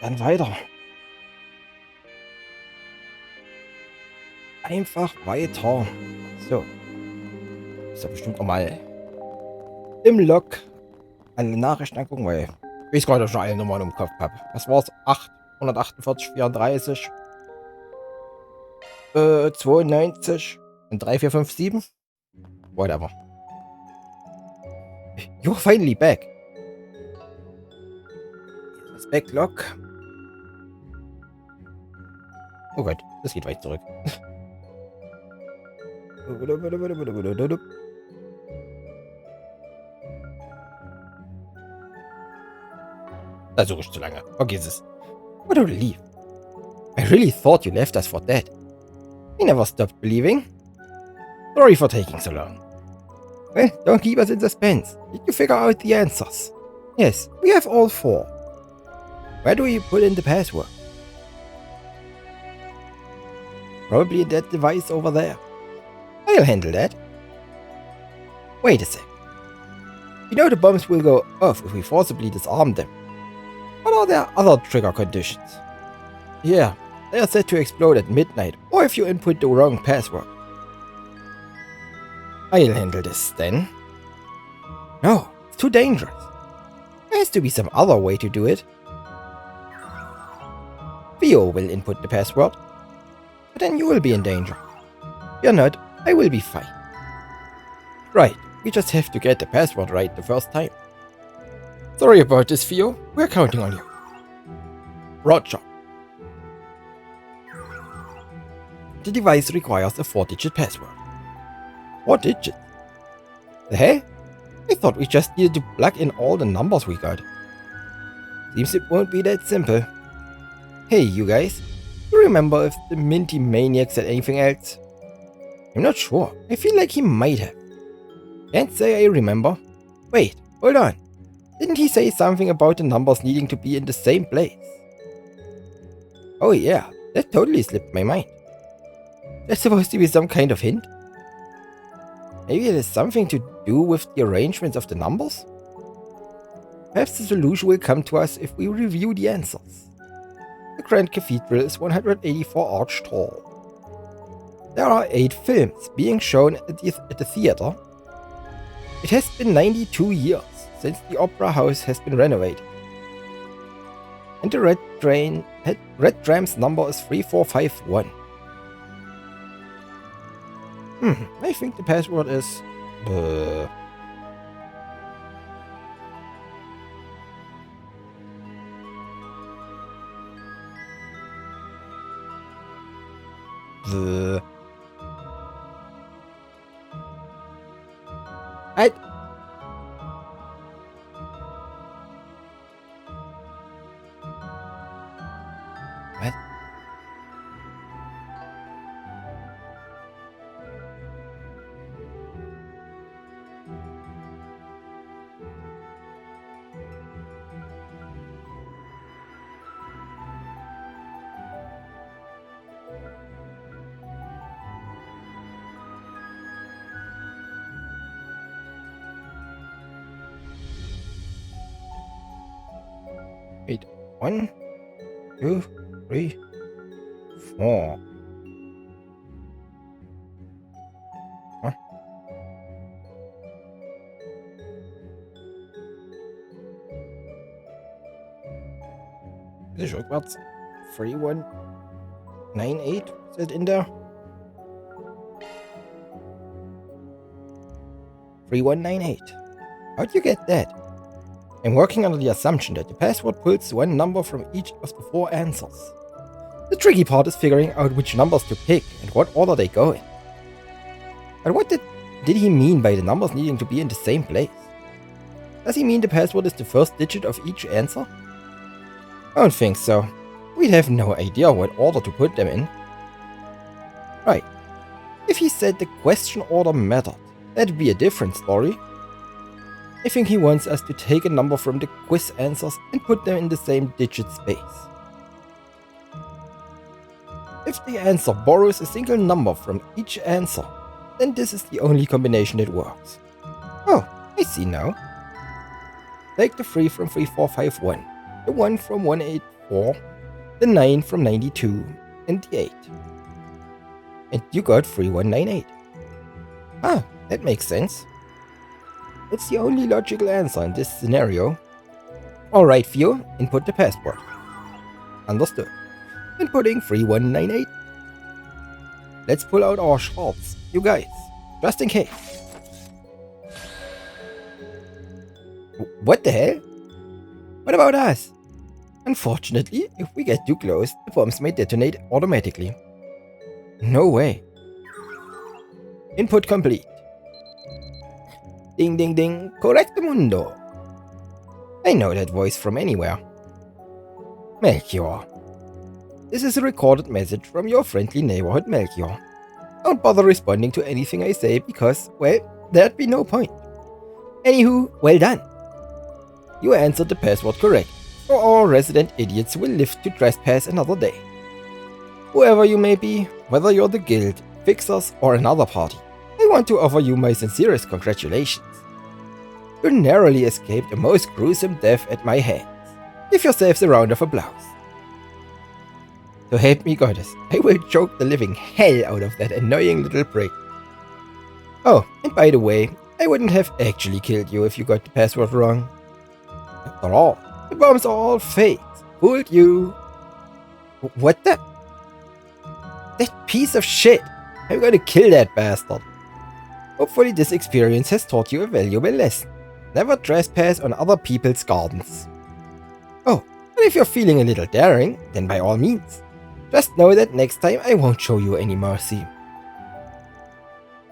Dann weiter. Einfach weiter. So. Ist ja bestimmt nochmal im Log alle Nachrichten angucken, weil ich gerade schon alle Nummern im Kopf habe. Was war's? 848, 34, 92 und 3457? Whatever. You're finally back. Das Backlog. Oh Gott, das geht weit zurück. Da suche ich zu lange. Vergiss es. What a relief. I really thought you left us for dead. I never stopped believing. Sorry for taking so long. Well, don't keep us in suspense. Did you figure out the answers? Yes, we have all 4. Where do we put in the password? Probably in that device over there. I'll handle that. Wait a sec. You know the bombs will go off if we forcibly disarm them. But are there other trigger conditions? Yeah, they are set to explode at midnight or if you input the wrong password. I'll handle this then. No, it's too dangerous. There has to be some other way to do it. Theo will input the password. But then you will be in danger. You're not, I will be fine. Right, we just have to get the password right the first time. Sorry about this, Theo. We're counting on you. Roger. The device requires a 4-digit password. 4 digits? The hell? I thought we just needed to plug in all the numbers we got. Seems it won't be that simple. Hey, you guys. Do you remember if the Minty Maniac said anything else? I'm not sure. I feel like he might have. Can't say I remember. Wait, hold on. Didn't he say something about the numbers needing to be in the same place? Oh yeah, that totally slipped my mind. That's supposed to be some kind of hint? Maybe it has something to do with the arrangements of the numbers? Perhaps the solution will come to us if we review the answers. The Grand Cathedral is 184 arch tall. There are 8 films being shown at the theater. It has been 92 years since the Opera House has been renovated. And the red tram's number is 3451. I think the password is... I... What? Wait, 1, 2, 3, 4. Huh? Is it rückwärts? 3198? Is it in there? 3198. How'd you get that? I'm working under the assumption that the password pulls one number from each of the 4 answers. The tricky part is figuring out which numbers to pick and what order they go in. But what did he mean by the numbers needing to be in the same place? Does he mean the password is the first digit of each answer? I don't think so. We'd have no idea what order to put them in. Right. If he said the question order mattered, that'd be a different story. I think he wants us to take a number from the quiz answers and put them in the same digit space. If the answer borrows a single number from each answer, then this is the only combination that works. Oh, I see now. Take the 3 from 3451, the 1 from 4, the 9 from 92, and the 8. And you got 3198. Ah, that makes sense. It's the only logical answer in this scenario. Alright, Theo, input the password. Understood. Inputting 3198. Let's pull out our shards, you guys, just in case. What the hell? What about us? Unfortunately, if we get too close, the bombs may detonate automatically. No way. Input complete. Ding ding ding, correctamundo. I know that voice from anywhere. Melchior. This is a recorded message from your friendly neighborhood Melchior. Don't bother responding to anything I say because, well, there'd be no point. Anywho, well done. You answered the password correct, or all resident idiots will live to trespass another day. Whoever you may be, whether you're the guild, fixers, or another party, I want to offer you my sincerest congratulations. You narrowly escaped a most gruesome death at my hands. Give yourselves a round of applause. So help me goddess, I will choke the living hell out of that annoying little prick. Oh, and by the way, I wouldn't have actually killed you if you got the password wrong. After all, the bombs are all fakes. Fooled you. What the? That piece of shit! I'm gonna kill that bastard. Hopefully this experience has taught you a valuable lesson. Never trespass on other people's gardens. Oh, and if you're feeling a little daring, then by all means. Just know that next time I won't show you any mercy.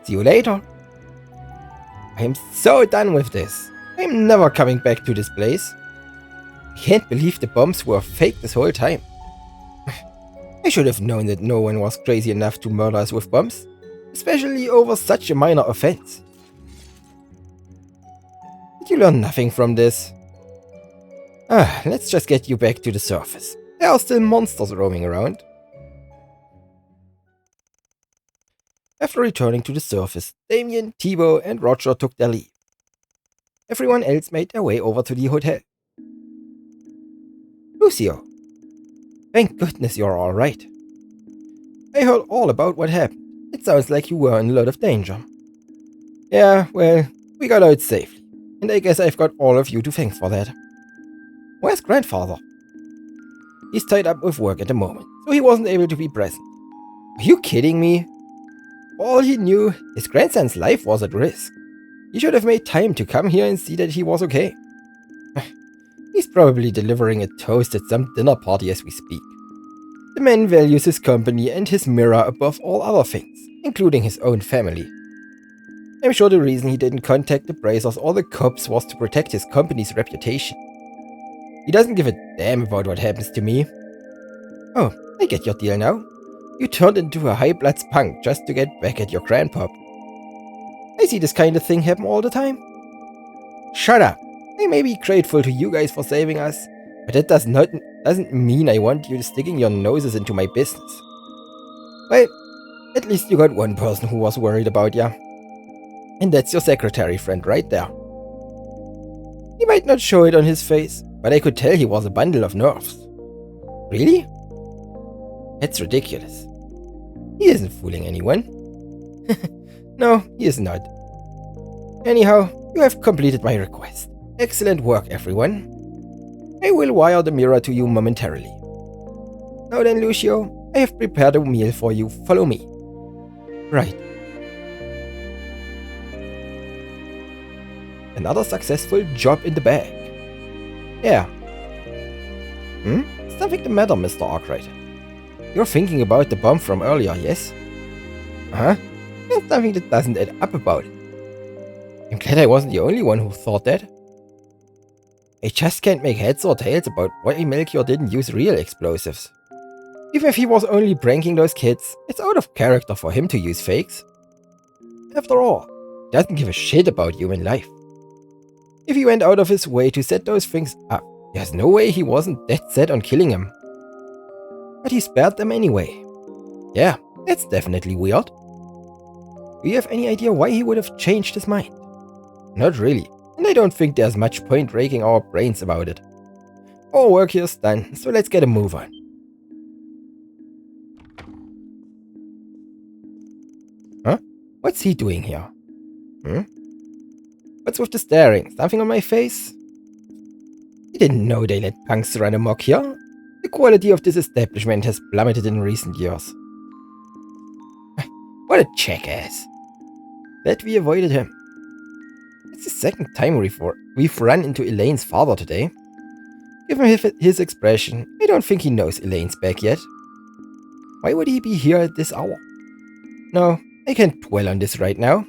See you later. I am so done with this. I'm never coming back to this place. I can't believe the bombs were fake this whole time. I should have known that no one was crazy enough to murder us with bombs, especially over such a minor offense. Did you learn nothing from this? Let's just get you back to the surface. There are still monsters roaming around. After returning to the surface, Damien, Thibaut, and Roger took their leave. Everyone else made their way over to the hotel. Lucio. Thank goodness you're alright. I heard all about what happened. It sounds like you were in a lot of danger. Yeah, well, we got out safely, and I guess I've got all of you to thank for that. Where's grandfather? He's tied up with work at the moment, so he wasn't able to be present. Are you kidding me? For all he knew, his grandson's life was at risk. He should have made time to come here and see that he was okay. He's probably delivering a toast at some dinner party as we speak. The man values his company and his mirror above all other things, including his own family. I'm sure the reason he didn't contact the Brazers or the cops was to protect his company's reputation. He doesn't give a damn about what happens to me. Oh, I get your deal now. You turned into a high-blood punk just to get back at your grandpop. I see this kind of thing happen all the time. Shut up. I may be grateful to you guys for saving us, but that doesn't mean I want you sticking your noses into my business. Well, at least you got one person who was worried about ya. And that's your secretary friend right there. He might not show it on his face, but I could tell he was a bundle of nerves. Really? That's ridiculous. He isn't fooling anyone. No, he is not. Anyhow, you have completed my request. Excellent work, everyone. I will wire the mirror to you momentarily. Now then, Lucio, I have prepared a meal for you. Follow me. Right. Another successful job in the bag. Yeah. Something the matter, Mr. Arkwright? You're thinking about the bomb from earlier, yes? Huh? There's something that doesn't add up about it. I'm glad I wasn't the only one who thought that. I just can't make heads or tails about why Melchior didn't use real explosives. Even if he was only pranking those kids, it's out of character for him to use fakes. After all, he doesn't give a shit about human life. If he went out of his way to set those things up, there's no way he wasn't dead set on killing him. But he spared them anyway. Yeah, that's definitely weird. Do you have any idea why he would have changed his mind? Not really, and I don't think there's much point raking our brains about it. Our work here's done, so let's get a move on. Huh? What's he doing here? What's with the staring? Something on my face? I didn't know they let punks run amok here. The quality of this establishment has plummeted in recent years. What a jackass. Glad we avoided him. It's the second time we've run into Elaine's father today. Given his expression, I don't think he knows Elaine's back yet. Why would he be here at this hour? No, I can't dwell on this right now.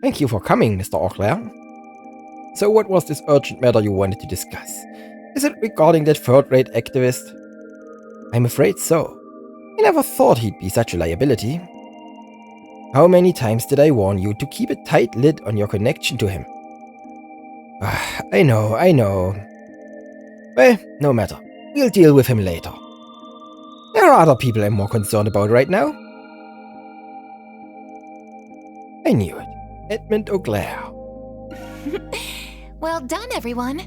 Thank you for coming, Mr. Auclair. So what was this urgent matter you wanted to discuss? Is it regarding that third-rate activist? I'm afraid so. I never thought he'd be such a liability. How many times did I warn you to keep a tight lid on your connection to him? I know. Well, no matter. We'll deal with him later. There are other people I'm more concerned about right now. I knew it. Edmund Auclair. Well done, everyone.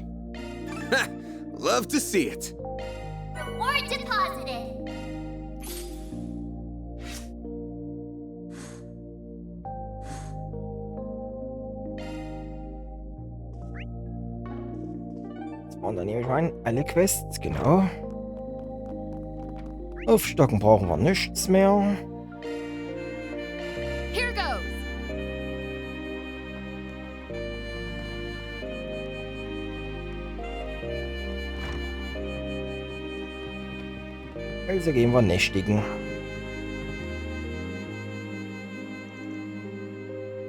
Love to see it. Reward deposited. Und dann nehme ich rein. Alle Quests, genau. Aufstocken brauchen wir nichts mehr. Here goes. Also gehen wir nächtigen.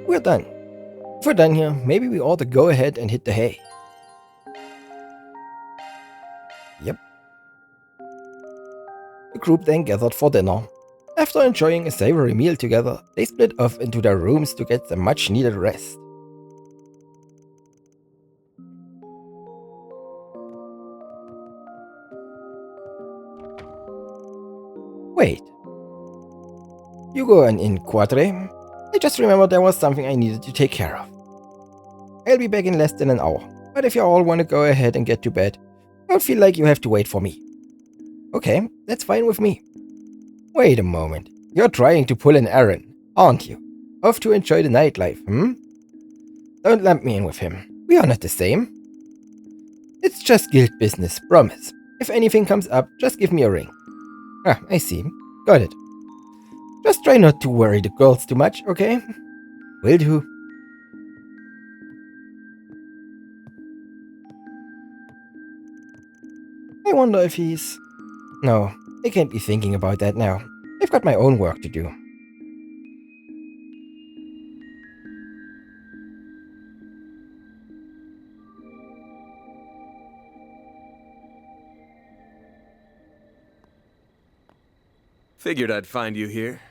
We're done. If we're done here, maybe we ought to go ahead and hit the hay. Yep. The group then gathered for dinner. After enjoying a savory meal together, they split off into their rooms to get some much needed rest. Wait. You go on in, Quadre. I just remembered there was something I needed to take care of. I'll be back in less than an hour, but if you all want to go ahead and get to bed, don't feel like you have to wait for me. Okay, that's fine with me. Wait a moment. You're trying to pull an errand, aren't you? Off to enjoy the nightlife, Don't lump me in with him. We are not the same. It's just guild business, promise. If anything comes up, just give me a ring. Ah, I see. Got it. Just try not to worry the girls too much, okay? Will do. I wonder if he's... No, I can't be thinking about that now. I've got my own work to do. Figured I'd find you here.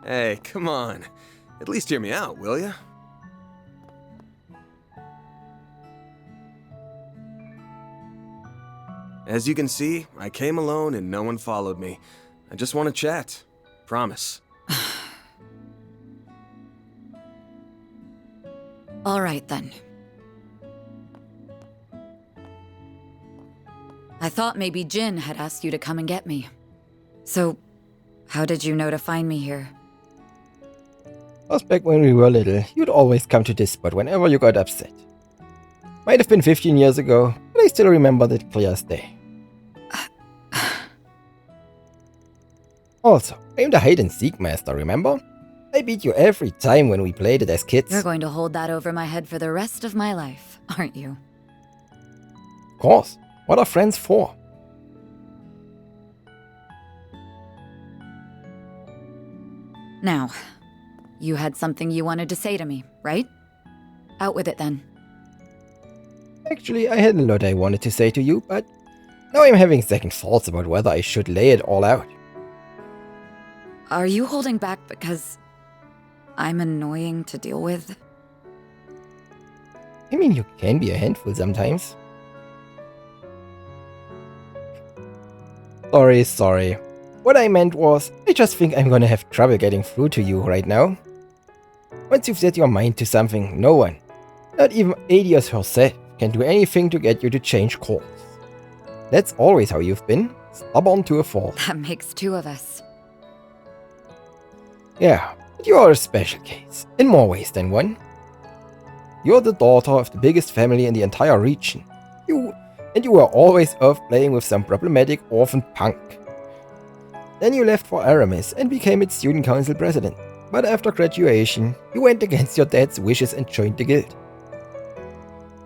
Hey, come on. At least hear me out, will ya? As you can see, I came alone and no one followed me. I just want to chat. Promise. All right, then. I thought maybe Jin had asked you to come and get me. So, how did you know to find me here? Was back when we were little, you'd always come to this spot whenever you got upset. Might have been 15 years ago, but I still remember that clear as day. Also, I'm the hide-and-seek master, remember? I beat you every time when we played it as kids. You're going to hold that over my head for the rest of my life, aren't you? Of course. What are friends for? Now, you had something you wanted to say to me, right? Out with it then. Actually, I had a lot I wanted to say to you, but now I'm having second thoughts about whether I should lay it all out. Are you holding back because I'm annoying to deal with? I mean, you can be a handful sometimes. Sorry. What I meant was, I just think I'm gonna have trouble getting through to you right now. Once you've set your mind to something, no one, not even Adios herself, can do anything to get you to change course. That's always how you've been, stubborn to a fault. That makes two of us. Yeah, but you are a special case, in more ways than one. You're the daughter of the biggest family in the entire region. You were always off playing with some problematic orphan punk. Then you left for Aramis and became its student council president. But after graduation, you went against your dad's wishes and joined the guild.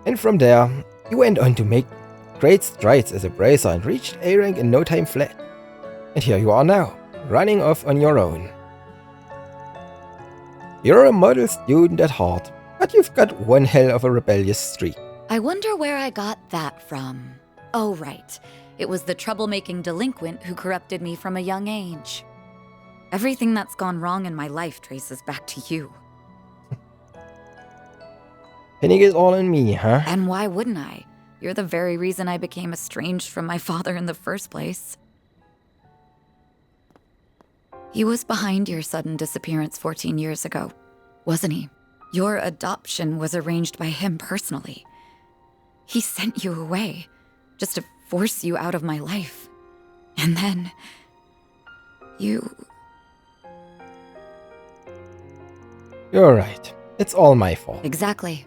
And from there, you went on to make great strides as a bracer and reached A rank in no time flat. And here you are now, running off on your own. You're a model student at heart, but you've got one hell of a rebellious streak. I wonder where I got that from. Oh, right. It was the troublemaking delinquent who corrupted me from a young age. Everything that's gone wrong in my life traces back to you. Pinning it all on me, huh? And why wouldn't I? You're the very reason I became estranged from my father in the first place. He was behind your sudden disappearance 14 years ago, wasn't he? Your adoption was arranged by him personally. He sent you away, just to force you out of my life. And then... you... You're right. It's all my fault. Exactly.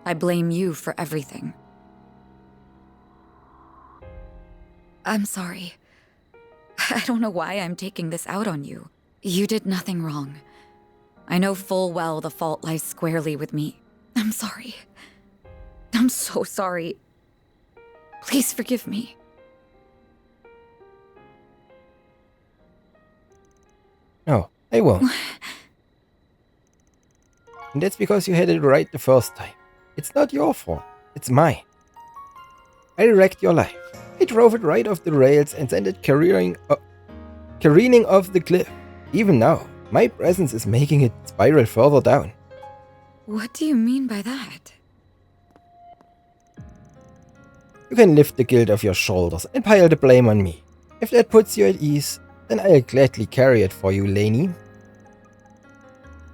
I blame you for everything. I'm sorry. I don't know why I'm taking this out on you. You did nothing wrong. I know full well the fault lies squarely with me. I'm sorry. I'm so sorry. Please forgive me. No, I won't. And that's because you had it right the first time. It's not your fault. It's mine. I wrecked your life. I drove it right off the rails and sent it careening off the cliff. Even now, my presence is making it spiral further down. What do you mean by that? You can lift the guilt off your shoulders and pile the blame on me. If that puts you at ease, then I'll gladly carry it for you, Lainey.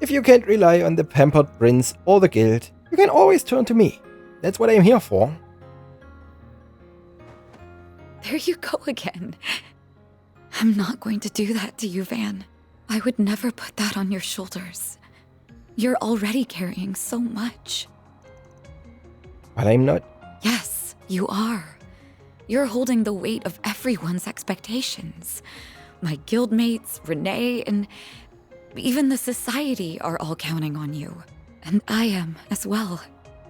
If you can't rely on the pampered prince or the guild, you can always turn to me. That's what I'm here for. There you go again. I'm not going to do that to you, Van. I would never put that on your shoulders. You're already carrying so much. But I'm not. Yes, you are. You're holding the weight of everyone's expectations. My guildmates, Renee, and even the society are all counting on you. And I am as well.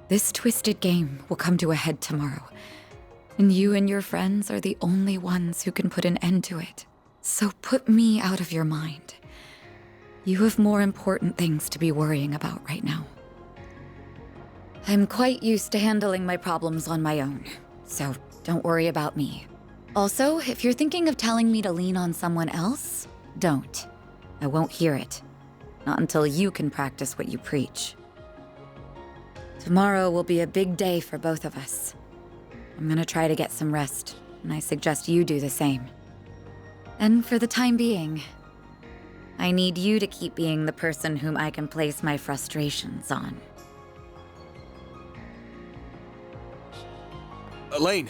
This twisted game will come to a head tomorrow. And you and your friends are the only ones who can put an end to it. So put me out of your mind. You have more important things to be worrying about right now. I'm quite used to handling my problems on my own, so don't worry about me. Also, if you're thinking of telling me to lean on someone else, don't. I won't hear it. Not until you can practice what you preach. Tomorrow will be a big day for both of us. I'm gonna try to get some rest, and I suggest you do the same. And for the time being, I need you to keep being the person whom I can place my frustrations on. Elaine,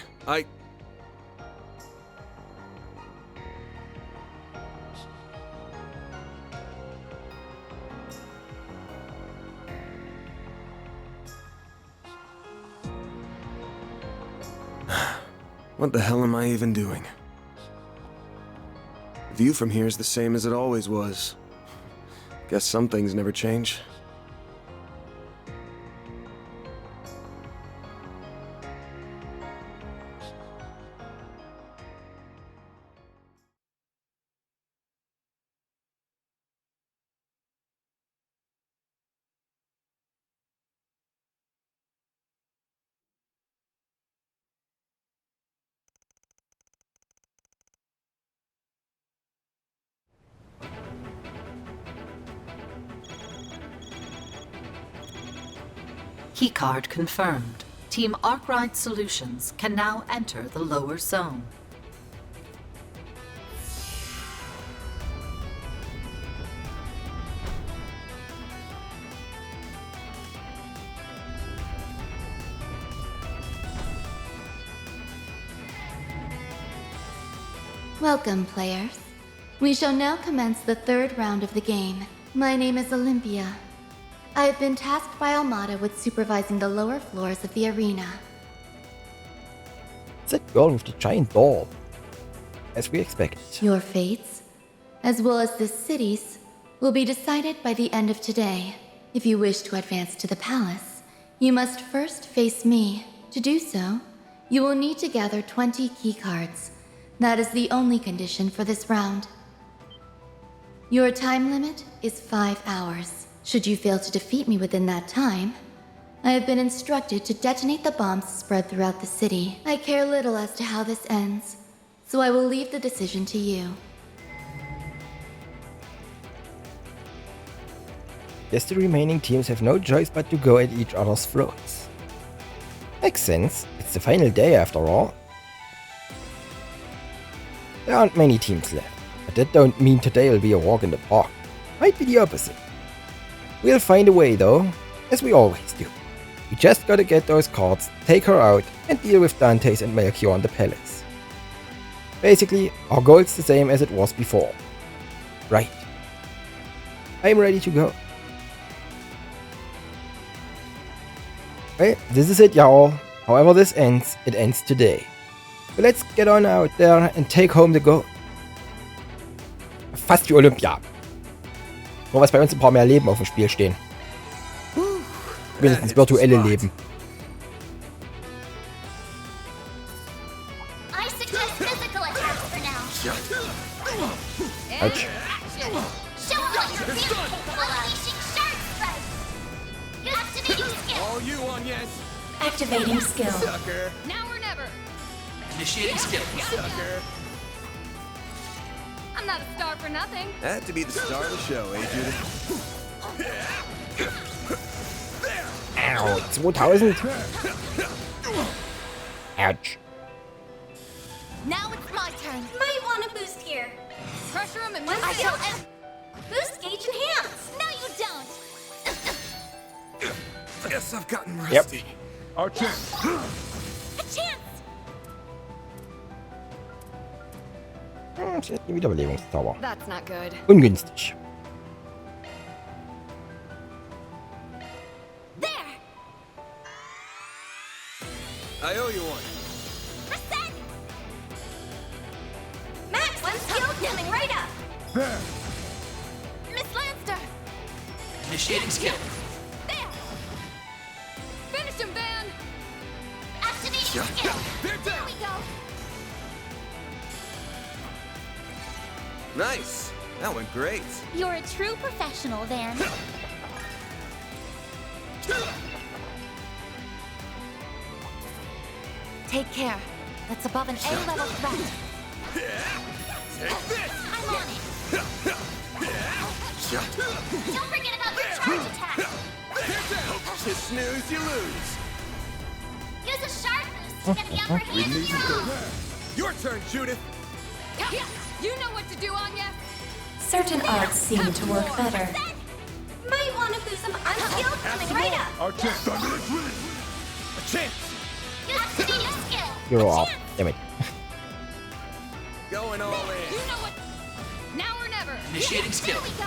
What the hell am I even doing? The view from here is the same as it always was. Guess some things never change. Keycard confirmed. Team Arkwright Solutions can now enter the lower zone. Welcome, players. We shall now commence the third round of the game. My name is Olympia. I have been tasked by Almada with supervising the lower floors of the arena. That girl with the giant doll. As we expected. Your fates, as well as the city's, will be decided by the end of today. If you wish to advance to the palace, you must first face me. To do so, you will need to gather 20 keycards. That is the only condition for this round. Your time limit is 5 hours. Should you fail to defeat me within that time, I have been instructed to detonate the bombs spread throughout the city. I care little as to how this ends, so I will leave the decision to you. Guess the remaining teams have no choice but to go at each other's throats. Makes sense, it's the final day after all. There aren't many teams left, but that don't mean today will be a walk in the park. Might be the opposite. We'll find a way though, as we always do. We just gotta get those cards, take her out, and deal with Dantes and Melchior in the palace. Basically, our goal's the same as it was before. Right. I'm ready to go. Well, this is it, y'all. However this ends, it ends today. So let's get on out there and take home the gold. Fast wie Olympia. Nur was bei uns ein paar mehr Leben auf dem Spiel stehen. Wenigstens virtuelle Leben. I suggest physical attacks for now. Ouch. Show them what you're feeling. Unleashing shark strike. Activating skill. All you on, yes. Activating skill. Sucker. Now or never. Initiating skill. Sucker. I'm not a star for nothing. Had to be the star of the show, eh, Judith? Ow, 2000. Ouch. Now it's my turn. Might want a boost here. Pressure him and I miss shall it. boost gauge enhance. No, you don't. Guess I've gotten rusty. A chance. Sie hat die Wiederbelebungszauber. That's not good. Ungünstig. There. I owe you one. Reset. Max, one skill coming right up. Miss Lanster. Initiating skill. There. Finish him, Van. Activating skill. They're There down. we go. Nice. That went great. You're a true professional, Van. Take care. That's above an A-level threat. Take this. I'm on it. Don't forget about your charge attack. They're down. You snooze, you lose. Use a sharp boost to get the upper hand of your own. Your turn, Judith. You know what to do, Anya. Certain arts seem to work better. Might want to boost some unskilled coming right up. A chance. Activating skill. You're A off. chance. Damn it. Going all You in. know what. Now or never. Initiating skill. There we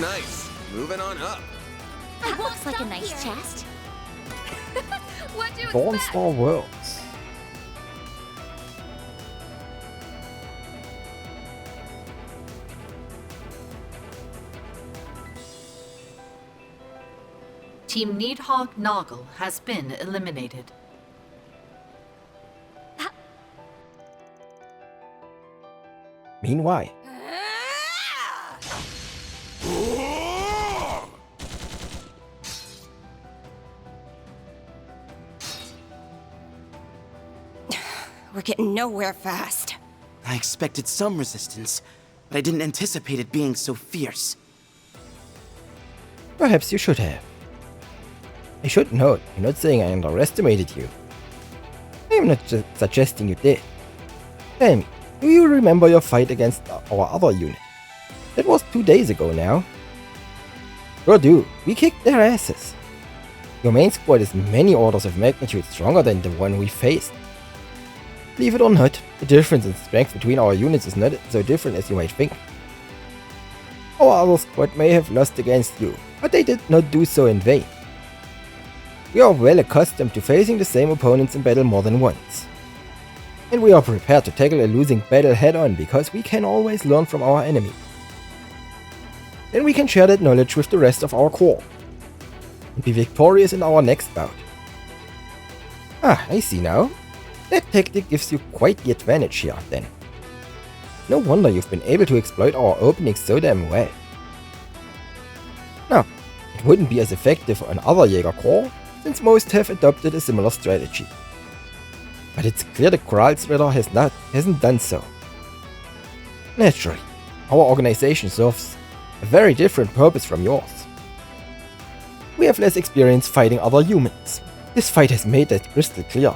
go. Nice. Moving on up. That looks like a nice chest. What do you Dawn expect? Star Worlds. Team Needhog Noggle has been eliminated. Meanwhile, We're getting nowhere fast. I expected some resistance, but I didn't anticipate it being so fierce. perhaps you should have. I should note, I'm not saying I underestimated you. I am not suggesting you did. Tell me, do you remember your fight against our other unit? That was 2 days ago now. Sure do, we kicked their asses. Your main squad is many orders of magnitude stronger than the one we faced. Believe it or not, the difference in strength between our units is not so different as you might think. Our other squad may have lost against you, but they did not do so in vain. We are well accustomed to facing the same opponents in battle more than once. And we are prepared to tackle a losing battle head-on because we can always learn from our enemy. Then we can share that knowledge with the rest of our corps and be victorious in our next bout. Ah, I see now. That tactic gives you quite the advantage here, then. No wonder you've been able to exploit our openings so damn well. Now, it wouldn't be as effective on other Jäger Corps, since most have adopted a similar strategy. But it's clear the Kralsritter hasn't done so. Naturally, our organization serves a very different purpose from yours. We have less experience fighting other humans. This fight has made that crystal clear.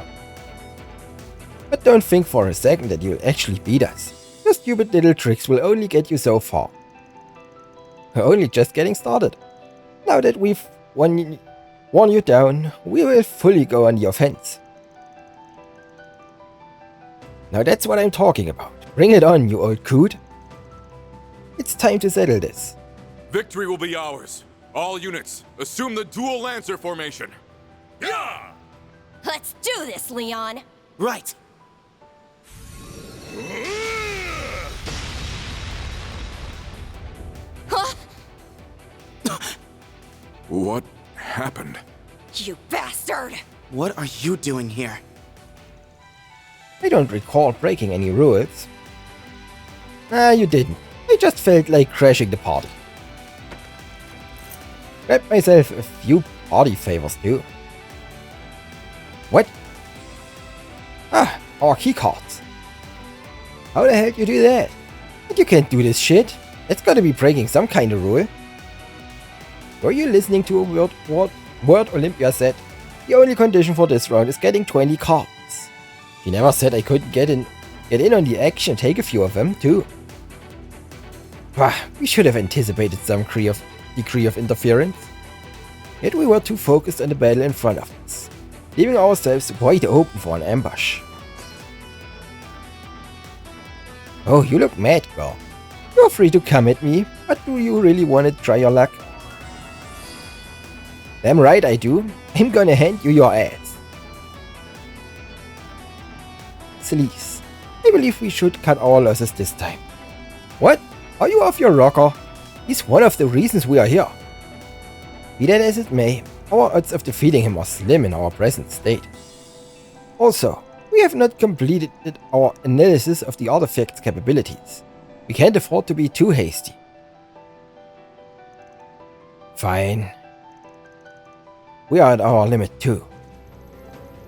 But don't think for a second that you'll actually beat us. Your stupid little tricks will only get you so far. We're only just getting started. Now that we've worn you down, we will fully go on the offense. Now that's what I'm talking about. Bring it on, you old coot. It's time to settle this. Victory will be ours. All units, assume the dual lancer formation. Yeah! Let's do this, Leon! Right. Huh? What happened? You bastard! What are you doing here? I don't recall breaking any rules. Ah, you didn't. I just felt like crashing the party. Grabbed myself a few party favors too. What? Ah, our keycards. How the hell do you do that? And you can't do this shit. That's gotta be breaking some kind of rule. Were you listening to a word Olympia said? The only condition for this round is getting 20 cards. She never said I couldn't get in on the action and take a few of them too. Bah, we should have anticipated some degree of interference. Yet we were too focused on the battle in front of us, leaving ourselves wide open for an ambush. Oh, you look mad, girl. You're free to come at me, but do you really want to try your luck? Damn right I do. I'm gonna hand you your ass. Sleaze, I believe we should cut our losses this time. What? Are you off your rocker? He's one of the reasons we are here. Be that as it may, our odds of defeating him are slim in our present state. Also, we have not completed our analysis of the artifact's capabilities. We can't afford to be too hasty. Fine. We are at our limit too.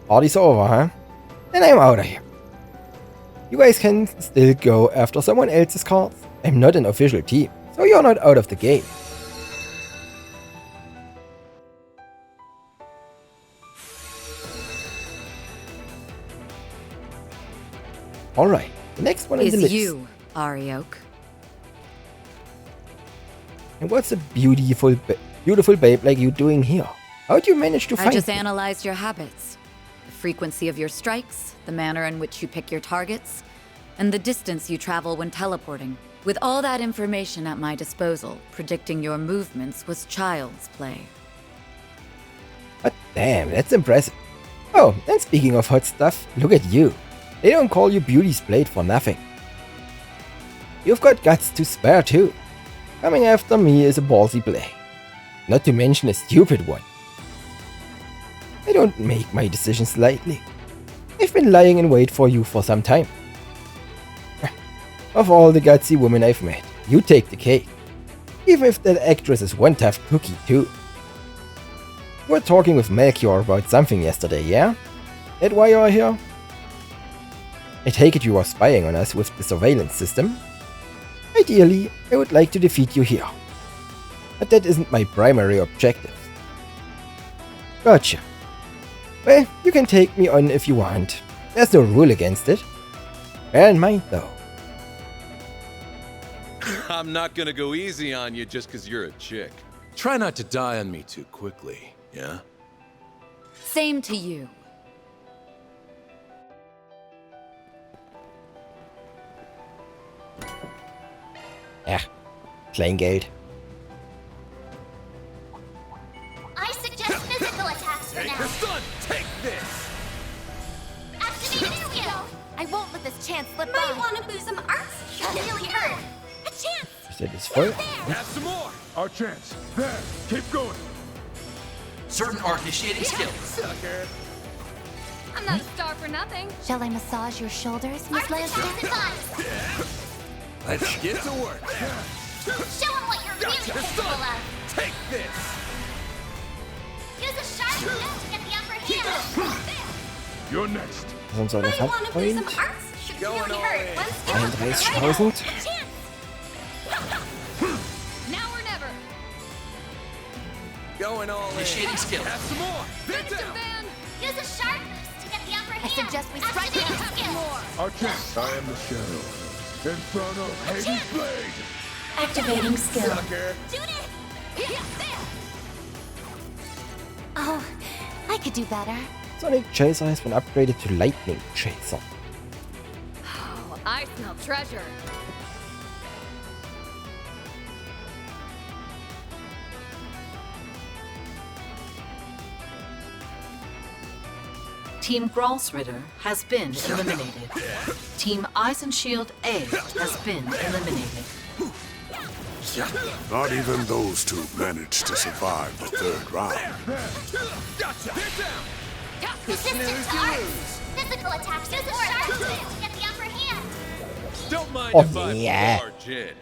Party's over, huh? Then I'm out of here. You guys can still go after someone else's cards. I'm not an official team, so you're not out of the game. Alright, the next one on the list. You, Arioch. And what's a beautiful babe like you doing here? How'd you manage to find I just me? analyzed your habits. The frequency of your strikes, the manner in which you pick your targets, and the distance you travel when teleporting. With all that information at my disposal, predicting your movements was child's play. But damn, that's impressive. Oh, and speaking of hot stuff, look at you. They don't call you Beauty's Blade for nothing. You've got guts to spare too. Coming after me is a ballsy play. Not to mention a stupid one. I don't make my decisions lightly. I've been lying in wait for you for some time. Of all the gutsy women I've met, you take the cake. Even if that actress is one tough cookie too. You were talking with Melchior about something yesterday, yeah? That why you're here? I take it you are spying on us with the surveillance system? Ideally, I would like to defeat you here. But that isn't my primary objective. Gotcha. Well, you can take me on if you want. There's no rule against it. Bear in mind though. I'm not gonna go easy on you just because you're a chick. Try not to die on me too quickly, yeah? Same to you. Ja, Kleingeld. I suggest physical attacks for Take now. the stun! Take this! Activating skill. I won't let this chance slip Might by. want to lose some arts. Really hurt. A chance! Das ist voll. Have some more! Our chance. There. Keep going. Certain arc initiating skill. Sucker! I'm not a star for nothing. Shall I massage your shoulders, Miss Arts Lancer? attacks advised. Let's get to work. Show them what you're really capable of. Take this! Use a sharp move to get the upper hand. You're next. Das ist unser Might want to lose some Elefantfreund. arts. Should Going really all hurt. in. One skill. 31.000. Chance. Now or never. Going all in. Initiating skill. Have some more! Finish Get him, down! Van. Use a sharp boost to get the upper hand. suggest we strike Activating it. skill. Our chance. I am the shadow. Inferno Hades Blade. Activating skill. Sucker! Shoot it. There. Oh, I could do better. Sonic Chaser has been upgraded to Lightning Chaser. Oh, I smell treasure. Team Gralsritter has been eliminated. Team Eisenshield A has been eliminated. Not even those two managed to survive the third round. Gotcha! Get down! Resistance to arts. Physical attacks. Use a sharp move to get the upper hand. Don't mind Oh, if I yeah. barge in.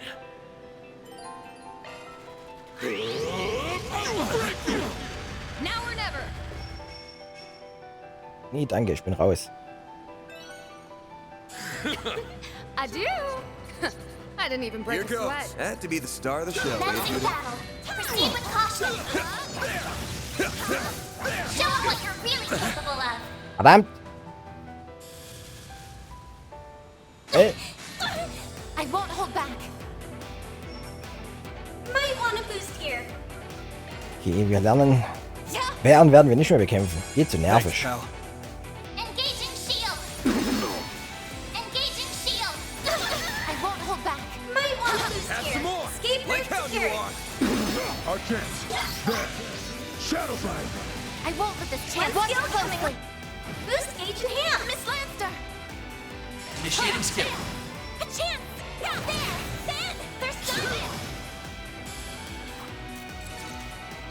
Now or never. Nee, danke, ich bin raus. I do. I didn't even break Here a goes. sweat. Had to be the star of the show. Menacing battle. Proceed with caution. Show them what you're really capable of. Verdammt! I won't hold back. Might want to boost here. Okay, wir lernen. Bären werden wir nicht mehr bekämpfen. Geht zu Thanks, nervig. pal. Engaging shield. Engaging shield. I won't hold back. Might want to boost Have here. some more! Escape Like route how you secured. are! Our chance. There. Shadow Fire. I won't let this chance One slip skill by. coming. Boost gauge in hand. Miss Lancer. Initiating skill. A chance. Yeah, there. Then. There's something.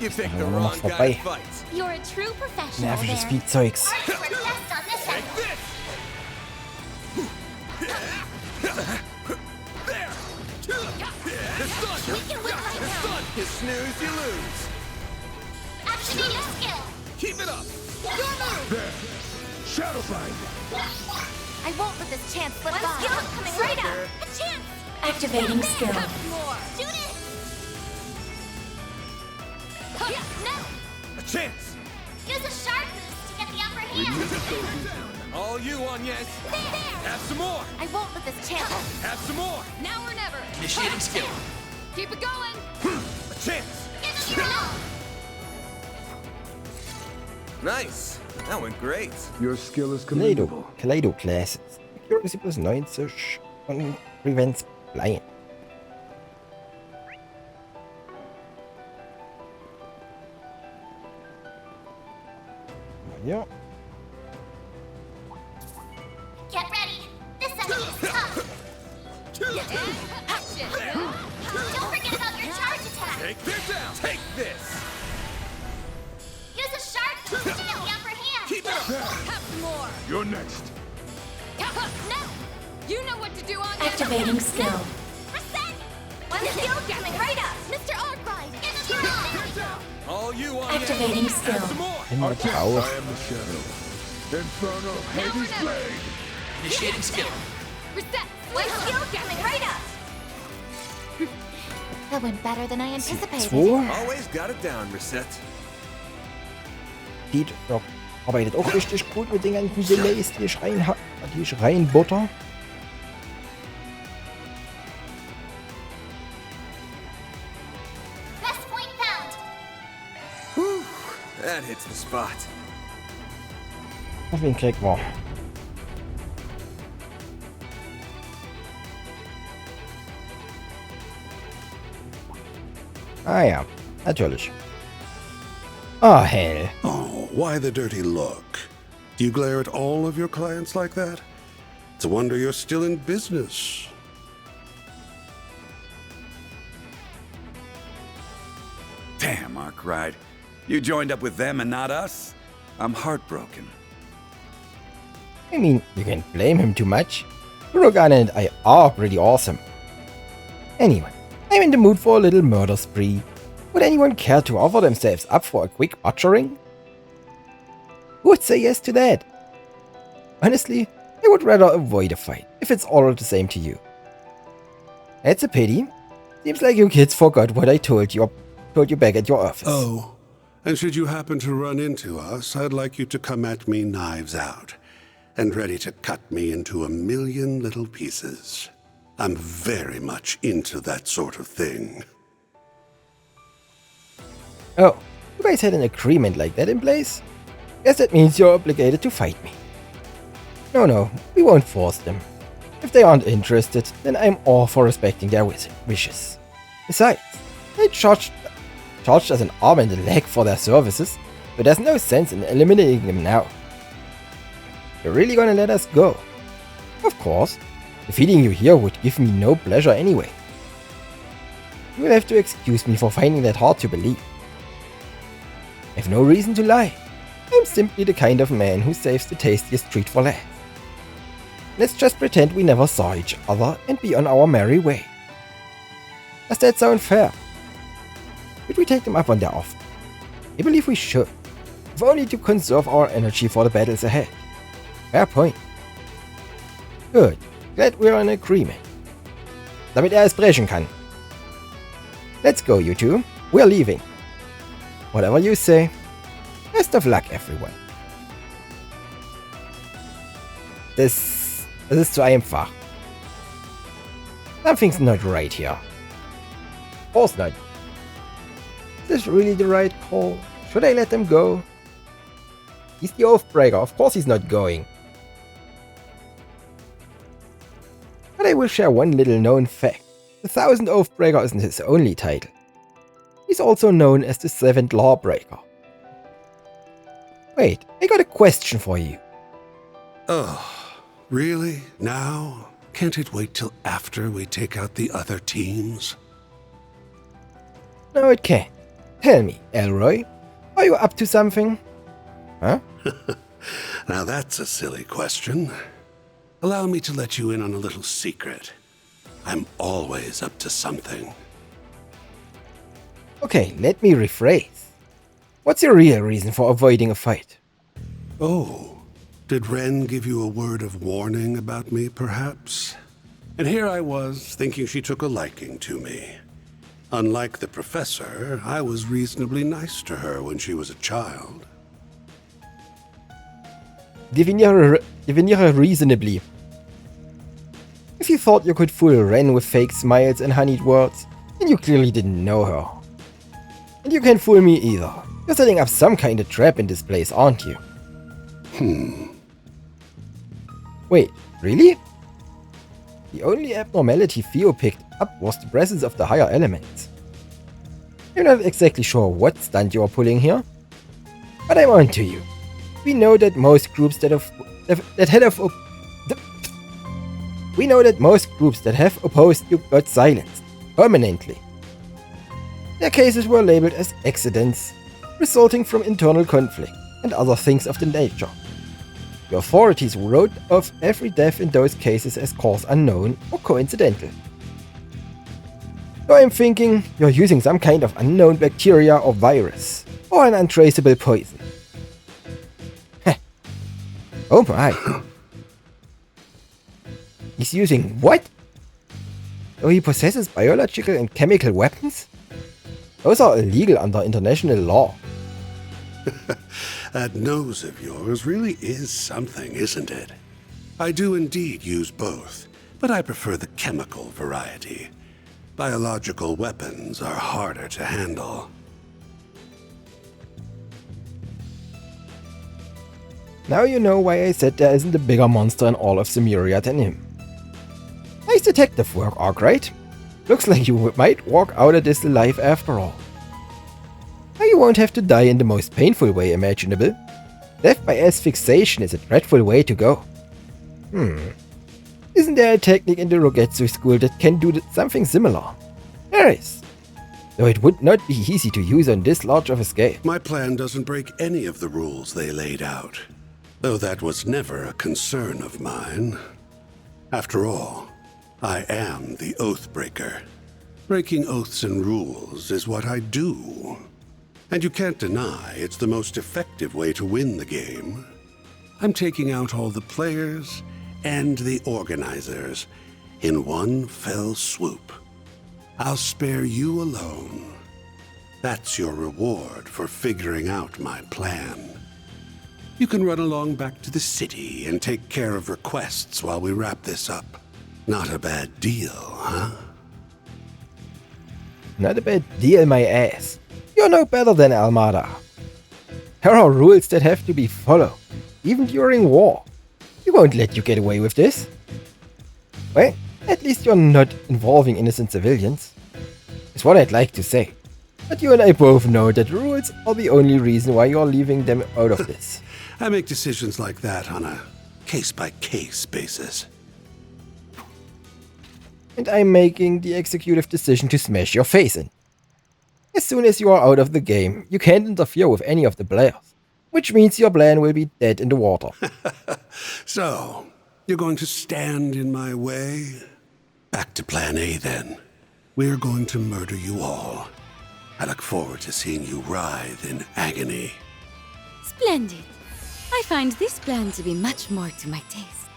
You picked the Ja, wrong guy vorbei. to fight. You're a true professional Nerviges there. Viehzeugs. Arts were best on this Take end. this! There! The stun! We can win right The now. stun! You snooze, you lose! Activating skill. Keep it up! There. Shadow Fire. I won't let this chance slip One by. skill coming right up. A chance. Activating skill. More. Shoot it. No. A chance! Use a sharp boost to get the upper hand. All you, Agnes! There. Have some more! I won't let this chance. Have some more! Now or never. Initiating skill. Keep it going. A chance! Give it your all. Nice! That went great. Your skill is Kaleido. commendable. Kaleido Classes. Accuracy plus 90 und Prevents Blind. Ja. Get ready. This enemy is tough. Action. Don't forget about your charge attack. Take this down! Take this! Use a sharp boost to get the upper hand. Keep it up! Have some more. You're next. No. You know what to do on Activating skill. Reset. One skill coming right up. Mr. Arkwright. Give us your all. There we go. All you, Agnes! Activating Have skill. some more! Immer Our chance. drauf. I am the shadow. Inferno Hades never. Blade. Initiating skill. Reset. One skill coming right up. That went better than I anticipated. 2. Always got it down, Reset. Die arbeitet auch richtig gut mit den ganzen Delays, die ich reinbutter. Best point found. That hits the spot. Auf wen kriegt man? Ah ja, natürlich. Oh, hell. Oh, why the dirty look? Do you glare at all of your clients like that? It's a wonder you're still in business. Damn, Arkwright. You joined up with them and not us? I'm heartbroken. I mean, you can't blame him too much. Rogan and I are pretty awesome. Anyway, I'm in the mood for a little murder spree. Would anyone care to offer themselves up for a quick butchering? Who would say yes to that? Honestly, I would rather avoid a fight, if it's all the same to you. That's a pity. Seems like you kids forgot what I told you back at your office. Oh, and should you happen to run into us, I'd like you to come at me knives out, and ready to cut me into a million little pieces. I'm very much into that sort of thing. Oh, you guys had an agreement like that in place? Guess that means you're obligated to fight me. No, we won't force them. If they aren't interested, then I'm all for respecting their wishes. Besides, they charged us an arm and a leg for their services, so there's no sense in eliminating them now. You're really gonna let us go? Of course. Defeating you here would give me no pleasure anyway. You will have to excuse me for finding that hard to believe. I have no reason to lie. I'm simply the kind of man who saves the tastiest treat for last. Let's just pretend we never saw each other and be on our merry way. Does that sound fair? Should we take them up on their offer? I believe we should, if only to conserve our energy for the battles ahead. Fair point. Good. Glad we're in agreement. Damit es brechen kann. Let's go, you two. We're leaving. Whatever you say. Best of luck, everyone. Das ist zu einfach. Something's not right here. Of course not. Is this really the right call? Should I let them go? He's the Oathbreaker. Of course he's not going. But I will share one little known fact. The 1000th Oathbreaker isn't his only title. He's also known as the 7th Lawbreaker. Wait, I got a question for you. Oh, really? Now? Can't it wait till after we take out the other teams? No, it can't. Tell me, Elroy, are you up to something? Huh? Now that's a silly question. Allow me to let you in on a little secret. I'm always up to something. Okay, let me rephrase. What's your real reason for avoiding a fight? Oh, did Ren give you a word of warning about me, perhaps? And here I was, thinking she took a liking to me. Unlike the professor, I was reasonably nice to her when she was a child. Definiere reasonably. If you thought you could fool Ren with fake smiles and honeyed words, then you clearly didn't know her. And you can't fool me either. You're setting up some kind of trap in this place, aren't you? Wait, really? The only abnormality Theo picked up was the presence of the higher elements. I'm not exactly sure what stunt you're pulling here, but I'm on to you. We know that most groups that have opposed you got silenced permanently. Their cases were labeled as accidents, resulting from internal conflict and other things of the nature. The authorities wrote off every death in those cases as cause unknown or coincidental. So I'm thinking you're using some kind of unknown bacteria or virus, or an untraceable poison. Heh. Oh my. He's using what? So he possesses biological and chemical weapons? Those are illegal under international law. That nose of yours really is something, isn't it? I do indeed use both, but I prefer the chemical variety. Biological weapons are harder to handle. Now you know why I said there isn't a bigger monster in all of Cimmeria than him. Nice detective work, Arkwright. Looks like you might walk out of this alive after all. Now you won't have to die in the most painful way imaginable. Death by asphyxiation is a dreadful way to go. Isn't there a technique in the Rogetsu school that can do something similar? There is. Though it would not be easy to use on this large of a scale. My plan doesn't break any of the rules they laid out, though that was never a concern of mine. After all, I am the Oathbreaker. Breaking oaths and rules is what I do. And you can't deny it's the most effective way to win the game. I'm taking out all the players and the organizers in one fell swoop. I'll spare you alone. That's your reward for figuring out my plan. You can run along back to the city and take care of requests while we wrap this up. Not a bad deal, huh? Not a bad deal, my ass. You're no better than Almada. There are rules that have to be followed, even during war. We won't let you get away with this. Well, at least you're not involving innocent civilians. Is what I'd like to say. But you and I both know that rules are the only reason why you're leaving them out of this. I make decisions like that on a case-by-case basis. And I'm making the executive decision to smash your face in. As soon as you are out of the game, you can't interfere with any of the players, which means your plan will be dead in the water. So, you're going to stand in my way? Back to plan A then. We're going to murder you all. I look forward to seeing you writhe in agony. Splendid. I find this plan to be much more to my tastes.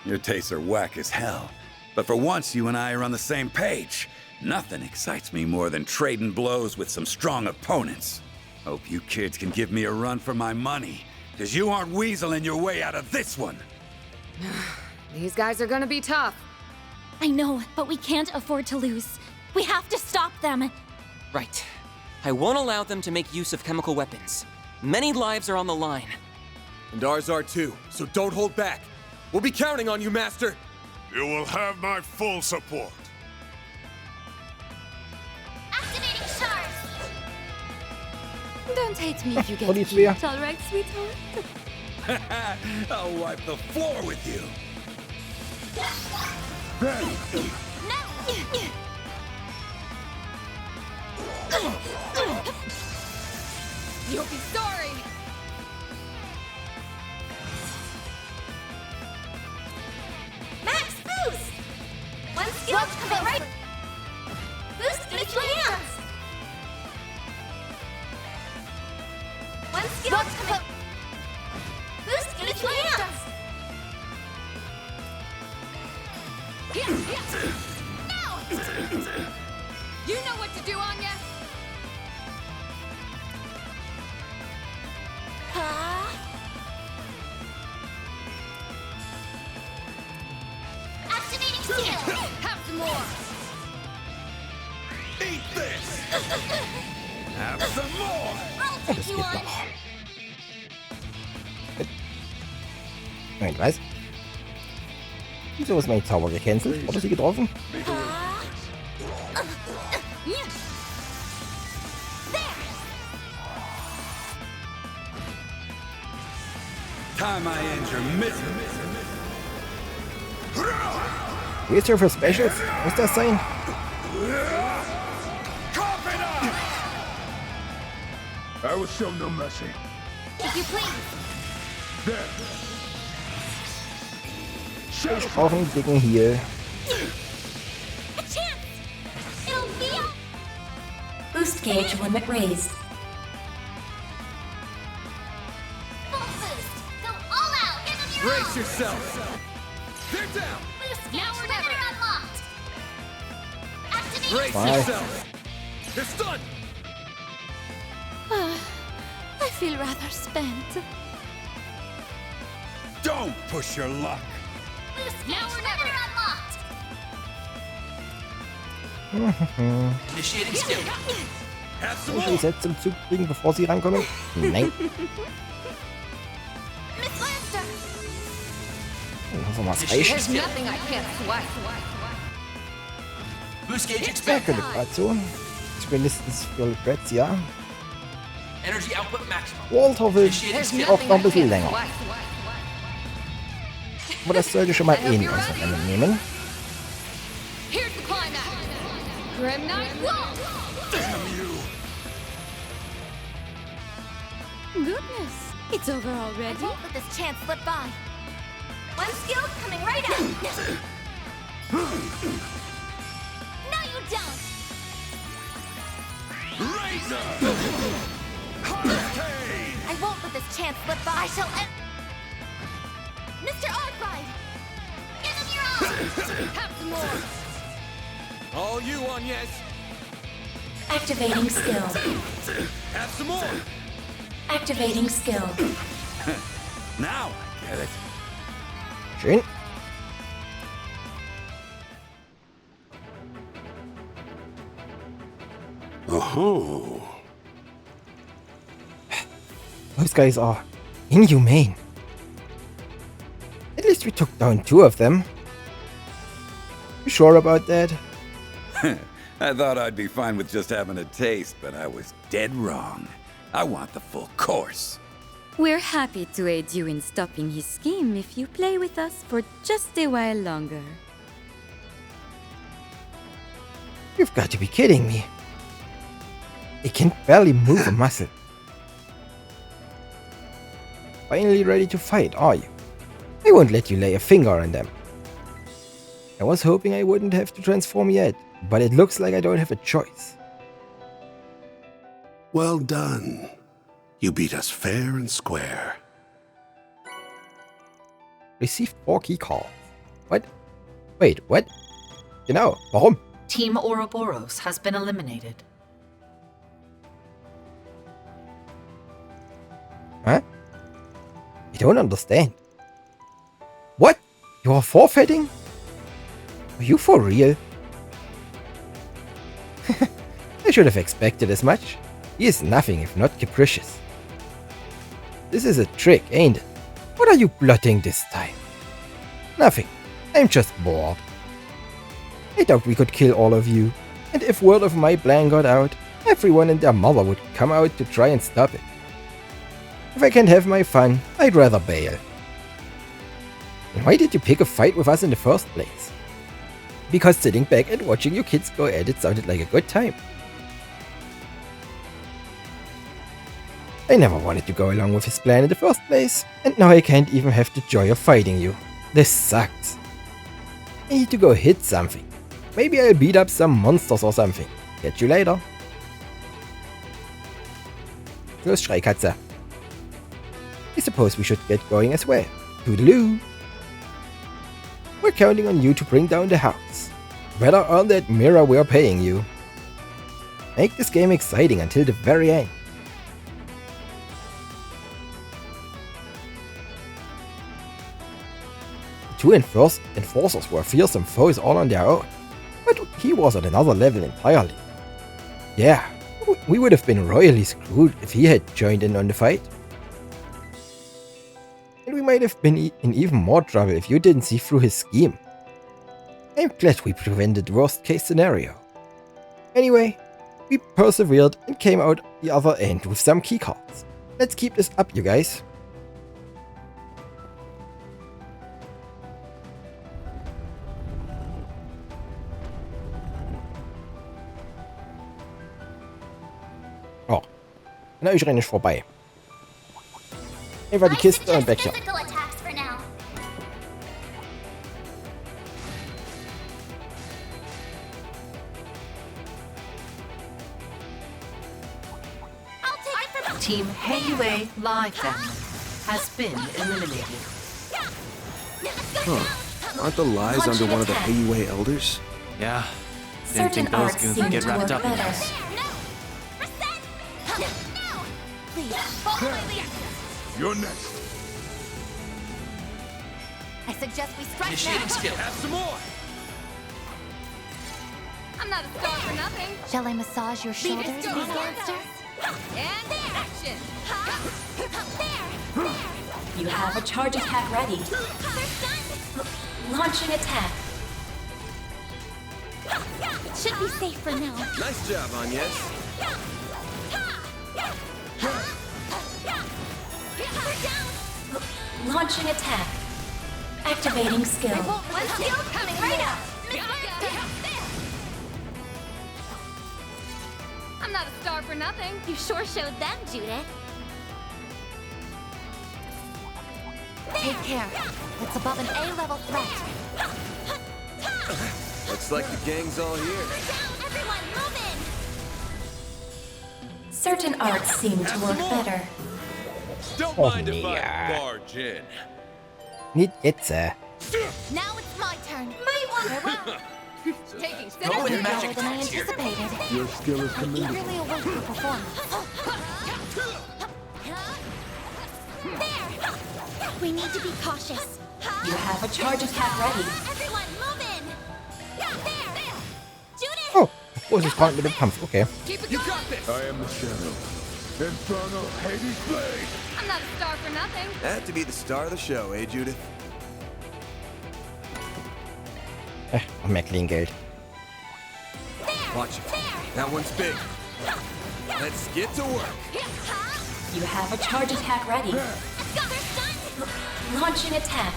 Your tastes are whack as hell. But for once, you and I are on the same page. Nothing excites me more than trading blows with some strong opponents. Hope you kids can give me a run for my money, because you aren't weaseling your way out of this one. These guys are gonna be tough. I know, but we can't afford to lose. We have to stop them. Right. I won't allow them to make use of chemical weapons. Many lives are on the line. And ours are too, so don't hold back. We'll be counting on you, Master. You will have my full support. Activating shards. Don't hate me if you get Olivia. cute, all right, sweetheart? I'll wipe the floor with you. You'll be sorry. Max boost. One skill coming right. Boost each hands. One skill coming. Boost each hands. Now. You know what to do, Anya. Activating skill. Have some more. Eat this! Have some more! I'll take you on. Moment, was? Wieso ist mein Zauber gecancelt? Wurde sie getroffen? Time I end your misery. Wheelchair für Specials? Muss das sein? I will show no mercy. If you please. Ich brauche einen dicken Heal. A chance. It'll be a Boost gauge limit raised. full boost. Go all out. Give them your Brace all. yourself. They're down. Boost gauge limiter unlocked. Activating Brace Bye. yourself. They're stunned. I feel rather spent. Don't push your luck. boost gauge limiter unlocked. Initiating skill. Have some Muss ich more. die Sets zum Zug kriegen, bevor sie rankommen? Nein. Miss Lancer. Dann hoffen wir, es There's reicht. nothing I can't swipe. Boost gauge Ja, expanded. könnte gerade so. Zumindest für Lucrezia. Energy output maximum. Walter will Initiating auch skill. noch ein bisschen länger. Aber das sollte schon mal eh nicht auseinandernehmen. Here's the climax. Grim Knight Wall. Goodness, it's over I already. won't let this chance slip by. One skill coming right up. No, you don't. I won't let this chance slip by. I shall end. Mr. Arkwright! Give him your all! Have some more. All you on yes. Activating skill. Have some more. Activating skill. Now I get it. Schön. Oh. Those guys are inhumane. At least we took down 2 of them. You sure about that? I thought I'd be fine with just having a taste, but I was dead wrong. I want the full course. We're happy to aid you in stopping his scheme if you play with us for just a while longer. You've got to be kidding me. They can barely move a muscle. Finally ready to fight, are you? I won't let you lay a finger on them. I was hoping I wouldn't have to transform yet, but it looks like I don't have a choice. Well done. You beat us fair and square. Received 4 key cards. What? Wait, what? Genau, warum? Team Ouroboros has been eliminated. Huh? I don't understand. What? You are forfeiting? Are you for real? I should have expected as much. He is nothing if not capricious. This is a trick, ain't it? What are you plotting this time? Nothing. I'm just bored. I doubt we could kill all of you, and if word of my plan got out, everyone and their mother would come out to try and stop it. If I can't have my fun, I'd rather bail. And why did you pick a fight with us in the first place? Because sitting back and watching you kids go at it sounded like a good time. I never wanted to go along with his plan in the first place, and now I can't even have the joy of fighting you. This sucks. I need to go hit something. Maybe I'll beat up some monsters or something. Catch you later. Los, Schreikatze. I suppose we should get going as well. Toodaloo. We're counting on you to bring down the house. Better earn that mirror we're paying you. Make this game exciting until the very end. The 2 enforcers were fearsome foes all on their own, but he was at another level entirely. Yeah, we would have been royally screwed if he had joined in on the fight. And we might have been in even more trouble if you didn't see through his scheme. I'm glad we prevented the worst case scenario. Anyway, we persevered and came out the other end with some keycards. Let's keep this up, you guys. Oh, an euch renne ich vorbei. Einfach die Kiste und weg hier. Physical attacks for now. I'll take it from Team Heiyue Lai family has been eliminated. Huh. Aren't the lies under one of the Heiyue elders? Yeah. Didn't think those goons would get wrapped up in this. You're next. I suggest we strike Initiating now. skill. Have some more. I'm not a star for nothing. Shall I massage your shoulders, Leave it go. these monsters? And action. There! You have a charge attack ready. Launching attack. should be safe for now. Nice job, Agnes. Launching attack. Activating skill. Skill coming right up. I'm not a star for nothing. You sure showed them, Judith. Take care. It's above an A-level threat. Looks like the gang's all here. Everyone, move in. Certain arts seem to work better. Don't Oh, mind if I yeah. barge in. Nicht jetzt. Now it's my turn. My Taking Better with better than I anticipated. Your skill is I'm commendable. eagerly await your performance. There! We need to be cautious. You have a charge attack ready. Everyone, move in! There! Judith! Oh, großes Freund mit dem Kampf. Okay. Keep it going. I am the shadow. Infernal Hades Blade. I'm not a star for nothing. Had to be the star of the show, eh, Judith? Noch mehr Klingeld. Watch it. That one's big. Let's get to work. You have a charge attack ready. Launching attack.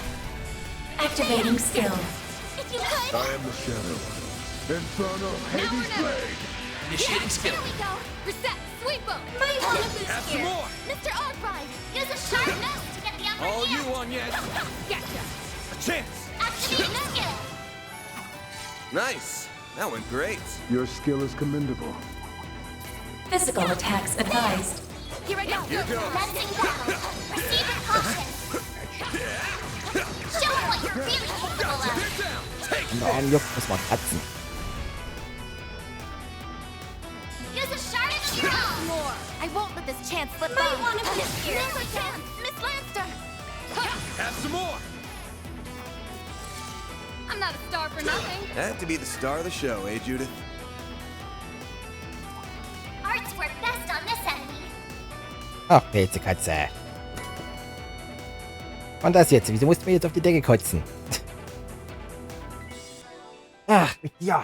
Activating skill. If you could! I am the shadow. Infernal Hades Blade. Initiating skill. Here we go! Reset! Sweep them! Might want to boost Have some here! more. Mr. Arkwright, use a sharp nose to get the upper All hand! you, Agnes. Gotcha. A chance. Activating skill! Nice. That went great. Your skill is commendable. Physical attacks advised. Here I go! Here goes. Commencing battle! Proceed with caution! Show them what you're really capable of! Get down. Take Wenn der einen juckt, muss man kratzen. Use a sharp nose! More! I won't let this chance slip by! Might want to miss here! Now's a chance! Miss Lancer! Have some more. I'm not a star for nothing. Had to be the star of the show, eh, Judith? Arts work best on this enemy! Ach, Pilzekatze. Und das jetzt? Wieso musst du mir jetzt auf die Decke kotzen? Ach, ja.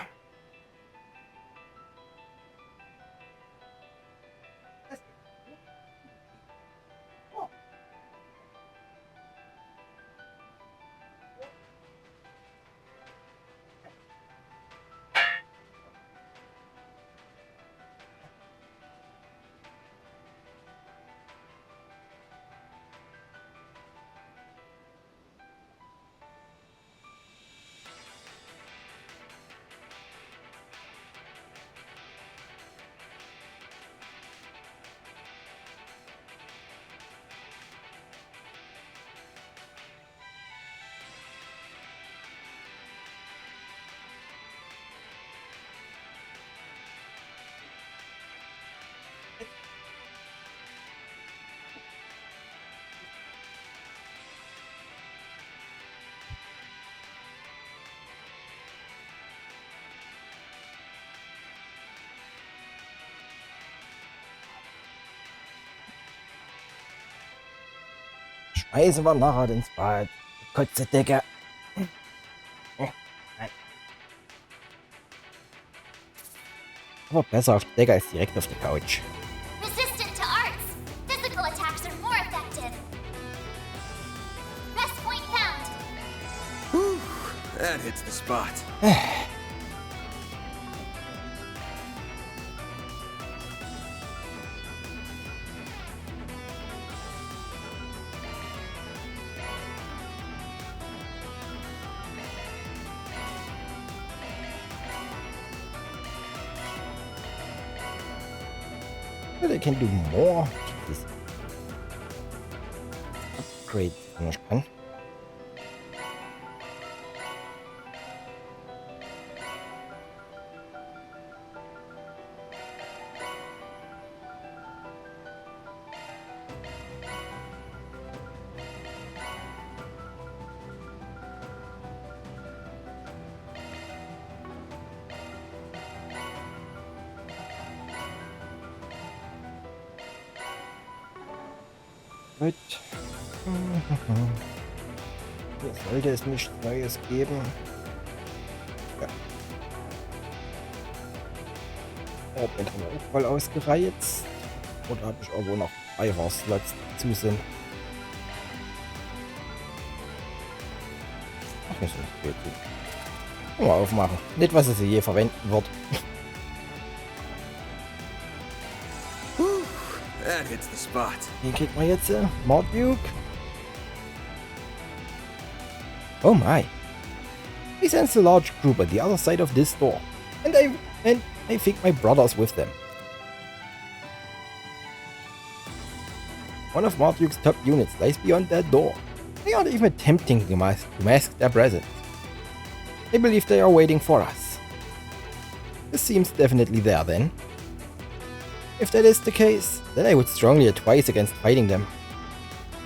Schmeißen wir nachher ins Bad. Kotze Decke. Nein. Aber besser auf der Decke als direkt auf der Couch. Resistant to arts! Physical attacks are more effective! Best point found! Whew. That hits the spot. They can do more. This upgrade nicht kann. Gut. Hier sollte es nichts Neues geben. Ja. Oh, bin aber auch voll ausgereizt. Oder habe ich irgendwo noch 3 Slots zu sind? Ach, nicht so gut. Mal aufmachen. Nicht, was es je verwenden wird. That hits the spot. Wen kriegt man jetzt? Marduk? Oh my. I sense a large group at the other side of this door. And I think my brother's with them. One of Marduk's top units lies beyond that door. They aren't even attempting to mask their presence. I believe they are waiting for us. This seems definitely there then. If that is the case, then I would strongly advise against fighting them.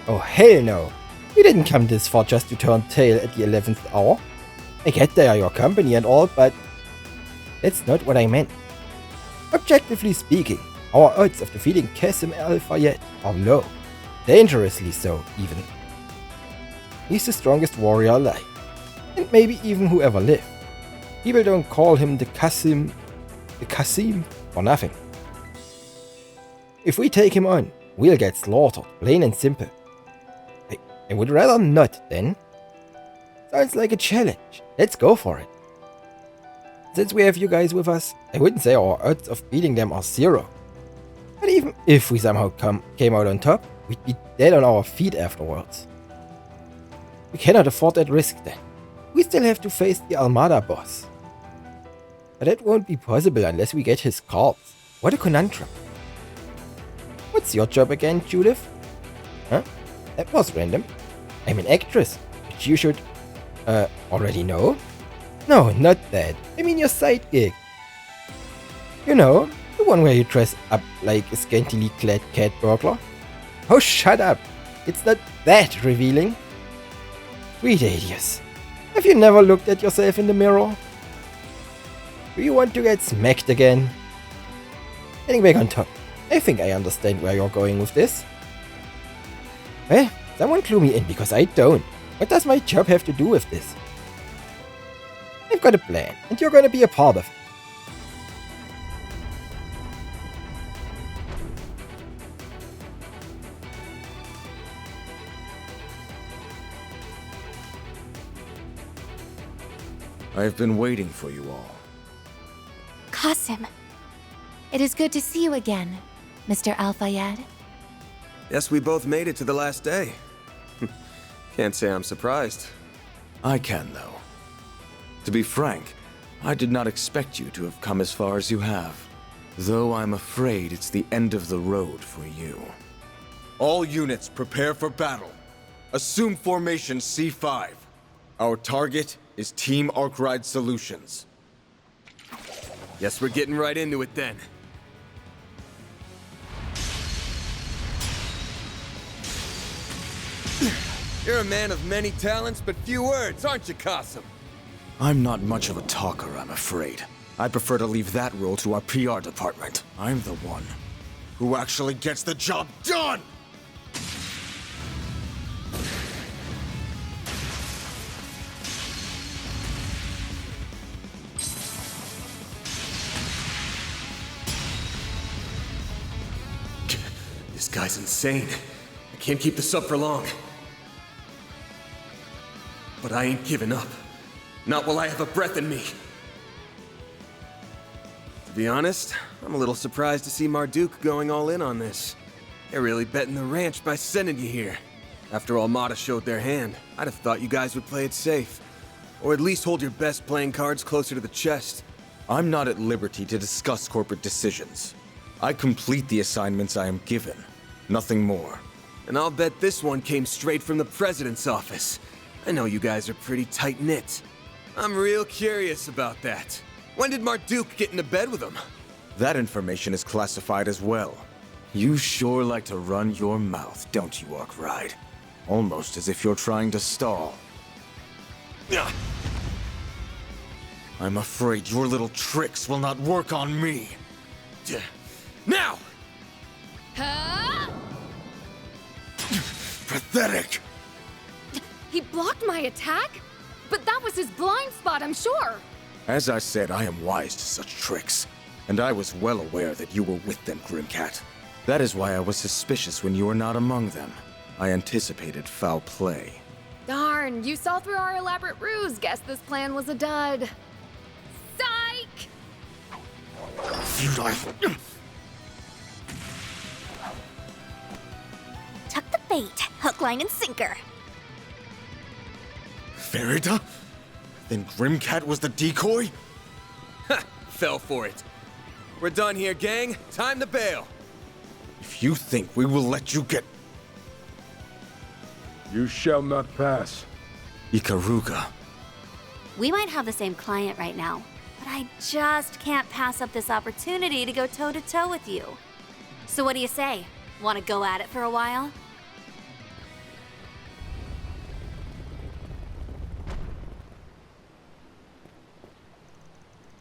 Oh hell no! We didn't come this far just to turn tail at the 11th hour. I get they are your company and all, but that's not what I meant. Objectively speaking, our odds of defeating Qasim Al-Fayed are low. Dangerously so, even. He's the strongest warrior alive. And maybe even who ever lived. People don't call him the Qasim for nothing. If we take him on, we'll get slaughtered, plain and simple. I would rather not, then. Sounds like a challenge. Let's go for it. Since we have you guys with us, I wouldn't say our odds of beating them are 0. But even if we somehow came out on top, we'd be dead on our feet afterwards. We cannot afford that risk then. We still have to face the Armada boss. But that won't be possible unless we get his cards. What a conundrum. What's your job again, Judith? Huh? That was random. I'm an actress, which you should, already know? No, not that. I mean your side gig. You know, the one where you dress up like a scantily clad cat burglar? Oh, shut up. It's not that revealing. Sweet Adius. Have you never looked at yourself in the mirror? Do you want to get smacked again? Getting back on top. I think I understand where you're going with this. Well, someone clue me in because I don't. What does my job have to do with this? I've got a plan, and you're gonna be a part of it. I've been waiting for you all. Qasim, it is good to see you again, Mr. Al-Fayed. Yes, we both made it to the last day. Can't say I'm surprised. I can, though. To be frank, I did not expect you to have come as far as you have. Though I'm afraid it's the end of the road for you. All units prepare for battle. Assume formation C5. Our target is Team Arkwright Solutions. Guess we're getting right into it then. You're a man of many talents, but few words, aren't you, Qasim? I'm not much of a talker, I'm afraid. I prefer to leave that role to our PR department. I'm the one who actually gets the job done! This guy's insane. I can't keep this up for long. But I ain't giving up. Not while I have a breath in me. To be honest, I'm a little surprised to see Marduk going all in on this. They're really betting the ranch by sending you here. After Armada showed their hand, I'd have thought you guys would play it safe. Or at least hold your best playing cards closer to the chest. I'm not at liberty to discuss corporate decisions. I complete the assignments I am given. Nothing more. And I'll bet this one came straight from the President's office. I know you guys are pretty tight-knit. I'm real curious about that. When did Marduk get into bed with him? That information is classified as well. You sure like to run your mouth, don't you, Arkwright? Almost as if you're trying to stall. I'm afraid your little tricks will not work on me. Now! Huh? Pathetic! He blocked my attack? But that was his blind spot, I'm sure. As I said, I am wise to such tricks. And I was well aware that you were with them, Grimcat. That is why I was suspicious when you were not among them. I anticipated foul play. Darn, you saw through our elaborate ruse. Guess this plan was a dud. Psych! Tuck the bait. Hook, line, and sinker. Farida? Then Grimcat was the decoy? Ha! Fell for it. We're done here, gang. Time to bail. If you think we will let you get... You shall not pass. Ikaruga. We might have the same client right now, but I just can't pass up this opportunity to go toe-to-toe with you. So what do you say? Want to go at it for a while?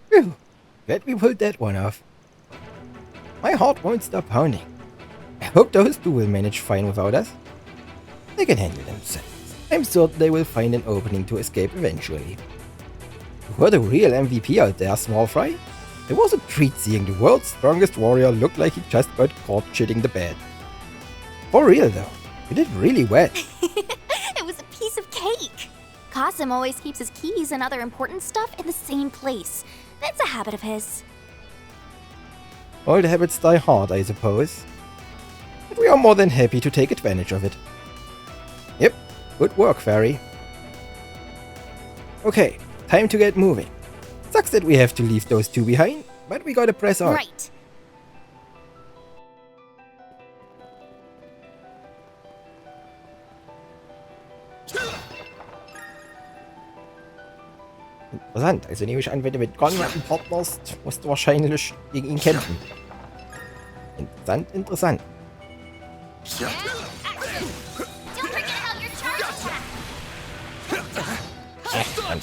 Phew, glad we pulled that one off. My heart won't stop pounding. I hope those two will manage fine without us. They can handle themselves. I'm certain they will find an opening to escape eventually. You were the real MVP out there, small fry. It was a treat seeing the world's strongest warrior look like he just got caught shitting the bed. For real though, you did really well. It was a piece of cake. Qasim always keeps his keys and other important stuff in the same place. That's a habit of his. Old habits die hard, I suppose. But we are more than happy to take advantage of it. Yep, good work, Fairy. Okay, time to get moving. Sucks that we have to leave those two behind, but we gotta press on. Right. Interessant, also nehme ich an, wenn du mit Gunweapon partnerst, musst du wahrscheinlich gegen ihn kämpfen. Interessant, interessant. Dann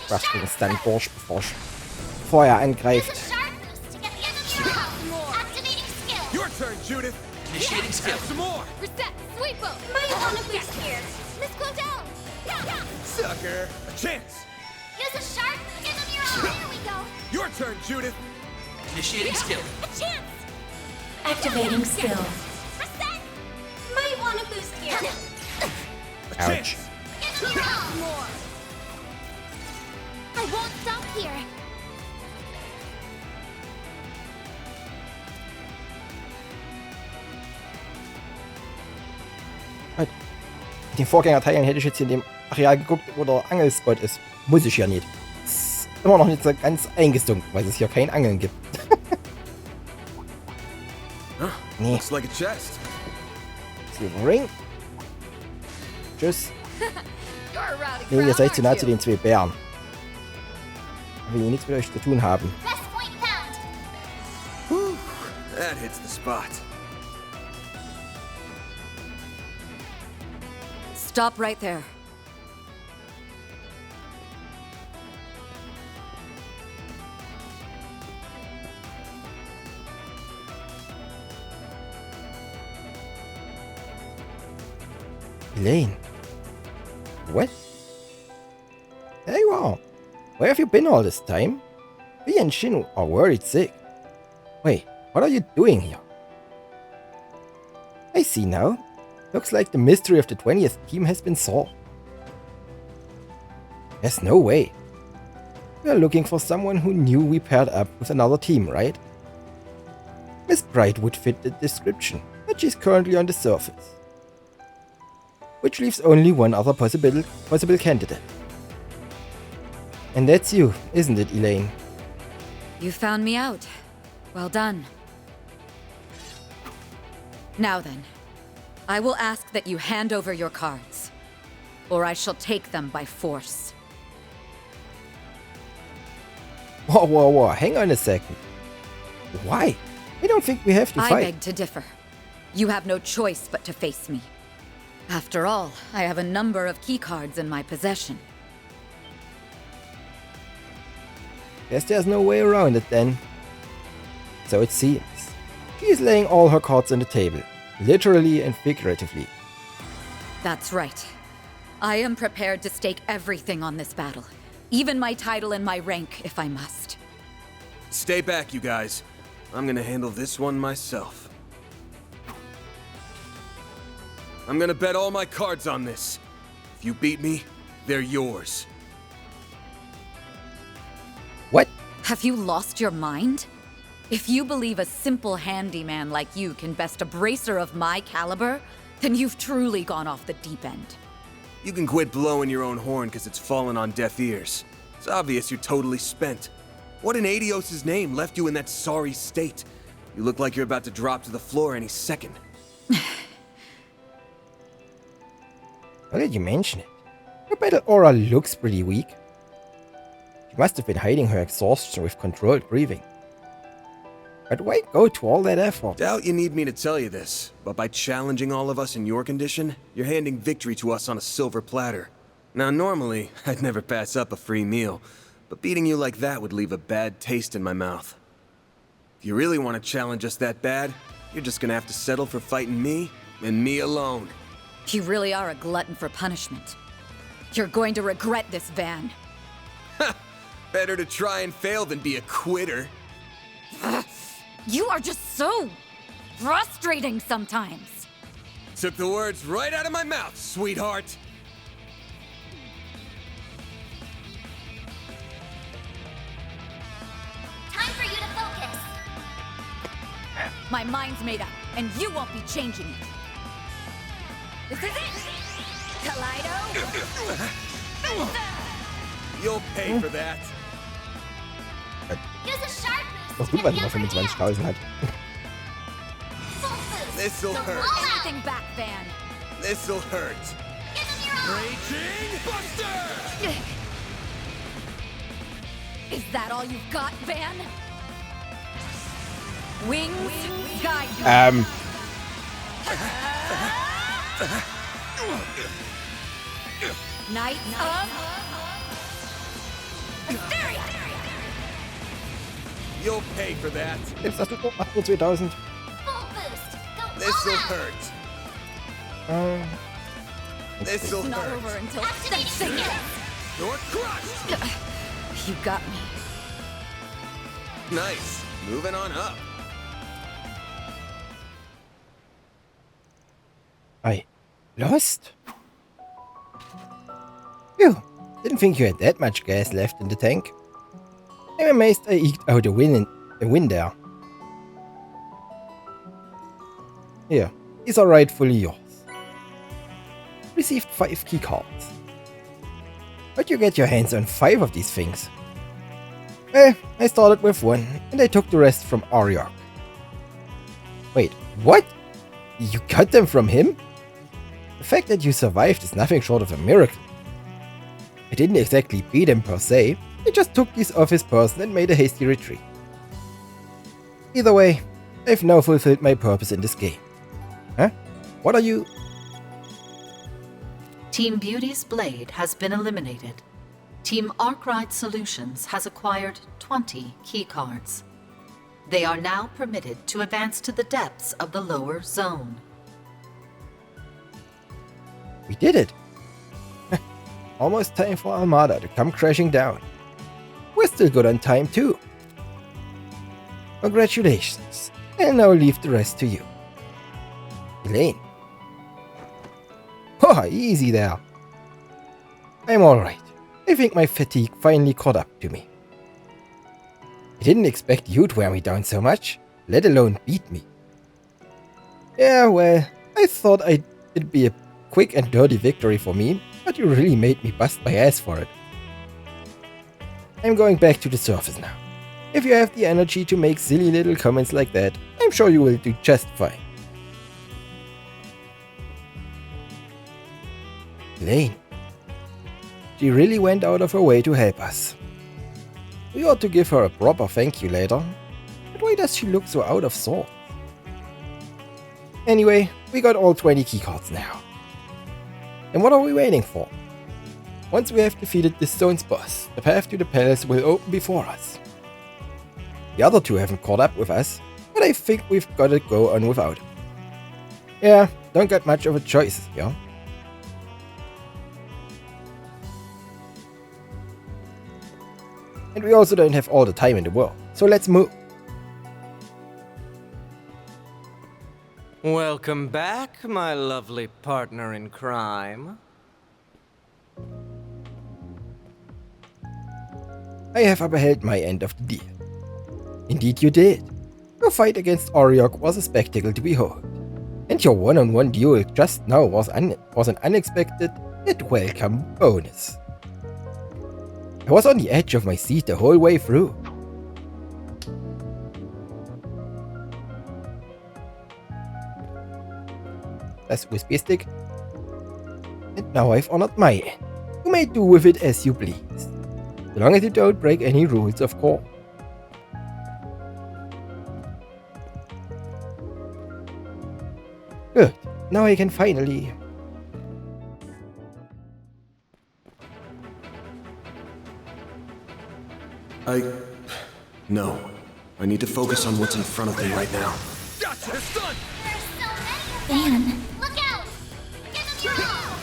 crush den Stun durch, bevor er angreift. Your turn, Judith. Initiating skill. Some more. Reset, sweep up. Might want to boost here. Let's go down. Sucker. A chance. Use a shark. Give him your own. Here we go. Your turn, Judith. Initiating skill. A chance. Activating skill. Reset. Might want to boost here. A chance. Give him your own. More. I won't stop here. Mit den Vorgängerteilen hätte ich jetzt hier in dem Areal geguckt, wo der Angelspot ist. Muss ich ja nicht. Ist immer noch nicht so ganz eingesunken, weil es hier kein Angeln gibt. Nee. Looks like a chest. Silver Ring. Tschüss. You're a rowdy Nee, ihr crowd, seid zu nah aren't zu you? den zwei Bären. Ich will nichts mit euch zu tun haben. Best point found. Whew. That hits the spot. Stop right there. Elaine. What? There you are. Where have you been all this time? Vi and Shin are worried sick. Wait, what are you doing here? I see now. Looks like the mystery of the 20th team has been solved. There's no way. We are looking for someone who knew we paired up with another team, right? Miss Bright would fit the description, but she's currently on the surface. Which leaves only one other possible candidate. And that's you, isn't it, Elaine? You found me out. Well done. Now then, I will ask that you hand over your cards, or I shall take them by force. Whoa, hang on a second. Why? I don't think we have to fight. I beg to differ. You have no choice but to face me. After all, I have a number of keycards in my possession. Guess there's no way around it then. So it seems. She is laying all her cards on the table, literally and figuratively. That's right. I am prepared to stake everything on this battle, even my title and my rank if I must. Stay back, you guys. I'm gonna handle this one myself. I'm gonna bet all my cards on this. If you beat me, they're yours. What? Have you lost your mind? If you believe a simple handyman like you can best a bracer of my caliber, then you've truly gone off the deep end. You can quit blowing your own horn because it's fallen on deaf ears. It's obvious you're totally spent. What in Adios' name left you in that sorry state? You look like you're about to drop to the floor any second. Why did you mention it? Your battle aura looks pretty weak. She must have been hiding her exhaustion with controlled breathing. But why go to all that effort? Doubt you need me to tell you this, but by challenging all of us in your condition, you're handing victory to us on a silver platter. Now normally, I'd never pass up a free meal, but beating you like that would leave a bad taste in my mouth. If you really want to challenge us that bad, you're just gonna have to settle for fighting me, and me alone. You really are a glutton for punishment. You're going to regret this, Van. Better to try and fail than be a quitter. You are just so frustrating sometimes. Took the words right out of my mouth, sweetheart. Time for you to focus. My mind's made up, and you won't be changing it. This is it! Kaleido! You'll pay for that. Use a sharp Doch gut, weil sie noch 25.000 hat. This'll hurt. Anything back, Van. This'll hurt. Raging Buster! Is that all you've got, Van? Wings guide you. Knights of Hysteria. You'll pay for that. Jetzt hast du noch 28.000. This'll hurt. This'll Not hurt. over until sensing it. You're crushed. You got me. Nice. Moving on up. I lost? Phew, didn't think you had that much gas left in the tank. I'm amazed I eked out a win there. Here, these are rightfully yours. Received 5 keycards. How'd you get your hands on 5 of these things? Well, I started with 1, and I took the rest from Aryok. Wait, what? You got them from him? The fact that you survived is nothing short of a miracle. I didn't exactly beat him per se, I just took these off his person and made a hasty retreat. Either way, I've now fulfilled my purpose in this game. Huh? What are you? Team Beauty's blade has been eliminated. Team Arkwright Solutions has acquired 20 keycards. They are now permitted to advance to the depths of the lower zone. We did it! Almost time for Armada to come crashing down. We're still good on time too. Congratulations. I'll now leave the rest to you. Elaine. Oh, easy there. I'm alright. I think my fatigue finally caught up to me. I didn't expect you to wear me down so much, let alone beat me. Yeah, well, I thought it'd be a quick and dirty victory for me, but you really made me bust my ass for it. I'm going back to the surface now. If you have the energy to make silly little comments like that, I'm sure you will do just fine. Elaine. She really went out of her way to help us. We ought to give her a proper thank you later. But why does she look so out of sorts? Anyway, we got all 20 keycards now. And what are we waiting for? Once we have defeated this zone's boss, the path to the palace will open before us. The other two haven't caught up with us, but I think we've got to go on without. Yeah, don't get much of a choice, yeah? And we also don't have all the time in the world, so So let's move. Welcome back, my lovely partner in crime. I have upheld my end of the deal. Indeed you did. Your fight against Oriok was a spectacle to behold. And your one-on-one duel just now was an unexpected yet welcome bonus. I was on the edge of my seat the whole way through. That's USB stick. And now I've honored my end. You may do with it as you please. So long as you don't break any rules, of course. Good. Now I can finally... No. I need to focus on what's in front of me right now. Gotcha! It's done! Van. Look out! Give them your all!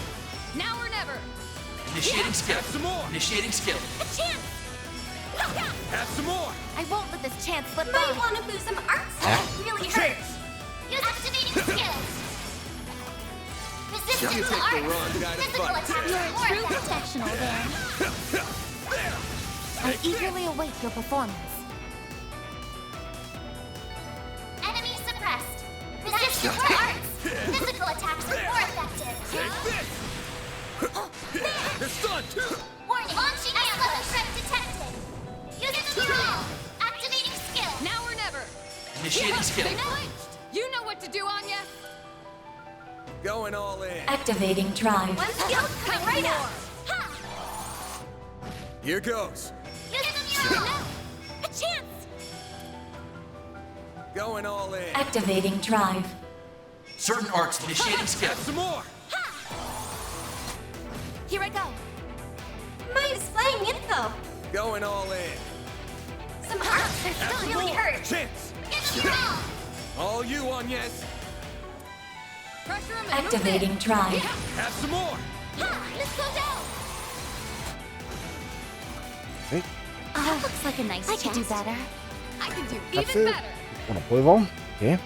Now or never! Initiating skill. Have some more! Initiating skill. A chance! Have some more! I won't let this chance slip by. I want to lose some arts. It really hurts. Use activating skills! Resistance You to take the arts! wrong guy to Physical fight. attacks You're are a more true effective. professional, Van. I eagerly await your performance. Enemy suppressed. Resistance to arts! Physical attacks are more effective. It's done! Warning! Launching level threat detected. Use the all. Activating skill. Now or never. Initiating skill. You know what to do, Anya. Going all in. Activating drive. One skill coming right up. Here goes. Use the all. A chance. Going all in. Activating drive. Certain arts initiating skill. Have some more! Here I go. Mine is flying info. Going all in. Some arts are Have still some really more! hurt. Chance! Give them your all. All you on yes. Pressure him and Activating drive. Have some more! Let's go down. That looks like a nice I could do chest. better. I can do Kapsel. even better. Oder Pulver. Okay.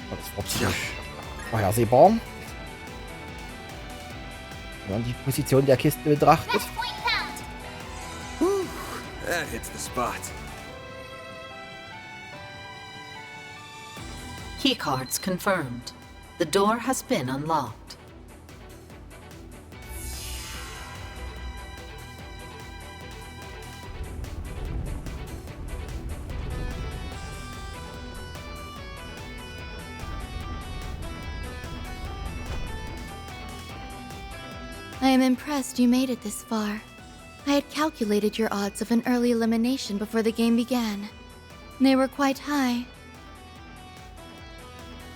Das ist optisch vorhersehbar. Wenn man die Position der Kiste betrachtet. Next point found. That hits the spot. Keycards confirmed. The door has been unlocked. I am impressed you made it this far. I had calculated your odds of an early elimination before the game began. They were quite high.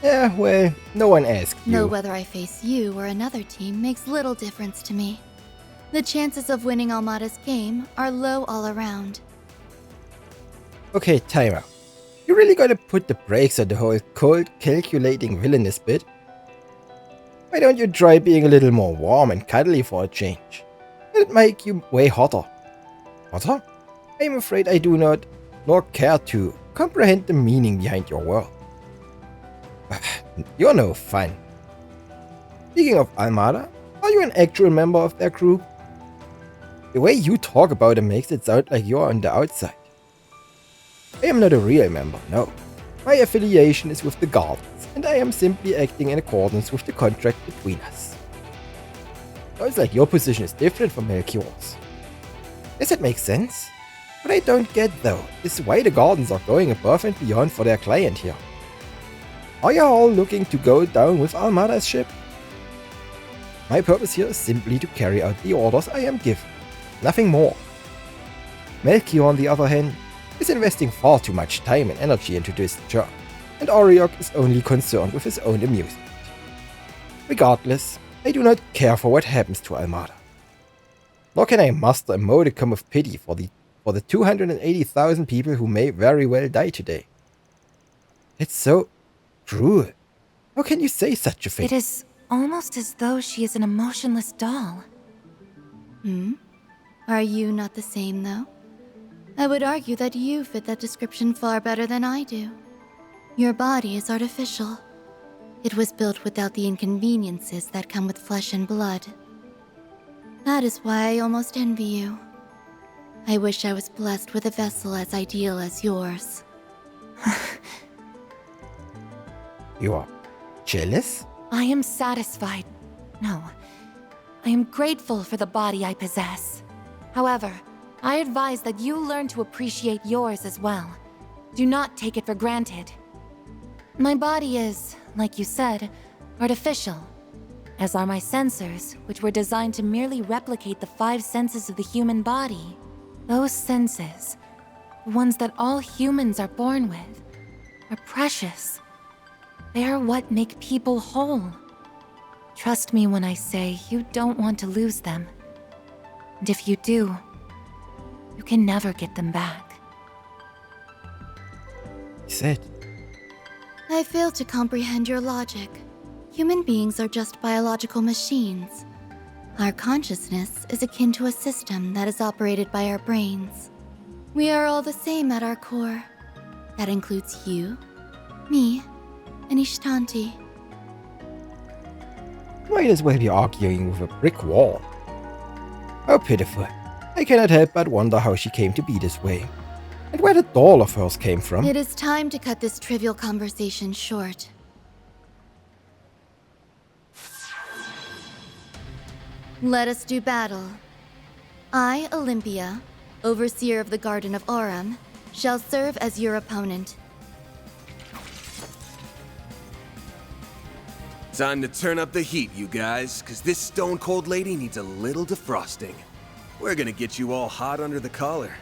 Yeah, well, no one asked you. Though whether I face you or another team makes little difference to me. The chances of winning Almada's game are low all around. Okay, timer. You really gotta put the brakes on the whole cold, calculating villainous bit? Why don't you try being a little more warm and cuddly for a change? It'd make you way hotter. Hotter? I'm afraid I do not, nor care to, comprehend the meaning behind your word. You're no fun. Speaking of Almada, are you an actual member of their group? The way you talk about them makes it sound like you're on the outside. I am not a real member, no. My affiliation is with the Gardens, and I am simply acting in accordance with the contract between us. Sounds like your position is different from Melchior's. Does it make sense? What I don't get though, is why the Gardens are going above and beyond for their client here. Are you all looking to go down with Almada's ship? My purpose here is simply to carry out the orders I am given. Nothing more. Melchior, on the other hand, is investing far too much time and energy into this job, and Oriok is only concerned with his own amusement. Regardless, I do not care for what happens to Almada. Nor can I muster a modicum of pity for the 280,000 people who may very well die today. It's so cruel. How can you say such a thing? It is almost as though she is an emotionless doll. Are you not the same, though? I would argue that you fit that description far better than I do. Your body is artificial. It was built without the inconveniences that come with flesh and blood. That is why I almost envy you. I wish I was blessed with a vessel as ideal as yours. You are jealous? I am satisfied. No. I am grateful for the body I possess. However, I advise that you learn to appreciate yours as well. Do not take it for granted. My body is, like you said, artificial, as are my sensors, which were designed to merely replicate the 5 senses of the human body. Those senses, the ones that all humans are born with, are precious. They are what make people whole. Trust me when I say you don't want to lose them. And if you do, you can never get them back. He said. I fail to comprehend your logic. Human beings are just biological machines. Our consciousness is akin to a system that is operated by our brains. We are all the same at our core. That includes you, me, and Ishtanti. Might as well be arguing with a brick wall. How pitiful. I cannot help but wonder how she came to be this way. And where the doll of hers came from. It is time to cut this trivial conversation short. Let us do battle. I, Olympia, overseer of the Garden of Aurum, shall serve as your opponent. Time to turn up the heat, you guys, because this stone-cold lady needs a little defrosting. We're gonna get you all hot under the collar.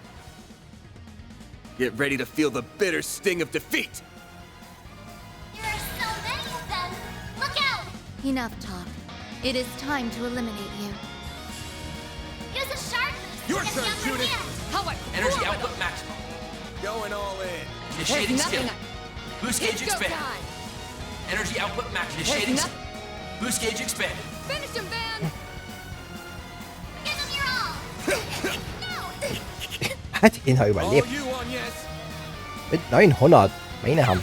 Get ready to feel the bitter sting of defeat! There are so many of them! Look out! Enough talk. It is time to eliminate you. Use a shark boost Your to get turn, the upper Judith. hand. Energy output maximum. Going all in. Initiating skill. Boost gauge expanded. Energy output max. Initiating skill. Boost gauge expanded. Finish him, Van! Give him your all! Hat ihn ja überlebt. Mit 900. Meine Hand.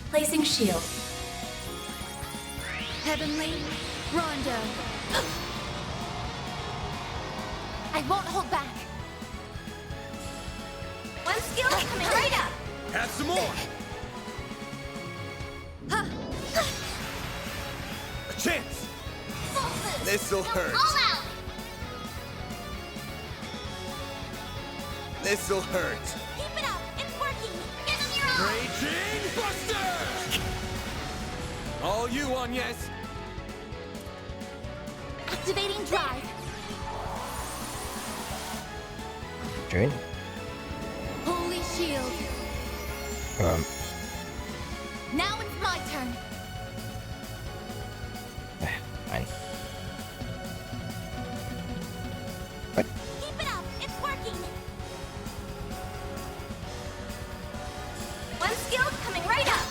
Placing shield. Heavenly Rondo. I won't hold back. One skill coming right up. Have some more! A chance! This'll hurt. All out! This'll hurt. Keep it up! It's working! Give him your all! Raging Buster! All you on, yes? Activating drive. Schön. Holy shield. Now it's my turn. Nein. Keep it up! It's working! One skill coming right up.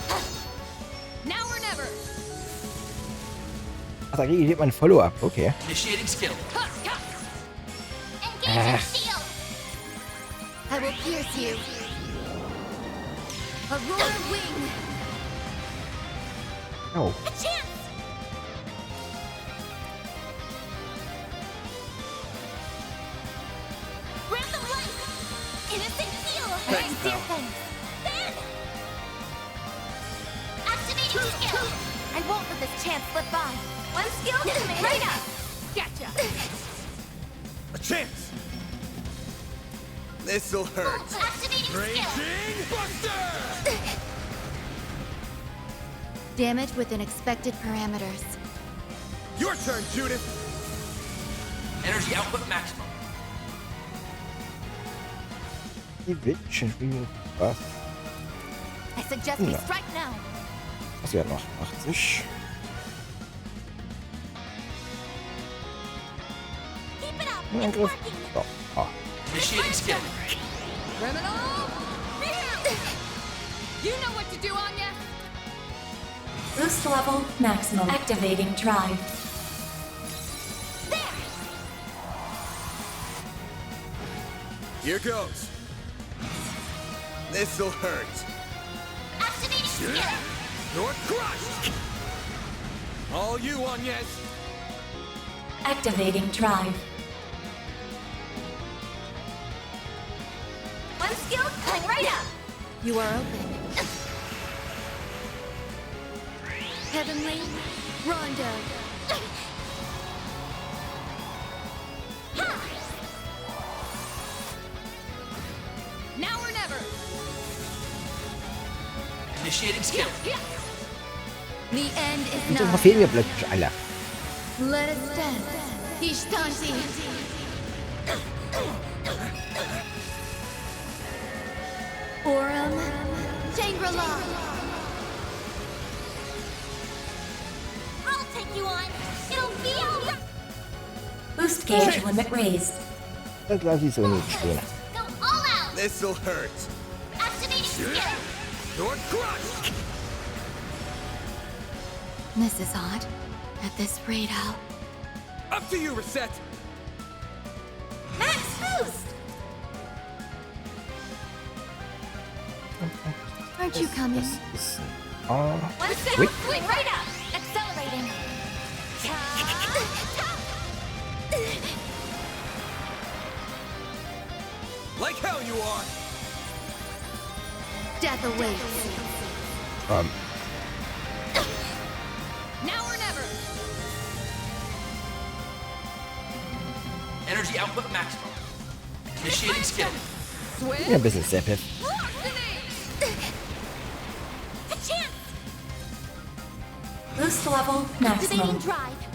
Now or never! Ach, da geht mein Follow-up. Okay. Initiating skill. Engage your shield! I will pierce you. Aurora wing. No. A chance! Random light! Innocent heal! Thanks, pal. Then! Activating skill! I won't let this chance slip by. One skill coming right up. Gotcha! A chance! This'll hurt. Activating skill! Raging Buster! Damage within expected parameters. Your turn, Judith! Energy output maximum. Die wird schon spielen. Was? I suggest we No. strike now. Was ja noch 80. Keep it up! Angriff. So. Ah. Initiating skill. Criminal! You know what to do, Anya! Boost level maximum. Activating drive. Here goes. This'll hurt. Activating skill. You're crushed! All you, Agnes. Activating drive. One skill, climb right up. You are open. Heavenly Rondo. Now or never. Initiating skill. The end is Und so nigh. verfehlen wir plötzlich alle. Let us dance. Ishtanti. Aurum. Shangri-La. I'll take you on. It'll be alright. Boost gauge limit raised. Das lasse ich so nicht stehen. Go all out. This'll hurt. Activating skill. You're crushed! This is odd. At this rate, Up to you, Reset! Max boost. aren't you coming? One skill, Wait. swing right up. Accelerating. Like hell you are! Death awaits. Now or never. Energy output maximum. Initiating skill. Ja, ein bisschen Seppet. A chance. Boost level Activating maximum. drive.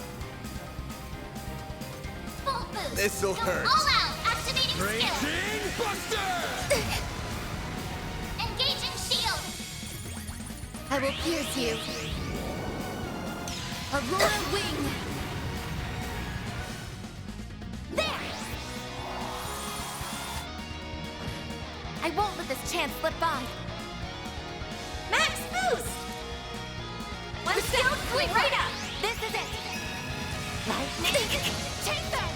Full boost. This'll Go hurt. all out. Activating skill. Raging Buster! Engaging shield. I will pierce you. Aurora wing. There. I won't let this chance slip by. Max boost. One skill, swing right up. This is it. Lightning chaser.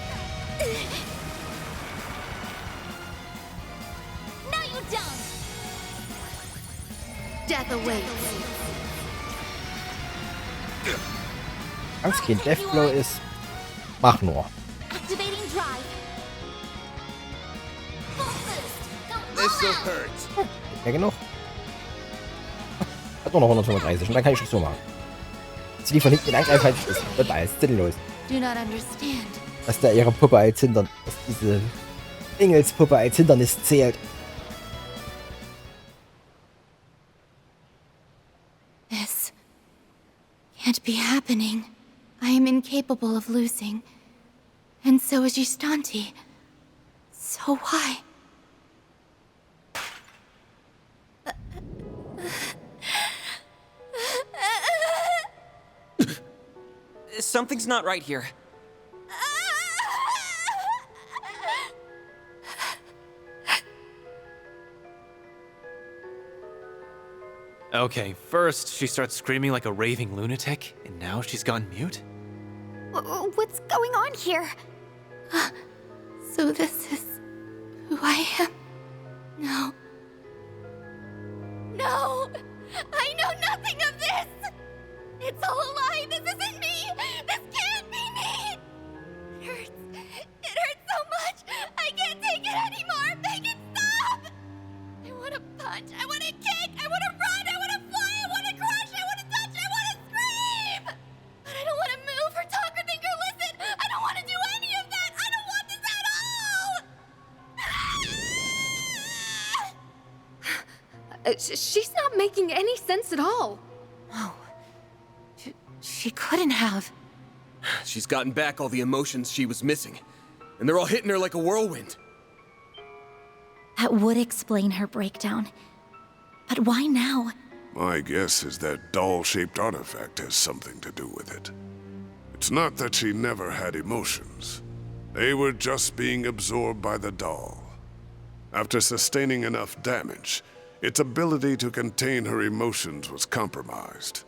Now you don't. Death awaits. Angstkind Deathblow ist. Mach nur. Activating drive. Full boost. Go all This'll out. hurt. Nicht mehr genug. Hat nur noch 135 und dann kann ich Schluss machen. Sie die von hinten in Angriff halt ist total sinnlos. Do not understand. Dass da ihre Puppe als Hindernis, dass diese Engelspuppe als Hindernis zählt. This can't be happening. I am incapable of losing. And so is Gistanti. So why? Something's not right here. Okay, first she starts screaming like a raving lunatic, and now she's gone mute? What's going on here? So this is who I am? No. No! I know nothing of this! It's all a lie! This isn't me! This can't be me! It hurts. It hurts so much! I can't take it anymore! Make it stop! I want to punch, I want to kick, I want to run, I want to fly, I want to crush, I want to touch, I want to scream! But I don't want to move or talk or think or listen! I don't want to do any of that! I don't want this at all! She's not making any sense at all. Oh. She couldn't have. She's gotten back all the emotions she was missing, and they're all hitting her like a whirlwind. That would explain her breakdown. But why now? My guess is that doll-shaped artifact has something to do with it. It's not that she never had emotions. They were just being absorbed by the doll. After sustaining enough damage, its ability to contain her emotions was compromised.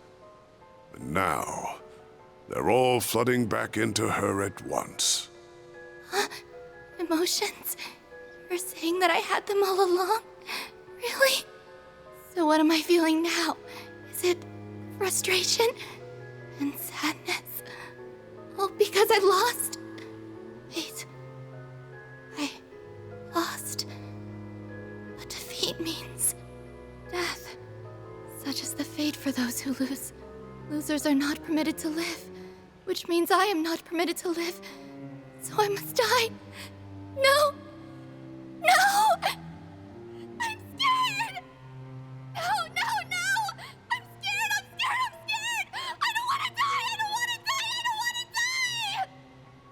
And now, they're all flooding back into her at once. Emotions? for saying that I had them all along? Really? So what am I feeling now? Is it frustration and sadness? All because I lost? Wait. I lost. But defeat means death. Such is the fate for those who lose. Losers are not permitted to live, which means I am not permitted to live. So I must die. No! No! I'm scared! No, no, no! I'm scared, I'm scared, I'm scared! I don't want to die! I don't want to die! I don't want to die!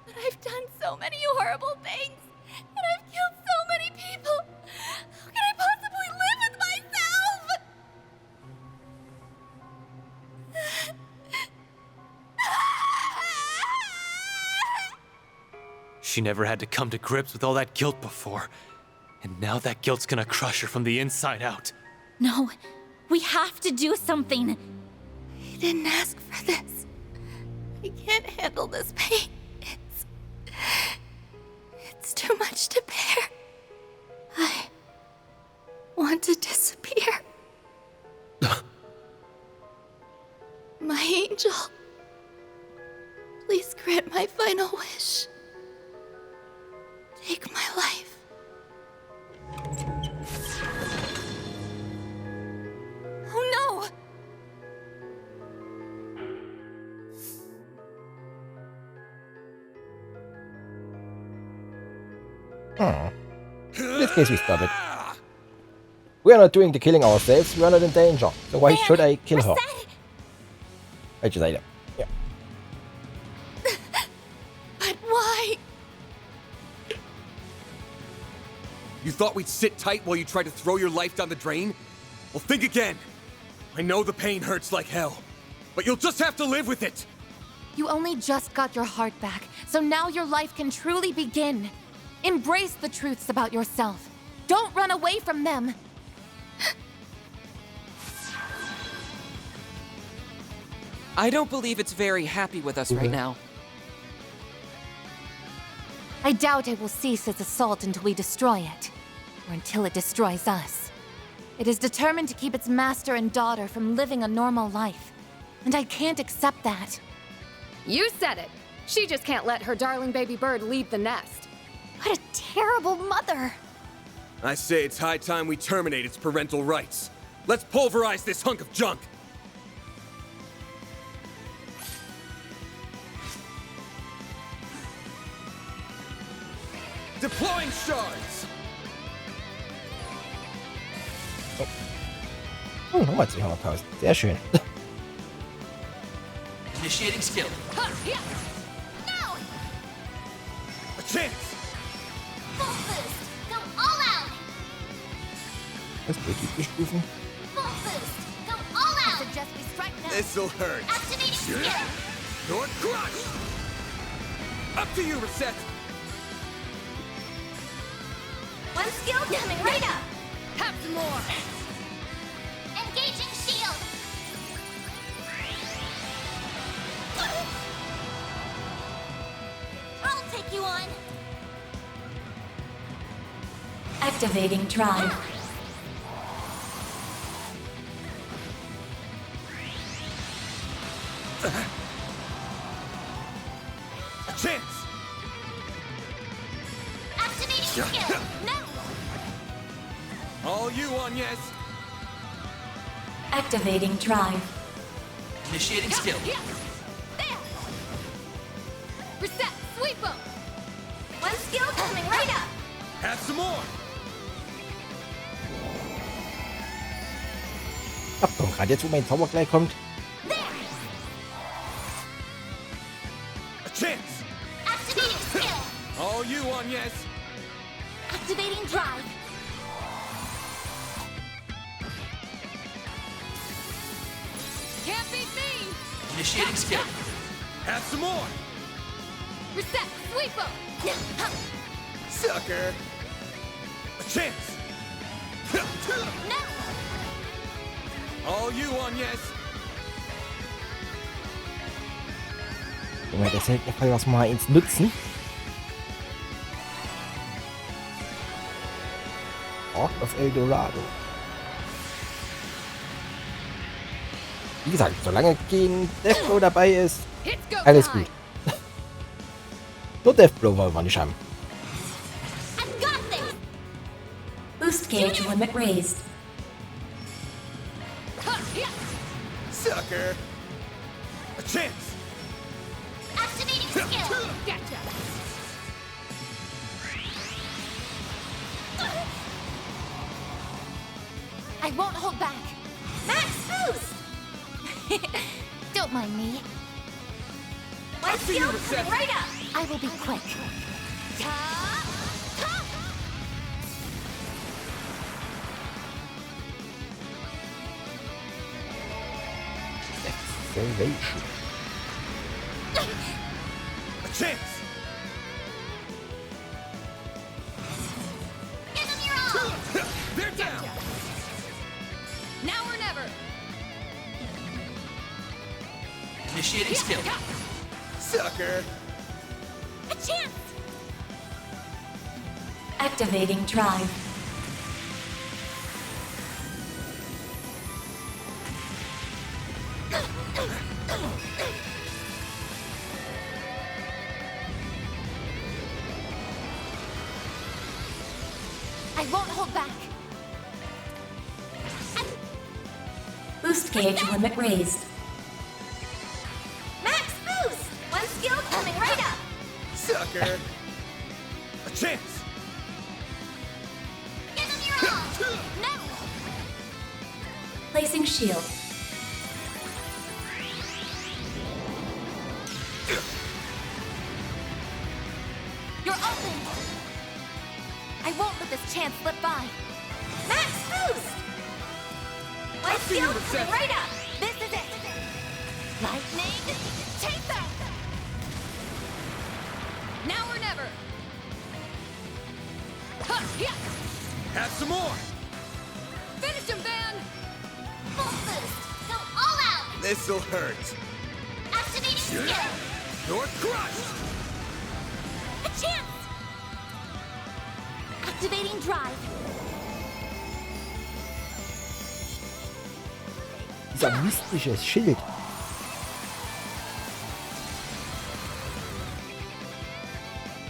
But I've done so many horrible things, and I've killed so many people. How can I possibly live with myself? She never had to come to grips with all that guilt before. And now that guilt's gonna crush her from the inside out. No, we have to do something. I didn't ask for this. I can't handle this pain. It's too much to bear. I want to disappear. My angel, please grant my final wish. Take my life. Oh no! In this case, we stop it. We are not doing the killing ourselves, we are not in danger. So why should I kill her? I just ate it. Yeah. But why? You thought we'd sit tight while you tried to throw your life down the drain? Well, think again. I know the pain hurts like hell, but you'll just have to live with it. You only just got your heart back, so now your life can truly begin. Embrace the truths about yourself. Don't run away from them. I don't believe it's very happy with us right now. I doubt it will cease its assault until we destroy it, or until it destroys us. It is determined to keep its master and daughter from living a normal life, and I can't accept that. You said it! She just can't let her darling baby bird leave the nest. What a terrible mother! I say it's high time we terminate its parental rights. Let's pulverize this hunk of junk! Deploying shards! Oh, nochmal 200.000. Sehr schön. Initiating skill. No! A chance! Full boost! Go all out! Das geht die Stufen. Full boost! Go all out! I suggest we strike now. This'll hurt. Activating skill! Your crush! Up to you, Reset! One skill coming right up! Have some more! Engaging shield! I'll take you on! Activating drive. A chance! Activating skill! No! All you, Agnes! Activating drive. Initiating skill. There! Reset! Sweep 'em! One skill coming right up! Have some more! Achtung, gerade jetzt, wo mein Zauber gleich kommt. A chance! Activating skill! All you, Agnes! Activating drive! Can't beat me! Initiating skill. Have some more! Reset! Sweep 'em! Sucker! A chance! No! All you, Agnes! Junge, der seltene Fall was mal ins Nutzen. Talk of El Dorado. Wie gesagt, solange kein Deathblow dabei ist, alles gut. Nur Deathblow wollen wir nicht haben. Boost gauge limit raised. Sucker! A chance! Activating skill! Gotcha! I won't hold back. Max boost! Don't mind me. My skill coming right up! I will be quick. Salvation. A chance! Give them your all! They're down! Now or never! Initiating skill. Sucker! A chance! Activating drive. I won't hold back. Boost gauge limit raised. Max boost! One skill coming right up! Sucker! A chance! Give them your all! No! Placing shield. You're open. I won't let this chance slip by. Max boost! One skill coming right up! This is it! Lightning! Take that! Now or never! Have some more! Finish him, Van! Full boost! Go all out! This'll hurt. Activating skill! You're crushed! A chance! Activating drive. Dieser mystische Schild.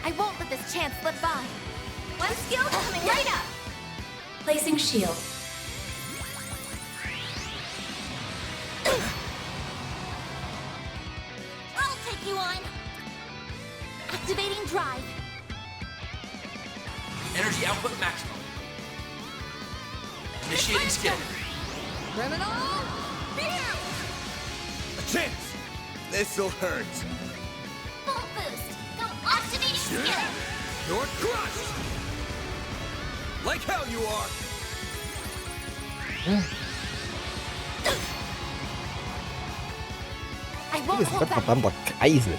I won't let this chance slip by. One skill coming right up! Placing shield. I'll take you on! Activating drive. Energy output maximum. Initiating skill. Criminal! Here! A chance! This'll hurt. Full boost! Go activating skill! You're crushed! Like hell you are! I won't Dieses hold back. gottverdammter Kreisel.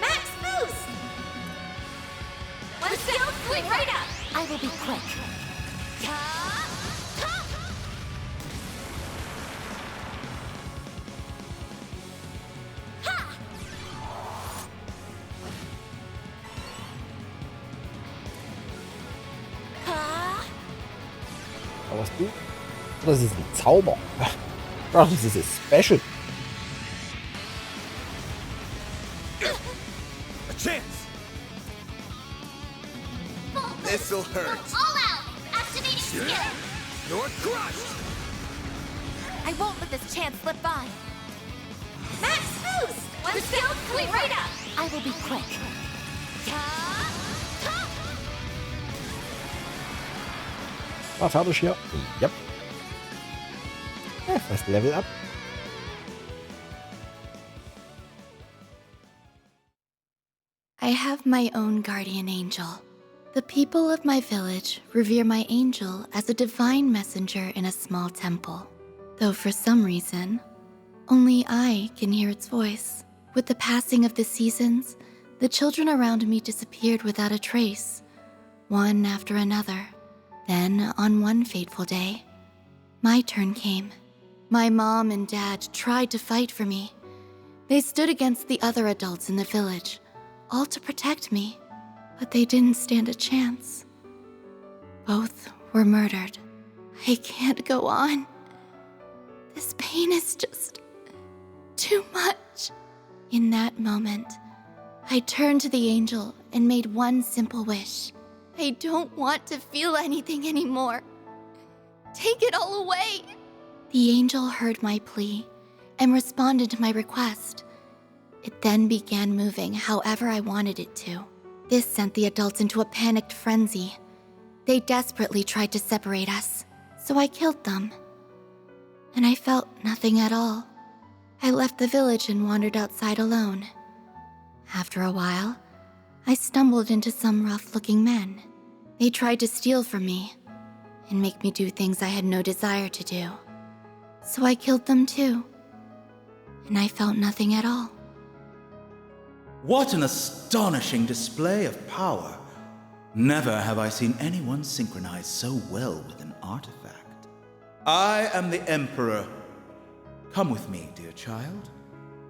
Max boost! One skill coming right up! I will be quick. Aber was du? Das ist ein Zauber. Ach, das ist ein Special. A chance! This'll hurt. All out! Activating skill! You're crushed! I won't let this chance slip by. Max boost! One skill coming right up! I will be quick. War fertig hier. Yep. Ja, fast Level up. I have my own guardian angel. The people of my village revere my angel as a divine messenger in a small temple. Though for some reason, only I can hear its voice. With the passing of the seasons, the children around me disappeared without a trace, one after another. Then, on one fateful day, my turn came. My mom and dad tried to fight for me. They stood against the other adults in the village, all to protect me, but they didn't stand a chance. both were murdered. I can't go on. This pain is just too much. In that moment, I turned to the angel and made one simple wish. I don't want to feel anything anymore. Take it all away. The angel heard my plea and responded to my request. It then began moving however I wanted it to. This sent the adults into a panicked frenzy. They desperately tried to separate us, so I killed them. And I felt nothing at all. I left the village and wandered outside alone. After a while, I stumbled into some rough-looking men. They tried to steal from me and make me do things I had no desire to do. So I killed them too. And I felt nothing at all. What an astonishing display of power. Never have I seen anyone synchronize so well with an artifact. I am the Emperor. Come with me, dear child.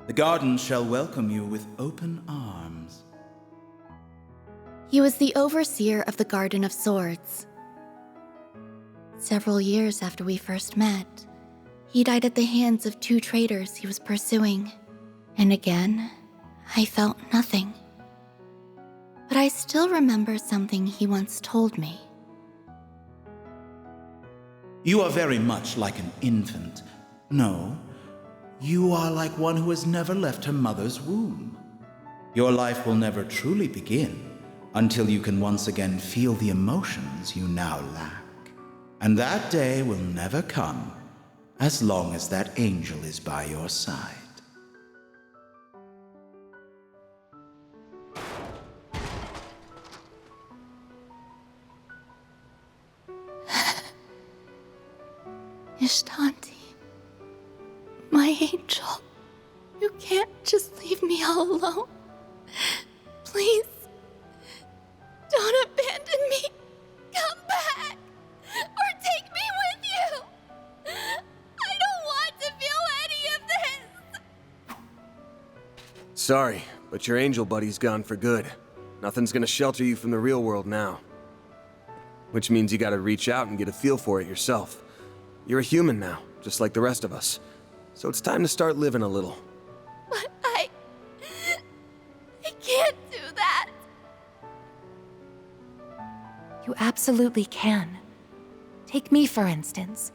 The garden shall welcome you with open arms. He was the overseer of the Garden of Swords. Several years after we first met, he died at the hands of 2 traitors he was pursuing. And again, I felt nothing. But I still remember something he once told me. You are very much like an infant. No, you are like one who has never left her mother's womb. Your life will never truly begin until you can once again feel the emotions you now lack. And that day will never come as long as that angel is by your side. Ishtanti, my angel, you can't just leave me all alone. Please, don't abandon me. Come back, or take me with you. I don't want to feel any of this. Sorry, but your angel buddy's gone for good. Nothing's gonna shelter you from the real world now. Which means you gotta reach out and get a feel for it yourself. You're a human now, just like the rest of us. So it's time to start living a little. But I can't do that. You absolutely can. Take me, for instance.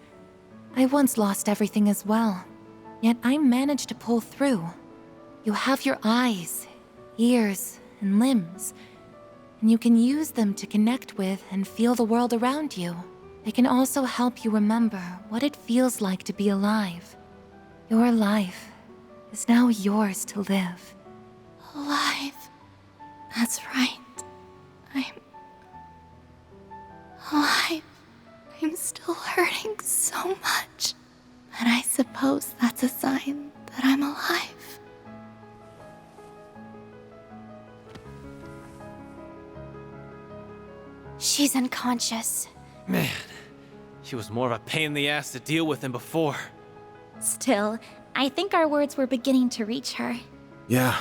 I once lost everything as well, yet I managed to pull through. You have your eyes, ears, and limbs, and you can use them to connect with and feel the world around you. They can also help you remember what it feels like to be alive. Your life is now yours to live. Alive. That's right. I'm alive. I'm still hurting so much. But I suppose that's a sign that I'm alive. She's unconscious. Man, she was more of a pain in the ass to deal with than before. Still, I think our words were beginning to reach her. Yeah.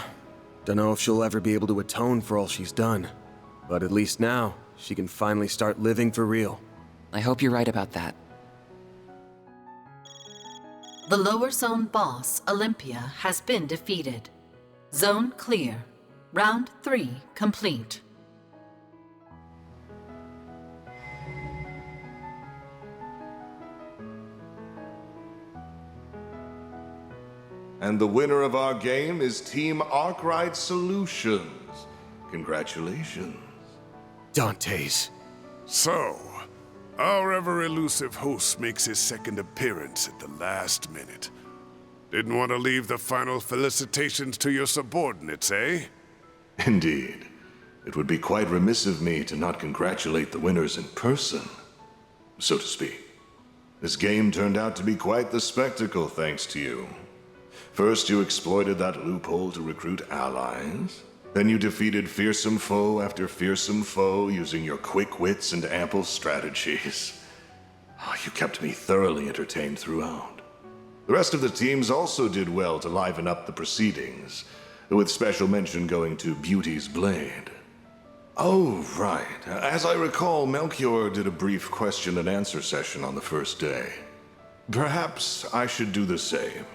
Don't know if she'll ever be able to atone for all she's done. But at least now, she can finally start living for real. I hope you're right about that. The lower zone boss, Olympia, has been defeated. Zone clear. Round 3 complete. And the winner of our game is Team Arkwright Solutions. Congratulations. Dante's. So, our ever-elusive host makes his second appearance at the last minute. Didn't want to leave the final felicitations to your subordinates, eh? Indeed. It would be quite remiss of me to not congratulate the winners in person, so to speak. This game turned out to be quite the spectacle thanks to you. First, you exploited that loophole to recruit allies. Then you defeated fearsome foe after fearsome foe using your quick wits and ample strategies. Oh, you kept me thoroughly entertained throughout. The rest of the teams also did well to liven up the proceedings, with special mention going to Beauty's Blade. Oh, right. As I recall, Melchior did a brief question and answer session on the first day. Perhaps I should do the same.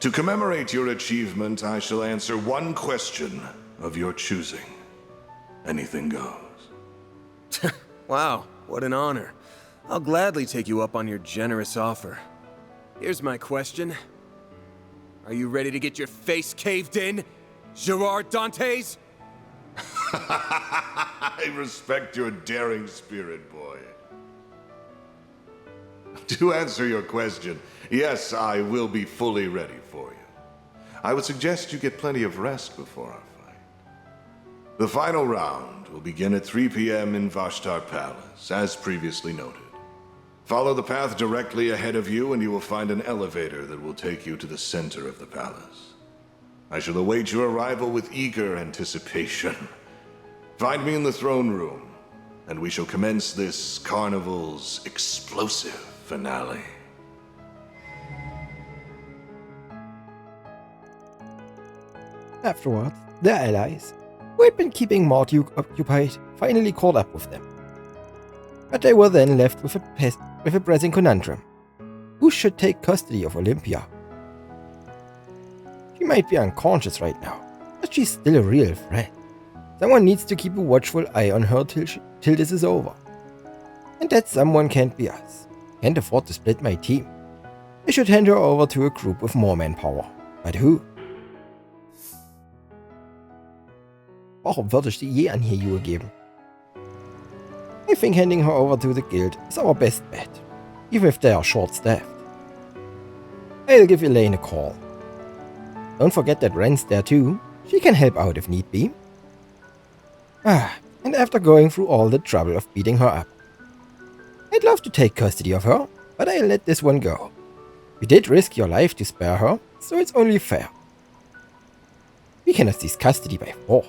To commemorate your achievement, I shall answer one question of your choosing. Anything goes. Wow, what an honor. I'll gladly take you up on your generous offer. Here's my question. Are you ready to get your face caved in, Gerard Dantes? I respect your daring spirit, boy. To answer your question, yes, I will be fully ready for you. I would suggest you get plenty of rest before our fight. The final round will begin at 3 p.m. in Vashtar Palace, as previously noted. Follow the path directly ahead of you and you will find an elevator that will take you to the center of the palace. I shall await your arrival with eager anticipation. Find me in the throne room, and we shall commence this carnival's explosive finale. Afterwards, their allies, who had been keeping Marduk occupied, finally caught up with them. But they were then left with a pressing conundrum. Who should take custody of Olympia? She might be unconscious right now, but she's still a real threat. Someone needs to keep a watchful eye on her till this is over. And that someone can't be us. Can't afford to split my team. I should hand her over to a group with more manpower. But who? Warum würde ich die je an hier geben? I think handing her over to the guild is our best bet, even if they are short-staffed. I'll give Elaine a call. Don't forget that Ren's there too. She can help out if need be. And after going through all the trouble of beating her up, I'd love to take custody of her, but I'll let this one go. You did risk your life to spare her, so it's only fair. We cannot seize custody by force.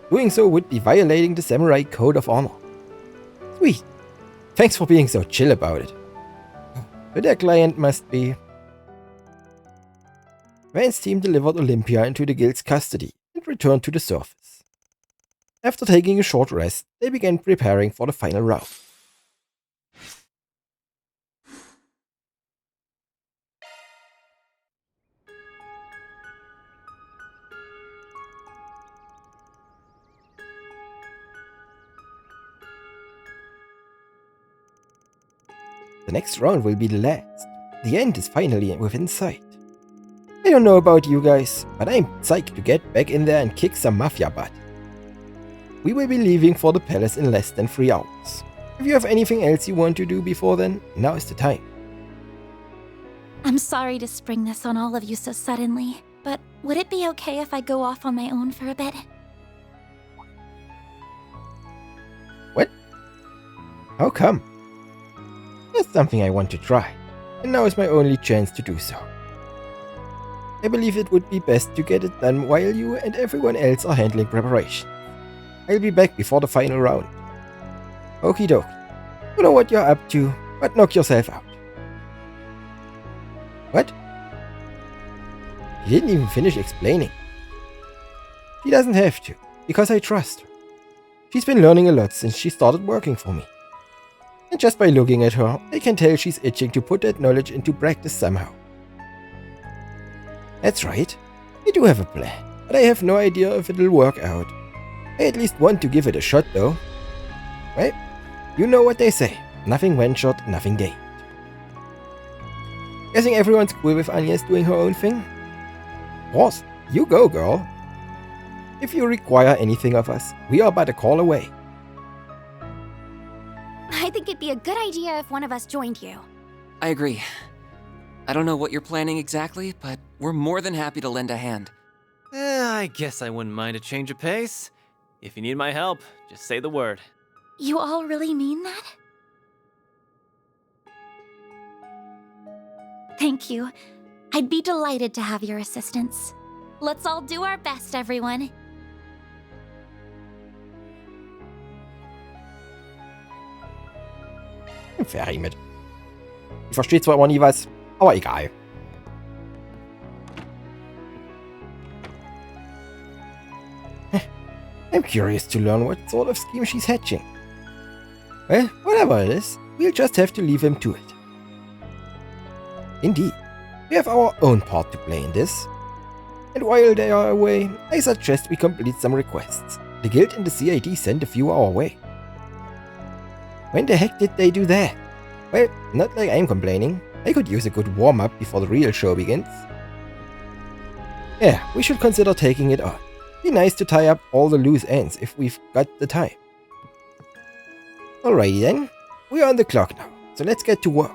Doing so would be violating the samurai code of honor. Sweet. Thanks for being so chill about it. But their client must be... Van's team delivered Olympia into the guild's custody and returned to the surface. After taking a short rest, they began preparing for the final round. The next round will be the last. The end is finally within sight. I don't know about you guys, but I'm psyched to get back in there and kick some mafia butt. We will be leaving for the palace in less than 3 hours. If you have anything else you want to do before then, now is the time. I'm sorry to spring this on all of you so suddenly, but would it be okay if I go off on my own for a bit? What? How come? That's something I want to try, and now is my only chance to do so. I believe it would be best to get it done while you and everyone else are handling preparation. I'll be back before the final round. Okie dokie. You know what you're up to, but knock yourself out. What? She didn't even finish explaining. She doesn't have to, because I trust her. She's been learning a lot since she started working for me. And just by looking at her, I can tell she's itching to put that knowledge into practice somehow. That's right. I do have a plan, but I have no idea if it'll work out. I at least want to give it a shot though. Well, you know what they say. Nothing ventured, nothing gained. Guessing everyone's cool with Anya's doing her own thing? Of course, you go, girl. If you require anything of us, we are but a call away. I think it'd be a good idea if one of us joined you. I agree. I don't know what you're planning exactly, but we're more than happy to lend a hand. I guess I wouldn't mind a change of pace. If you need my help, just say the word. You all really mean that? Thank you. I'd be delighted to have your assistance. Let's all do our best, everyone. Fertig mit. Ich verstehe zwar immer nie was, aber egal. I'm curious to learn what sort of scheme she's hatching. Well, whatever it is, we'll just have to leave him to it. Indeed, we have our own part to play in this. And while they are away, I suggest we complete some requests. The guild and the CID sent a few our way. When the heck did they do that? Well, not like I'm complaining. I could use a good warm-up before the real show begins. Yeah, we should consider taking it on. Be nice to tie up all the loose ends if we've got the time. Alrighty then, we are on the clock now, so let's get to work.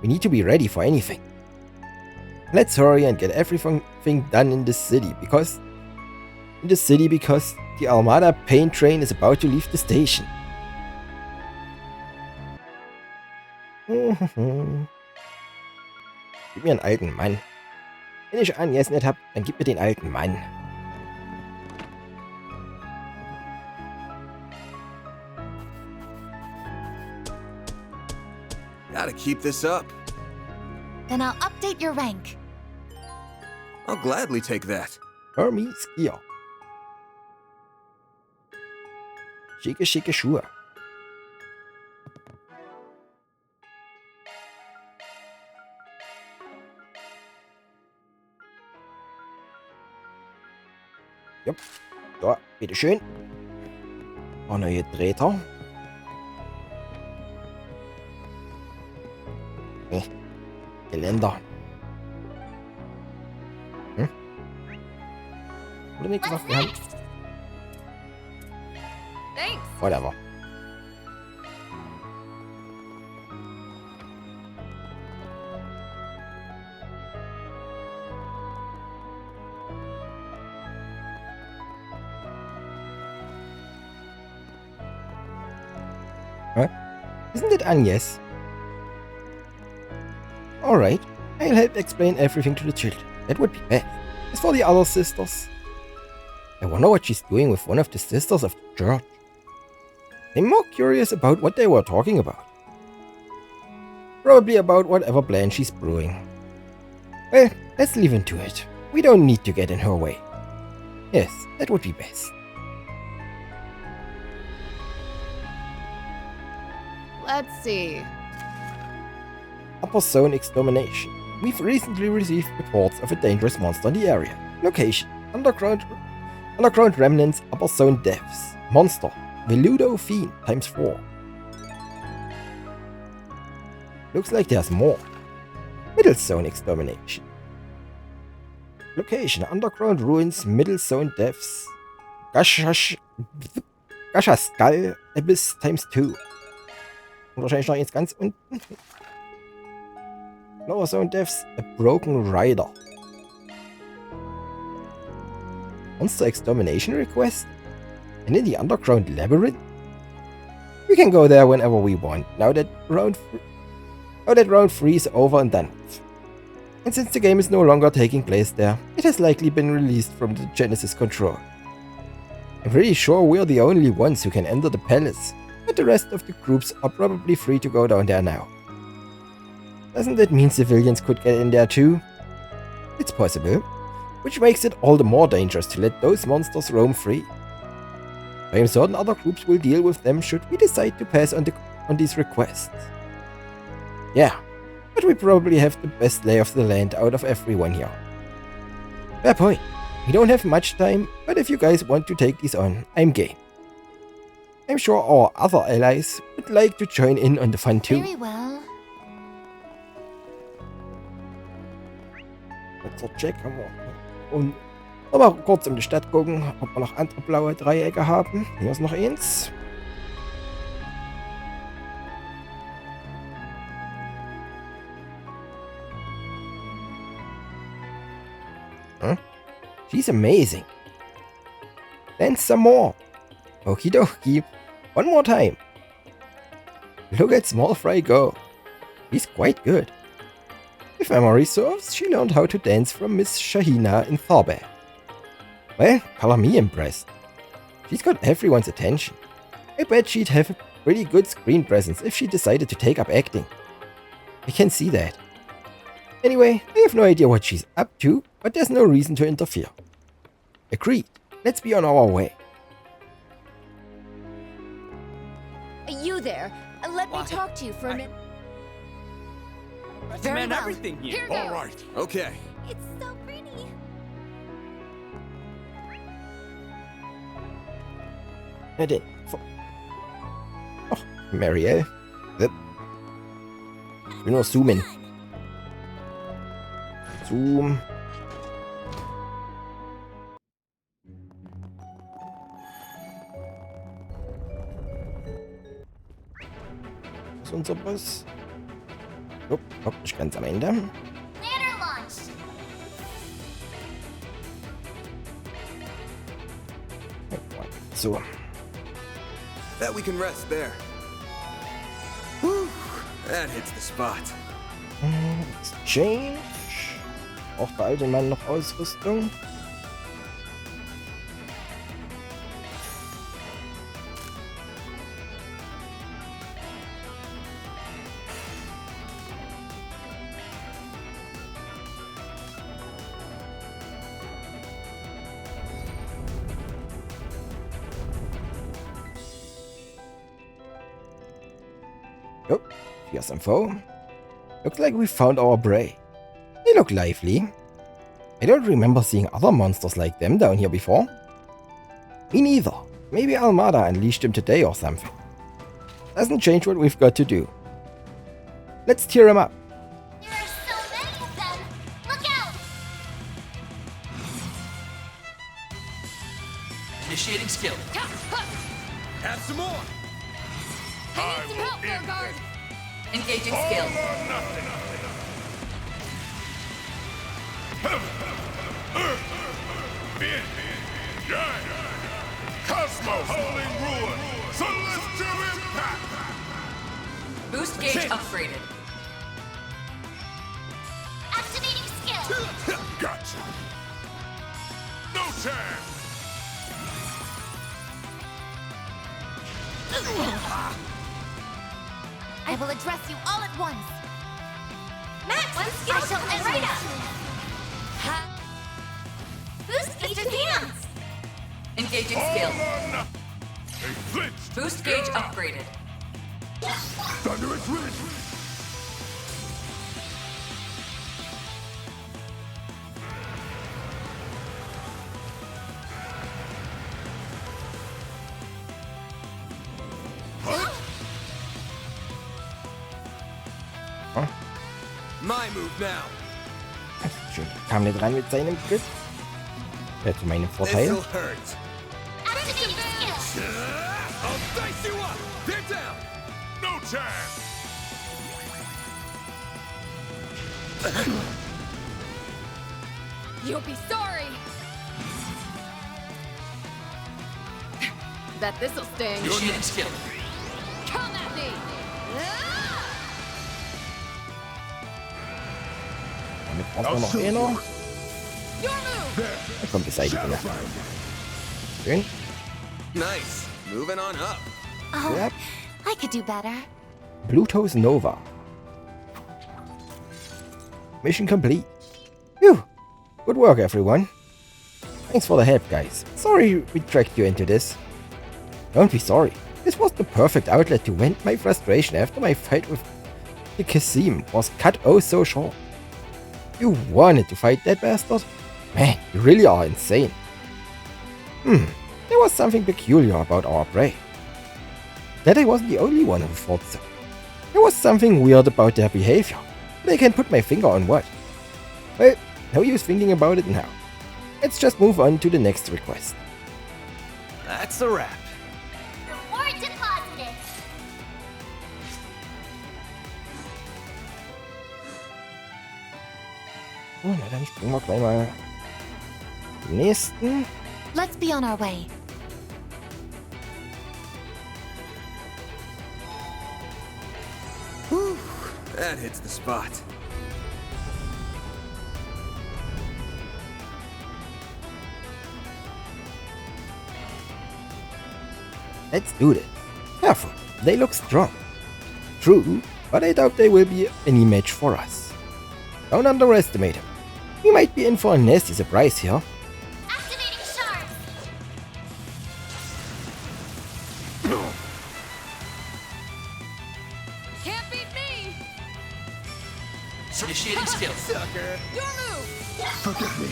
We need to be ready for anything. Let's hurry and get everything done in the city because the Armada paint train is about to leave the station. Gib mir einen alten Mann. Wenn ich Agnes nicht hab, dann gib mir den alten Mann. Gotta keep this up. Then I'll update your rank. I'll gladly take that. Hermie Skier. Schicke Schuhe. Jupp. So, bitteschön. Auch neue Drähter. Geländer. Oder nicht gesagt, wir haben... Thanks. Whatever. Huh? Isn't it Agnes? Alright, I'll help explain everything to the children. That would be best. As for the other sisters, I wonder what she's doing with one of the sisters of the church. I'm more curious about what they were talking about. Probably about whatever plan she's brewing. Well, let's leave him to it. We don't need to get in her way. Yes, that would be best. Let's see. Upper Zone Extermination. We've recently received reports of a dangerous monster in the area. Location: Underground Remnants, Upper Zone Deaths. Monster: Veludo Fiend ×4. Looks like there's more. Middle Zone Extermination. Location: Underground Ruins, Middle Zone Deaths. Gasha Skull Abyss ×2. Und wahrscheinlich noch eins ganz unten. Lower Zone Deaths, a Broken Rider. Monster Extermination Request? And in the Underground Labyrinth? We can go there whenever we want, now that round 3 is over and done with. And since the game is no longer taking place there, it has likely been released from the Genesis control. I'm pretty sure we're the only ones who can enter the palace, but the rest of the groups are probably free to go down there now. Doesn't that mean civilians could get in there too? It's possible, which makes it all the more dangerous to let those monsters roam free. I am certain other groups will deal with them should we decide to pass on these requests. Yeah, but we probably have the best lay of the land out of everyone here. Fair point. We don't have much time, but if you guys want to take these on, I'm game. I'm sure our other allies would like to join in on the fun too. Very well. Letzter Check haben wir. Und nochmal kurz um die Stadt gucken, ob wir noch andere blaue Dreiecke haben. Hier ist noch eins. Huh? She's amazing. Then some more. Okie dokie. One more time. Look at Small Fry go. He's quite good. If memory serves, she learned how to dance from Miss Shahina in Thorbear. Well, color me impressed. She's got everyone's attention. I bet she'd have a pretty good screen presence if she decided to take up acting. I can see that. Anyway, I have no idea what she's up to, but there's no reason to interfere. Agreed. Let's be on our way. You there. Let me talk to you for a minute. Let's Very man well. everything here. Here All goes. right. Okay. It's so pretty. Ja, den. Oh, Marielle. Ich will nur zoomen. Zoom. Was ist unser Boss? Oh, nicht ganz am Ende. Banner launch. So. Bet we can rest there. Whew. That hits the spot. Exchange. Auch bei all den Mann noch Ausrüstung. Oh, here's some foe. Looks like we found our prey. They look lively. I don't remember seeing other monsters like them down here before. Me neither. Maybe Almada unleashed them today or something. Doesn't change what we've got to do. Let's tear them up. There are so many of them. Look out! Initiating skill. Have some more. I need some help, Beauregard. Engaging skill. Cosmos holding ruin. Celestial impact. Boost gauge upgraded. Activating skill. Gotcha. No chance. I will address you all at once. Max, One skill I shall to end right everyone. up. Boost gauge advanced. Engaging skill. They flinched. Boost gauge upgraded. Thunderous wind. My move now. Schön, kam nicht rein mit seinem Griff. Zu meinem Vorteil. This'll hurt. Activating skill. I'll dice you up. They're down. No chance. You'll be sorry. Bet this'll sting. Initiating skill. Come at me. Damit brauchen wir noch einer. Your move. Da kommt Beseitigung. Schön. Nice. Moving on up. Oh, Yep. I could do better. Pluto's Nova. Mission complete. Phew. Good work, everyone. Thanks for the help, guys. Sorry we dragged you into this. Don't be sorry. This was the perfect outlet to vent my frustration after my fight with the Kasim was cut oh so short. You wanted to fight that bastard? Man, you really are insane. There was something peculiar about our prey. That I wasn't the only one who thought so. There was something weird about their behavior, but I can't put my finger on what. Well, no use thinking about it now. Let's just move on to the next request. That's a wrap. Reward deposited. So, na dann springen wir gleich mal zum nächsten. Let's be on our way. Whew. That hits the spot. Let's do this. Careful, they look strong. True, but I doubt they will be any match for us. Don't underestimate him. We might be in for a nasty surprise here. Activating shards. Initiating skill. Sucker. Your move! Forgive me.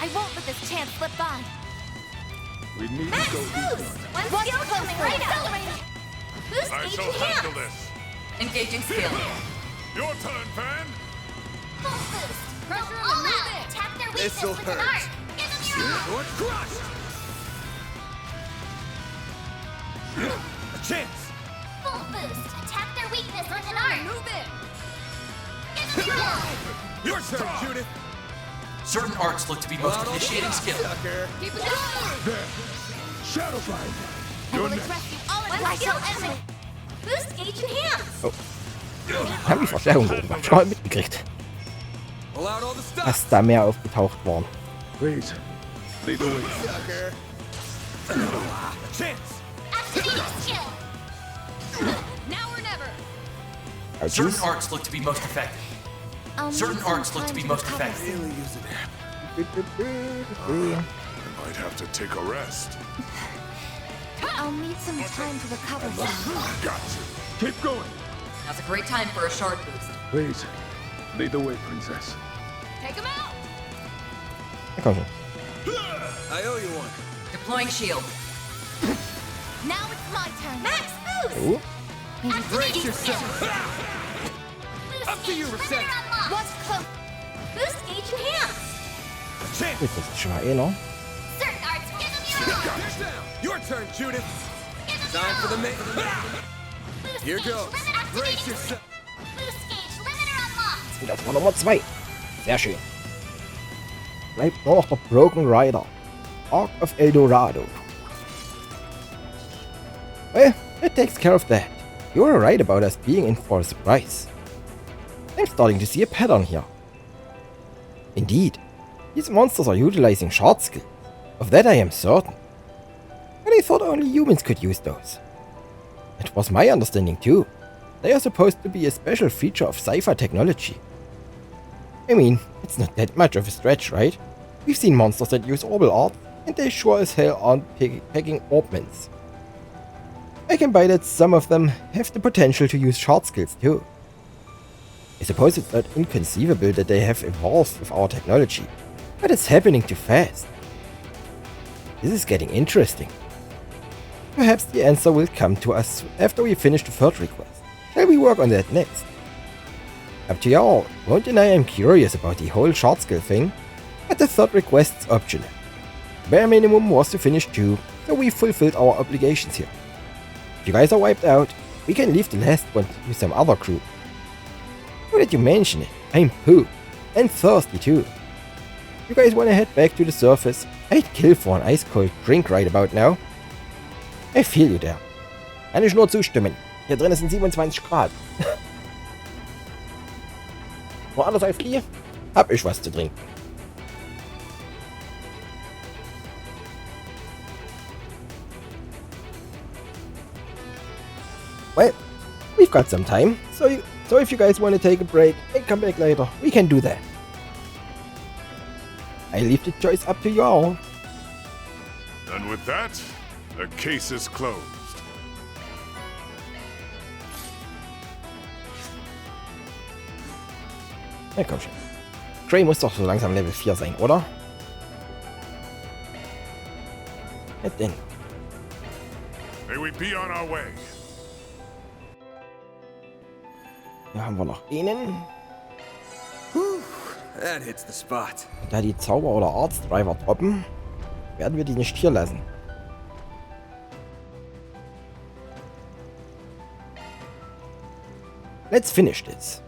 I won't let this chance slip by. We need Max to go boost! deeper. One skill coming right up! Boost I gauge shall handle enhanced! this. Engaging skill. Your turn, Fan. Full boost! Pressure All and move out! in. Attack their weakness This'll with an hurt. art! Give them your all! Sword crushed. A chance. Full boost! Attack their weakness with an art! Move in. Give them your all! Your turn, Judith. Certain arts look to be most initiating skill. Sucker. Keep it going! There. Shadowfire. I You're will next. address you all at once! Skill enemy! Boost gauge enhanced! Oh. Hab ich Verstärkung oben. Hab ich gar nicht mitgekriegt. Pull out all the stuff. Dass da mehr aufgetaucht waren. Please. Lead the way. Sucker. A chance. Activating skill! Now or never! Oh, Certain jeez. arts look to be most effective. I'll Certain need some arts look to time be most recover effective. soon. Really use an app. I might have to take a rest. I'll need some time to recover soon. Gotcha. Keep going. Now's a great time for a shard boost. Please. Lead the way, Princess. Take him out! Na komm schon. I owe you one. Deploying shield. Now it's my turn! Max boost! Oh. Brace yourself. Boost Up to you, gauge Reset. limiter unlocked! What's close? Boost gauge enhanced! A chance. Jetzt ist es schon mal eh noch. Certain arts will give them your all! Get down. Your turn, Judith. Give them Time your for the all! main. Boost Here gauge goes. limit Brace activating yourself. Boost gauge limiter unlocked! Und das war Nummer 2. Sehr schön. Bleibt nur noch der Broken Rider. Ark of El Dorado. Well, it takes care of that. You were right about us being in for a surprise. I'm starting to see a pattern here. Indeed, these monsters are utilizing shard skills. Of that I am certain. But I thought only humans could use those. It was my understanding too. They are supposed to be a special feature of sci-fi technology. I mean, it's not that much of a stretch, right? We've seen monsters that use orbital art, and they sure as hell aren't packing orbments. I can buy that some of them have the potential to use shard skills too. I suppose it's not inconceivable that they have evolved with our technology, but it's happening too fast. This is getting interesting. Perhaps the answer will come to us after we finish the third request. Shall we work on that next? Up to y'all, won't deny I'm curious about the whole shard skill thing, but the third request's optional. Bare minimum was to finish 2, so we fulfilled our obligations here. If you guys are wiped out, we can leave the last one to some other crew. Now that you mention it, I'm pooped, and thirsty too. You guys wanna head back to the surface? I'd kill for an ice cold drink right about now. I feel you there. Kann ich nur zustimmen. Hier drin sind 27 Grad. Woanders als hier hab ich was zu trinken. Well, we've got some time, so if you guys want to take a break and come back later, we can do that. I leave the choice up to you all. And with that, the case is closed. Na komm schon. Gray muss doch so langsam Level 4 sein, oder? Ja, denn. May we be on our way. Hier haben wir noch einen. That hits the spot. Und da die Zauber- oder Arts-Driver droppen, werden wir die nicht hier lassen. Let's finish this.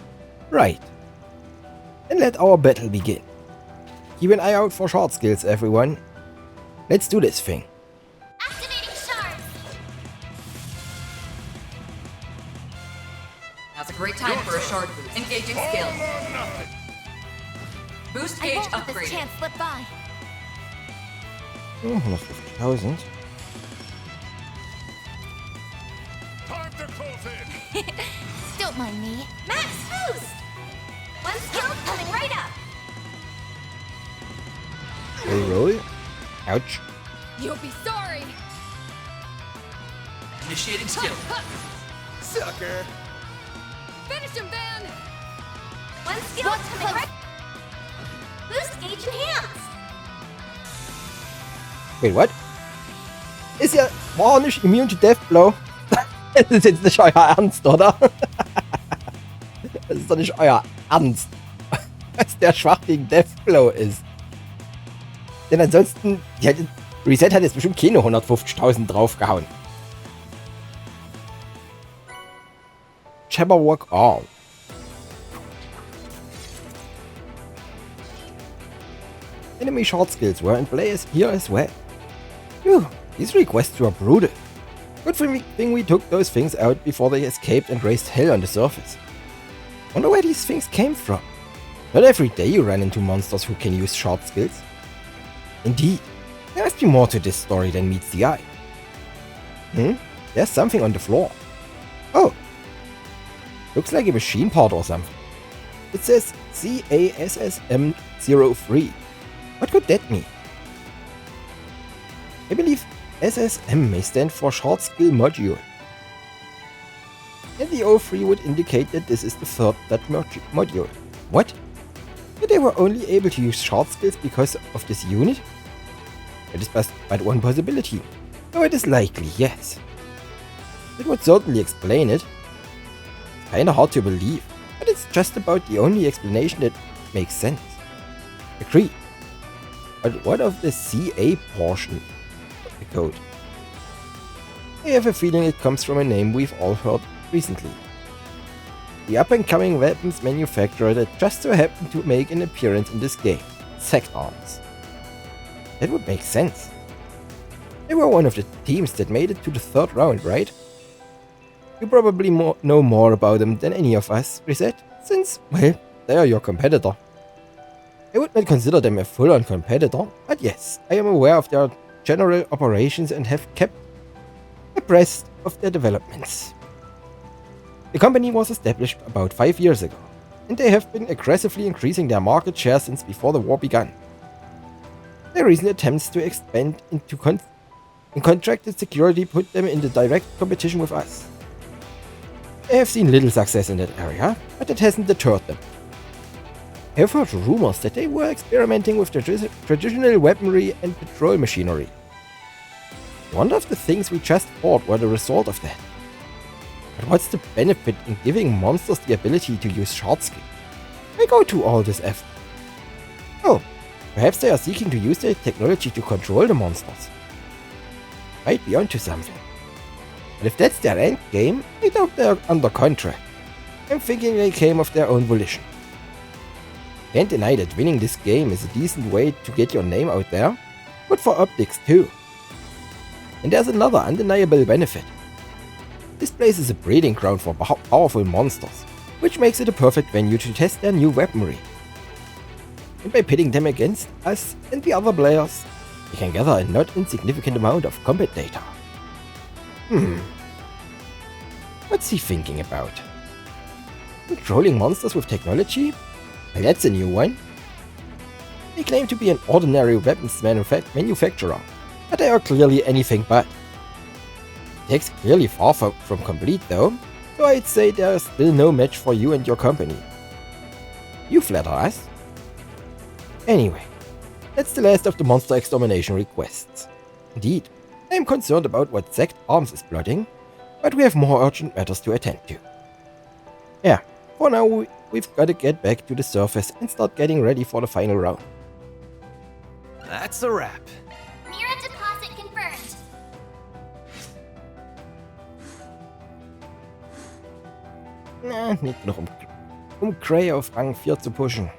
Right. And let our battle begin. Keep an eye out for shard skills, everyone. Let's do this thing. Activating shards! Now's a great time for a shard boost. Engaging skill. Boost I gauge won't let this upgraded. chance slip by. Oh, 150.000. Time to close in. Don't mind me. Max boost! One skill coming right up! Roll. Ouch. You'll be sorry! Initiating skill. Sucker. Finish him, Van! One skill coming. Boost gauge enhanced. Wait, what? War nicht immune to Death Blow? Das ist jetzt nicht euer Ernst, oder? Das ist doch nicht euer Ernst, dass der schwach gegen Death Blow ist. Denn ansonsten, Reset hat jetzt bestimmt keine 150.000 draufgehauen. Jabberwock Arm. Enemy short skills were in play here as well. Phew, these requests were brutal. Good thing we took those things out before they escaped and raised hell on the surface. Wonder where these things came from. Not every day you run into monsters who can use short skills. Indeed, there must be more to this story than meets the eye. There's something on the floor. Oh, looks like a machine part or something. It says CASSM03. What could that mean? I believe SSM may stand for Short Skill Module. And the 03 would indicate that this is the third that module. What? That they were only able to use short skills because of this unit? That is but one possibility, though it is likely, yes. It would certainly explain it. It's kinda hard to believe, but it's just about the only explanation that makes sense. Agreed. But what of the CA portion of the code? I have a feeling it comes from a name we've all heard recently. The up-and-coming weapons manufacturer that just so happened to make an appearance in this game, Sect Arms. That would make sense. They were one of the teams that made it to the third round, right? You probably know more about them than any of us, Reset, since, well, they are your competitor. I would not consider them a full-on competitor, but yes, I am aware of their general operations and have kept abreast of their developments. The company was established about 5 years ago, and they have been aggressively increasing their market share since before the war began. Their recent attempts to expand into contracted security put them in the direct competition with us. They have seen little success in that area, but it hasn't deterred them. I have heard rumors that they were experimenting with traditional weaponry and patrol machinery. I wonder if the things we just fought were the result of that. But what's the benefit in giving monsters the ability to use short skill? Why go to all this effort? Oh, perhaps they are seeking to use their technology to control the monsters. Might be onto something. But if that's their end game, I doubt they're under contract. I'm thinking they came of their own volition. Can't deny that winning this game is a decent way to get your name out there, but for optics too. And there's another undeniable benefit. This place is a breeding ground for powerful monsters, which makes it a perfect venue to test their new weaponry. And by pitting them against us and the other players, we can gather a not insignificant amount of combat data. What's he thinking about? Controlling monsters with technology? Well, that's a new one. They claim to be an ordinary weapons manufacturer, but they are clearly anything but. Tech's clearly far from complete though, so I'd say there's still no match for you and your company. You flatter us. Anyway, that's the last of the monster extermination requests. Indeed, I am concerned about what Sect Arms is plotting, but we have more urgent matters to attend to. Yeah, for now we've got to get back to the surface and start getting ready for the final round. That's a wrap. Mira deposit confirmed. Nicht genug um Cray auf Rang 4 zu pushen.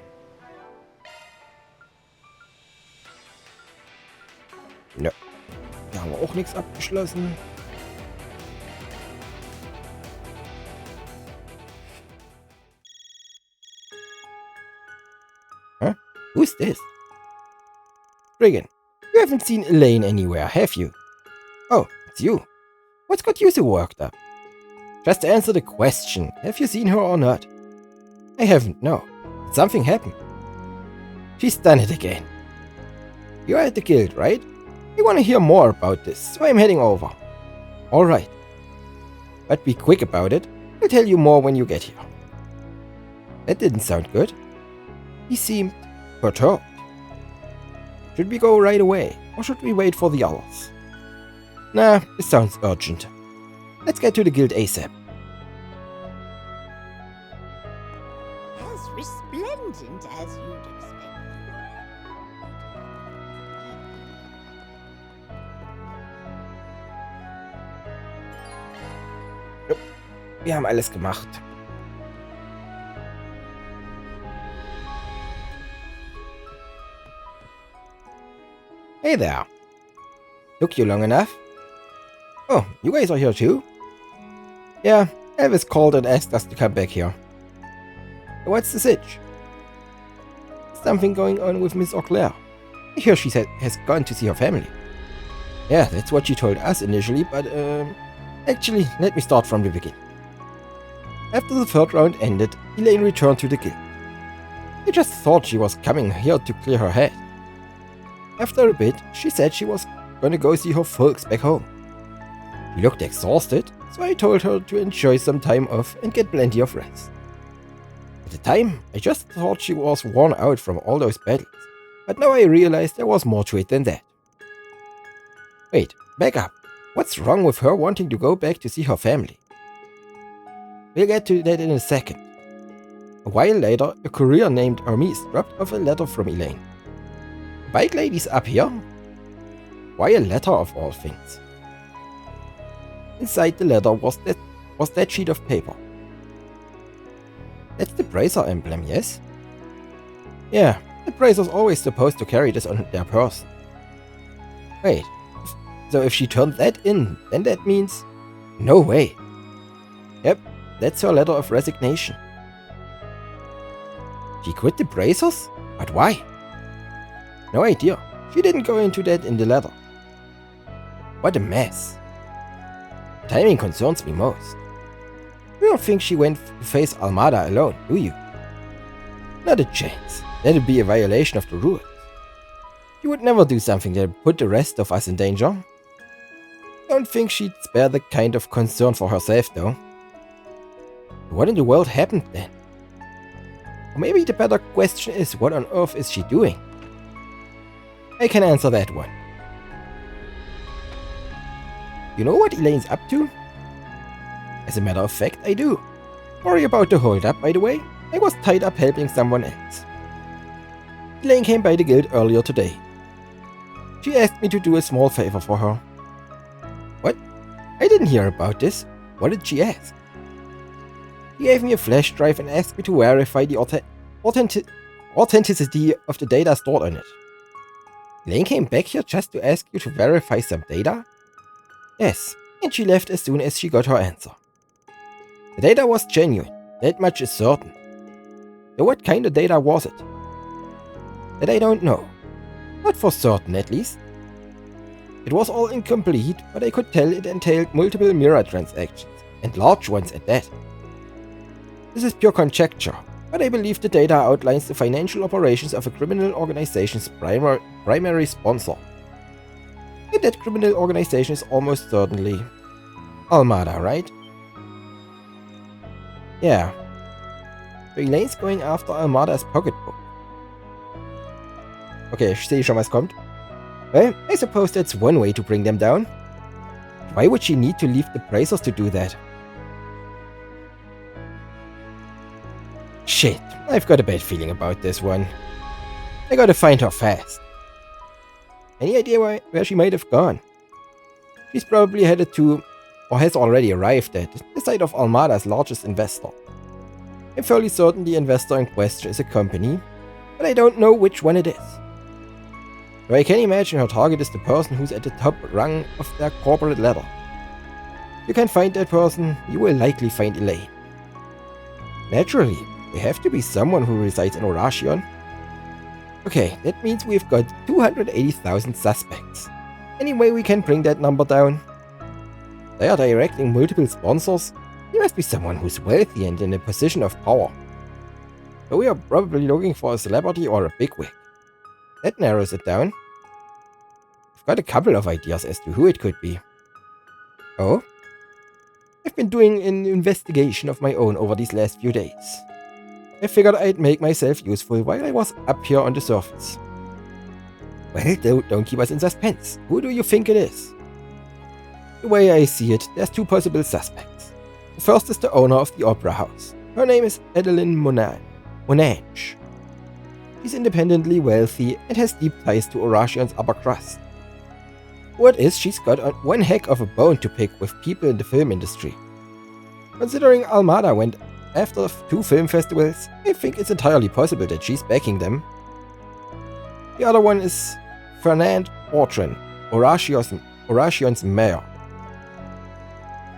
Ja, da haben wir auch nichts abgeschlossen. Huh? Who's this? Regan, you haven't seen Elaine anywhere, have you? Oh, it's you. What's got you so worked up? Just answer the question. Have you seen her or not? I haven't, no. Did something happen? She's done it again. You're at the guild, right? I want to hear more about this, so I'm heading over. Alright. But be quick about it. I'll tell you more when you get here. That didn't sound good. He seemed perturbed. Should we go right away, or should we wait for the others? Nah, this sounds urgent. Let's get to the guild ASAP. As resplendent as you'd expect. Wir haben alles gemacht. Hey there. Took you long enough? Oh, you guys are here too? Yeah, Elvis called and asked us to come back here. What's the sitch? Something going on with Miss Auclair. I hear she has gone to see her family. Yeah, that's what she told us initially, but actually, let me start from the beginning. After the third round ended, Elaine returned to the guild. I just thought she was coming here to clear her head. After a bit, she said she was gonna go see her folks back home. She looked exhausted, so I told her to enjoy some time off and get plenty of rest. At the time, I just thought she was worn out from all those battles, but now I realized there was more to it than that. Wait, back up. What's wrong with her wanting to go back to see her family? We'll get to that in a second. A while later, a courier named Hermes dropped off a letter from Elaine. Bike lady's up here? Why a letter of all things? Inside the letter was that sheet of paper. That's the Bracer emblem, yes? Yeah, the Bracer's always supposed to carry this on their person. Wait, so if she turned that in, then that means... No way. Yep, that's her letter of resignation. She quit the Bracers? But why? No idea. She didn't go into that in the letter. What a mess. Timing concerns me most. You don't think she went to face Almada alone, do you? Not a chance. That'd be a violation of the rules. She would never do something that would put the rest of us in danger. Don't think she'd spare that kind of concern for herself, though. What in the world happened then? Or maybe the better question is, what on earth is she doing? I can answer that one. You know what Elaine's up to? As a matter of fact, I do. Sorry about the hold-up, by the way. I was tied up helping someone else. Elaine came by the guild earlier today. She asked me to do a small favor for her. What? I didn't hear about this. What did she ask? She gave me a flash drive and asked me to verify the authenticity of the data stored on it. Elaine came back here just to ask you to verify some data? Yes, and she left as soon as she got her answer. The data was genuine, that much is certain. So what kind of data was it? That I don't know. Not for certain, at least. It was all incomplete, but I could tell it entailed multiple mirror transactions, and large ones at that. This is pure conjecture, but I believe the data outlines the financial operations of a criminal organization's primary sponsor. And that criminal organization is almost certainly Almada, right? Yeah. So Elaine's going after Almada's pocketbook. Okay, ich sehe schon, was kommt. Well, I suppose that's one way to bring them down. Why would she need to leave the Bracers to do that? Shit, I've got a bad feeling about this one. I gotta find her fast. Any idea where she might have gone? She's probably headed to, or has already arrived at, the site of Almada's largest investor. I'm fairly certain the investor in question is a company, but I don't know which one it is. So I can imagine her target is the person who's at the top rung of their corporate ladder. If you can find that person, you will likely find Elaine. Naturally, they have to be someone who resides in Oracion. Okay, that means we've got 280,000 suspects. Any way we can bring that number down? They are directing multiple sponsors. He must be someone who's wealthy and in a position of power. So we are probably looking for a celebrity or a bigwig. That narrows it down. I've got a couple of ideas as to who it could be. Oh? I've been doing an investigation of my own over these last few days. I figured I'd make myself useful while I was up here on the surface. Well, don't keep us in suspense. Who do you think it is? The way I see it, there's two possible suspects. The first is the owner of the Opera House. Her name is Adeline Monange. She's independently wealthy and has deep ties to Orashion's upper crust. Word is she's got one heck of a bone to pick with people in the film industry. Considering Almada went after 2 film festivals, I think it's entirely possible that she's backing them. The other one is Fernand Autran, Orashion's mayor.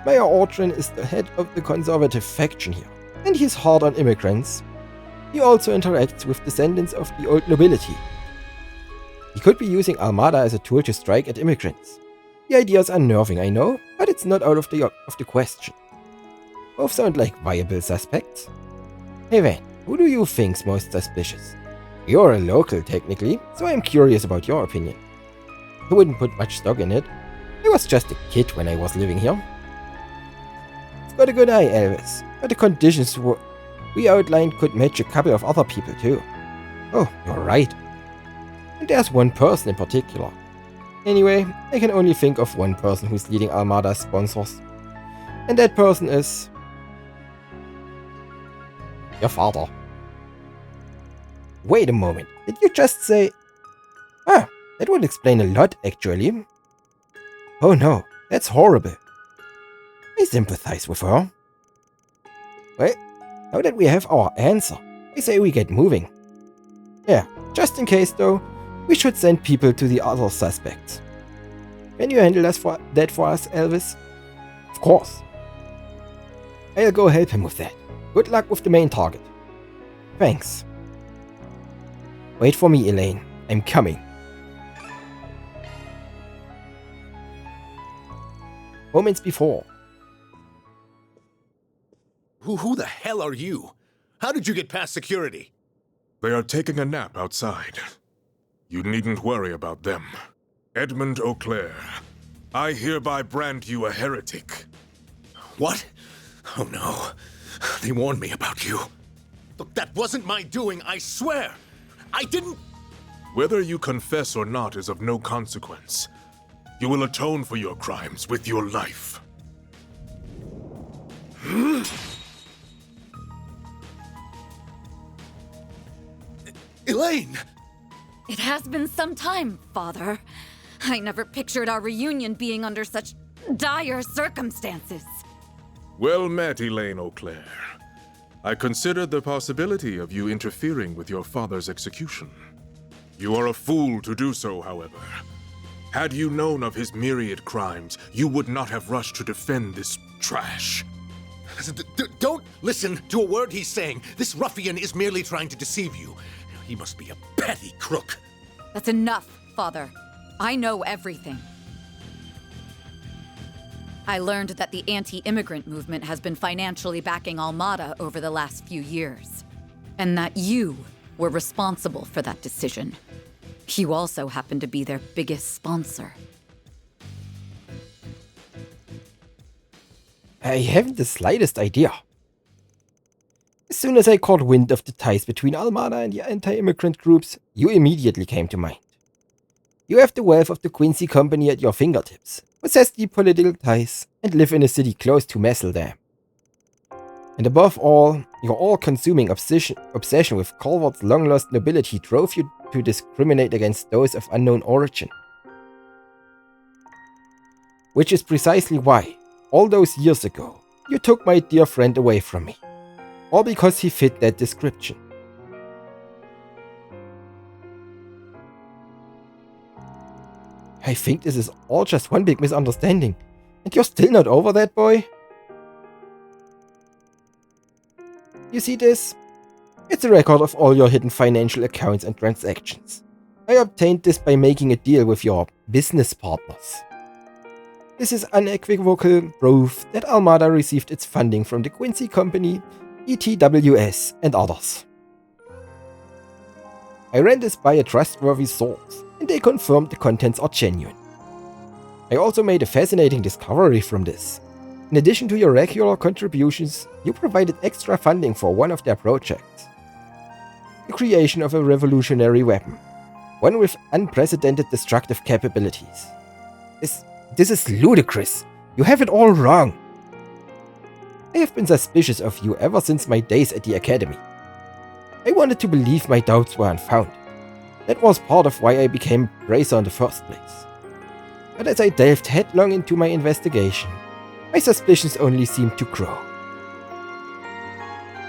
Mayor Autran is the head of the conservative faction here, and he's hard on immigrants. He also interacts with descendants of the old nobility. He could be using Almada as a tool to strike at immigrants. The idea is unnerving, I know, but it's not out of the question. Both sound like viable suspects. Hey Van, who do you think's most suspicious? You're a local, technically, so I'm curious about your opinion. I wouldn't put much stock in it. I was just a kid when I was living here. You've got a good eye, Elvis, but the conditions we outlined could match a couple of other people too. Oh, you're right. And there's one person in particular. Anyway, I can only think of one person who's leading Almada's sponsors. And that person is... your father. Wait a moment, did you just say... Ah, that would explain a lot, actually. Oh no, that's horrible. I sympathize with her. Well, now that we have our answer, I say we get moving. Yeah, just in case though, we should send people to the other suspects. Can you handle that for us, Elvis? Of course. I'll go help him with that. Good luck with the main target. Thanks. Wait for me, Elaine. I'm coming. Moments before. Who the hell are you? How did you get past security? They are taking a nap outside. You needn't worry about them. Edmund Auclair, I hereby brand you a heretic. What? Oh no. They warned me about you. Look, that wasn't my doing, I swear! I didn't... Whether you confess or not is of no consequence. You will atone for your crimes with your life. Elaine! It has been some time, Father. I never pictured our reunion being under such dire circumstances. Well met, Elaine Auclair. I considered the possibility of you interfering with your father's execution. You are a fool to do so, however. Had you known of his myriad crimes, you would not have rushed to defend this trash. Don't listen to a word he's saying. This ruffian is merely trying to deceive you. He must be a petty crook. That's enough, Father. I know everything. I learned that the anti-immigrant movement has been financially backing Almada over the last few years, and that you were responsible for that decision. You also happen to be their biggest sponsor. I haven't the slightest idea. As soon as I caught wind of the ties between Almada and the anti-immigrant groups, you immediately came to mind. You have the wealth of the Quincy Company at your fingertips, possess deep political ties, and live in a city close to Messeldam. And above all, your all-consuming obsession with Calvert's long-lost nobility drove you to discriminate against those of unknown origin. Which is precisely why, all those years ago, you took my dear friend away from me. All because he fit that description. I think this is all just one big misunderstanding. And you're still not over that, boy? You see this? It's a record of all your hidden financial accounts and transactions. I obtained this by making a deal with your business partners. This is unequivocal proof that Almada received its funding from the Quincy Company, ETWS, and others. I ran this by a trustworthy source, and they confirmed the contents are genuine. I also made a fascinating discovery from this. In addition to your regular contributions, you provided extra funding for one of their projects. the creation of a revolutionary weapon, one with unprecedented destructive capabilities. This is ludicrous. You have it all wrong. I have been suspicious of you ever since my days at the academy. I wanted to believe my doubts were unfounded. That was part of why I became Bracer in the first place. But as I delved headlong into my investigation, my suspicions only seemed to grow.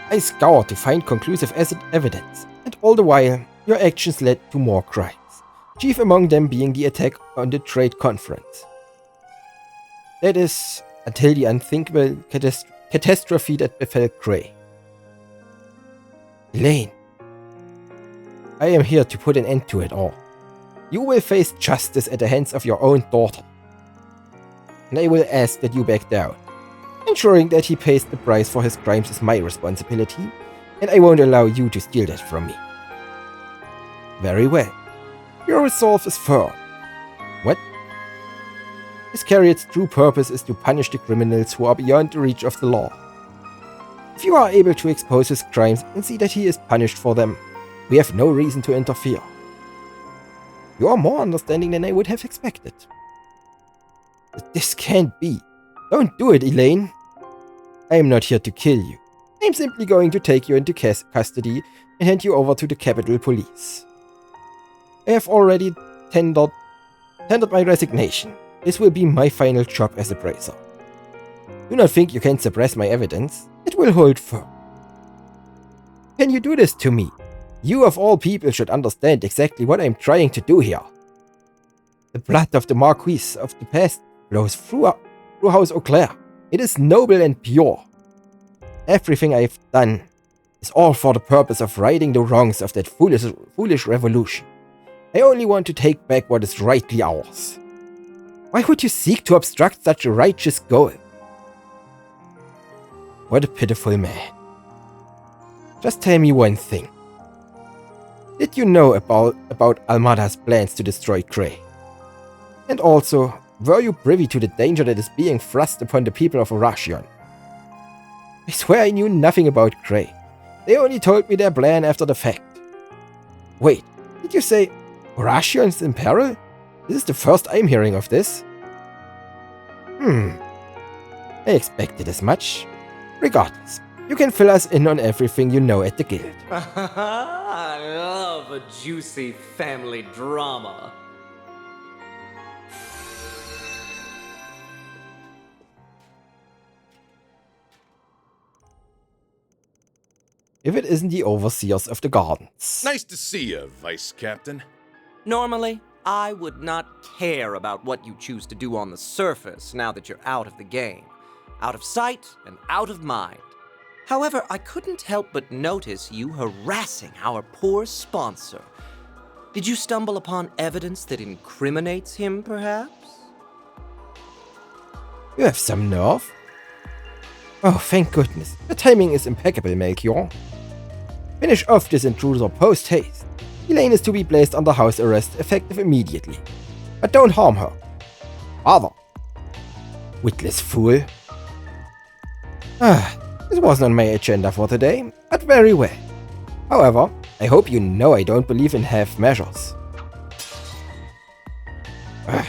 I scoured to find conclusive evidence, and all the while, your actions led to more crimes, chief among them being the attack on the trade conference. That is, until the unthinkable catastrophe that befell Gray. Elaine, I am here to put an end to it all. You will face justice at the hands of your own daughter. And I will ask that you back down. Ensuring that he pays the price for his crimes is my responsibility, and I won't allow you to steal that from me. Very well. Your resolve is firm. What? Iscariot's true purpose is to punish the criminals who are beyond the reach of the law. If you are able to expose his crimes and see that he is punished for them, we have no reason to interfere. You are more understanding than I would have expected. But this can't be. Don't do it, Elaine. I am not here to kill you. I am simply going to take you into custody and hand you over to the Capitol Police. I have already tendered my resignation. This will be my final job as a Bracer. Do not think you can suppress my evidence. It will hold firm. Can you do this to me? You of all people should understand exactly what I am trying to do here. The blood of the Marquis of the past flows through House Eau Claire. It is noble and pure. Everything I have done is all for the purpose of righting the wrongs of that foolish revolution. I only want to take back what is rightly ours. Why would you seek to obstruct such a righteous goal? What a pitiful man. Just tell me one thing. Did you know about Almada's plans to destroy Gray? And also, were you privy to the danger that is being thrust upon the people of Orasion? I swear I knew nothing about Gray. They only told me their plan after the fact. Wait, did you say Orasion is in peril? This is the first I'm hearing of this. I expected as much. Regardless, you can fill us in on everything you know at the guild. I love a juicy family drama. If it isn't the overseers of the gardens. Nice to see you, Vice Captain. Normally, I would not care about what you choose to do on the surface now that you're out of the game. Out of sight and out of mind. However, I couldn't help but notice you harassing our poor sponsor. Did you stumble upon evidence that incriminates him, perhaps? You have some nerve. Oh, thank goodness. The timing is impeccable, Melchior. Finish off this intruder post-haste. Elaine is to be placed under house arrest effective immediately. But don't harm her. Father. Witless fool. This wasn't on my agenda for today, but very well. However, I hope you know I don't believe in half measures. What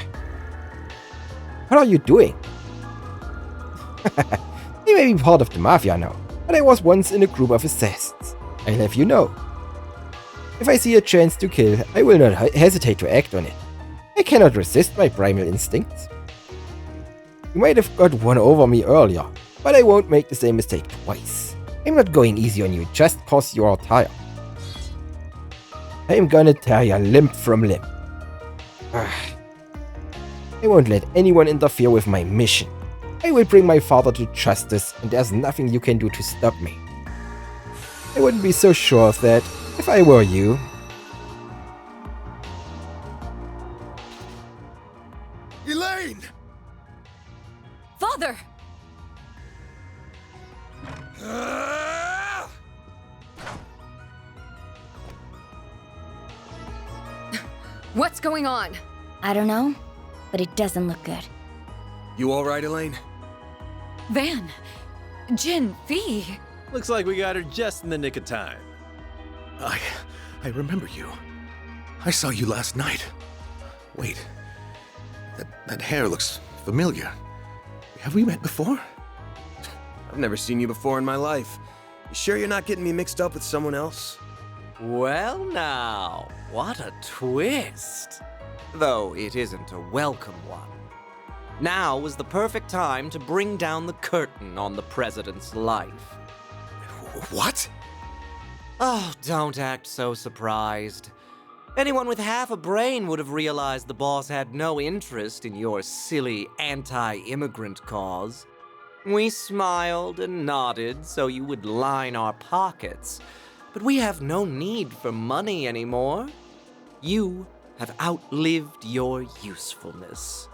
are you doing? I may be part of the Mafia now, but I was once in a group of assassins. I'll have you know. If I see a chance to kill, I will not hesitate to act on it. I cannot resist my primal instincts. You might have got one over me earlier, but I won't make the same mistake twice. I'm not going easy on you just cause you are tired. I'm gonna tear you limb from limb. I won't let anyone interfere with my mission. I will bring my father to justice, and there's nothing you can do to stop me. I wouldn't be so sure of that if I were you. Elaine! Father! What's going on? I don't know, but it doesn't look good. You alright, Elaine? Van! Jin, V! Looks like we got her just in the nick of time. I remember you. I saw you last night. Wait. That hair looks familiar. Have we met before? I've never seen you before in my life. You sure you're not getting me mixed up with someone else? Well now, what a twist. Though it isn't a welcome one. Now was the perfect time to bring down the curtain on the president's life. What? Oh, don't act so surprised. Anyone with half a brain would have realized the boss had no interest in your silly anti-immigrant cause. We smiled and nodded so you would line our pockets, but we have no need for money anymore. You have outlived your usefulness.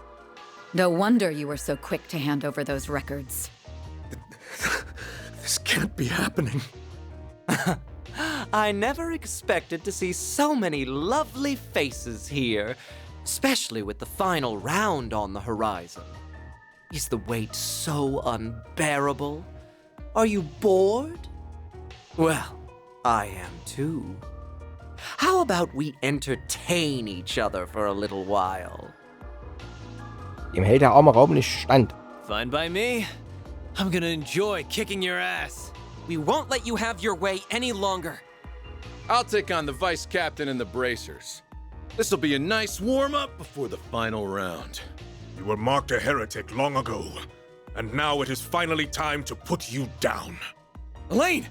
No wonder you were so quick to hand over those records. This can't be happening. I never expected to see so many lovely faces here, especially with the final round on the horizon. Is the wait so unbearable? Are you bored? Well, I am too. How about we entertain each other for a little while? Ihm hält der arme Raum nicht stand. Fine by me. I'm gonna enjoy kicking your ass. We won't let you have your way any longer. I'll take on the vice captain and the bracers. This'll be a nice warm-up before the final round. You were marked a heretic long ago, and now it is finally time to put you down. Elaine!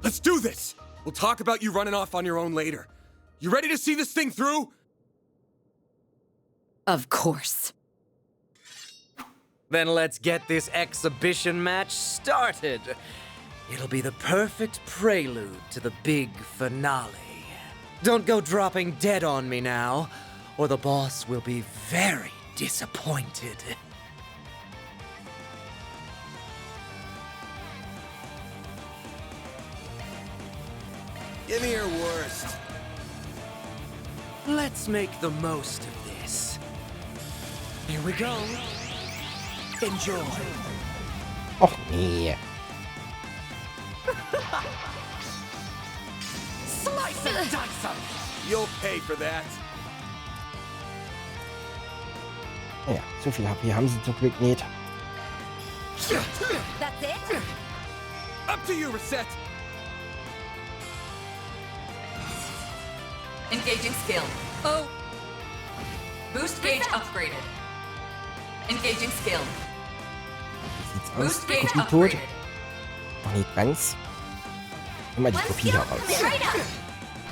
Let's do this! We'll talk about you running off on your own later. You ready to see this thing through? Of course. Then let's get this exhibition match started. It'll be the perfect prelude to the big finale. Don't go dropping dead on me now, or the boss will be very disappointed. Give me your worst. Let's make the most of this. Here we go. Enjoy. Och nee. Slice and dice 'em. You'll pay for that. Ja, so viel HP haben sie zum Glück nicht. That's it? Up to you, Reset. Engaging skill. Oh. Boost gauge upgraded. Engaging skill. Wie sieht's aus? Kopie tot? Noch nicht ganz. Immer die Kopie heraus.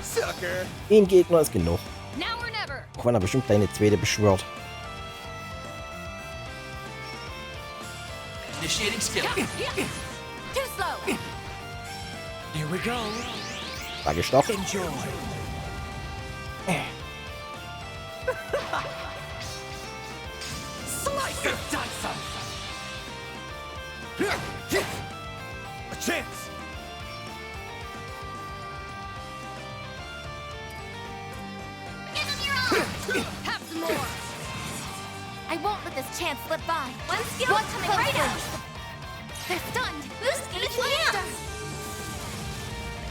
Sucker. Ein Gegner ist genug. Now or never. Auch wenn er bestimmt gleich eine zweite beschwört. Initiating skill. Too slow. Here we go. Sag ich doch. Enjoy. Slice and dice 'em. A chance. Give him your all. Have some more. I won't let this chance slip by. One skill coming right up. They're stunned. Boost gauge down.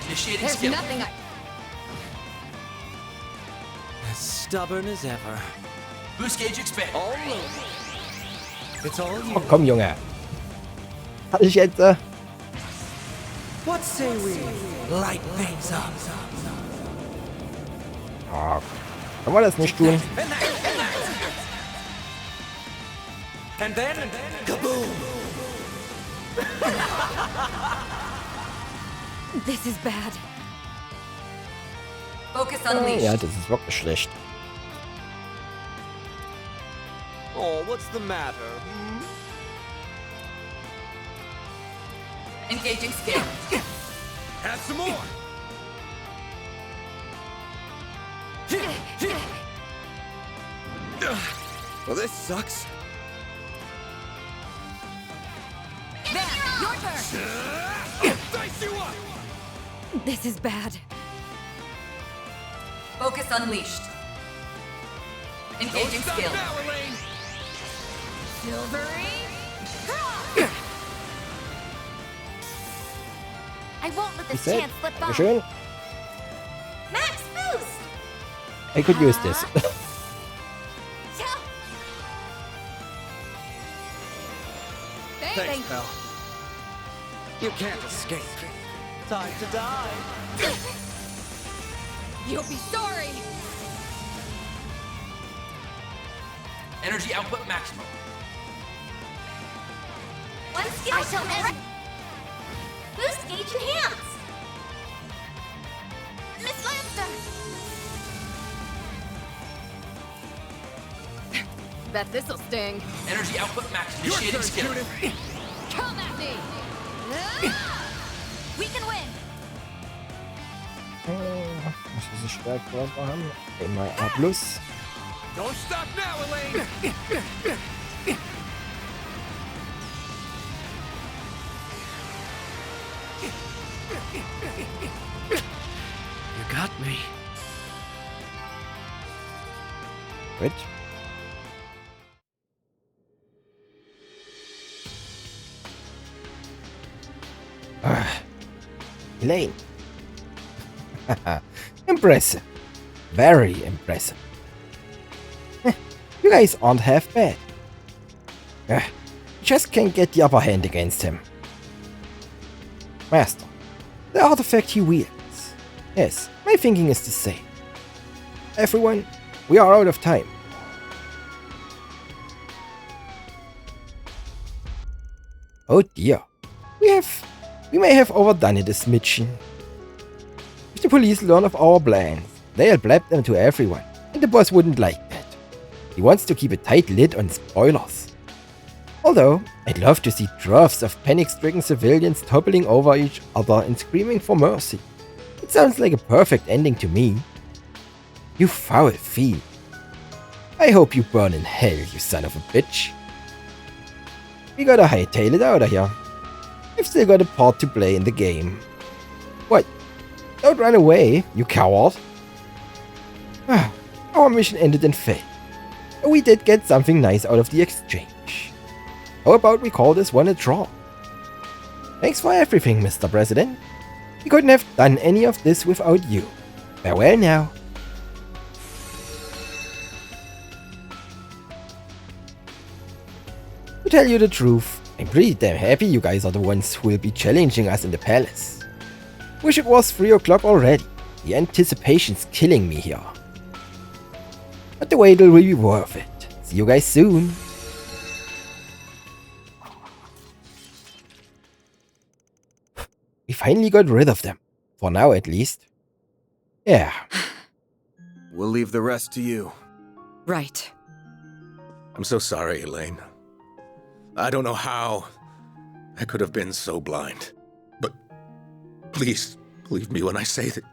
Initiating There's skill. nothing As stubborn as ever. Boost gauge expand. All over. It's all you. Oh, komm, Junge. Hatte ich jetzt... What say we light things up? Oh, kann man das nicht tun? And then, kaboom! This is bad. Focus unleashed. Ja, das ist wirklich schlecht. Oh, what's the matter? Engaging skill. Have some more. Well, this sucks. There, your turn. Dice you up. This is bad. Focus unleashed. Engaging Don't stop skill. now, Elaine. Silvery. I won't let this Reset. chance slip by. Dankeschön. I could use this. Thanks, pal. You can't escape. Time to die. You'll be sorry. Energy output maximum. One skill I shall end. Boost gauge enhance. Miss Lancer. Bet this'll sting. Energy output max. Initiating skill. Come at me. We can win. Was diese Stärke haben? Einmal A+. Don't stop now, Elaine! You got me. Gut. Elaine. Impressive. Very impressive. You guys aren't half bad. You just can't get the upper hand against him. Master, the artifact he wields. Yes, my thinking is the same. Everyone, we are out of time. Oh dear. We may have overdone it a smidgen. If the police learn of our plans, they'll blab them to everyone, and the boss wouldn't like that. He wants to keep a tight lid on spoilers. Although, I'd love to see drafts of panic-stricken civilians toppling over each other and screaming for mercy. It sounds like a perfect ending to me. You foul fiend. I hope you burn in hell, you son of a bitch. We gotta hightail it out of here. I've still got a part to play in the game. What? Don't run away, you coward. Our mission ended in fail. But we did get something nice out of the exchange. How about we call this one a draw? Thanks for everything, Mr. President. We couldn't have done any of this without you. Farewell now. To tell you the truth, I'm pretty damn happy you guys are the ones who will be challenging us in the palace. Wish it was 3 o'clock already. The anticipation's killing me here. But the wait will be worth it. See you guys soon. We finally got rid of them. For now, at least. Yeah. We'll leave the rest to you. Right. I'm so sorry, Elaine. I don't know how I could have been so blind. But please, believe me when I say that...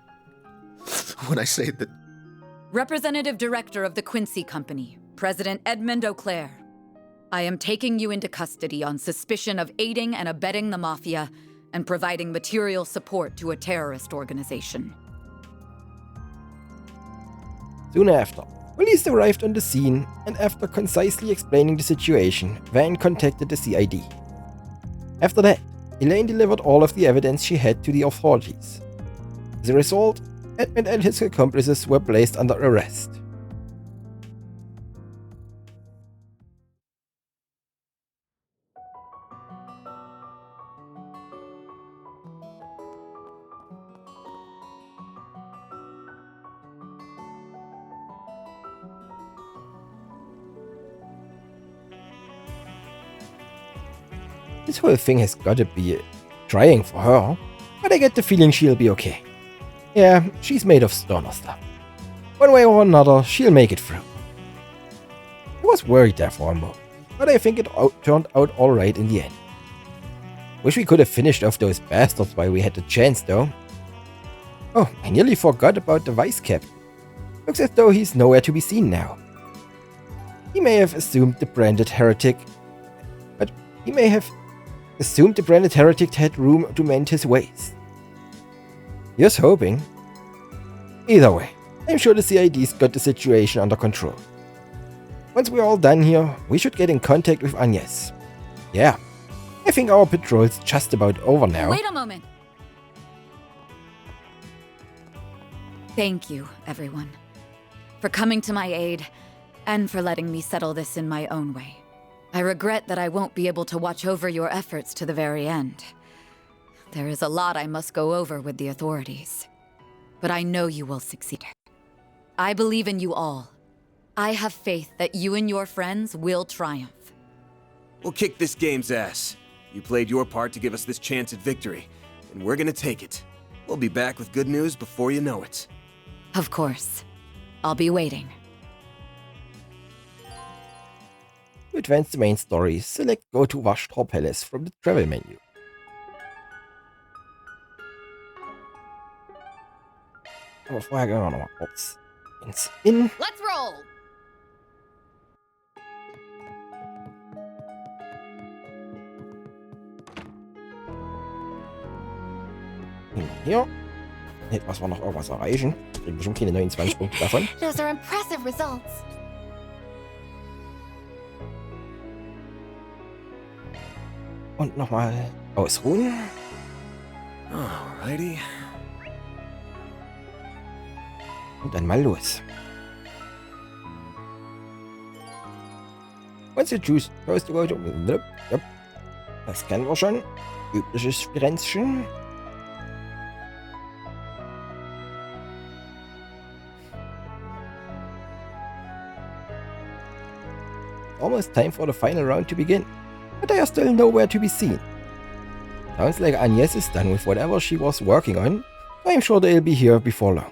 Representative Director of the Quincy Company, President Edmund Auclair. I am taking you into custody on suspicion of aiding and abetting the Mafia and providing material support to a terrorist organization. Soon after, police arrived on the scene, and after concisely explaining the situation, Van contacted the CID. After that, Elaine delivered all of the evidence she had to the authorities. As a result, Edmund and his accomplices were placed under arrest. This whole thing has gotta be trying for her, but I get the feeling she'll be okay. Yeah, she's made of stoner stuff. One way or another, she'll make it through. I was worried there for a moment, but I think it turned out alright in the end. Wish we could have finished off those bastards while we had the chance though. Oh, I nearly forgot about the vice captain. Looks as though he's nowhere to be seen now. He may have assumed the branded heretic had room to mend his ways. Here's hoping. Either way, I'm sure the CID's got the situation under control. Once we're all done here, we should get in contact with Agnes. Yeah, I think our patrol's just about over now. Wait a moment. Thank you, everyone. for coming to my aid, and for letting me settle this in my own way. I regret that I won't be able to watch over your efforts to the very end. There is a lot I must go over with the authorities. But I know you will succeed. I believe in you all. I have faith that you and your friends will triumph. We'll kick this game's ass. You played your part to give us this chance at victory, and we're gonna take it. We'll be back with good news before you know it. Of course. I'll be waiting. To advance the main story, select Go to Vashtor Palace from the travel menu. Aber vorher gehen wir nochmal kurz ins Inn. Let's roll! Hier. Etwas wir noch irgendwas erreichen. Kriegen bestimmt keine 29 Punkte davon. Those are impressive results. Und nochmal ausruhen. Alrighty. Und dann mal los. Once you choose goes to go to... Yep. Das kennen wir schon. Übliches Spirenzchen. Almost time for the final round to begin, but they are still nowhere to be seen. Sounds like Agnes is done with whatever she was working on, so I'm sure they'll be here before long.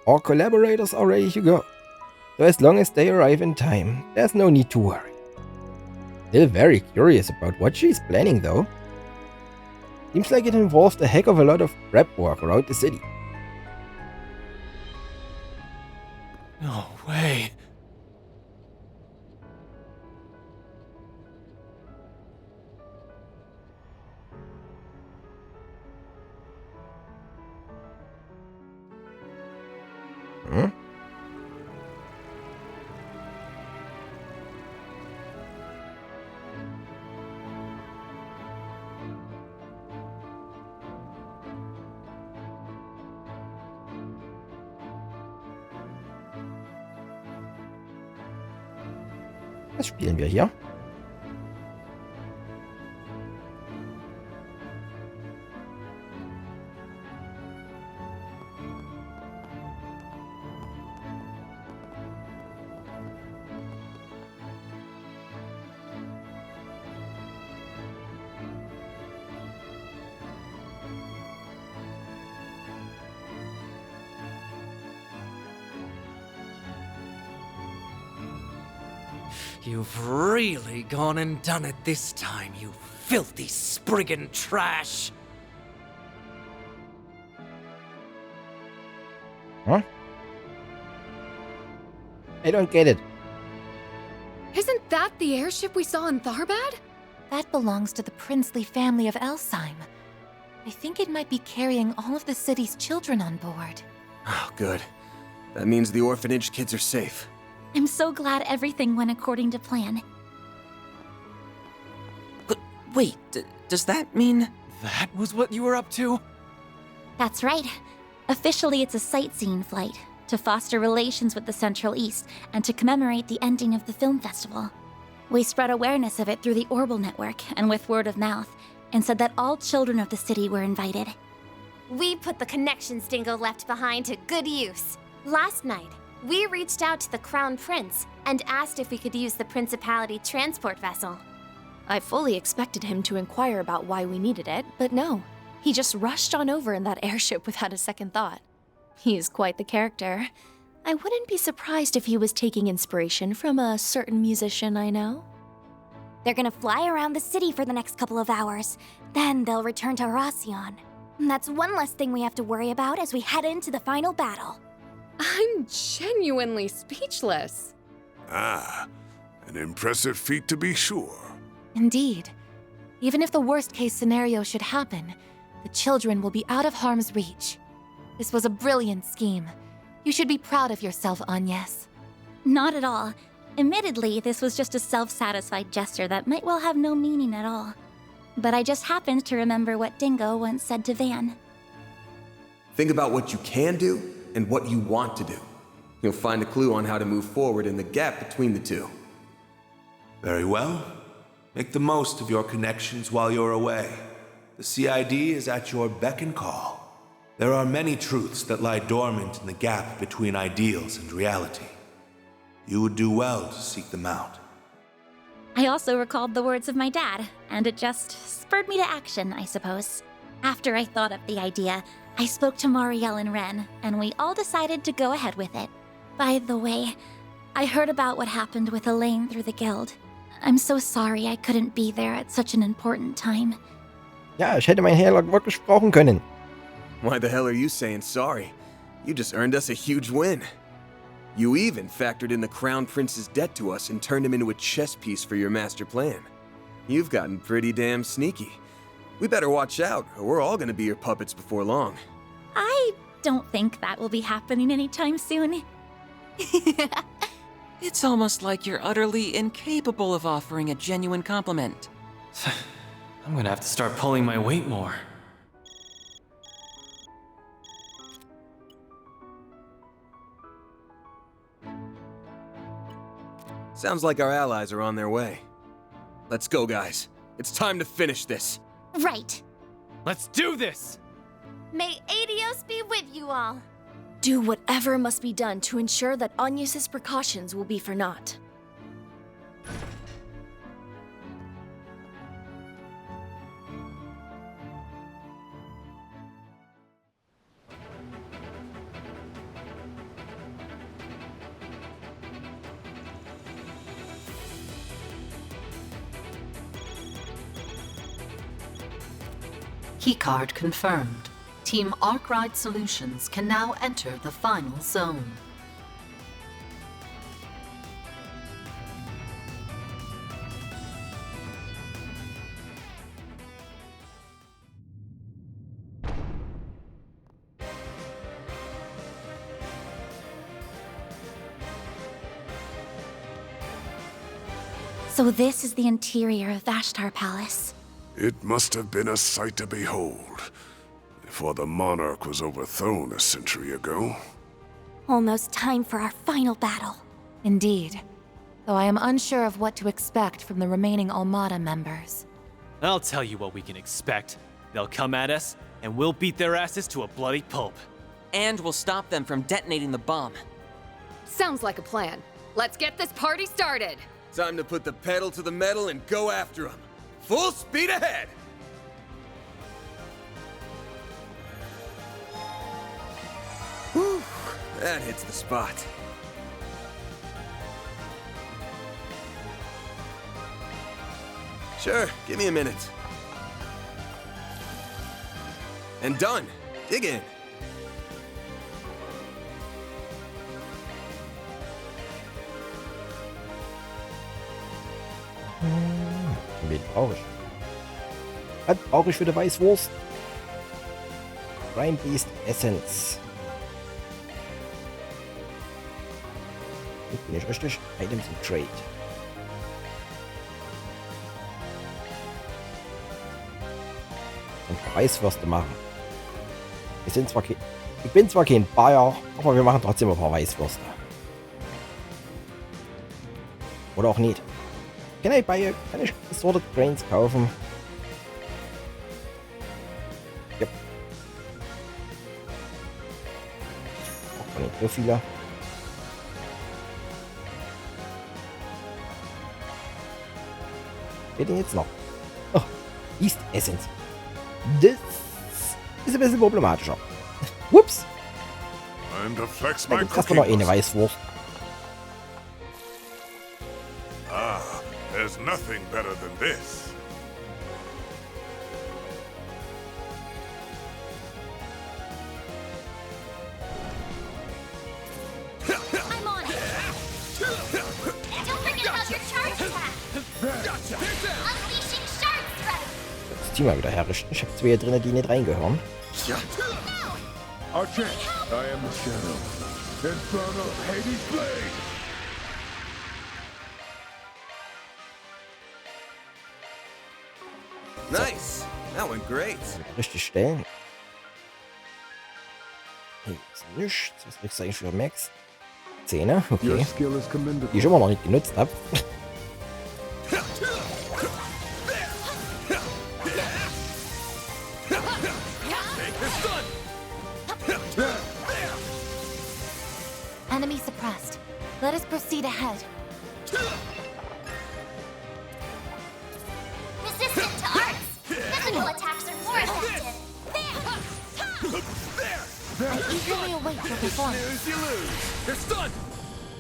Our collaborators are ready to go, so as long as they arrive in time, there's no need to worry. Still very curious about what she's planning though. Seems like it involved a heck of a lot of prep work around the city. No way. Hm? Was spielen wir hier? You've really gone and done it this time, you filthy Spriggan trash! Huh? I don't get it. Isn't that the airship we saw in Tharbad? That belongs to the princely family of Elsheim. I think it might be carrying all of the city's children on board. Oh, good. That means the orphanage kids are safe. I'm so glad everything went according to plan. But wait, does that mean... That was what you were up to? That's right. Officially, it's a sightseeing flight to foster relations with the Central East and to commemorate the ending of the film festival. We spread awareness of it through the Orbital Network and with word of mouth, and said that all children of the city were invited. We put the connections Dingo left behind to good use. Last night, we reached out to the Crown Prince and asked if we could use the Principality transport vessel. I fully expected him to inquire about why we needed it, but no. He just rushed on over in that airship without a second thought. He is quite the character. I wouldn't be surprised if he was taking inspiration from a certain musician I know. They're gonna fly around the city for the next couple of hours. Then they'll return to Racion. That's one less thing we have to worry about as we head into the final battle. I'm genuinely speechless. Ah, an impressive feat to be sure. Indeed. Even if the worst-case scenario should happen, the children will be out of harm's reach. This was a brilliant scheme. You should be proud of yourself, Agnes. Not at all. Admittedly, this was just a self-satisfied gesture that might well have no meaning at all. But I just happened to remember what Dingo once said to Van. Think about what you can do and what you want to do. You'll find a clue on how to move forward in the gap between the two. Very well. Make the most of your connections while you're away. The CID is at your beck and call. There are many truths that lie dormant in the gap between ideals and reality. You would do well to seek them out. I also recalled the words of my dad, and it just spurred me to action, I suppose. After I thought up the idea, I spoke to Marielle and Ren, and we all decided to go ahead with it. By the way, I heard about what happened with Elaine through the guild. I'm so sorry I couldn't be there at such an important time. Ja, ich hätte mein Herrlock wirklich brauchen können. Why the hell are you saying sorry? You just earned us a huge win. You even factored in the Crown Prince's debt to us and turned him into a chess piece for your master plan. You've gotten pretty damn sneaky. We better watch out, or we're all gonna be your puppets before long. I don't think that will be happening anytime soon. It's almost like you're utterly incapable of offering a genuine compliment. I'm gonna have to start pulling my weight more. Sounds like our allies are on their way. Let's go, guys. It's time to finish this. Right. Let's do this! May Adios be with you all. Do whatever must be done to ensure that Agnes's precautions will be for naught. Keycard confirmed. Team Arkwright Solutions can now enter the final zone. So this is the interior of Vashtar Palace. It must have been a sight to behold, before the monarch was overthrown a century ago. Almost time for our final battle. Indeed. Though I am unsure of what to expect from the remaining Almada members. I'll tell you what we can expect. They'll come at us, and we'll beat their asses to a bloody pulp. And we'll stop them from detonating the bomb. Sounds like a plan. Let's get this party started. Time to put the pedal to the metal and go after them. Full speed ahead! Whew, that hits the spot. Sure, give me a minute. And done. Dig in. Wen brauche ich? Was brauche ich für die Weißwurst? Prime Beast Essence. Bin ich richtig? Items im Trade. Und Weißwürste machen. Ich bin zwar kein Bayer, aber wir machen trotzdem ein paar Weißwürste. Oder auch nicht. Kann ich Assorted Grains kaufen? Yep. Auch nicht so viele. Wer denn jetzt noch? Oh, Beast Essence. Das ist ein bisschen problematischer. Whoops. Time to flex Da my gibt's erstmal noch cooking eine Weißwurst. Ah, there's nothing better than this. I'm on it. Don't forget about your charge attack. Unleashing Shard Strike. Das Team mal wieder herrichten. Ich habe zwei hier drin, die nicht reingehören. Archer, I am the shadow. Infernal Hades Blade! Nice. That went great. Richtig stellen. Hier ist nichts. Was kriegst du eigentlich für Max? Zähne, Your okay. skill is commendable. Die ich immer noch nicht genutzt habe. Enemy suppressed. Let us proceed ahead. Resistant to arts. Physical attacks are more effective. I eagerly await your performance. You lose. You're stunned.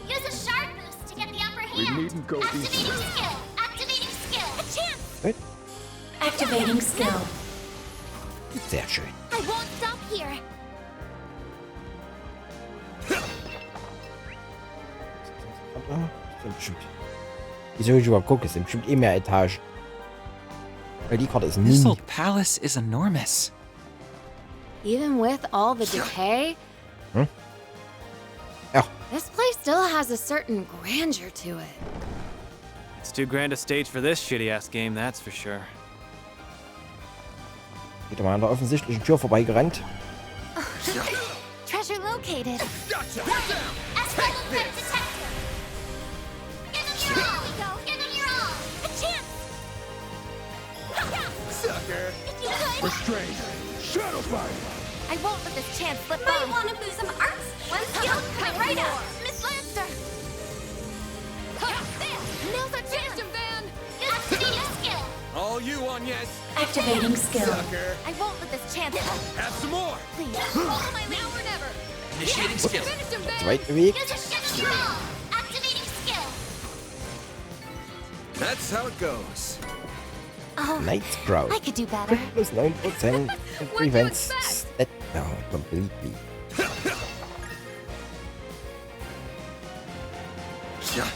Use a shard boost to get the upper hand. We needn't go Activating easy. skill. Activating skill. A chance. Gut. Activating skill. Sehr schön. I won't stop here. Wieso ich überhaupt gucke? Es sind bestimmt eh mehr Etagen. Weil die Karte ist This mini. old palace is enormous. Even with all the decay, Ja. this place still has a certain grandeur to it. It's too grand a stage for this shitty-ass game, that's for sure. Geht mal an der offensichtlichen Tür vorbeigerannt. Treasure located. S level threat detected. Give him your all. Give him your all. A chance. Sucker. If you could. Restrain. Shadow fire. I won't let this chance slip Might by. want to lose some arts. One skill coming right up. Miss Lancer. Now's our chance, Van! Activating skill. All you on yes. Activating skill. Sucker. I won't let this chance slip. Have some more. Please. Follow my lead. Now or never! Initiating skill. Finish him, Van! Zweiter Weg. Use a shift your all. Activating skill. That's how it goes. Oh, Night Sprout. I could do better. Plus 9% and prevents step down completely. Yeah.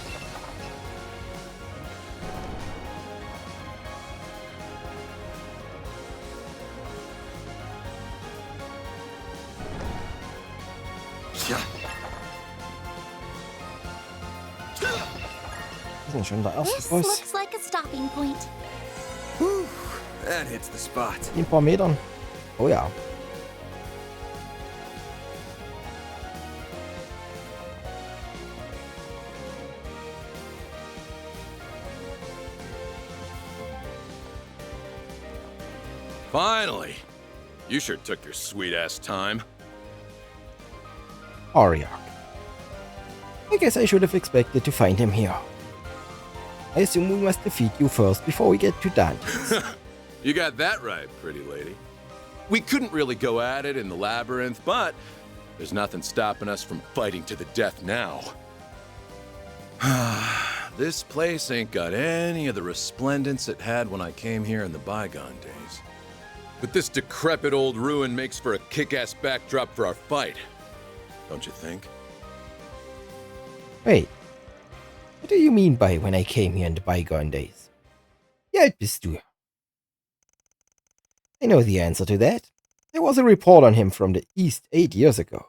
Ja. Das ist schon der erste This Boss. looks like a stopping point. That hits the spot. In ein paar Metern. Oh ja. Finally! You sure took your sweet-ass time. Ariak. I guess I should have expected to find him here. I assume we must defeat you first before we get to dungeons. You got that right, pretty lady. We couldn't really go at it in the labyrinth, but there's nothing stopping us from fighting to the death now. This place ain't got any of the resplendence it had when I came here in the bygone days. But this decrepit old ruin makes for a kick-ass backdrop for our fight. Don't you think? Wait. What do you mean by when I came here in the bygone days? Wie alt bist du? I know the answer to that. There was a report on him from the East 8 years ago.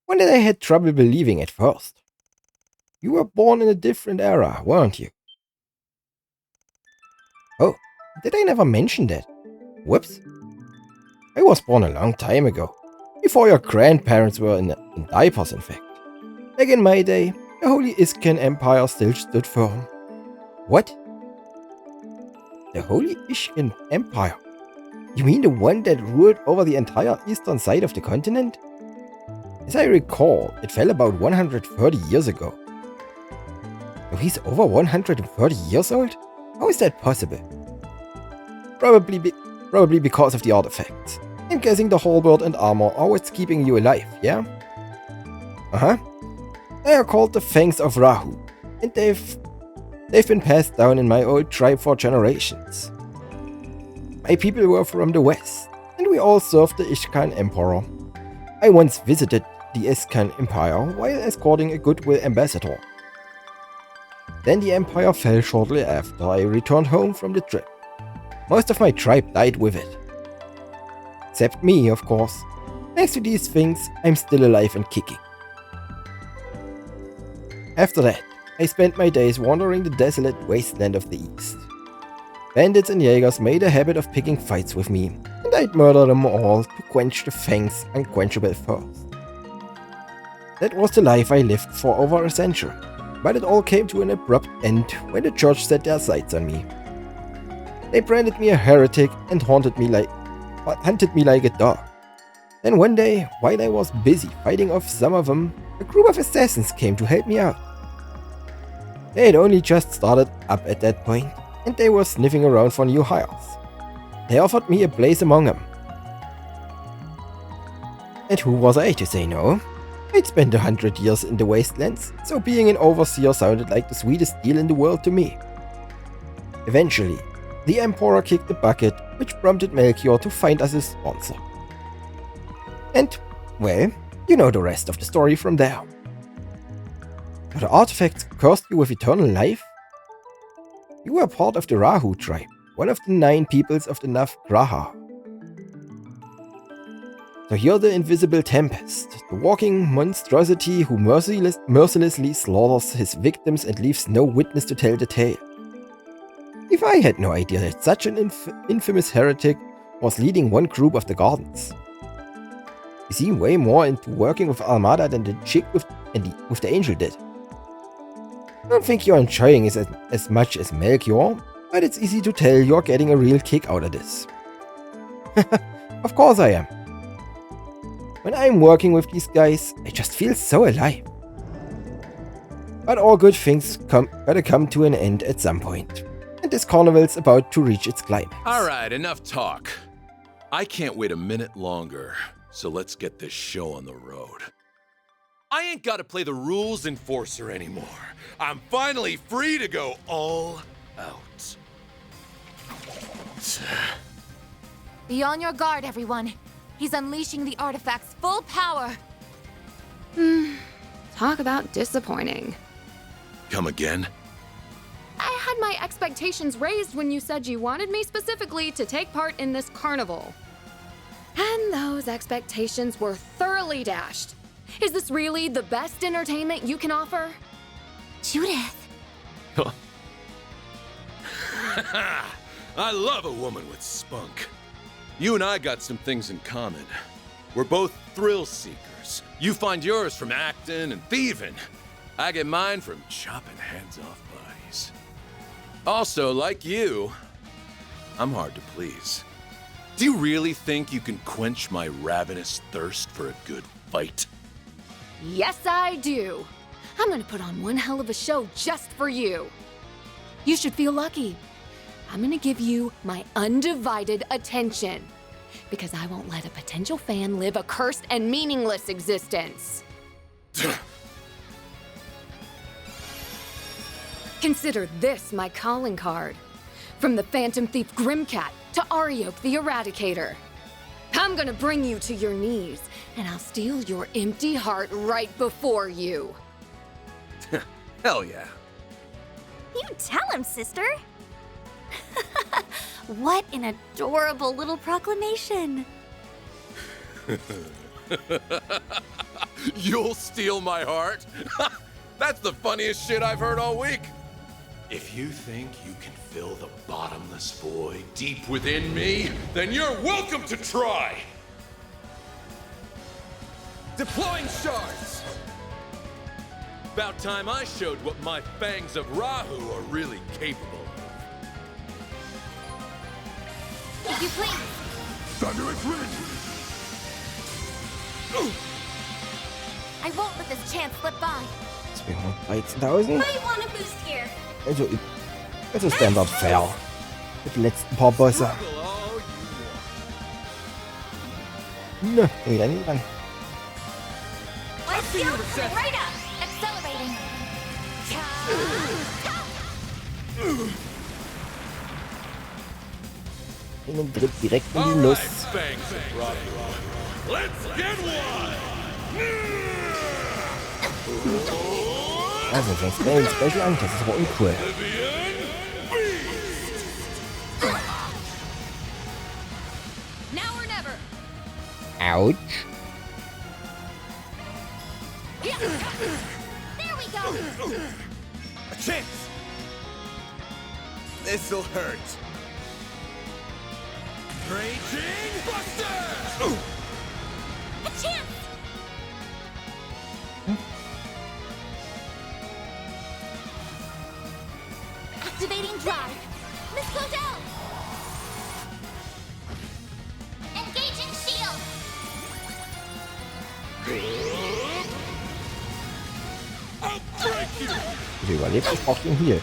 One that I had trouble believing at first. You were born in a different era, weren't you? Oh, did I never mention that? Whoops. I was born a long time ago. Before your grandparents were in diapers, in fact. Back in my day, the Holy Iskan Empire still stood firm. What? The Holy Iskan Empire? You mean the one that ruled over the entire eastern side of the continent? As I recall, it fell about 130 years ago. So he's over 130 years old? How is that possible? Probably because of the artifacts. I'm guessing the halberd and armor are what's keeping you alive, yeah? Uh-huh. They are called the Fangs of Rahu, and they've been passed down in my old tribe for generations. My people were from the west, and we all served the Ishkan Emperor. I once visited the Ishkan Empire while escorting a goodwill ambassador. Then the empire fell shortly after I returned home from the trip. Most of my tribe died with it. Except me, of course. Next to these things, I'm still alive and kicking. After that, I spent my days wandering the desolate wasteland of the east. Bandits and Jaegers made a habit of picking fights with me, and I'd murder them all to quench the Fang's unquenchable thirst. That was the life I lived for over a century. But it all came to an abrupt end when the church set their sights on me. They branded me a heretic and hunted me like a dog. Then one day, while I was busy fighting off some of them, a group of assassins came to help me out. They had only just started up at that point, and they were sniffing around for new hires. They offered me a place among them. And who was I to say no? I'd spent 100 years in the wastelands, so being an overseer sounded like the sweetest deal in the world to me. Eventually, the Emperor kicked the bucket, which prompted Melchior to find us a sponsor. And, well, you know the rest of the story from there. Are the artifacts cursed you with eternal life? You were part of the Rahu tribe, one of the 9 peoples of the Nav Graha. So you're the invisible tempest, the walking monstrosity who mercilessly slaughters his victims and leaves no witness to tell the tale. If I had no idea that such an infamous heretic was leading one group of the Gardens. You seem way more into working with Armada than the chick with the angel did. I don't think you're enjoying it as much as Melchior, but it's easy to tell you're getting a real kick out of this. Of course I am. When I'm working with these guys, I just feel so alive. But all good things gotta come to an end at some point. And this carnival's about to reach its climax. Alright, enough talk. I can't wait a minute longer, so let's get this show on the road. I ain't gotta play the rules enforcer anymore. I'm finally free to go all out. Be on your guard, everyone. He's unleashing the artifact's full power. Talk about disappointing. Come again? I had my expectations raised when you said you wanted me specifically to take part in this carnival. And those expectations were thoroughly dashed. Is this really the best entertainment you can offer? Judith. I love a woman with spunk. You and I got some things in common. We're both thrill seekers. You find yours from acting and thieving. I get mine from chopping heads off bodies. Also, like you, I'm hard to please. Do you really think you can quench my ravenous thirst for a good fight? Yes, I do. I'm gonna put on one hell of a show just for you. You should feel lucky. I'm gonna give you my undivided attention. Because I won't let a potential fan live a cursed and meaningless existence. Consider this my calling card. From the Phantom Thief Grimcat to Arioch the Eradicator. I'm gonna bring you to your knees, and I'll steal your empty heart right before you. Hell yeah. You tell him, sister. What an adorable little proclamation. You'll steal my heart? That's the funniest shit I've heard all week. If you think you can fill the bottomless void deep within me, then you're welcome to try. Deploying shards. About time I showed what my fangs of Rahu are really capable of. If you please. Thunderous Ridge! I won't let this chance slip by. 213.000. I want a boost here. Also Standard Fair. Mit den letzten paar Bosse. Na, wieder nicht dran. Let's go! Coming right up! Accelerating! Den Dritt direkt in die Nuss. Also, fängt Spell Special an, das ist aber uncool. Now or never. Ouch. There we go! A chance! This'll hurt. Raging Buster! A chance! Activating drive. Miss Claudel! Engaging shield. Sie überlebt, ich brauche den Heal.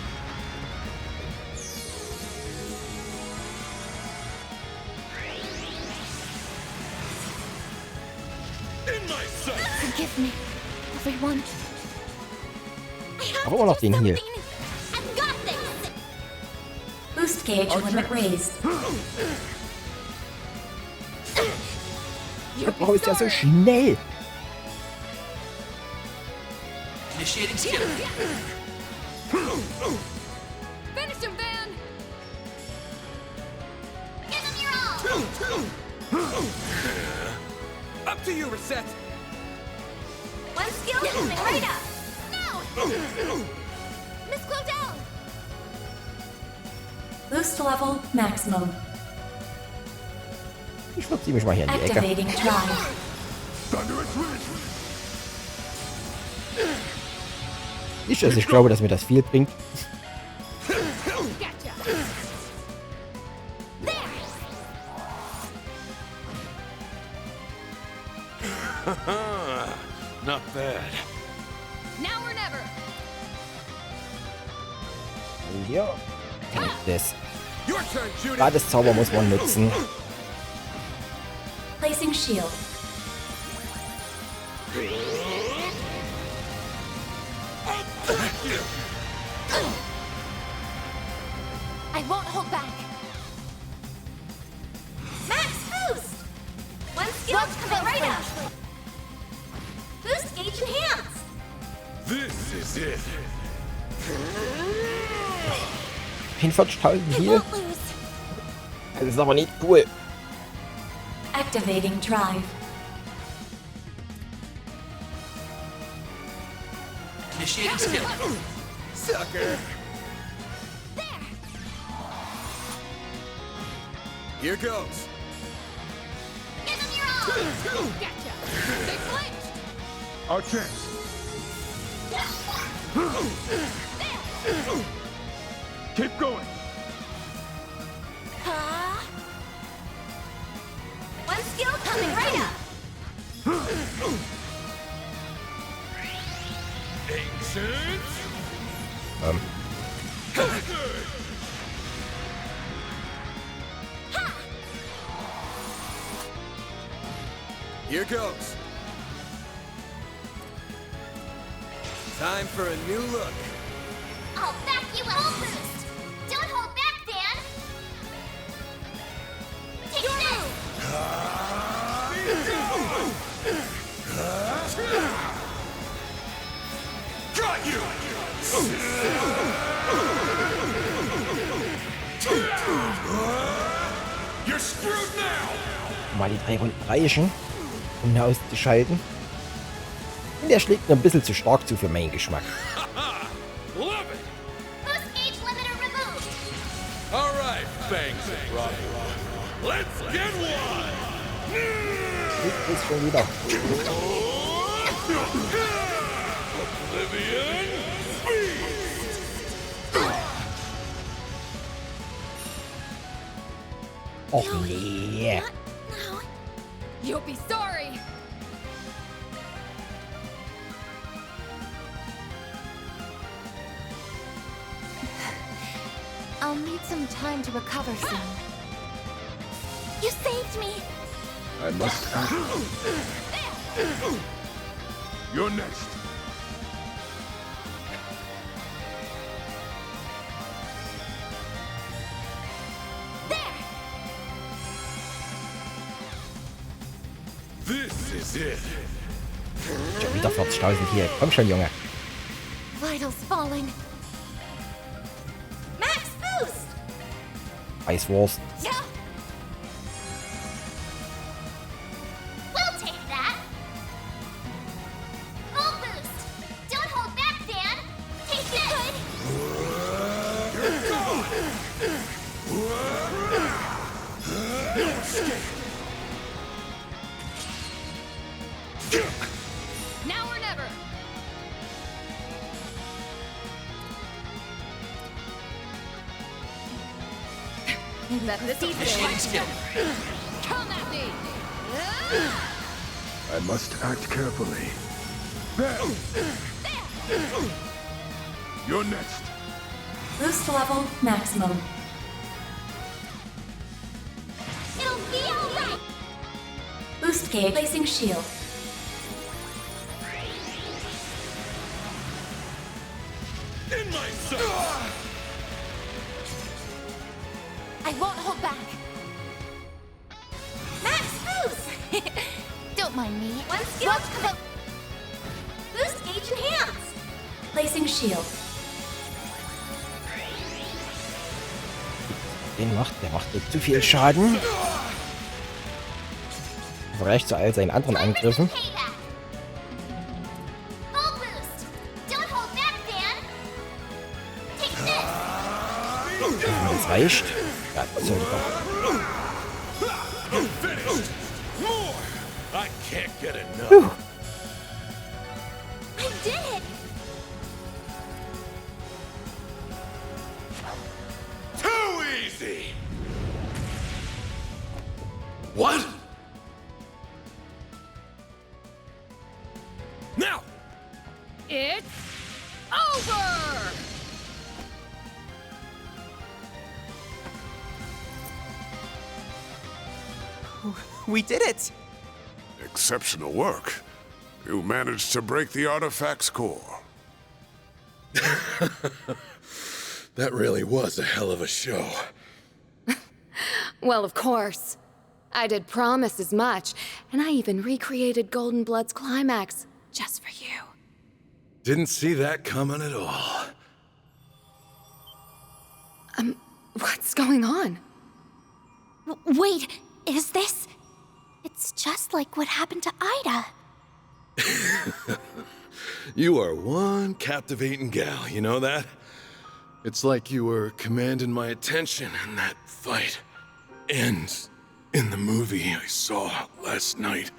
Forgive me, everyone. Aber immer noch den Heal. Boost gauge limit raised. Warum ist der so schnell? Initiating skill. Finish him, Van! Give him your all! Up to you, Reset! One skill coming right up! Now! Miss Claudel! Boost level maximum. Ich schwuppt sie mich mal hier in die Ecke. Activating drive. Nicht, dass ich glaube, dass mir das viel bringt. Not bad. Now or never! Ja. Das. Your turn, Judy! Gratis Zauber muss man nutzen. Placing shield. I won't hold back. Max boost! One skill coming right up! Boost gauge enhanced! This is it. 45.000 hier. Das ist aber nicht cool. Activating drive. Initiating skill. Sucker! Here goes. Give him your all! Gotcha! They flinched! Our chance. Keep going. One skill coming right up! Ancient. Here goes. Time for a new look. I'll back you up! Full boost! Don't hold back, Dan! Take this! Got you. You're screwed now. Mal die 3 Runden reichen, um ihn auszuschalten. Und der schlägt mir ein bisschen zu stark zu für meinen Geschmack. Love it. Boost gauge limiter removed! All right, thanks, brother. Let's get one. Ich ist schon wieder. Oblivion Beast. Och nee. You'll be sorry! I'll need some time to recover soon. You saved me! I must act. You're next. This is it. Schon wieder 40.000 hier. Komm schon, Junge. Vitals falling. Max boost! Eiswurst. Yeah! We'll take that! Full boost! Don't hold back, Dan! Take this! You're gone. No escape. Now or never! Let this easy. Initiating skill. Come at me! I must act carefully. There! You're next. Boost level maximum. It'll be alright! Boost gauge. Placing shield. In my sight! I won't hold back. Max boost! Don't mind me. One skill. Boost gauge enhanced. Placing shield. Der macht nicht zu viel Schaden. Im Vergleich zu all seinen anderen Angriffen. Full boost! Don't hold back, Dan! Take this! Das reicht. Ja, das sollte doch. Finished! More! I can't get enough. I did it! Too easy! What? Now! It's over! We did it! Exceptional work. You managed to break the artifact's core. That really was a hell of a show. Well, of course. I did promise as much, and I even recreated Golden Blood's climax just for you. Didn't see that coming at all. What's going on? Wait, is this? It's just like what happened to Ida. You are one captivating gal, you know that? It's like you were commanding my attention in that fight. And in the movie I saw last night.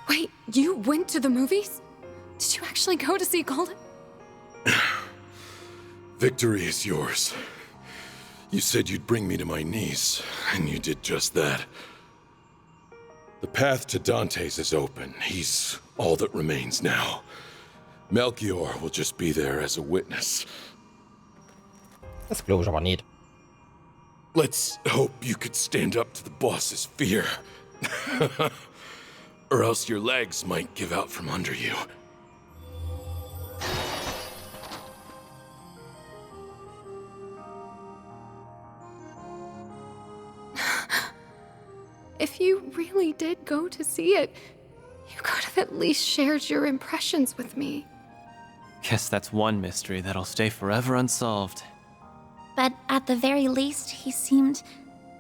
Wait, you went to the movies? Did you actually go to see Golden? Victory is yours. You said you'd bring me to my knees, and you did just that. The path to Dante's is open. He's all that remains now. Melchior will just be there as a witness. Das glaube ich aber nicht. Let's hope you could stand up to the boss's fear. Or else your legs might give out from under you. If you really did go to see it, you could have at least shared your impressions with me. Guess that's one mystery that'll stay forever unsolved. But at the very least, he seemed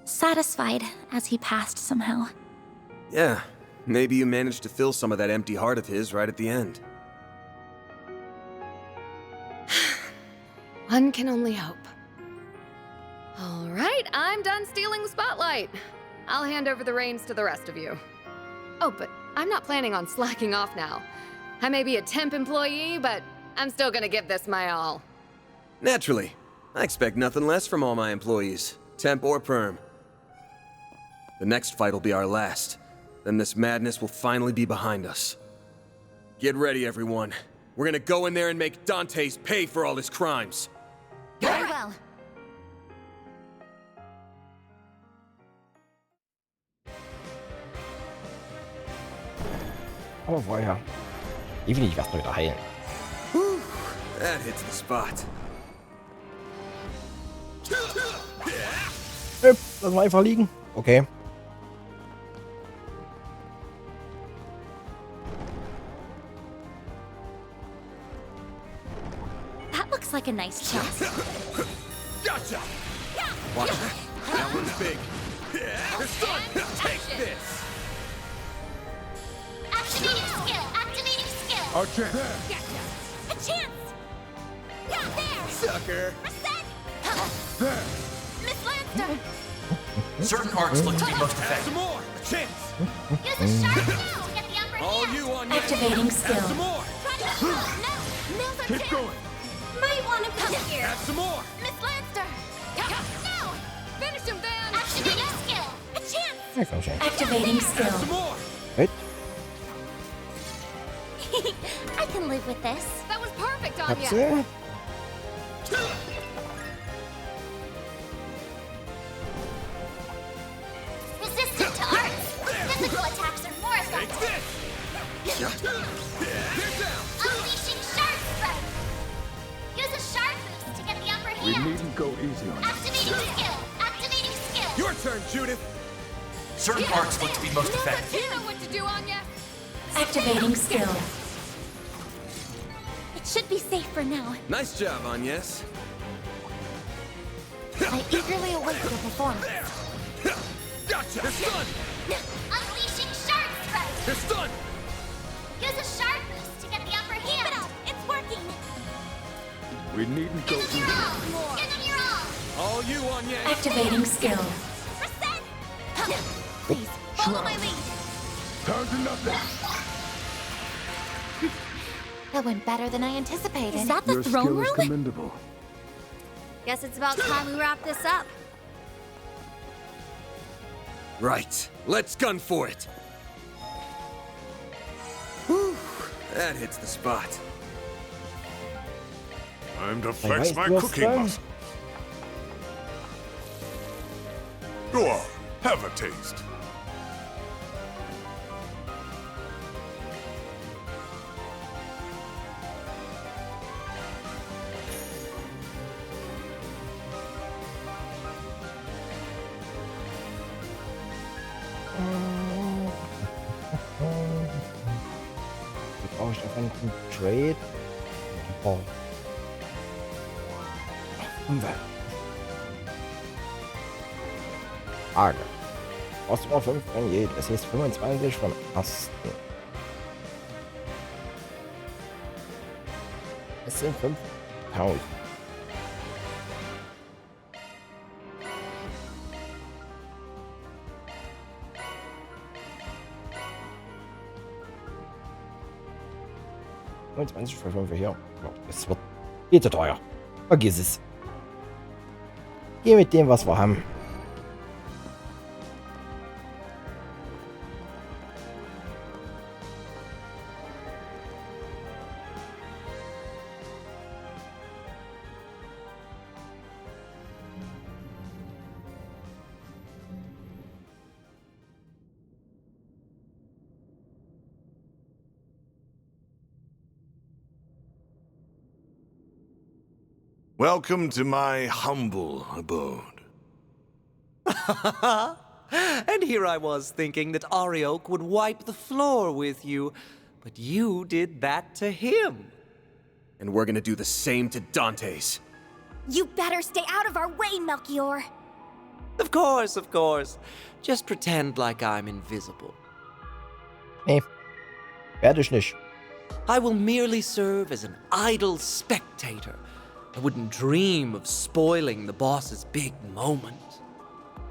satisfied as he passed somehow. Yeah, maybe you managed to fill some of that empty heart of his right at the end. One can only hope. All right, I'm done stealing the spotlight. I'll hand over the reins to the rest of you. Oh, but I'm not planning on slacking off now. I may be a temp employee, but I'm still gonna give this my all. Naturally. I expect nothing less from all my employees, temp or perm. The next fight will be our last. Then this madness will finally be behind us. Get ready, everyone. We're gonna go in there and make Dante's pay for all his crimes. Very well. Aber vorher. Definitiv erstmal wieder heilen. Whew, that hits the spot. Lass mal einfach liegen. Okay. That looks like a nice chest. Gotcha! Watch that. That one's big. Take this! Activating skill! Activating skill! Archer! A chance! Yeah, there! Sucker! There! Miss Lancer! Certain arcs look to be most Add some effective. more! A chance! Use a sharp nail to get the upper All hand! you on your Activating Add some skill. more! Try to no! Nails are Keep going! Might want to come here! Add some more! Miss Lancer! Activating skill. Right? I can live with this. That was perfect, Hab's Anya. Resistant to arts. Physical attacks are more effective. Unleashing Shark Strike. Use a Shark boost to get the upper We hand. needn't go easy on Activating skill. Activating skill. Your turn, Judith. Certain arcs look to be most effective. You know what to do, Anya. Activating skill. It should be safe for now. Nice job, Agnes. I eagerly await your performance. Gotcha! They're stunned! Unleashing Shark Strike. They're stunned! Use a Shark boost to get the upper hand. Keep it up. It's working. We needn't go Give it your all. Give them your all. All you, Agnes. Activating skill. Reset. Please, follow my lead. Down to nothing. That went better than I anticipated. Is that Your skill is commendable. Guess it's about time we wrap this up. Right. Let's gun for it. Whew. That hits the spot. Time to Hey, flex my where's cooking your muscle. Go on, have a taste. Wie brauche ich einfach einen Trade? Oh. Frage. Brauchst du noch 5 von jedem? Das heißt 25 vom ersten. Es sind 5.000. Und 20 für 5 hier. Es wird viel zu teuer. Vergiss es. Geh mit dem, was wir haben. Welcome to my humble abode. And here I was thinking that Arioch would wipe the floor with you, but you did that to him. And we're gonna do the same to Dante's. You better stay out of our way, Melchior. Of course, of course. Just pretend like I'm invisible. Nee. Werde ich nicht. I will merely serve as an idle spectator. I wouldn't dream of spoiling the boss's big moment.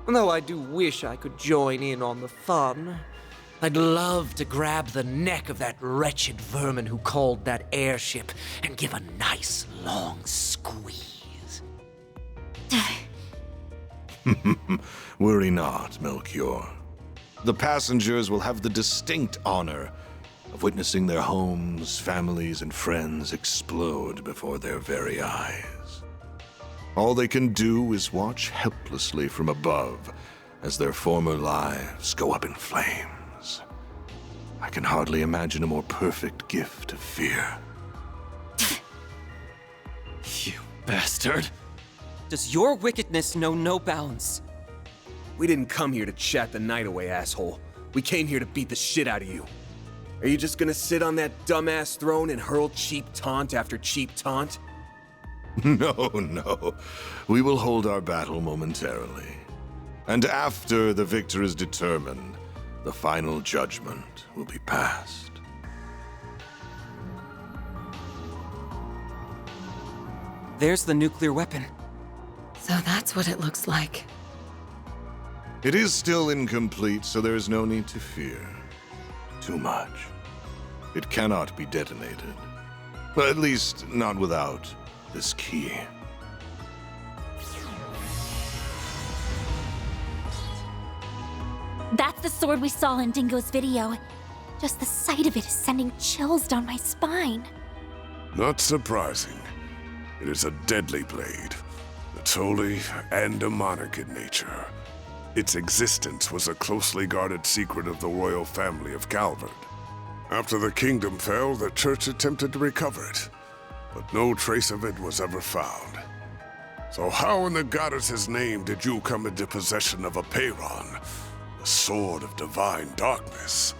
Though I do wish I could join in on the fun. I'd love to grab the neck of that wretched vermin who called that airship and give a nice long squeeze. Worry not, Melchior. The passengers will have the distinct honor of witnessing their homes, families, and friends explode before their very eyes. All they can do is watch helplessly from above as their former lives go up in flames. I can hardly imagine a more perfect gift of fear. You bastard. Does your wickedness know no bounds? We didn't come here to chat the night away, asshole. We came here to beat the shit out of you. Are you just gonna sit on that dumbass throne and hurl cheap taunt after cheap taunt? No, no. We will hold our battle momentarily. And after the victor is determined, the final judgment will be passed. There's the nuclear weapon. So that's what it looks like. It is still incomplete, so there is no need to fear too much. It cannot be detonated. At least, not without this key. That's the sword we saw in Dingo's video. Just the sight of it is sending chills down my spine. Not surprising. It is a deadly blade. It's holy and demonic in nature. Its existence was a closely guarded secret of the royal family of Calvard. After the kingdom fell, the church attempted to recover it, but no trace of it was ever found. So how in the goddess's name did you come into possession of a Peyron, the sword of divine darkness?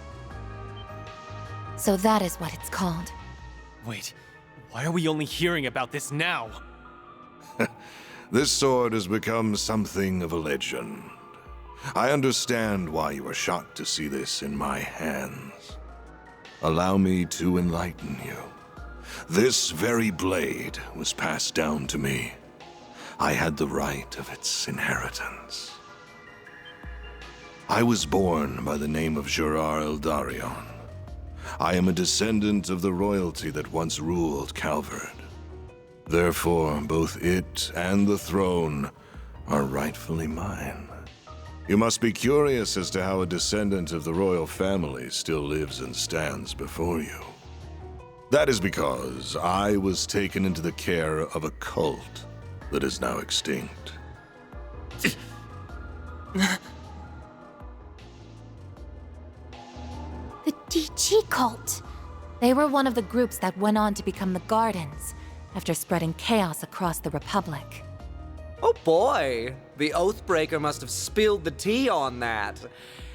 So that is what it's called. Wait, why are we only hearing about this now? This sword has become something of a legend. I understand why you are shocked to see this in my hands. Allow me to enlighten you. This very blade was passed down to me. I had the right of its inheritance. I was born by the name of Gerard Eldarion. I am a descendant of the royalty that once ruled Calvard. Therefore, both it and the throne are rightfully mine. You must be curious as to how a descendant of the royal family still lives and stands before you. That is because I was taken into the care of a cult that is now extinct. The DG cult. They were one of the groups that went on to become the Gardens, after spreading chaos across the Republic. Oh boy, the Oathbreaker must have spilled the tea on that.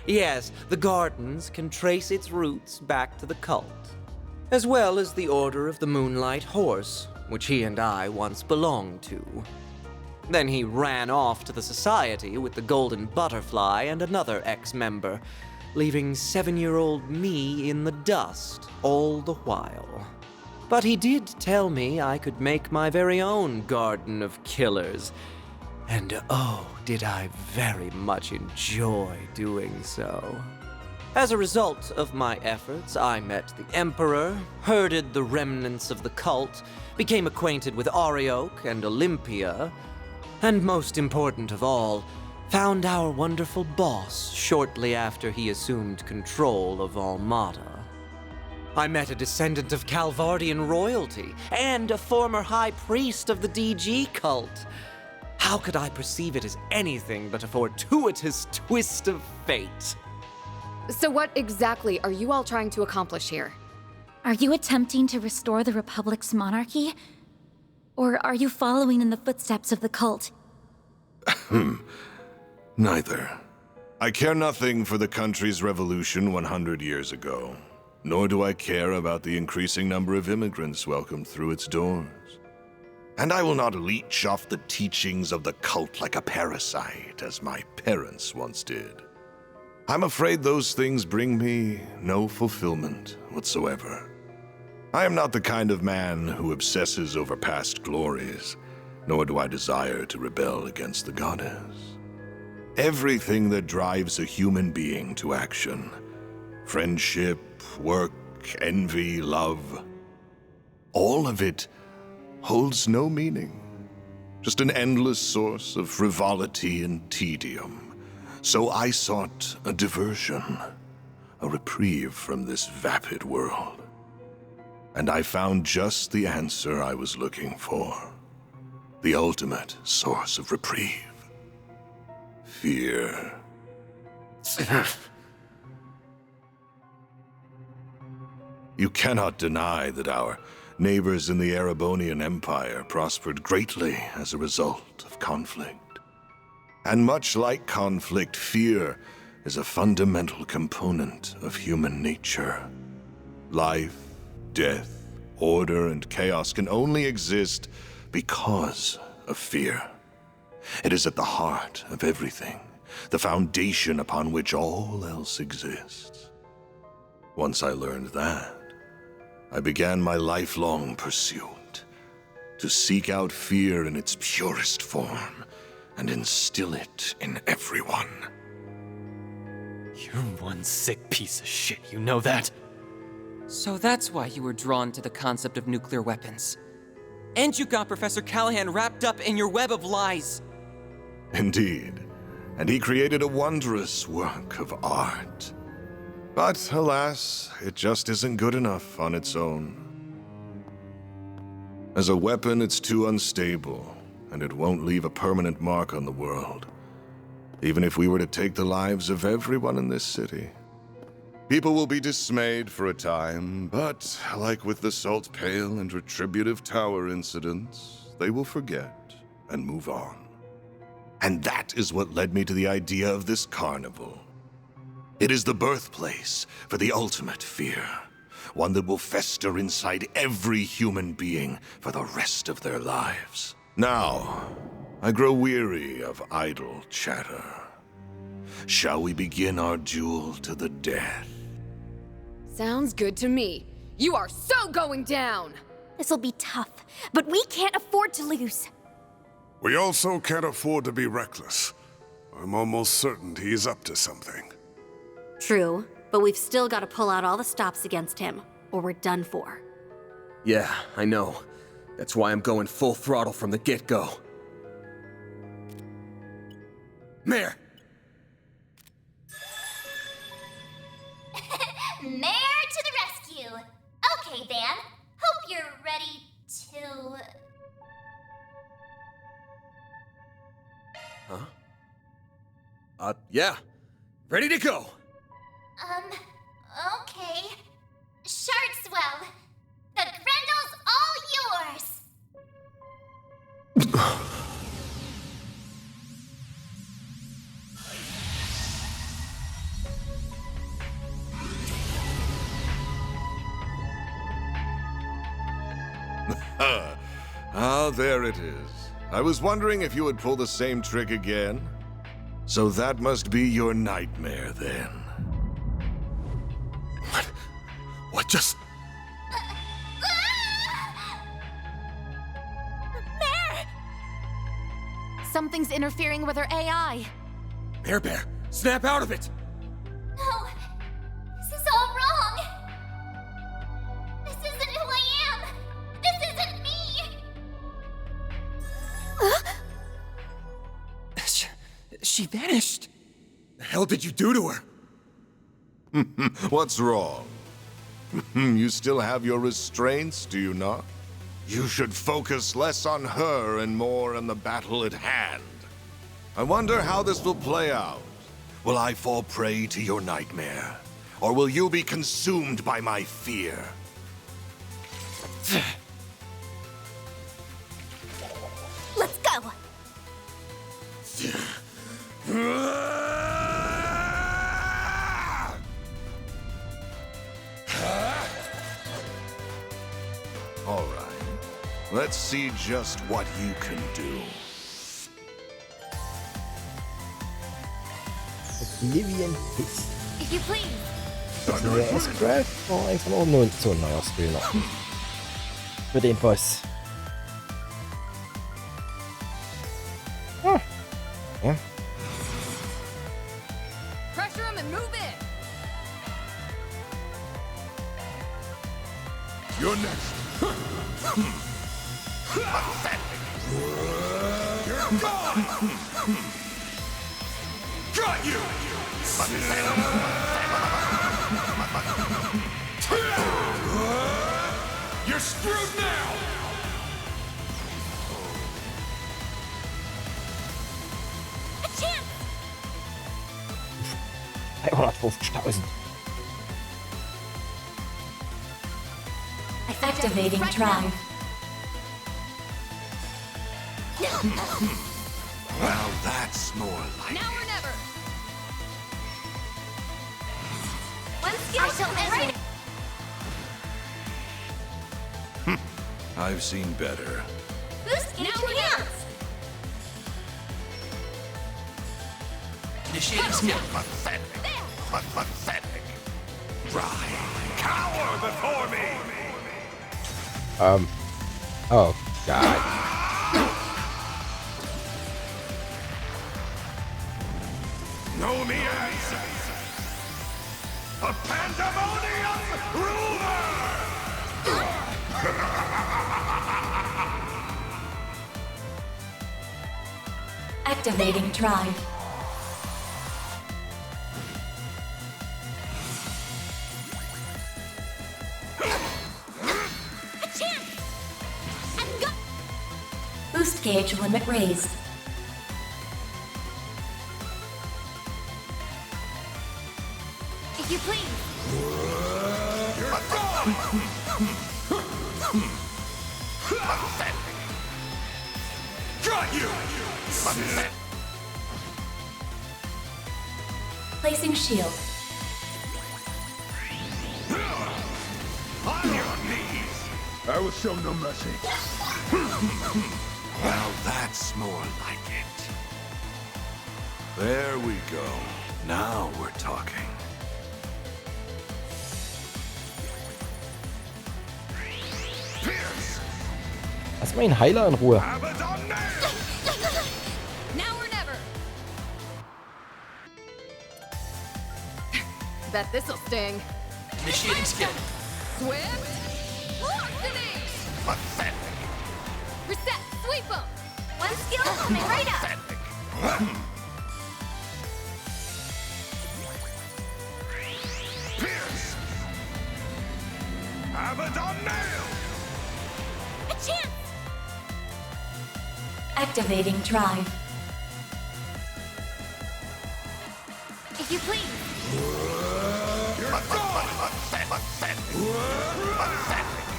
Yes, the Gardens can trace its roots back to the cult, as well as the Order of the Moonlight Horse, which he and I once belonged to. Then he ran off to the Society with the Golden Butterfly and another ex-member, leaving 7-year-old me in the dust all the while. But he did tell me I could make my very own Garden of Killers. And oh, did I very much enjoy doing so. As a result of my efforts, I met the Emperor, herded the remnants of the cult, became acquainted with Arioch and Olympia, and most important of all, found our wonderful boss shortly after he assumed control of Almada. I met a descendant of Calvardian royalty and a former high priest of the DG cult. How could I perceive it as anything but a fortuitous twist of fate? So what exactly are you all trying to accomplish here? Are you attempting to restore the Republic's monarchy? Or are you following in the footsteps of the cult? Neither. I care nothing for the country's revolution 100 years ago. Nor do I care about the increasing number of immigrants welcomed through its doors. And I will not leech off the teachings of the cult like a parasite, as my parents once did. I'm afraid those things bring me no fulfillment whatsoever. I am not the kind of man who obsesses over past glories, nor do I desire to rebel against the goddess. Everything that drives a human being to action, friendship, work, envy, love, all of it holds no meaning. Just an endless source of frivolity and tedium. So I sought a diversion, a reprieve from this vapid world. And I found just the answer I was looking for. The ultimate source of reprieve. Fear. You cannot deny that our neighbors in the Erebonian Empire prospered greatly as a result of conflict. And much like conflict, fear is a fundamental component of human nature. Life, death, order, and chaos can only exist because of fear. It is at the heart of everything, the foundation upon which all else exists. Once I learned that, I began my lifelong pursuit to seek out fear in its purest form and instill it in everyone. You're one sick piece of shit, you know that? So that's why you were drawn to the concept of nuclear weapons. And you got Professor Callahan wrapped up in your web of lies. Indeed. and he created a wondrous work of art. But alas, it just isn't good enough on its own. As a weapon, it's too unstable, and it won't leave a permanent mark on the world, even if we were to take the lives of everyone in this city. People will be dismayed for a time, but like with the Salt Pail and Retributive Tower incidents, they will forget and move on. And that is what led me to the idea of this carnival. It is the birthplace for the ultimate fear, one that will fester inside every human being for the rest of their lives. Now, I grow weary of idle chatter. Shall we begin our duel to the death? Sounds good to me. You are so going down! This'll be tough, but we can't afford to lose. We also can't afford to be reckless. I'm almost certain he's up to something. True, but we've still got to pull out all the stops against him, or we're done for. Yeah, I know. That's why I'm going full throttle from the get-go. Mare! Mare to the rescue! Okay, Van. Hope you're ready to... Huh? Yeah. Ready to go! Okay. Sharkswell, the Grendel's all yours! Ah, there it is. I was wondering if you would pull the same trick again. So that must be your nightmare, then. What just... Mare! Something's interfering with her AI. Bear, snap out of it! No, this is all wrong. This isn't who I am. This isn't me. She vanished. The hell did you do to her? What's wrong? You still have your restraints, do you not? You should focus less on her and more on the battle at hand. I wonder how this will play out. Will I fall prey to your nightmare? Or will you be consumed by my fear? Let's go! All right. Let's see just what you can do. Oblivion Hiss. If you please. Das neue S-Craft war einfach nur so ein neuer Screener. Für den Boss. Ja. Pressure him and move in. You're next. You're gone. Got you. You're screwed now. A chance! 350.000. Activating drive. Well, that's more like Now or never. One skill till every... I've seen better. Boost enhance! Initiating skill. Pathetic. Pathetic. Dry. Cower before me. Oh, God. Know me as a pandemonium ruler! Activating drive. Boost gauge limit raised. If you please. Got you! Placing shield. On your knees! I will show no mercy. Well, that's more like it. There we go. Now we're talking. Lass mal den Heiler in Ruhe. Now or never. Bet this'll sting. Initiating skin. Swift. Velocity. Pathetic. Reset. Sweep 'em. One skill coming right up. Pierce. Abaddon nail. A chance. Activating drive. If you please.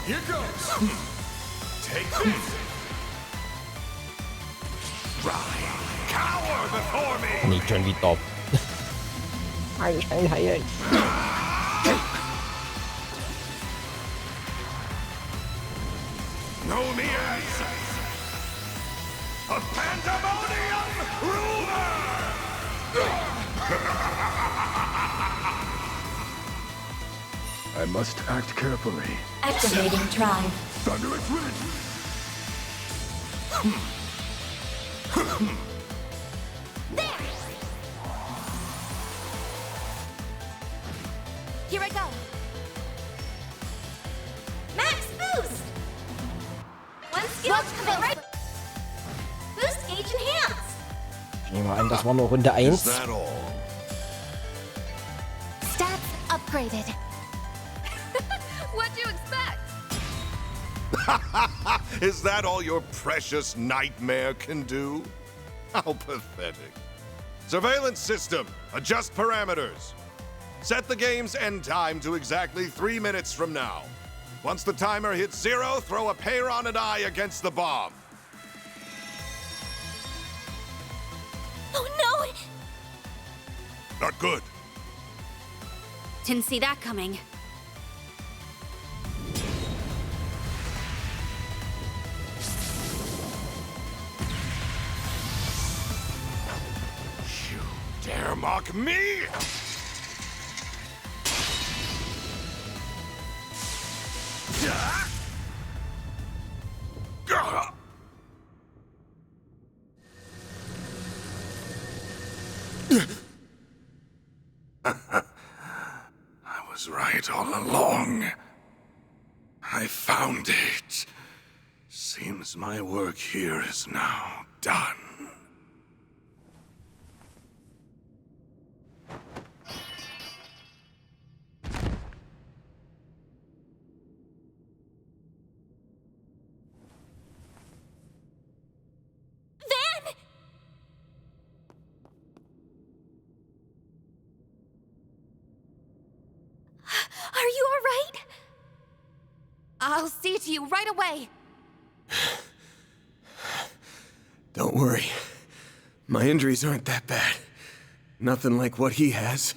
Here goes. Take this. Cower before me. Nicht schon wie top. Heilen. Know me as a pandemonium ruler. I must act carefully. Activating drive. Thunderous wind! Here I go. Max boost. One skill coming right. Boost gauge enhanced. Ich nehme an, das war nur Runde 1. Stats upgraded. What'd you expect? Is that all your precious nightmare can do? How pathetic. Surveillance system, adjust parameters. Set the game's end time to exactly 3 minutes from now. Once the timer hits 0, throw a Peyron and I against the bomb. Oh no! Not good. Didn't see that coming. You dare mock me? I was right all along. I found it. Seems my work here is now done. Are you alright? I'll see to you right away. Don't worry. My injuries aren't that bad. Nothing like what he has.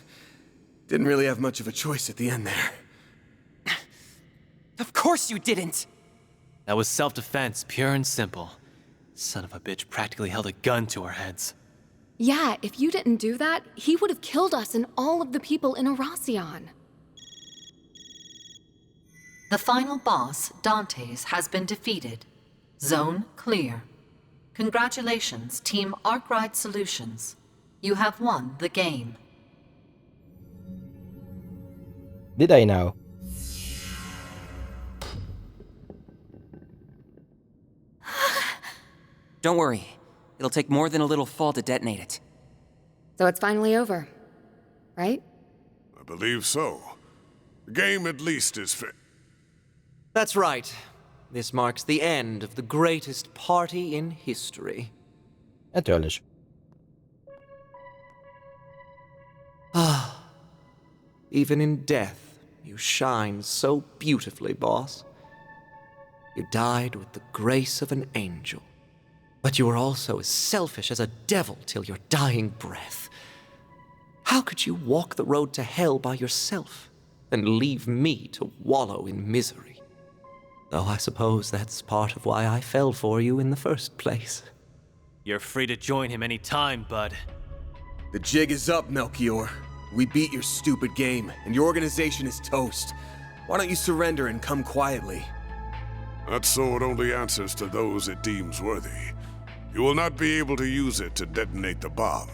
Didn't really have much of a choice at the end there. Of course you didn't! That was self-defense, pure and simple. Son of a bitch practically held a gun to our heads. Yeah, if you didn't do that, he would have killed us and all of the people in Erasion. The final boss, Dantes, has been defeated. Zone clear. Congratulations, Team Arkwright Solutions. You have won the game. Did I now? Don't worry. It'll take more than a little fall to detonate it. So it's finally over, right? I believe so. The game at least is fit. That's right. This marks the end of the greatest party in history. Natürlich. Ah, even in death, you shine so beautifully, boss. You died with the grace of an angel. But you were also as selfish as a devil till your dying breath. How could you walk the road to hell by yourself and leave me to wallow in misery? Though I suppose that's part of why I fell for you in the first place. You're free to join him any time, bud. The jig is up, Melchior. We beat your stupid game, and your organization is toast. Why don't you surrender and come quietly? That sword only answers to those it deems worthy. You will not be able to use it to detonate the bomb.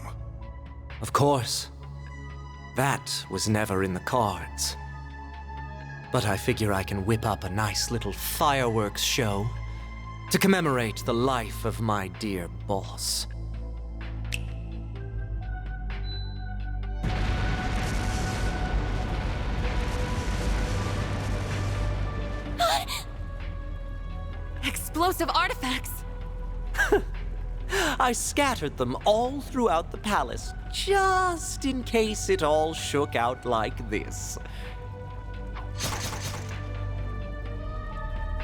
Of course. That was never in the cards. But I figure I can whip up a nice little fireworks show to commemorate the life of my dear boss. Explosive artifacts! I scattered them all throughout the palace, just in case it all shook out like this.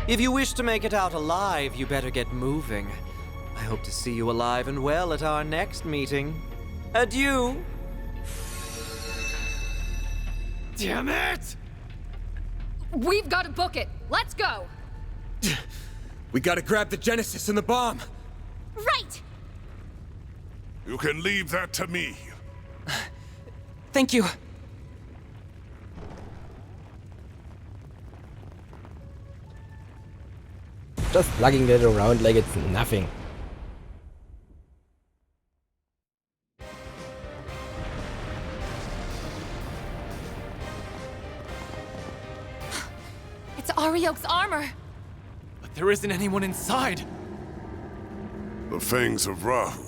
If you wish to make it out alive, you better get moving. I hope to see you alive and well at our next meeting. Adieu! Damn it! We've got to book it! Let's go! We gotta grab the Genesis and the bomb! Right! You can leave that to me. Thank you. Just lugging it around like it's nothing. It's Ariok's armor! But there isn't anyone inside. The Fangs of Rahu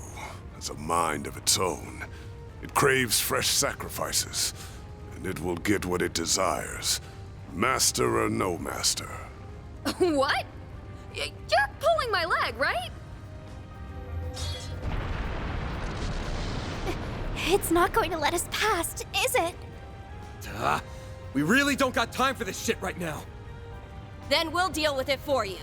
has a mind of its own. It craves fresh sacrifices, and it will get what it desires, master or no master. What? You're pulling my leg, right? It's not going to let us past, is it? We really don't got time for this shit right now. Then we'll deal with it for you.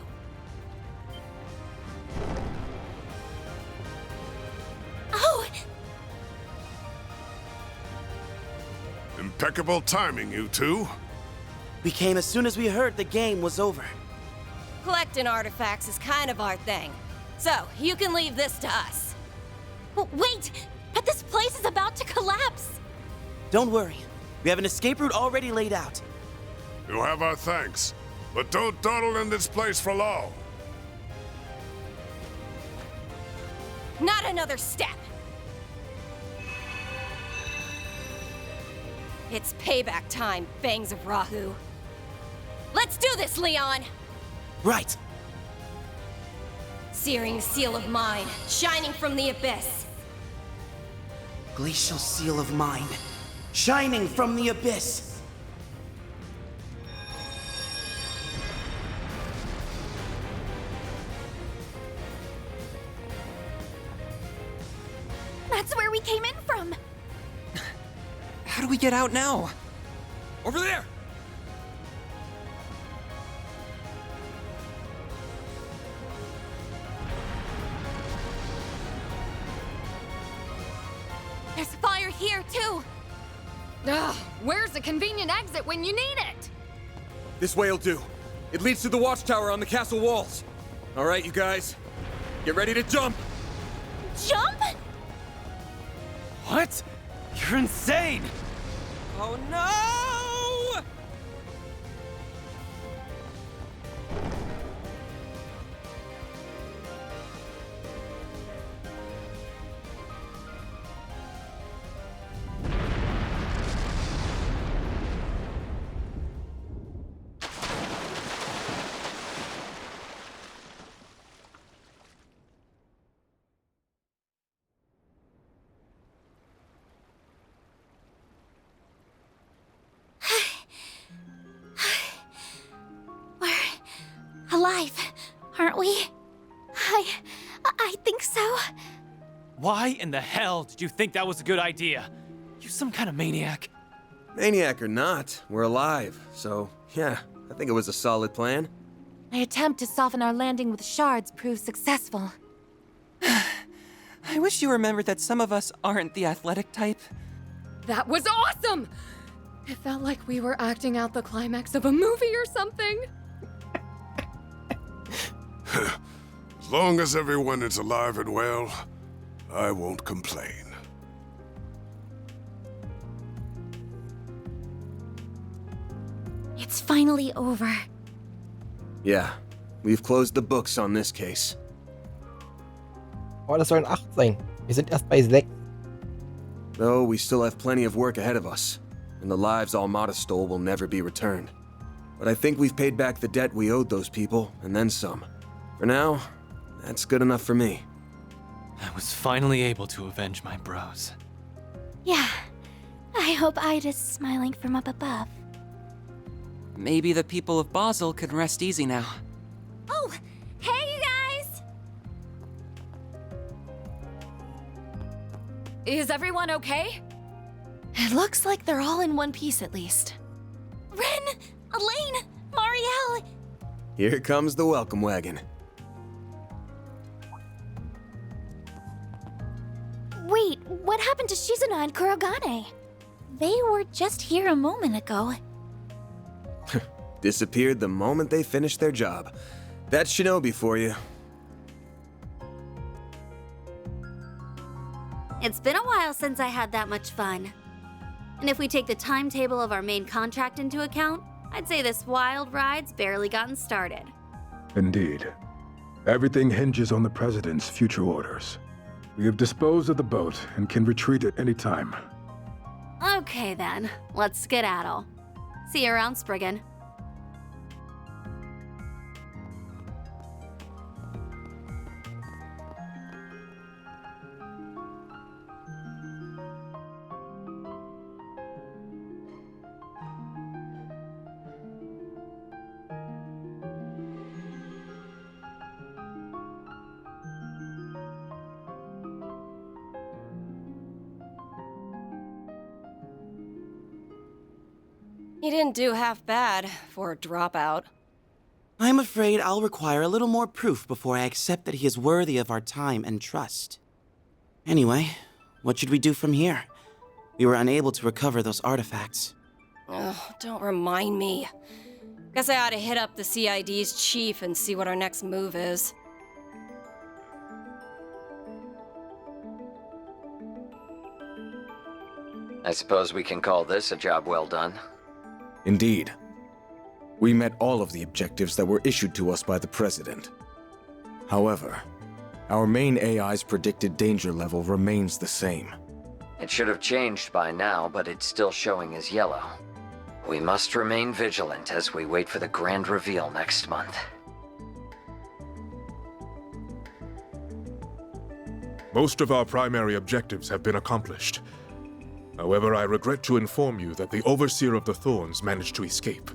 Oh! Impeccable timing, you two. We came as soon as we heard the game was over. Collecting artifacts is kind of our thing. So, you can leave this to us. Wait! But this place is about to collapse! Don't worry. We have an escape route already laid out. You have our thanks, but don't dawdle in this place for long. Not another step! It's payback time, Fangs of Rahu. Let's do this, Leon! Right. Searing seal of mine, shining from the abyss. Glacial seal of mine, shining from the abyss. That's where we came in from! How do we get out now? Over there! There's fire here, too! Ugh, where's the convenient exit when you need it? This way'll do. It leads to the watchtower on the castle walls. All right, you guys. Get ready to jump! Jump? What? You're insane! Oh no! alive, aren't we? I think so. Why in the hell did you think that was a good idea? You some kind of maniac. Maniac or not, we're alive, so yeah, I think it was a solid plan. My attempt to soften our landing with shards proved successful. I wish you remembered that some of us aren't the athletic type. That was awesome! It felt like we were acting out the climax of a movie or something. As long as everyone is alive and well, I won't complain. It's finally over. Yeah, we've closed the books on this case. Oh, das sollen 8 sein. Wir sind erst bei 6. Though we still have plenty of work ahead of us, and the lives Almada stole will never be returned. But I think we've paid back the debt we owed those people, and then some. For now, that's good enough for me. I was finally able to avenge my bros. Yeah. I hope Ida's smiling from up above. Maybe the people of Basel can rest easy now. Oh, hey you guys! Is everyone okay? It looks like they're all in one piece at least. Ren! Elaine! Marielle! Here comes the welcome wagon. Wait, what happened to Shizuna and Kurogane? They were just here a moment ago. Disappeared the moment they finished their job. That's Shinobi for you. It's been a while since I had that much fun. And if we take the timetable of our main contract into account, I'd say this wild ride's barely gotten started. Indeed. Everything hinges on the President's future orders. We have disposed of the boat and can retreat at any time. Okay then, let's skedaddle. See you around, Spriggan. He didn't do half bad for a dropout. I'm afraid I'll require a little more proof before I accept that he is worthy of our time and trust. Anyway, what should we do from here? We were unable to recover those artifacts. Ugh, don't remind me. Guess I ought to hit up the CID's chief and see what our next move is. I suppose we can call this a job well done. Indeed. We met all of the objectives that were issued to us by the President. However, our main AI's predicted danger level remains the same. It should have changed by now, but it's still showing as yellow. We must remain vigilant as we wait for the grand reveal next month. Most of our primary objectives have been accomplished. However, I regret to inform you that the Overseer of the Thorns managed to escape.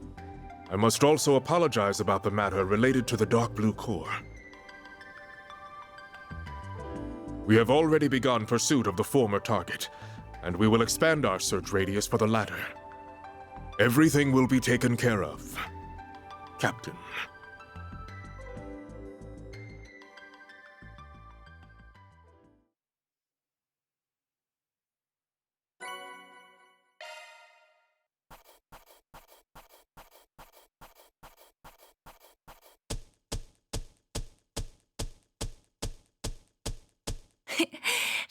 I must also apologize about the matter related to the Dark Blue Core. We have already begun pursuit of the former target, and we will expand our search radius for the latter. Everything will be taken care of, Captain.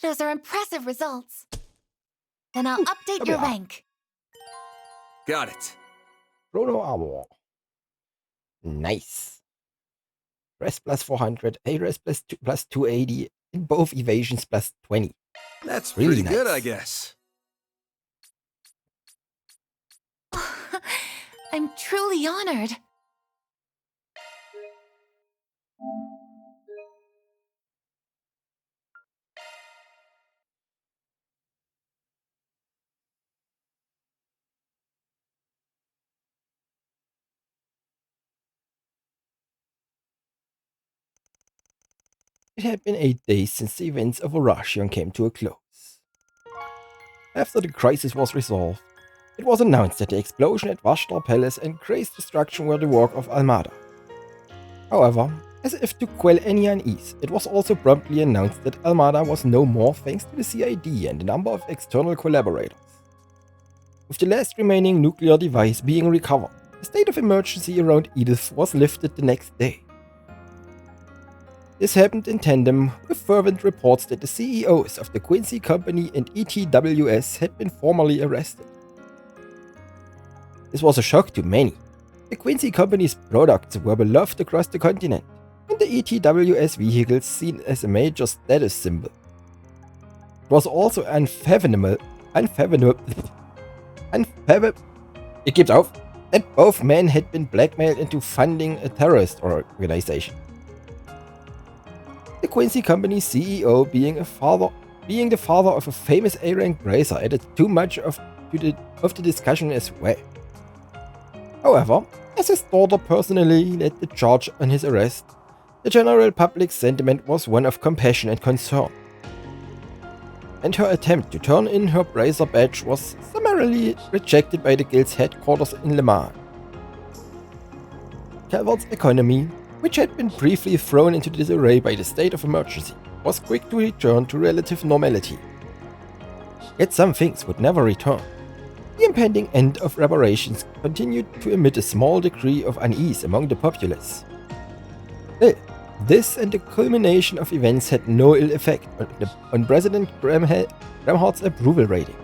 Those are impressive results. Then I'll update your rank. Got it. Chrono Armor. Nice. Rest plus 400, A rest plus 280, in both evasions plus 20. That's really pretty good, nice. I guess. I'm truly honored. It had been 8 days since the events of Orashion came to a close. After the crisis was resolved, it was announced that the explosion at Vashtar Palace and Grey's destruction were the work of Almada. However, as if to quell any unease, it was also promptly announced that Almada was no more thanks to the CID and a number of external collaborators. With the last remaining nuclear device being recovered, the state of emergency around Edith was lifted the next day. This happened in tandem with fervent reports that the CEOs of the Quincy Company and ETWS had been formally arrested. This was a shock to many. The Quincy Company's products were beloved across the continent, and the ETWS vehicles seen as a major status symbol. It was also unfathomable, it gives out that both men had been blackmailed into funding a terrorist organization. The Quincy Company's CEO being the father of a famous A-rank racer added too much of the discussion as well. However, as his daughter personally led the charge on his arrest, the general public sentiment was one of compassion and concern. And her attempt to turn in her bracer badge was summarily rejected by the guild's headquarters in Le Mans. Calvert's economy, which had been briefly thrown into disarray by the state of emergency, was quick to return to relative normality. Yet some things would never return. The impending end of reparations continued to emit a small degree of unease among the populace. Still, this and the culmination of events had no ill effect on President Gramhart's approval rating.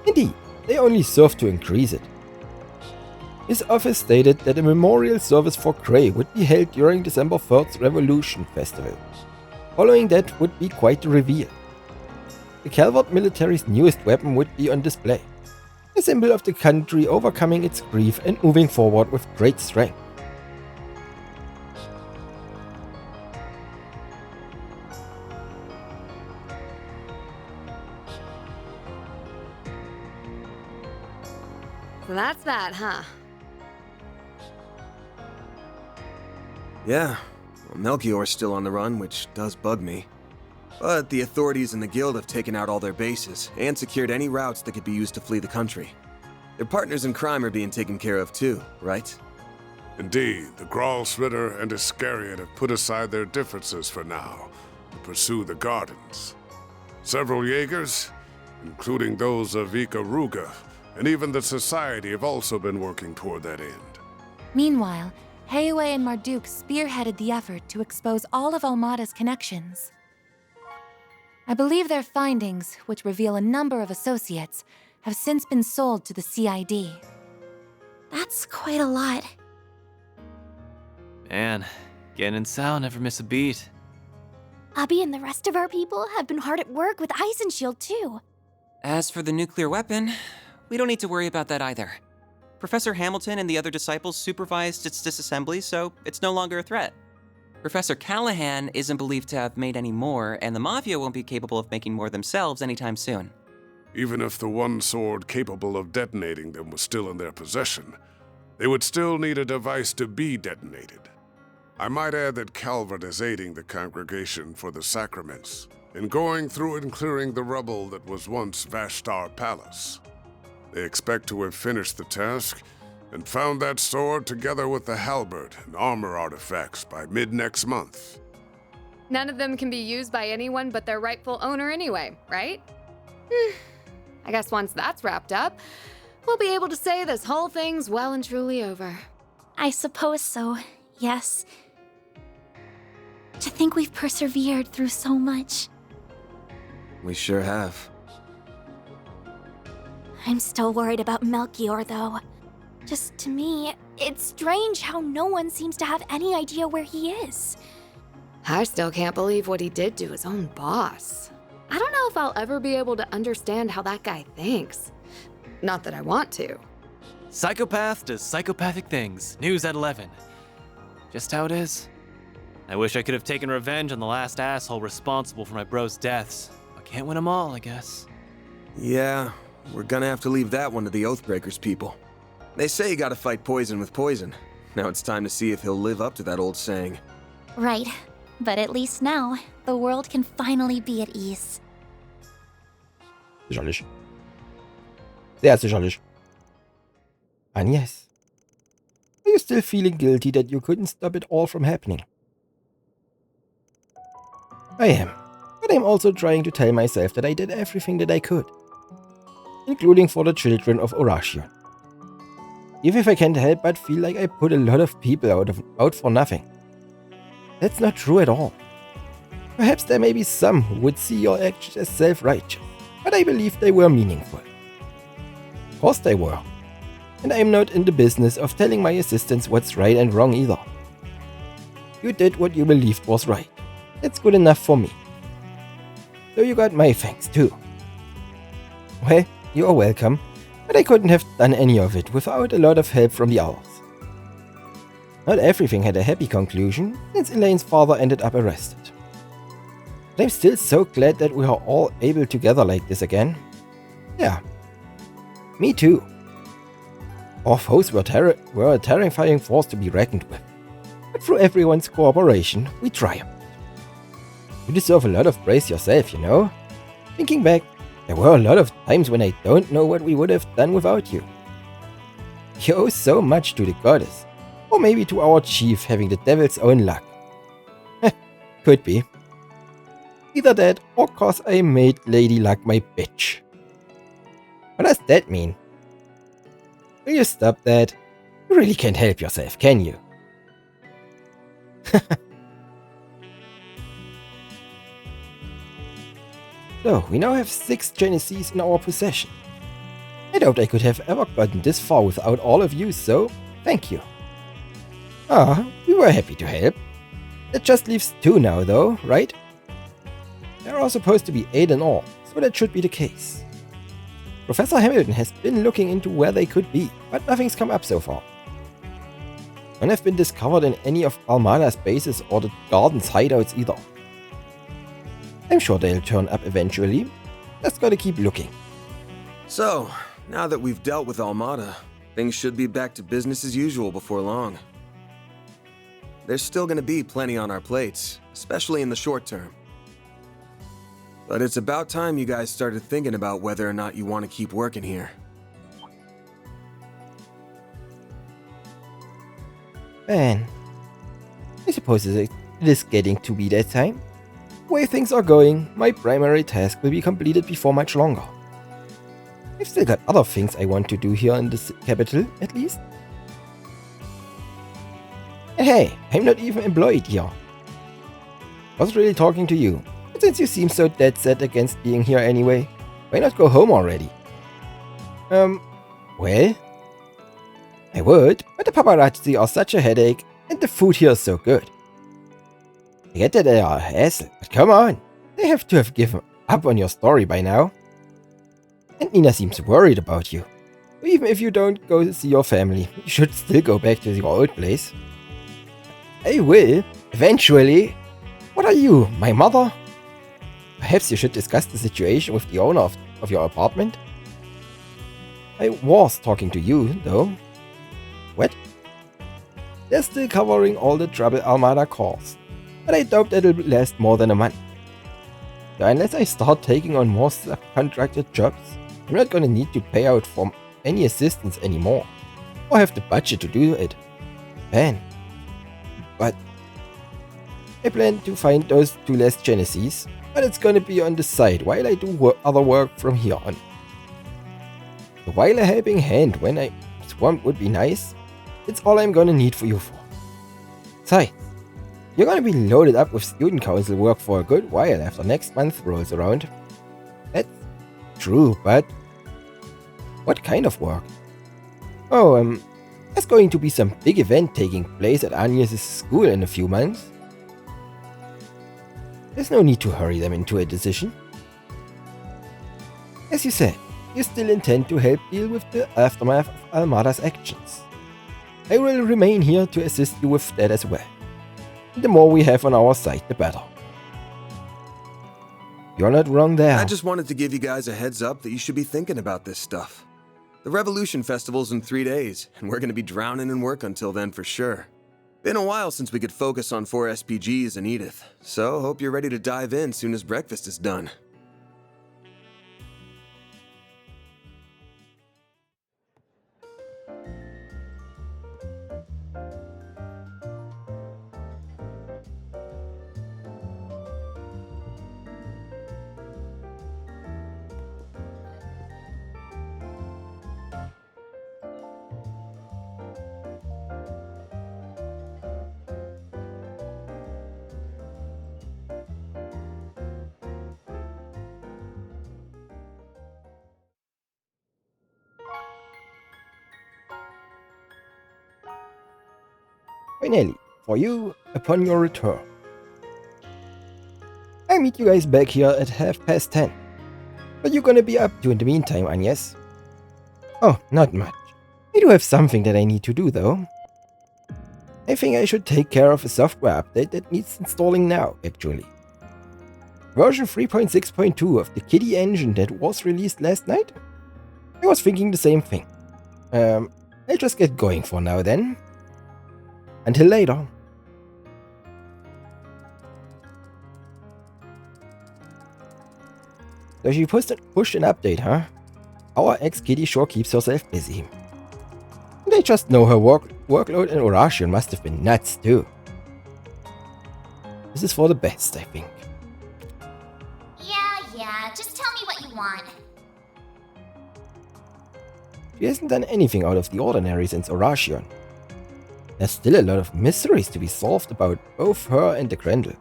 Indeed, they only served to increase it. His office stated that a memorial service for Grey would be held during December 3rd's Revolution Festival. Following that would be quite a reveal. The Calvert military's newest weapon would be on display, a symbol of the country overcoming its grief and moving forward with great strength. So that's that, huh? Yeah, well, Melchior's still on the run, which does bug me. But the authorities and the guild have taken out all their bases and secured any routes that could be used to flee the country. Their partners in crime are being taken care of too, right? Indeed, the Gralsritter and Iscariot have put aside their differences for now to pursue the gardens. Several Jaegers, including those of Ikaruga, and even the Society have also been working toward that end. Meanwhile, Heiwe and Marduk spearheaded the effort to expose all of Almada's connections. I believe their findings, which reveal a number of associates, have since been sold to the CID. That's quite a lot. Man, Gen and Sal never miss a beat. Abby and the rest of our people have been hard at work with Eisenshield too. As for the nuclear weapon, we don't need to worry about that either. Professor Hamilton and the other disciples supervised its disassembly, so it's no longer a threat. Professor Callahan isn't believed to have made any more, and the Mafia won't be capable of making more themselves anytime soon. Even if the one sword capable of detonating them was still in their possession, they would still need a device to be detonated. I might add that Calvert is aiding the Congregation for the Sacraments in going through and clearing the rubble that was once Vashtar Palace. They expect to have finished the task and found that sword together with the halberd and armor artifacts by mid-next month. None of them can be used by anyone but their rightful owner anyway, right? I guess once that's wrapped up, we'll be able to say this whole thing's well and truly over. I suppose so, yes. To think we've persevered through so much. We sure have. I'm still worried about Melchior, though. Just to me, it's strange how no one seems to have any idea where he is. I still can't believe what he did to his own boss. I don't know if I'll ever be able to understand how that guy thinks. Not that I want to. Psychopath does psychopathic things. News at 11. Just how it is. I wish I could have taken revenge on the last asshole responsible for my bro's deaths. I can't win them all, I guess. Yeah, we're gonna have to leave that one to the Oathbreakers people. They say you gotta fight poison with poison. Now it's time to see if he'll live up to that old saying. Right. But at least now, the world can finally be at ease. Sicherlich. Sehr sicherlich. And yes. Are you still feeling guilty that you couldn't stop it all from happening? I am. But I'm also trying to tell myself that I did everything that I could. Including for the children of Orashion. Even if I can't help but feel like I put a lot of people out for nothing. That's not true at all. Perhaps there may be some who would see your actions as self-righteous, but I believe they were meaningful. Of course they were. And I am not in the business of telling my assistants what's right and wrong either. You did what you believed was right. That's good enough for me. So you got my thanks too. Well, you are welcome, but I couldn't have done any of it without a lot of help from the others. Not everything had a happy conclusion, since Elaine's father ended up arrested. But I'm still so glad that we are all able together like this again. Yeah. Me too. Our foes were a terrifying force to be reckoned with. But through everyone's cooperation, we triumphed. You deserve a lot of praise yourself, you know? Thinking back, there were a lot of times when I don't know what we would have done without you. You owe so much to the goddess. Or maybe to our chief having the devil's own luck. Could be. Either that, or cause I made Lady Luck my bitch. What does that mean? Will you stop that? You really can't help yourself, can you? So, we now have 6 Genesees in our possession. I doubt I could have ever gotten this far without all of you, so thank you. We were happy to help. That just leaves 2 now though, right? There are supposed to be 8 in all, so that should be the case. Professor Hamilton has been looking into where they could be, but nothing's come up so far. None have been discovered in any of Armada's bases or the Garden's hideouts either. I'm sure they'll turn up eventually. Just gotta keep looking. So, now that we've dealt with Armada, things should be back to business as usual before long. There's still gonna be plenty on our plates, especially in the short term. But it's about time you guys started thinking about whether or not you want to keep working here. Man, I suppose it is getting to be that time. The way things are going, my primary task will be completed before much longer. I've still got other things I want to do here in the capital, at least. And hey, I'm not even employed here. I was really talking to you, but since you seem so dead set against being here anyway, why not go home already? Well? I would, but the paparazzi are such a headache, and the food here is so good. I get that they are a hassle, but come on, they have to have given up on your story by now. And Nina seems worried about you. So even if you don't go see your family, you should still go back to your old place. I will, eventually. What are you, my mother? Perhaps you should discuss the situation with the owner of your apartment? I was talking to you, though. What? They're still covering all the trouble Armada caused, but I doubt that'll last more than a month. So unless I start taking on more subcontracted jobs, I'm not gonna need to pay out for any assistance anymore, or have the budget to do it. Man. But I plan to find those 2 less Genesees, but it's gonna be on the side while I do other work from here on. So while a helping hand when I swamped would be nice, it's all I'm gonna need for you for. Besides, you're gonna be loaded up with student council work for a good while after next month rolls around. That's true, but what kind of work? Oh, there's going to be some big event taking place at Agnes' school in a few months. There's no need to hurry them into a decision. As you said, you still intend to help deal with the aftermath of Armada's actions. I will remain here to assist you with that as well. The more we have on our side, the better. You're not wrong there. I just wanted to give you guys a heads up that you should be thinking about this stuff. The Revolution Festival's in 3 days, and we're gonna be drowning in work until then for sure. Been a while since we could focus on 4 SPGs and Edith, so hope you're ready to dive in soon as breakfast is done. Finally, for you, upon your return. I meet you guys back here at 10:30. What you gonna be up to in the meantime, Agnes? Oh, not much. I do have something that I need to do though. I think I should take care of a software update that needs installing now, actually. Version 3.6.2 of the Kitty engine that was released last night? I was thinking the same thing. I'll just get going for now then. Until later. So she pushed an update, huh? Our ex-Kitty sure keeps herself busy. And I just know her workload in Orasian must have been nuts too. This is for the best, I think. Yeah, just tell me what you want. She hasn't done anything out of the ordinary since Orasian. There's still a lot of mysteries to be solved about both her and the Grendel.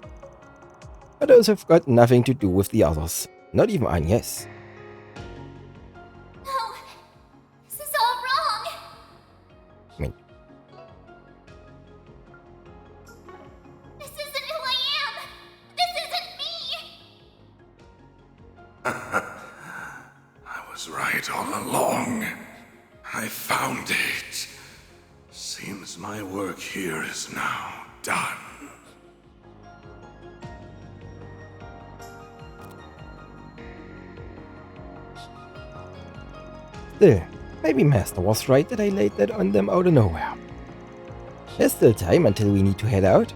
But those have got nothing to do with the others, not even Agnes. No, this is all wrong. I mean, This isn't who I am. This isn't me. I was right all along. I found it. Seems my work here is now done. still, maybe Master was right that I laid that on them out of nowhere. There's still time until we need to head out.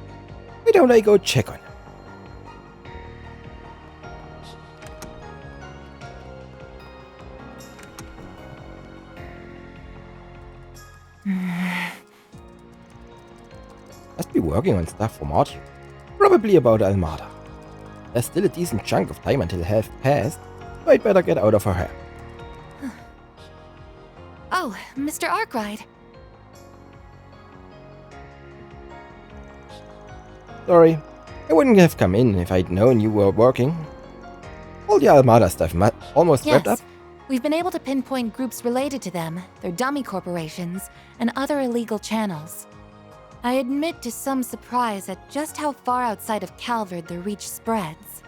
Why don't I go check on him? Must be working on stuff for Martin. Probably about Almada. There's still a decent chunk of time until half past, so I'd better get out of her hair. Oh, Mr. Arkwright. Sorry, I wouldn't have come in if I'd known you were working. All the Almada stuff almost wrapped up? We've been able to pinpoint groups related to them, their dummy corporations, and other illegal channels. I admit to some surprise at just how far outside of Calvard their reach spreads.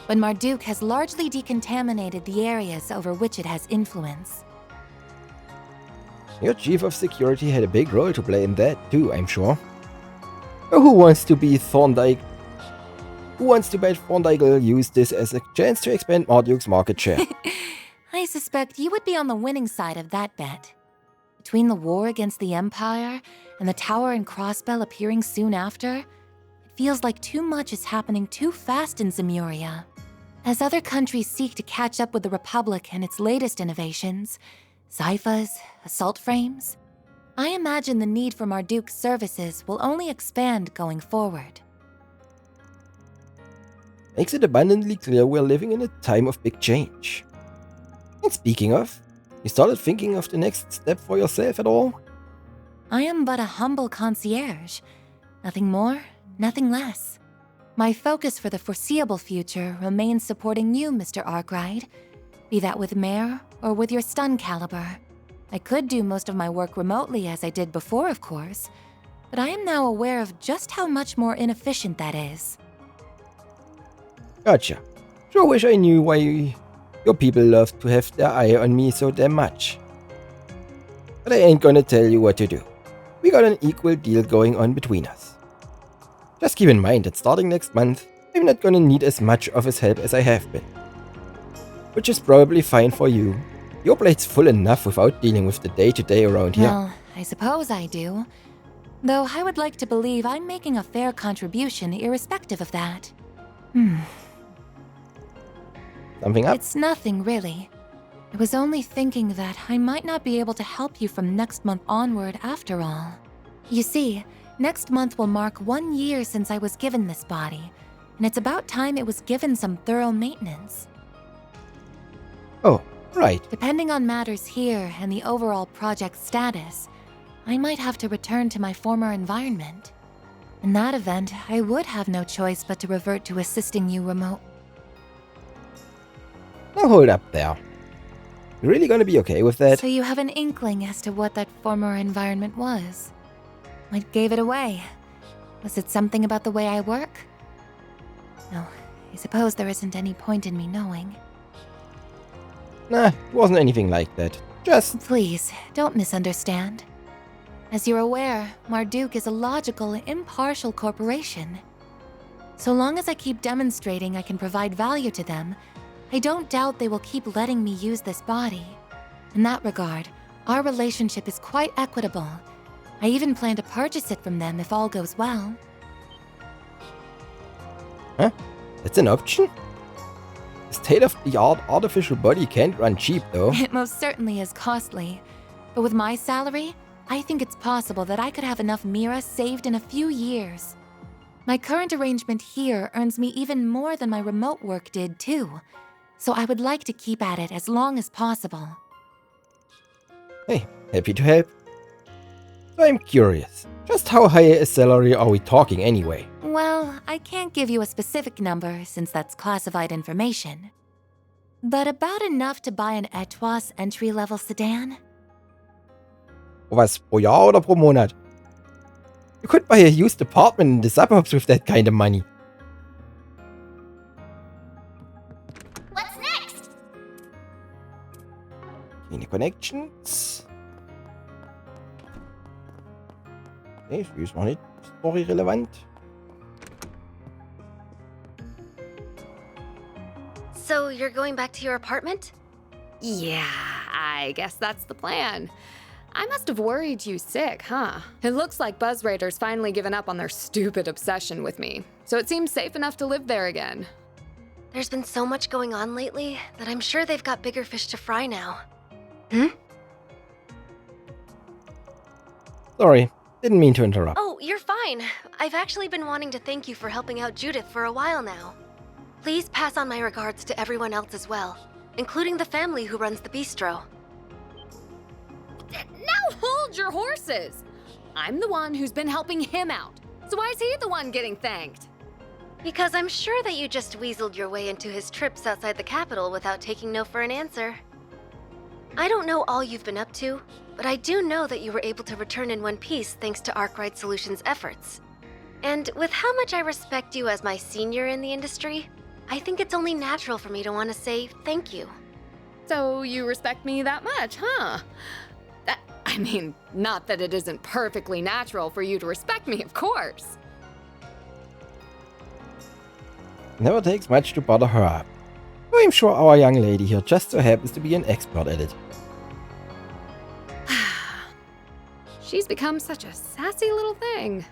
But Marduk has largely decontaminated the areas over which it has influence. Your chief of security had a big role to play in that too, I'm sure. But who wants to bet Thorndyke use this as a chance to expand Marduk's market share? I suspect you would be on the winning side of that bet. Between the war against the Empire and the Tower and Crossbell appearing soon after, it feels like too much is happening too fast in Zemuria. As other countries seek to catch up with the Republic and its latest innovations, Zyphas, assault frames, I imagine the need for Marduk's services will only expand going forward. Makes it abundantly clear we're living in a time of big change. And speaking of, you started thinking of the next step for yourself at all? I am but a humble concierge. Nothing more, nothing less. My focus for the foreseeable future remains supporting you, Mr. Arkwright. Be that with Mare or with your stun caliber. I could do most of my work remotely as I did before, of course, but I am now aware of just how much more inefficient that is. Gotcha. Sure wish I knew why your people love to have their eye on me so damn much. But I ain't gonna tell you what to do. We got an equal deal going on between us. Just keep in mind that starting next month, I'm not gonna need as much of his help as I have been. Which is probably fine for you. Your plate's full enough without dealing with the day-to-day around here. Well, I suppose I do. Though I would like to believe I'm making a fair contribution irrespective of that. Something up? It's nothing, really. I was only thinking that I might not be able to help you from next month onward after all. You see, next month will mark 1 year since I was given this body, and it's about time it was given some thorough maintenance. Oh, right. Depending on matters here and the overall project status, I might have to return to my former environment. In that event, I would have no choice but to revert to assisting you remote. Now hold up there. You really gonna be okay with that? So you have an inkling as to what that former environment was? What gave it away? Was it something about the way I work? No, I suppose there isn't any point in me knowing. Nah, it wasn't anything like that. Just... Please, don't misunderstand. As you're aware, Marduk is a logical, impartial corporation. So long as I keep demonstrating I can provide value to them, I don't doubt they will keep letting me use this body. In that regard, our relationship is quite equitable. I even plan to purchase it from them if all goes well. Huh? That's an option? The state-of-the-art artificial body can't run cheap, though. It most certainly is costly. But with my salary, I think it's possible that I could have enough Mira saved in a few years. My current arrangement here earns me even more than my remote work did, too. So I would like to keep at it as long as possible. Hey, happy to help. I'm curious, just how high a salary are we talking anyway? Well, I can't give you a specific number since that's classified information. But about enough to buy an Etwas entry-level sedan? Was, pro Jahr oder pro Monat? You could buy a used apartment in the suburbs with that kind of money. What's next? Any connections? Nee, die ist noch nicht storyrelevant. So you're going back to your apartment? Yeah, I guess that's the plan. I must have worried you sick, huh? It looks like Buzz Raiders finally given up on their stupid obsession with me, so it seems safe enough to live there again. There's been so much going on lately that I'm sure they've got bigger fish to fry now. Sorry, didn't mean to interrupt. Oh, you're fine. I've actually been wanting to thank you for helping out Judith for a while now. Please pass on my regards to everyone else as well, including the family who runs the bistro. Now hold your horses! I'm the one who's been helping him out, so why is he the one getting thanked? Because I'm sure that you just weaseled your way into his trips outside the capital without taking no for an answer. I don't know all you've been up to, but I do know that you were able to return in one piece thanks to Arkwright Solutions' efforts. And with how much I respect you as my senior in the industry, I think it's only natural for me to want to say thank you. So you respect me that much, huh? I mean, not that it isn't perfectly natural for you to respect me, of course. Never takes much to butter her up. I'm sure our young lady here just so happens to be an expert at it. She's become such a sassy little thing.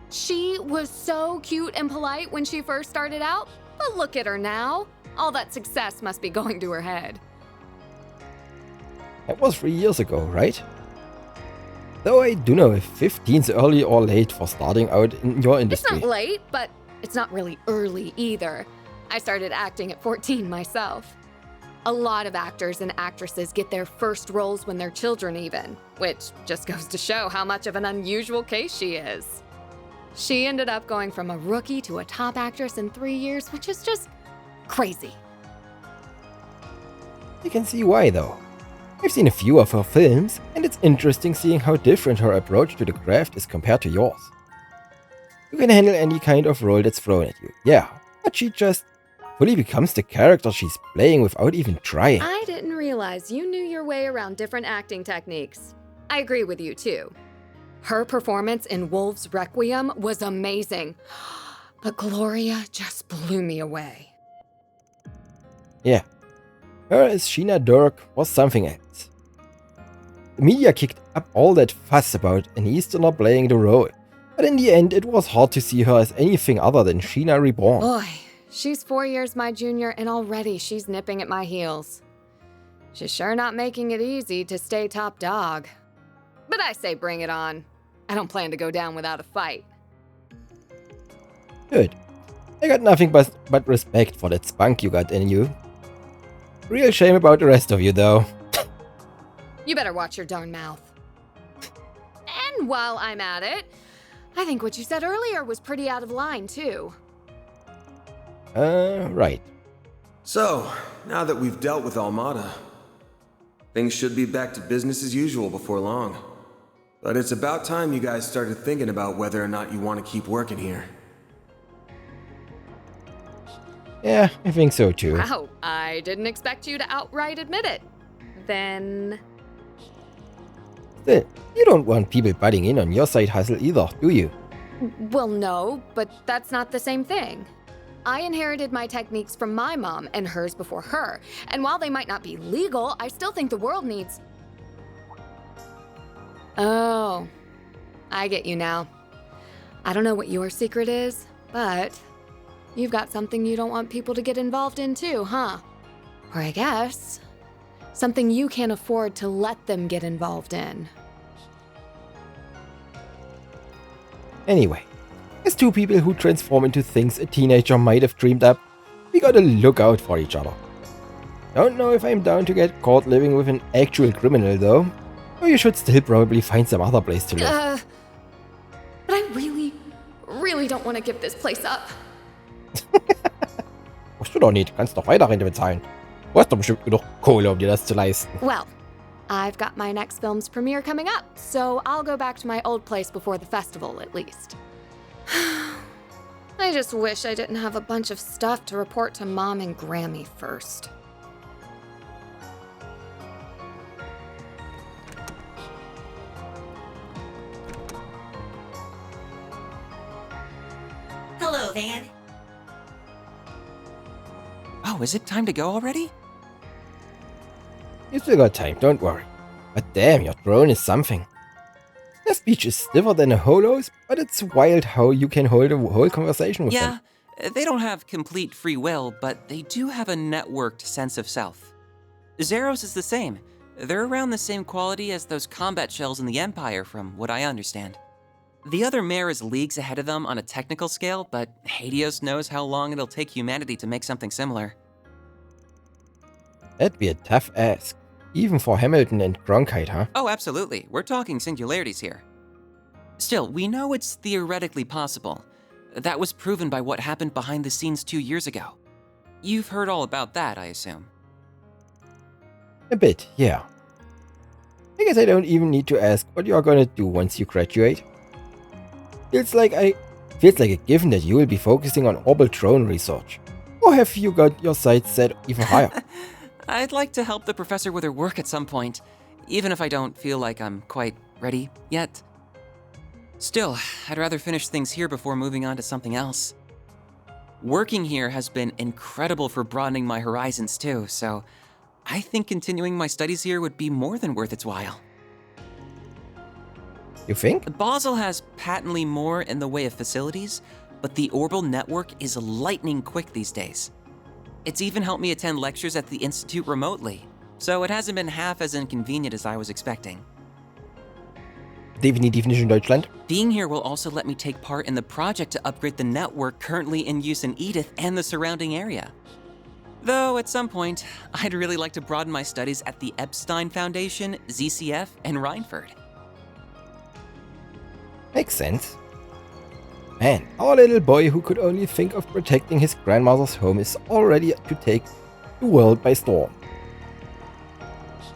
She was so cute and polite when she first started out, but look at her now. All that success must be going to her head. That was 3 years ago, right? Though I do know if 15's early or late for starting out in your industry. It's not late, but it's not really early either. I started acting at 14 myself. A lot of actors and actresses get their first roles when they're children even, which just goes to show how much of an unusual case she is. She ended up going from a rookie to a top actress in 3 years, which is just crazy. You can see why though. I've seen a few of her films, and it's interesting seeing how different her approach to the craft is compared to yours. You can handle any kind of role that's thrown at you, yeah, but she just fully becomes the character she's playing without even trying. I didn't realize you knew your way around different acting techniques. I agree with you too. Her performance in Wolf's Requiem was amazing, but Gloria just blew me away. Yeah, her as Sheena Dirk was something else. The media kicked up all that fuss about an Easterner playing the role, But in the end, it was hard to see her as anything other than Sheena Reborn. Boy, she's 4 years my junior and already she's nipping at my heels. She's sure not making it easy to stay top dog. But I say bring it on. I don't plan to go down without a fight. Good. I got nothing but respect for that spunk you got in you. Real shame about the rest of you, though. You better watch your darn mouth. And while I'm at it, I think what you said earlier was pretty out of line, too. Right. So, now that we've dealt with Almada, things should be back to business as usual before long. But it's about time you guys started thinking about whether or not you want to keep working here. Yeah, I think so too. Wow, I didn't expect you to outright admit it. Then... Still, you don't want people butting in on your side hustle either, do you? Well, no, but that's not the same thing. I inherited my techniques from my mom and hers before her. And while they might not be legal, I still think the world needs... Oh, I get you now. I don't know what your secret is, but you've got something you don't want people to get involved in too, huh? Or I guess, something you can't afford to let them get involved in. Anyway, as two people who transform into things a teenager might have dreamed up, we gotta look out for each other. Don't know if I'm down to get caught living with an actual criminal though, or you should still probably find some other place to live. But I really don't want to give this place up. Musst du doch nicht, kannst doch Weiterrente bezahlen. Du hast doch bestimmt genug Kohle, um dir das zu leisten. Well, I've got my next film's premiere coming up, so I'll go back to my old place before the festival, at least. I just wish I didn't have a bunch of stuff to report to Mom and Grammy first. Hello, Van. Oh, is it time to go already? You still got time, don't worry. But damn, your drone is something. Their speech is stiffer than a holo's, but it's wild how you can hold a whole conversation with them. Yeah, they don't have complete free will, but they do have a networked sense of self. Zeros is the same. They're around the same quality as those combat shells in the Empire, from what I understand. The other mare is leagues ahead of them on a technical scale, but Hades knows how long it'll take humanity to make something similar. That'd be a tough ask. Even for Hamilton and Cronkite, huh? Oh, absolutely. We're talking singularities here. Still, we know it's theoretically possible. That was proven by what happened behind the scenes 2 years ago. You've heard all about that, I assume. A bit, yeah. I guess I don't even need to ask what you're gonna do once you graduate. Feels like a given that you will be focusing on orbital drone research. Or have you got your sights set even higher? I'd like to help the professor with her work at some point, even if I don't feel like I'm quite ready yet. Still, I'd rather finish things here before moving on to something else. Working here has been incredible for broadening my horizons too, so I think continuing my studies here would be more than worth its while. You think? Basel has patently more in the way of facilities, but the orbital network is lightning quick these days. It's even helped me attend lectures at the Institute remotely, so it hasn't been half as inconvenient as I was expecting. Definitiv nicht in Deutschland. Being here will also let me take part in the project to upgrade the network currently in use in Edith and the surrounding area. Though at some point, I'd really like to broaden my studies at the Epstein Foundation, ZCF, and Reinford. Makes sense. Man, our little boy who could only think of protecting his grandmother's home is already to take the world by storm.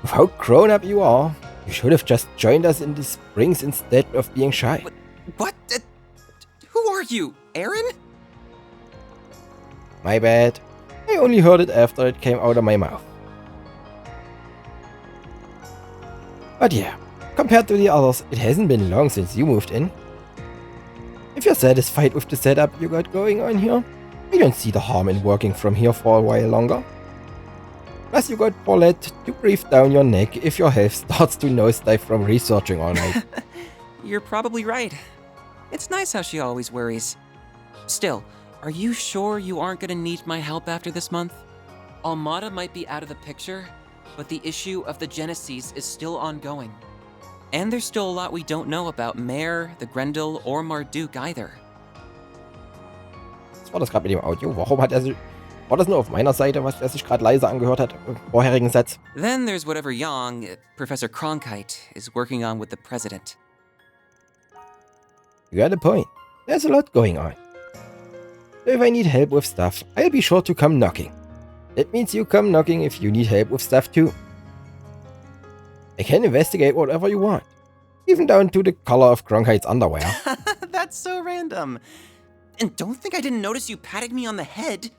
With how grown up you are, you should have just joined us in the Springs instead of being shy. What? Who are you, Aaron? My bad. I only heard it after it came out of my mouth. But yeah, compared to the others, it hasn't been long since you moved in. If you're satisfied with the setup you got going on here, I don't see the harm in working from here for a while longer. Plus you got Paulette to breathe down your neck if your health starts to nosedive from researching all night. You're probably right. It's nice how she always worries. Still, are you sure you aren't gonna need my help after this month? Almada might be out of the picture, but the issue of the Genesis is still ongoing. And there's still a lot we don't know about Mare, the Grendel, or Marduk either. Was war das gerade mit dem Audio? Warum hat er sich... War das nur auf meiner Seite, was er sich gerade leise angehört hat im vorherigen Satz? Then there's whatever Yang, Professor Cronkite, is working on with the president. You got a point. There's a lot going on. So if I need help with stuff, I'll be sure to come knocking. That means you come knocking if you need help with stuff too. I can investigate whatever you want. Even down to the color of Cronkite's underwear. That's so random. And don't think I didn't notice you patting me on the head.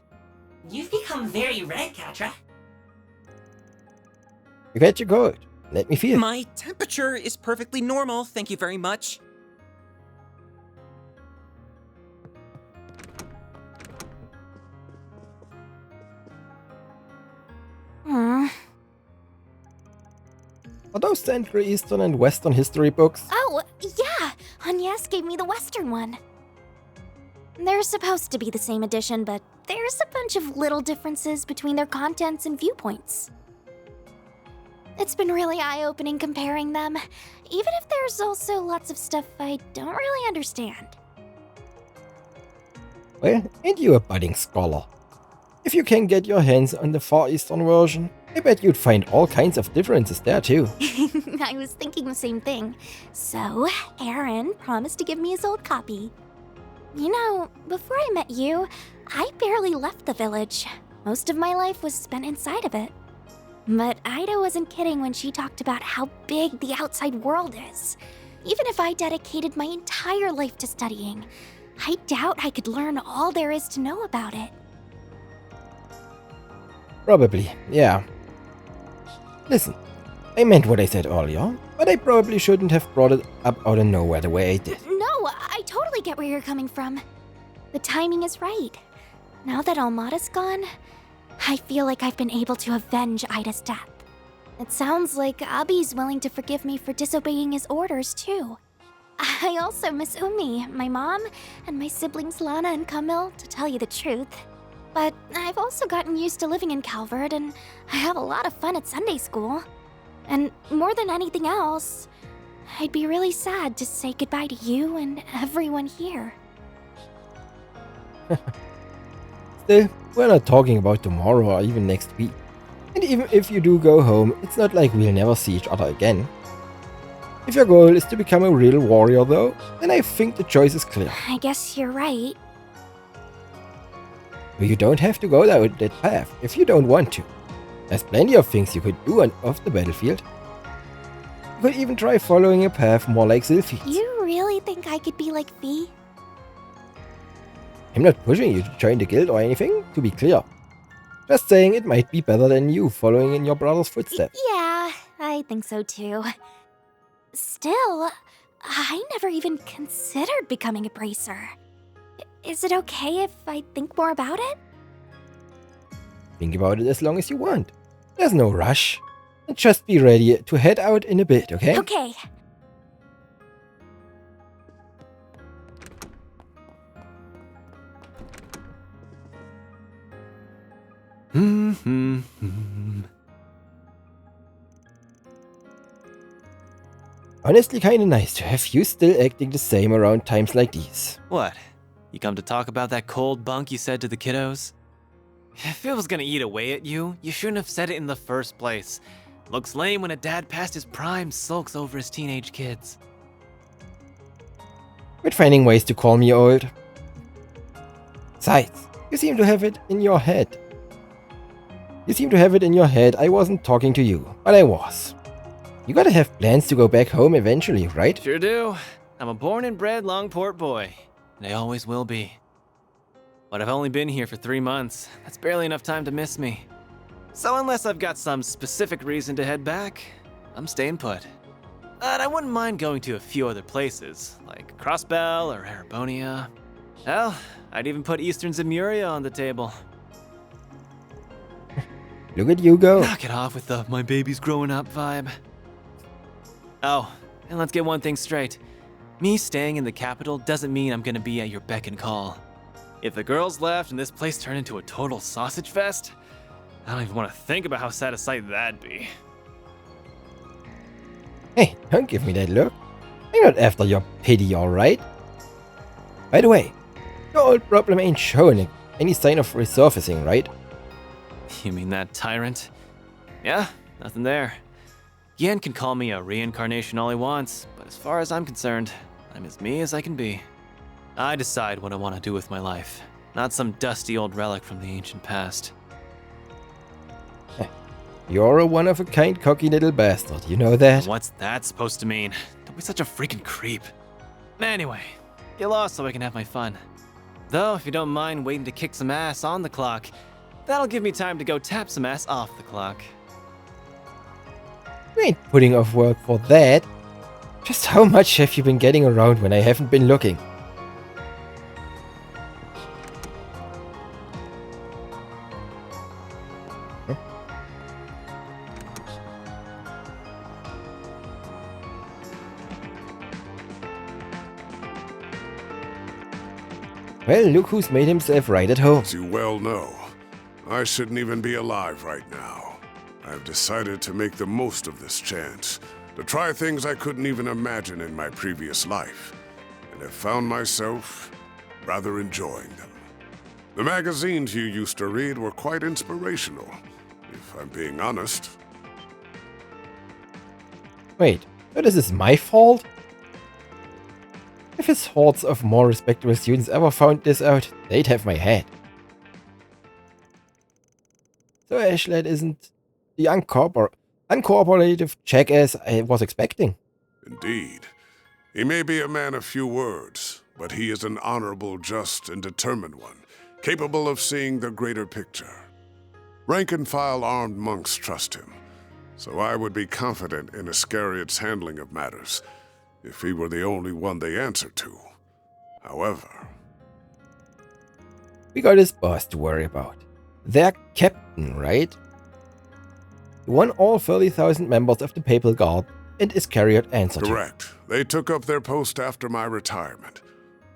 You've become very red, Katra. You catch a cold. Let me feel. My temperature is perfectly normal, thank you very much. Are those Central Eastern and Western history books? Oh, yeah! Agnes gave me the Western one. They're supposed to be the same edition, but there's a bunch of little differences between their contents and viewpoints. It's been really eye-opening comparing them, even if there's also lots of stuff I don't really understand. Well, ain't you a budding scholar? If you can get your hands on the Far Eastern version, I bet you'd find all kinds of differences there too. I was thinking the same thing. So, Aaron promised to give me his old copy. You know, before I met you, I barely left the village. Most of my life was spent inside of it. But Ida wasn't kidding when she talked about how big the outside world is. Even if I dedicated my entire life to studying, I doubt I could learn all there is to know about it. Probably, yeah. Listen, I meant what I said earlier, but I probably shouldn't have brought it up out of nowhere the way I did. No, I totally get where you're coming from. The timing is right. Now that Almada's gone, I feel like I've been able to avenge Ida's death. It sounds like Abi's willing to forgive me for disobeying his orders, too. I also miss Umi, my mom, and my siblings Lana and Camille, to tell you the truth. But I've also gotten used to living in Calvert, and I have a lot of fun at Sunday school. And more than anything else, I'd be really sad to say goodbye to you and everyone here. Still, we're not talking about tomorrow or even next week. And even if you do go home, it's not like we'll never see each other again. If your goal is to become a real warrior though, then I think the choice is clear. I guess you're right. But you don't have to go down that path if you don't want to. There's plenty of things you could do off the battlefield. You could even try following a path more like Sylphie's. You really think I could be like Fee? I'm not pushing you to join the guild or anything, to be clear. Just saying it might be better than you following in your brother's footsteps. Yeah, I think so too. Still, I never even considered becoming a bracer. Is it okay if I think more about it? Think about it as long as you want. There's no rush. And just be ready to head out in a bit, okay? Okay. Honestly, kinda nice to have you still acting the same around times like these. What? You come to talk about that cold bunk you said to the kiddos? If it was gonna eat away at you, you shouldn't have said it in the first place. Looks lame when a dad past his prime sulks over his teenage kids. Quit finding ways to call me old. Besides, you seem to have it in your head. I wasn't talking to you, but I was. You gotta have plans to go back home eventually, right? Sure do. I'm a born and bred Longport boy, and I always will be. But I've only been here for 3 months. That's barely enough time to miss me. So unless I've got some specific reason to head back, I'm staying put. But I wouldn't mind going to a few other places, like Crossbell or Arabonia. Hell, I'd even put Eastern Zemuria on the table. Look at you go. Knock it off with the my baby's growing up vibe. Oh, and let's get one thing straight. Me staying in the capital doesn't mean I'm gonna be at your beck and call. If the girls left and this place turned into a total sausage fest, I don't even want to think about how sad a sight that'd be. Hey, don't give me that look. I'm not after your pity, alright? By the way, your old problem ain't showing any sign of resurfacing, right? You mean that tyrant? Yeah, nothing there. Yan can call me a reincarnation all he wants, but as far as I'm concerned, I'm as me as I can be. I decide what I want to do with my life, not some dusty old relic from the ancient past. You're a one-of-a-kind cocky little bastard, you know that? What's that supposed to mean? Don't be such a freaking creep. Anyway, get lost so I can have my fun. Though, if you don't mind waiting to kick some ass on the clock, that'll give me time to go tap some ass off the clock. You ain't putting off work for that. Just how much have you been getting around when I haven't been looking? Well, look who's made himself right at home. As you well know, I shouldn't even be alive right now. I've decided to make the most of this chance, to try things I couldn't even imagine in my previous life, and have found myself rather enjoying them. The magazines you used to read were quite inspirational, if I'm being honest. Wait, so this is my fault? If his hordes of more respectable students ever found this out, they'd have my head. So Ashland isn't the uncooperative jackass I was expecting. Indeed. He may be a man of few words, but he is an honorable, just, and determined one, capable of seeing the greater picture. Rank-and-file armed monks trust him, so I would be confident in Iscariot's handling of matters, if he were the only one they answer to. However... We got his boss to worry about. Their captain, right? He won all 30,000 members of the Papal Guard, and Iscariot answered him. Correct. They took up their post after my retirement,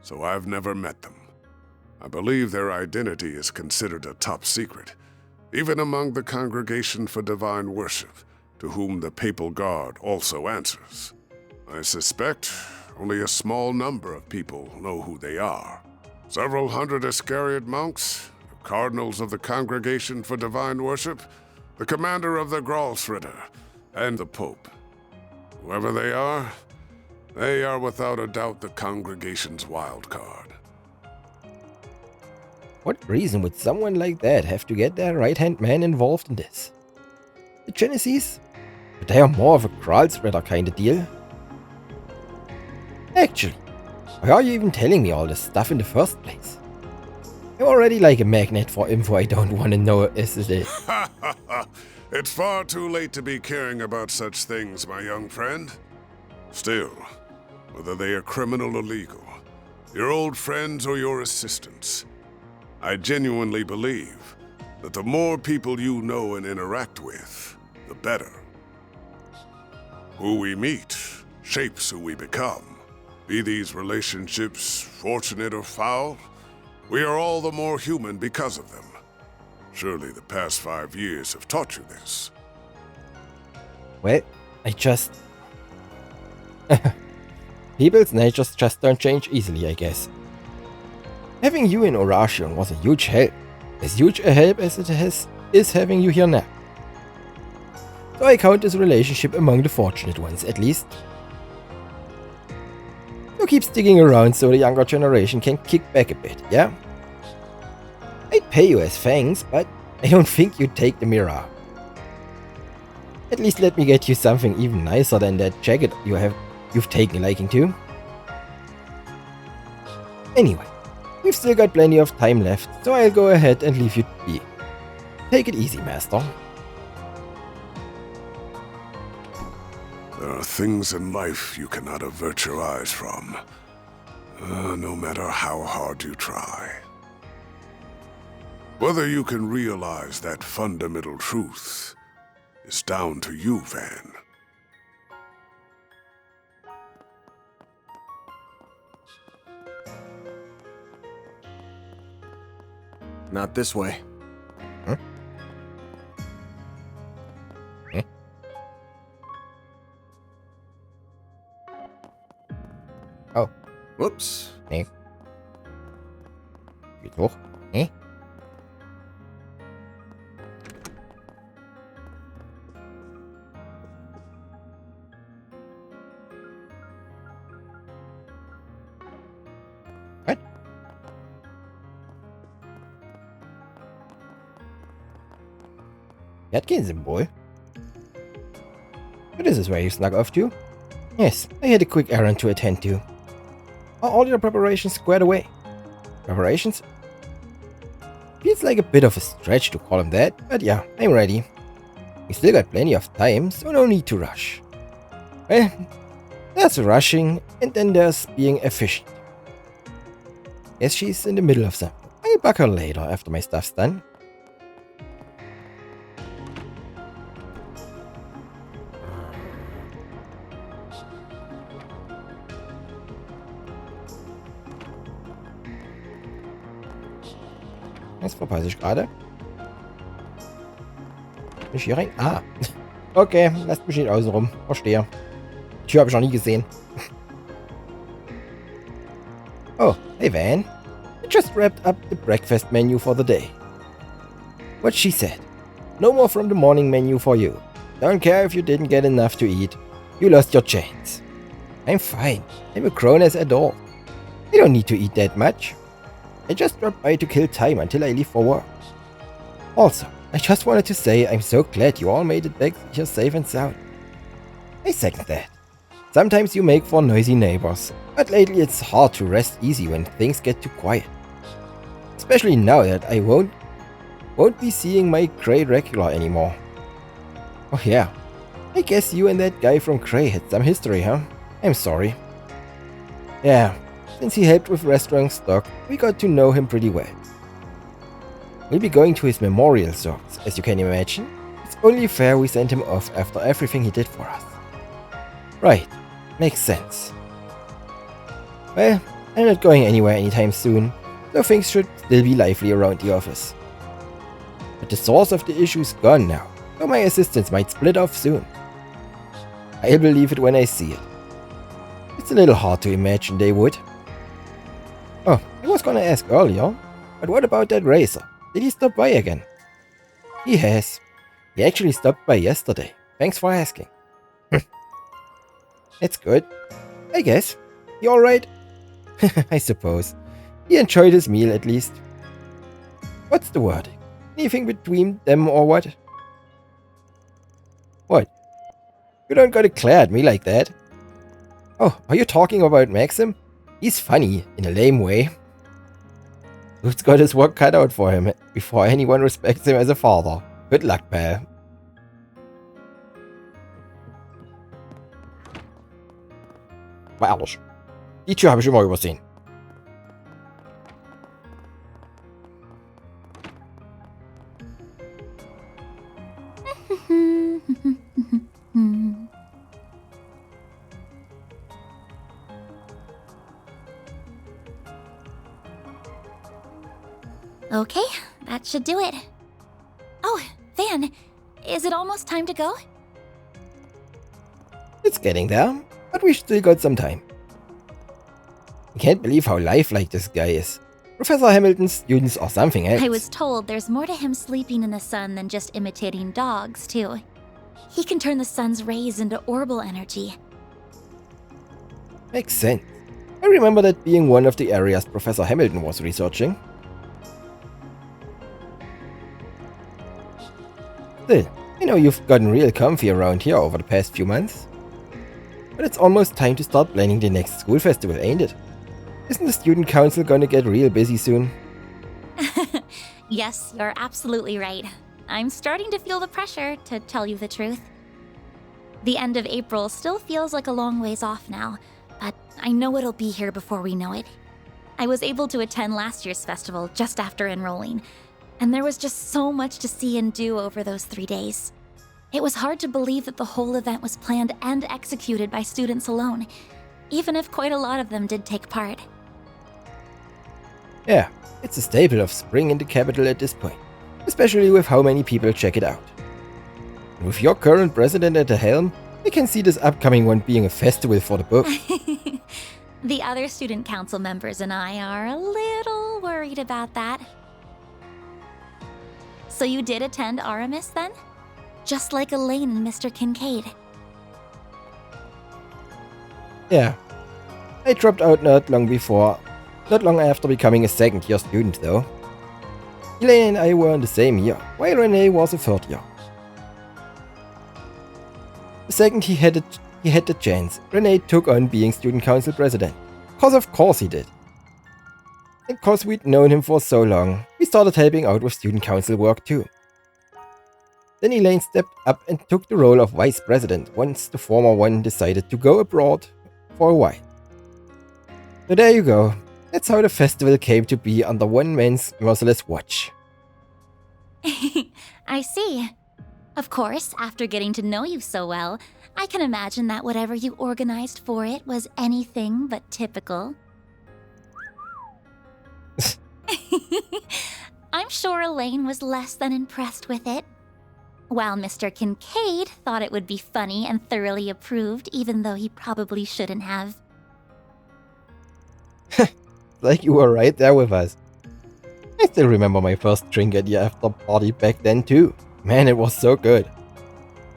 so I've never met them. I believe their identity is considered a top secret, even among the Congregation for Divine Worship, to whom the Papal Guard also answers. I suspect only a small number of people know who they are. Several hundred Iscariot monks, the cardinals of the Congregation for Divine Worship, the commander of the Gralsritter, and the Pope. Whoever they are without a doubt the Congregation's wild card. What reason would someone like that have to get their right-hand man involved in this? The Genesees? But they are more of a Gralsritter kind of deal. Actually, why are you even telling me all this stuff in the first place? I'm already like a magnet for info I don't want to know as it is. It's far too late to be caring about such things, my young friend. Still, whether they are criminal or legal, your old friends or your assistants, I genuinely believe that the more people you know and interact with, the better. Who we meet shapes who we become. Be these relationships fortunate or foul, we are all the more human because of them. Surely the past 5 years have taught you this. Well, I just... People's natures just don't change easily, I guess. Having you in Orasian was a huge help. As huge a help as it is having you here now. So I count this relationship among the fortunate ones, at least. You keep sticking around so the younger generation can kick back a bit, yeah? I'd pay you as thanks, but I don't think you'd take the mirror. At least let me get you something even nicer than that jacket you've taken a liking to. Anyway, we've still got plenty of time left, so I'll go ahead and leave you be. Take it easy, Master. There are things in life you cannot avert your eyes from, no matter how hard you try. Whether you can realize that fundamental truth is down to you, Van. Not this way. Huh? Hm? Oh. Whoops. Nee. Geht hoch. Nee. What? That kein Symbol. But this is where you snuck off to. Yes, I had a quick errand to attend to. Are all your preparations squared away? Preparations? Feels like a bit of a stretch to call them that, but yeah, I'm ready. We still got plenty of time, so no need to rush. Well, there's rushing, and then there's being efficient. Guess she's in the middle of something. I'll bug her later after my stuff's done. Was verpasse ich gerade? Bin ich hier rein? Ah. Okay, lasst mich nicht außen rum. Verstehe. Die Tür habe ich noch nie gesehen. Oh, hey Van. I just wrapped up the breakfast menu for the day. What she said. No more from the morning menu for you. Don't care if you didn't get enough to eat. You lost your chance. I'm fine. I'm a grown-ass adult. I don't need to eat that much. I just dropped by to kill time until I leave for work. Also, I just wanted to say I'm so glad you all made it back here safe and sound. I second that. Sometimes you make for noisy neighbors, but lately it's hard to rest easy when things get too quiet. Especially now that I won't be seeing my Grey regular anymore. Oh yeah, I guess you and that guy from Grey had some history, huh? I'm sorry. Yeah. Since he helped with restaurant stock, we got to know him pretty well. We'll be going to his memorial soon, as you can imagine. It's only fair we send him off after everything he did for us. Right, makes sense. Well, I'm not going anywhere anytime soon, so things should still be lively around the office. But the source of the issue is gone now, so my assistants might split off soon. I'll believe it when I see it. It's a little hard to imagine they would. Oh, I was gonna ask earlier, but what about that racer? Did he stop by again? He has. He actually stopped by yesterday. Thanks for asking. That's good. I guess. You alright? I suppose. He enjoyed his meal at least. What's the word? Anything between them or what? What? You don't gotta glare at me like that. Oh, are you talking about Maxim? He's funny, in a lame way. Dude's got his work cut out for him before anyone respects him as a father. Good luck, pal. War ehrlich. Die Tür habe ich immer übersehen. Okay, that should do it. Oh, Van, is it almost time to go? It's getting there, but we still got some time. I can't believe how lifelike this guy is. Professor Hamilton's students or something else. I was told there's more to him sleeping in the sun than just imitating dogs, too. He can turn the sun's rays into orbital energy. Makes sense. I remember that being one of the areas Professor Hamilton was researching. Still, I know you've gotten real comfy around here over the past few months. But it's almost time to start planning the next school festival, ain't it? Isn't the student council gonna get real busy soon? Yes, you're absolutely right. I'm starting to feel the pressure, to tell you the truth. The end of April still feels like a long ways off now, but I know it'll be here before we know it. I was able to attend last year's festival just after enrolling, and there was just so much to see and do over those 3 days. It was hard to believe that the whole event was planned and executed by students alone, even if quite a lot of them did take part. Yeah, it's a staple of spring in the capital at this point, especially with how many people check it out. And with your current president at the helm, I can see this upcoming one being a festival for the book. The other student council members and I are a little worried about that. So you did attend Aramis then? Just like Elaine and Mr. Kincaid. Yeah. I dropped out not long after becoming a second-year student though. Elaine and I were in the same year, while Renee was a third year. The second he had the chance, Renee took on being student council president. Cause of course he did. And cause we'd known him for so long, we started helping out with student council work too. Then Elaine stepped up and took the role of vice president once the former one decided to go abroad for a while. So there you go. That's how the festival came to be under one man's merciless watch. I see. Of course, after getting to know you so well, I can imagine that whatever you organized for it was anything but typical. I'm sure Elaine was less than impressed with it. While Mr. Kincaid thought it would be funny and thoroughly approved, even though he probably shouldn't have. Like you were right there with us. I still remember my first drink at the after party back then too. Man, it was so good.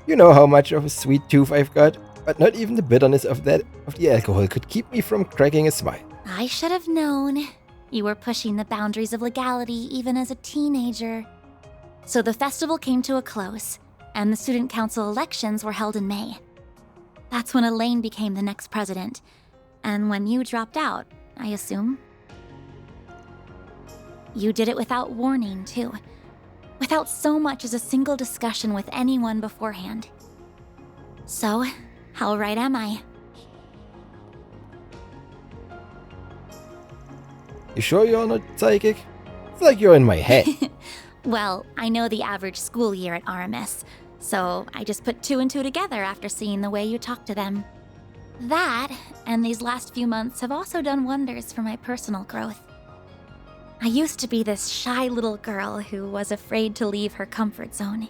You know how much of a sweet tooth I've got, but not even the bitterness of the alcohol could keep me from cracking a smile. I should have known. You were pushing the boundaries of legality even as a teenager. So the festival came to a close, and the student council elections were held in May. That's when Elaine became the next president, and when you dropped out, I assume. You did it without warning, too. Without so much as a single discussion with anyone beforehand. So, how right am I? You sure you're not psychic? It's like you're in my head. Well, I know the average school year at Aramis, so I just put two and two together after seeing the way you talk to them. That, and these last few months have also done wonders for my personal growth. I used to be this shy little girl who was afraid to leave her comfort zone.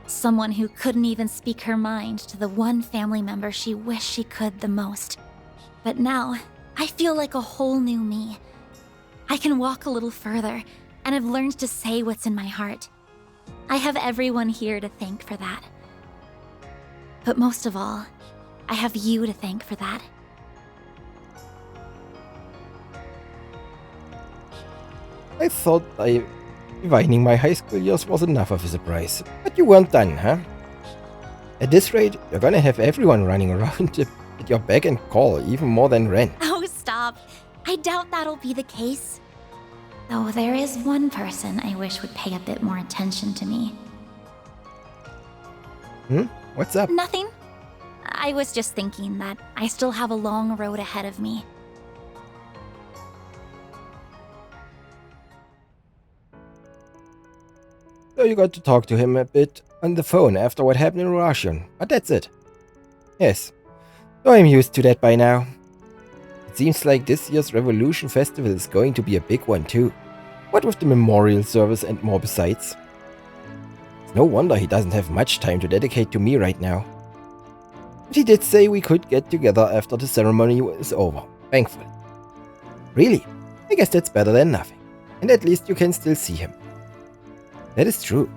Someone who couldn't even speak her mind to the one family member she wished she could the most. But now, I feel like a whole new me. I can walk a little further, and I've learned to say what's in my heart. I have everyone here to thank for that. But most of all, I have you to thank for that. I thought divining my high school years was enough of a surprise, but you weren't done, huh? At this rate, you're gonna have everyone running around at your beck and call, even more than Ren. Oh, stop. I doubt that'll be the case. Though there is one person I wish would pay a bit more attention to me. What's up? Nothing. I was just thinking that I still have a long road ahead of me. So you got to talk to him a bit on the phone after what happened in Russian, but that's it. Yes, so I'm used to that by now. It seems like this year's Revolution Festival is going to be a big one too. What with the memorial service and more besides. It's no wonder he doesn't have much time to dedicate to me right now. But he did say we could get together after the ceremony is over, thankfully. Really, I guess that's better than nothing. And at least you can still see him. That is true.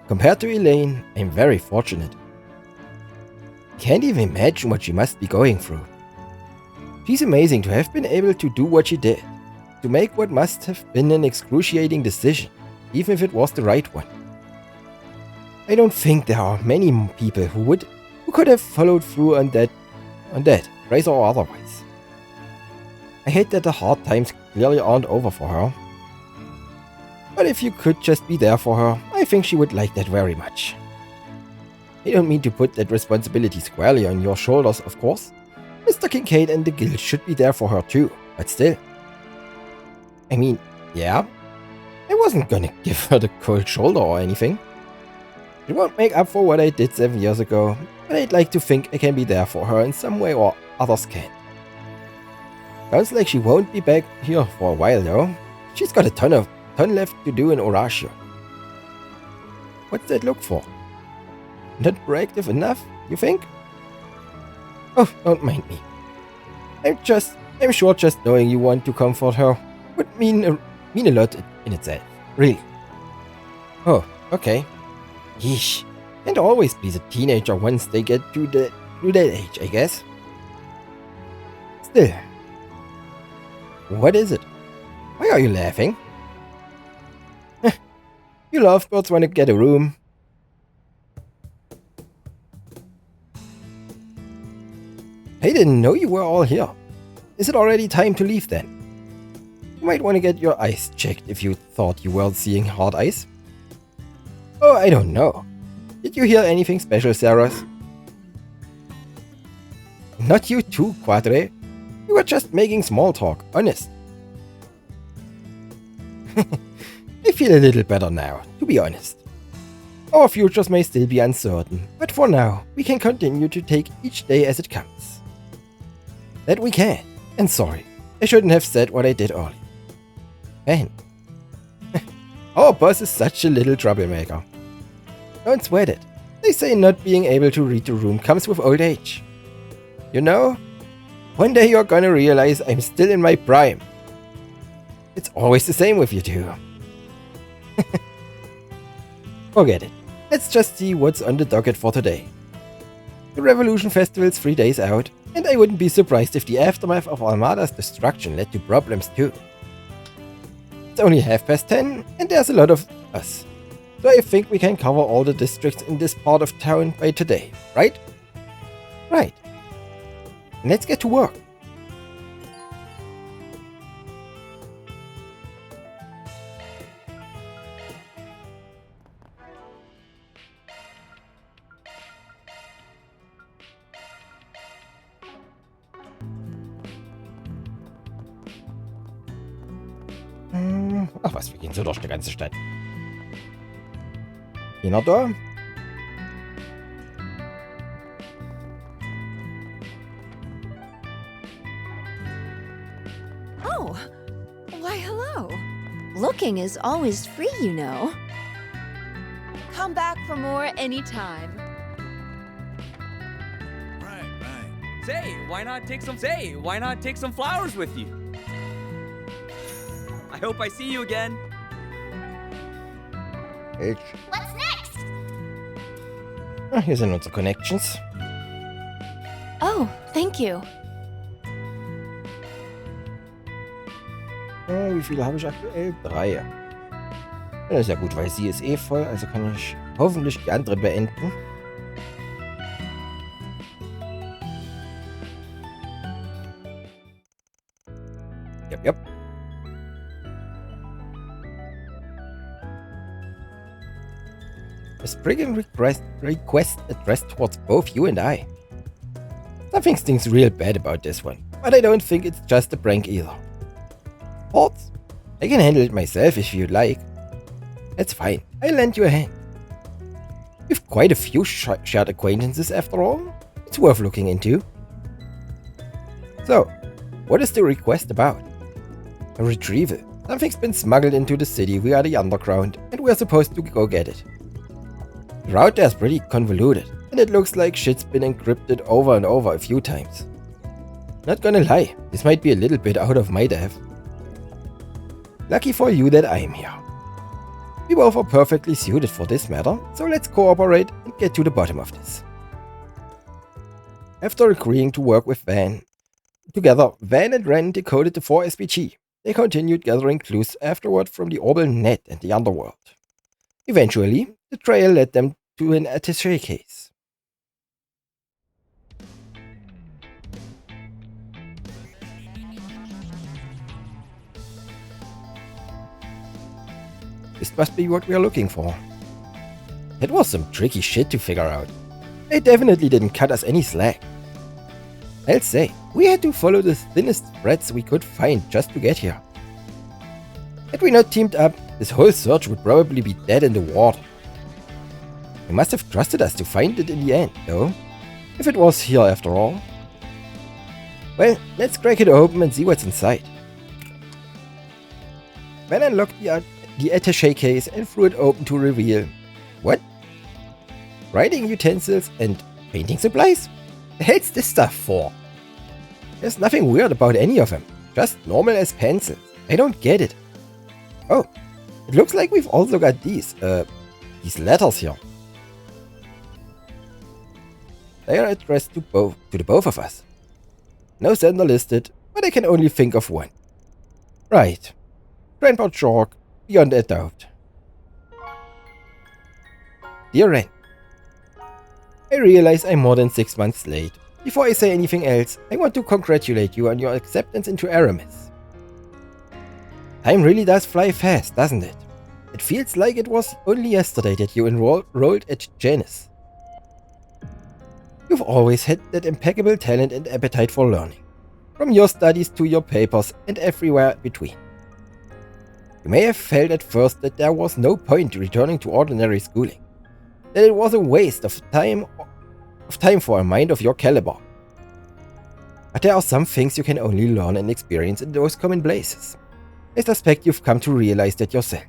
Compared to Elaine, I'm very fortunate. I can't even imagine what she must be going through. She's amazing to have been able to do what she did. To make what must have been an excruciating decision, even if it was the right one. I don't think there are many people who could have followed through on that, race or otherwise. I hate that the hard times clearly aren't over for her. But if you could just be there for her, I think she would like that very much. I don't mean to put that responsibility squarely on your shoulders, of course. Mr. Kincaid and the guild should be there for her too, but still. I mean, yeah, I wasn't gonna give her the cold shoulder or anything. It won't make up for what I did 7 years ago, but I'd like to think I can be there for her in some way or others can. Sounds like she won't be back here for a while though. She's got a ton left to do in Orashio. What's that look for? Not proactive enough, you think? Oh, don't mind me. I'm sure just knowing you want to comfort her would mean a lot in itself. Really. Oh, okay. Yeesh. Can't always please a teenager once they get to that age, I guess. Still. What is it? Why are you laughing? You lovebirds want to get a room. I didn't know you were all here. Is it already time to leave then? You might want to get your eyes checked if you thought you were seeing hard eyes. Oh, I don't know. Did you hear anything special, Saros? Not you too, Quadre. We were just making small talk, honest. I feel a little better now, to be honest. Our futures may still be uncertain, but for now, we can continue to take each day as it comes. That we can. And sorry, I shouldn't have said what I did earlier. Man. Our boss is such a little troublemaker. Don't sweat it. They say not being able to read the room comes with old age. You know, one day you're gonna realize I'm still in my prime. It's always the same with you two. Forget it. Let's just see what's on the docket for today. The Revolution Festival's 3 days out, and I wouldn't be surprised if the aftermath of Armada's destruction led to problems too. It's only 10:30, and there's a lot of us. So I think we can cover all the districts in this part of town by today, right? Right. Let's get to work. Ach was, wir gehen so durch die ganze Stadt. Einer da? Oh, why hello. Looking is always free, you know. Come back for more anytime. Right. Say, why not take some flowers with you? I hope I see you again. What's next? Ah, hier sind unsere Connections. Oh, thank you. Wie viele habe ich aktuell? 3. Das ist ja gut, weil sie ist eh voll, also kann ich hoffentlich die andere beenden. Yep. A spriggan request addressed towards both you and I. Something stinks real bad about this one, but I don't think it's just a prank either. Thoughts? I can handle it myself if you'd like. That's fine, I'll lend you a hand. We've quite a few shared acquaintances after all. It's worth looking into. So, what is the request about? A retrieval. Something's been smuggled into the city via the underground, and we're supposed to go get it. The route there's pretty convoluted, and it looks like shit's been encrypted over and over a few times. Not gonna lie, this might be a little bit out of my depth. Lucky for you that I'm here. We both are perfectly suited for this matter, so let's cooperate and get to the bottom of this. After agreeing to work with Van, together Van and Ren decoded the 4 SPG. They continued gathering clues afterward from the orbital net and the underworld. Eventually, the trail led them to an attaché case. This must be what we are looking for. That was some tricky shit to figure out. They definitely didn't cut us any slack. I'll say, we had to follow the thinnest threads we could find just to get here. Had we not teamed up, this whole search would probably be dead in the water. They must have trusted us to find it in the end, though. If it was here after all. Well, let's crack it open and see what's inside. Ben unlocked the attaché case and threw it open to reveal... What? Writing utensils and painting supplies? The hell's this stuff for? There's nothing weird about any of them. Just normal as pencils. I don't get it. Oh, it looks like we've also got these letters here. They are addressed to the both of us. No sender listed, but I can only think of one. Right. Grandpa Jork, beyond a doubt. Dear Ren, I realize I'm more than 6 months late. Before I say anything else, I want to congratulate you on your acceptance into Aramis. Time really does fly fast, doesn't it? It feels like it was only yesterday that you enrolled at Janus. You've always had that impeccable talent and appetite for learning, from your studies to your papers and everywhere between. You may have felt at first that there was no point returning to ordinary schooling, that it was a waste of time for a mind of your caliber. But there are some things you can only learn and experience in those common places. I suspect you've come to realize that yourself.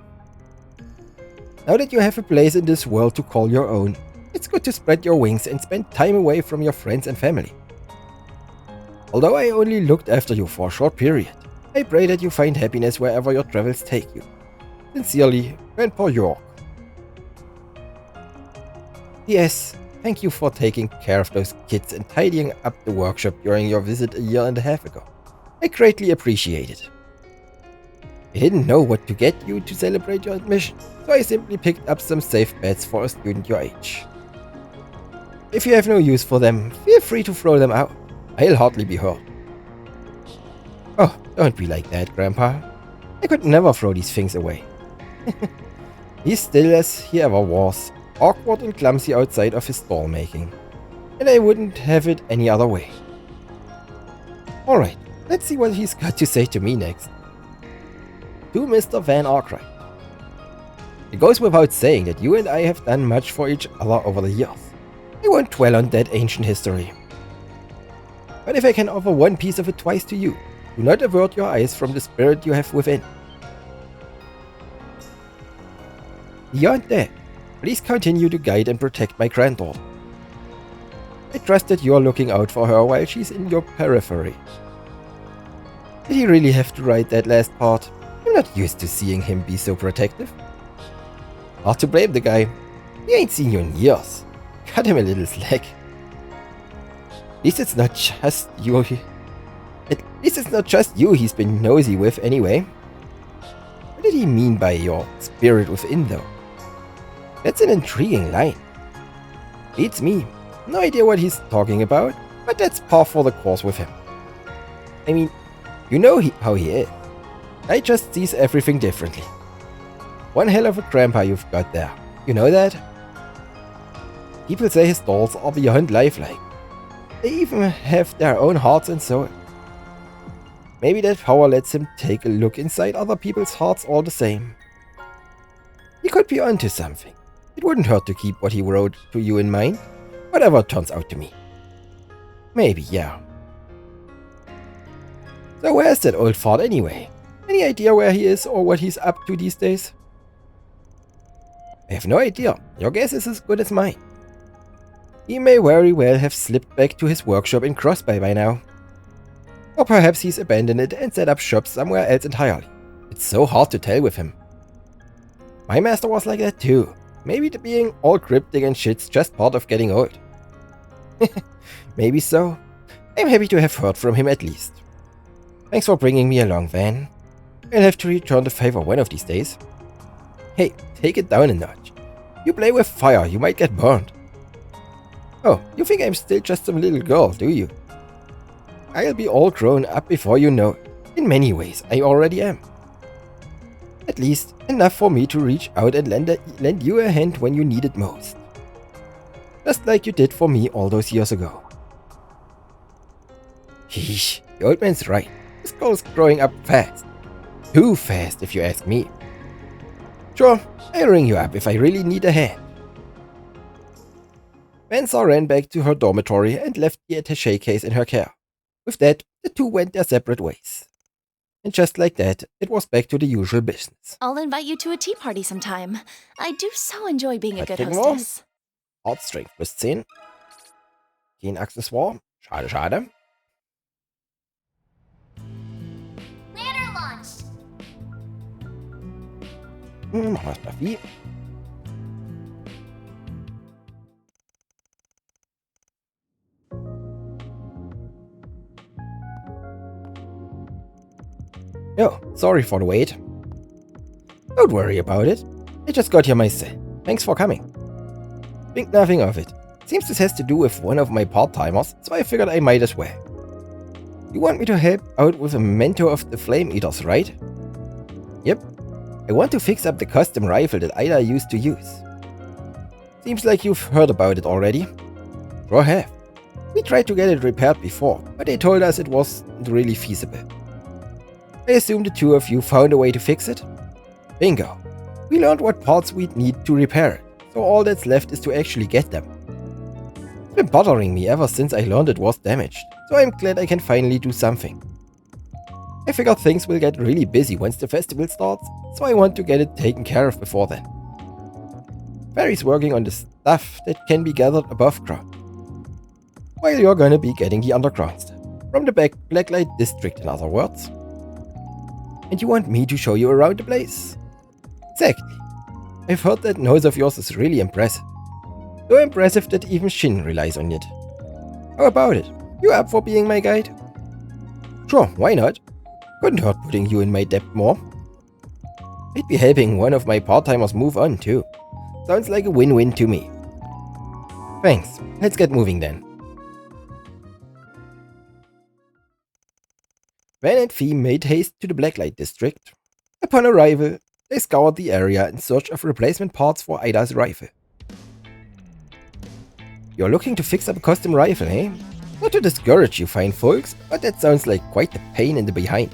Now that you have a place in this world to call your own, it's good to spread your wings and spend time away from your friends and family. Although I only looked after you for a short period, I pray that you find happiness wherever your travels take you. Sincerely, Grandpa York. Yes, thank you for taking care of those kids and tidying up the workshop during your visit a year and a half ago. I greatly appreciate it. I didn't know what to get you to celebrate your admission, so I simply picked up some safe bets for a student your age. If you have no use for them, feel free to throw them out. I'll hardly be hurt. Oh, don't be like that, Grandpa. I could never throw these things away. He's still as he ever was, awkward and clumsy outside of his doll making, and I wouldn't have it any other way. Alright, let's see what he's got to say to me next. To Mr. Van Arkwright. It goes without saying that you and I have done much for each other over the years. I won't dwell on that ancient history. But if I can offer one piece of advice to you, do not avert your eyes from the spirit you have within. Beyond that, please continue to guide and protect my granddaughter. I trust that you are looking out for her while she's in your periphery. Did he really have to write that last part? I'm not used to seeing him be so protective. Hard to blame the guy. He ain't seen you in years. Cut him a little slack. At least it's not just you he's been nosy with anyway. What did he mean by your spirit within though? That's an intriguing line. Beats me. No idea what he's talking about, but that's par for the course with him. I mean, you know how he is. I just sees everything differently. One hell of a grandpa you've got there. You know that? People say his dolls are beyond lifelike. They even have their own hearts and soul. Maybe that power lets him take a look inside other people's hearts all the same. He could be onto something. It wouldn't hurt to keep what he wrote to you in mind, whatever it turns out to me. Maybe, yeah. So where's that old fart anyway? Any idea where he is or what he's up to these days? I have no idea. Your guess is as good as mine. He may very well have slipped back to his workshop in Crossby by now. Or perhaps he's abandoned it and set up shop somewhere else entirely. It's so hard to tell with him. My master was like that too. Maybe the being all cryptic and shit's just part of getting old. Maybe so. I'm happy to have heard from him at least. Thanks for bringing me along, Van. I'll have to return the favor one of these days. Hey, take it down a notch. You play with fire, you might get burned. Oh, you think I'm still just some little girl, do you? I'll be all grown up before you know it. In many ways, I already am. At least, enough for me to reach out and lend you a hand when you need it most. Just like you did for me all those years ago. Sheesh, the old man's right. This girl's growing up fast. Too fast, if you ask me. Sure, I'll ring you up if I really need a hand. Vanessa ran back to her dormitory and left the attaché case in her care. With that, the two went their separate ways. And just like that, it was back to the usual business. I'll invite you to a tea party sometime. I do so enjoy being a good Kriegen wir. hostess. Artstrength plus 10. Gen-Accessoire. Schade, schade. Ladder launched. Machen wir das Buffy. Oh, sorry for the wait. Don't worry about it. I just got here myself. Thanks for coming. Think nothing of it. Seems this has to do with one of my part-timers, so I figured I might as well. You want me to help out with a mentor of the Flame Eaters, right? Yep. I want to fix up the custom rifle that Ida used to use. Seems like you've heard about it already. Sure have. We tried to get it repaired before, but they told us it wasn't really feasible. I assume the two of you found a way to fix it? Bingo. We learned what parts we'd need to repair it, so all that's left is to actually get them. It's been bothering me ever since I learned it was damaged, so I'm glad I can finally do something. I figure things will get really busy once the festival starts, so I want to get it taken care of before then. Barry's working on the stuff that can be gathered above ground, while you're gonna be getting the underground stuff, from the Blacklight District in other words. And you want me to show you around the place? Exactly. I've heard that nose of yours is really impressive. So impressive that even Shin relies on it. How about it? You up for being my guide? Sure, why not? Couldn't hurt putting you in my debt more. I'd be helping one of my part-timers move on too. Sounds like a win-win to me. Thanks. Let's get moving then. Van and Fee made haste to the Blacklight District. Upon arrival, they scoured the area in search of replacement parts for Ida's rifle. You're looking to fix up a custom rifle, eh? Not to discourage you fine folks, but that sounds like quite the pain in the behind.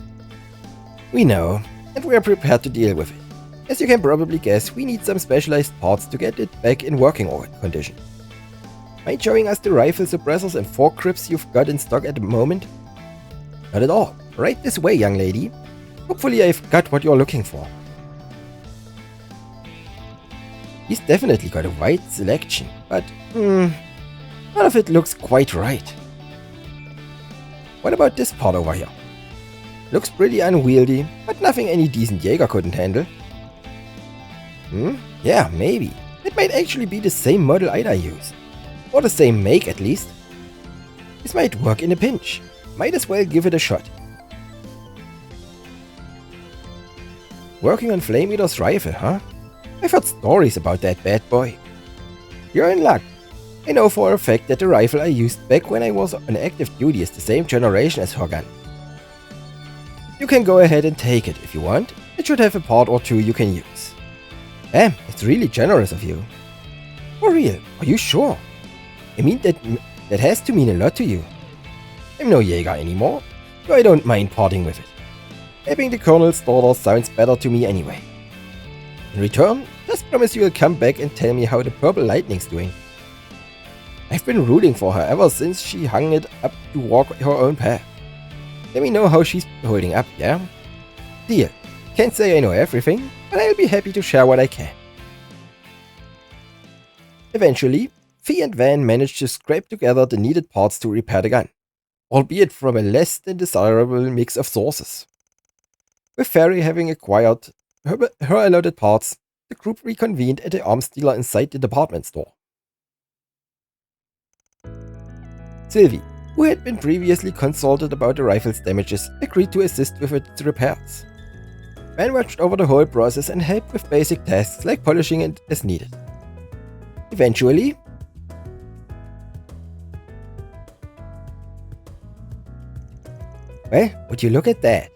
We know, and we are prepared to deal with it. As you can probably guess, we need some specialized parts to get it back in working condition. Mind showing us the rifle suppressors and fork grips you've got in stock at the moment? Not at all. Right this way, young lady. Hopefully I've got what you're looking for. He's definitely got a wide selection, but none of it looks quite right. What about this part over here? Looks pretty unwieldy, but nothing any decent Jäger couldn't handle. Yeah, maybe. It might actually be the same model Ida used. Or the same make at least. This might work in a pinch. Might as well give it a shot. Working on Flame Eater's rifle, huh? I've heard stories about that bad boy. You're in luck. I know for a fact that the rifle I used back when I was on active duty is the same generation as her gun. You can go ahead and take it if you want. It should have a part or two you can use. Damn, it's really generous of you. For real, are you sure? I mean, that has to mean a lot to you. I'm no Jäger anymore, so I don't mind parting with it. Helping the Colonel's daughter sounds better to me anyway. In return, just promise you'll come back and tell me how the Purple Lightning's doing. I've been rooting for her ever since she hung it up to walk her own path. Let me know how she's holding up, yeah? Deal. Can't say I know everything, but I'll be happy to share what I can. Eventually, Fee and Van managed to scrape together the needed parts to repair the gun, albeit from a less than desirable mix of sources. With Fairy having acquired her allotted parts, the group reconvened at the arms dealer inside the department store. Sylvie, who had been previously consulted about the rifle's damages, agreed to assist with its repairs. Van watched over the whole process and helped with basic tasks like polishing it as needed. Eventually, well, would you look at that?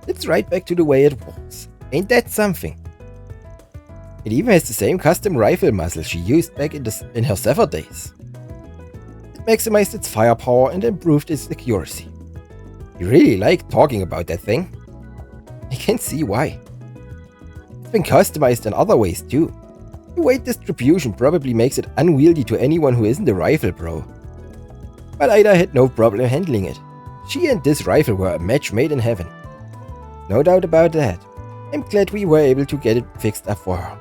It's right back to the way it was. Ain't that something? It even has the same custom rifle muzzle she used back in her Zephyr days. It maximized its firepower and improved its accuracy. You really like talking about that thing? I can see why. It's been customized in other ways too. The weight distribution probably makes it unwieldy to anyone who isn't a rifle pro. but Ida had no problem handling it. She and this rifle were a match made in heaven. No doubt about that. I'm glad we were able to get it fixed up for her.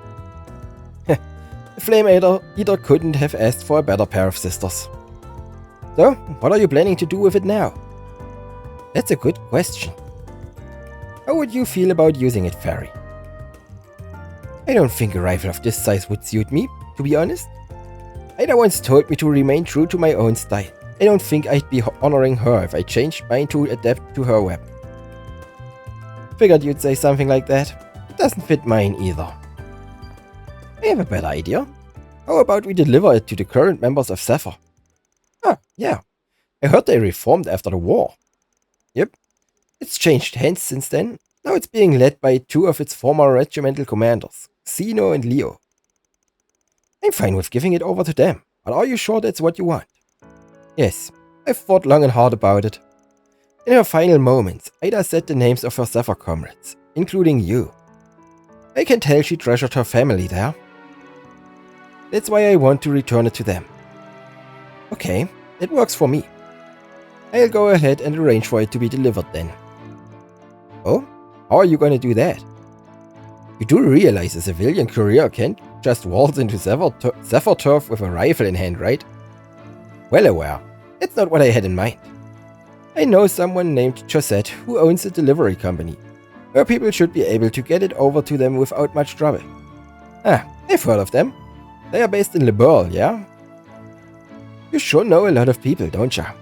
The Flame Eater couldn't have asked for a better pair of sisters. So, what are you planning to do with it now? That's a good question. How would you feel about using it, Fairy? I don't think a rifle of this size would suit me, to be honest. Ida once told me to remain true to my own style. I don't think I'd be honoring her if I changed mine to adapt to her weapon. Figured you'd say something like that. It doesn't fit mine either. I have a better idea. How about we deliver it to the current members of Zephyr? Ah, yeah. I heard they reformed after the war. Yep. It's changed hands since then. Now it's being led by two of its former regimental commanders, Xeno and Leo. I'm fine with giving it over to them, but are you sure that's what you want? Yes, I've thought long and hard about it. In her final moments, Ida said the names of her Zephyr comrades, including you. I can tell she treasured her family there. That's why I want to return it to them. Okay, it works for me. I'll go ahead and arrange for it to be delivered then. Oh? How are you going to do that? You do realize a civilian courier can't just waltz into Zephyr turf with a rifle in hand, right? Well aware. That's not what I had in mind. I know someone named Josette who owns a delivery company. Her people should be able to get it over to them without much trouble. Ah, I've heard of them. They are based in Le Bourg, yeah? You sure know a lot of people, don't ya?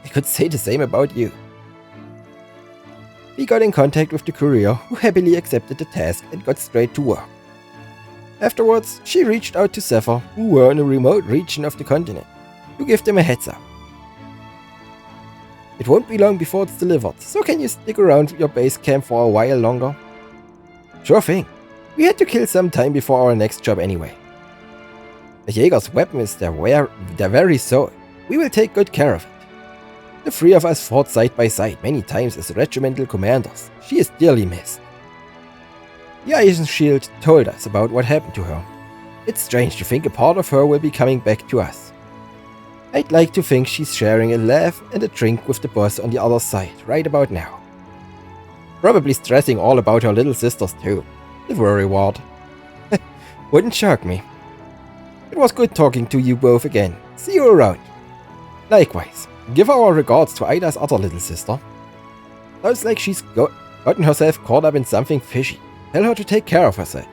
I could say the same about you. We got in contact with the courier, who happily accepted the task and got straight to work. Afterwards, she reached out to Zephyr, who were in a remote region of the continent, to give them a heads up. It won't be long before it's delivered, so can you stick around your base camp for a while longer? Sure thing. We had to kill some time before our next job anyway. The Jaeger's weapon is their very soul. We will take good care of it. The three of us fought side by side many times as regimental commanders. She is dearly missed. The Iron Shield told us about what happened to her. It's strange to think a part of her will be coming back to us. I'd like to think she's sharing a laugh and a drink with the boss on the other side right about now. Probably stressing all about her little sisters too. The worry ward. Wouldn't shock me. It was good talking to you both again. See you around. Likewise. Give our regards to Ida's other little sister. Sounds like she's gotten herself caught up in something fishy. Tell her to take care of herself.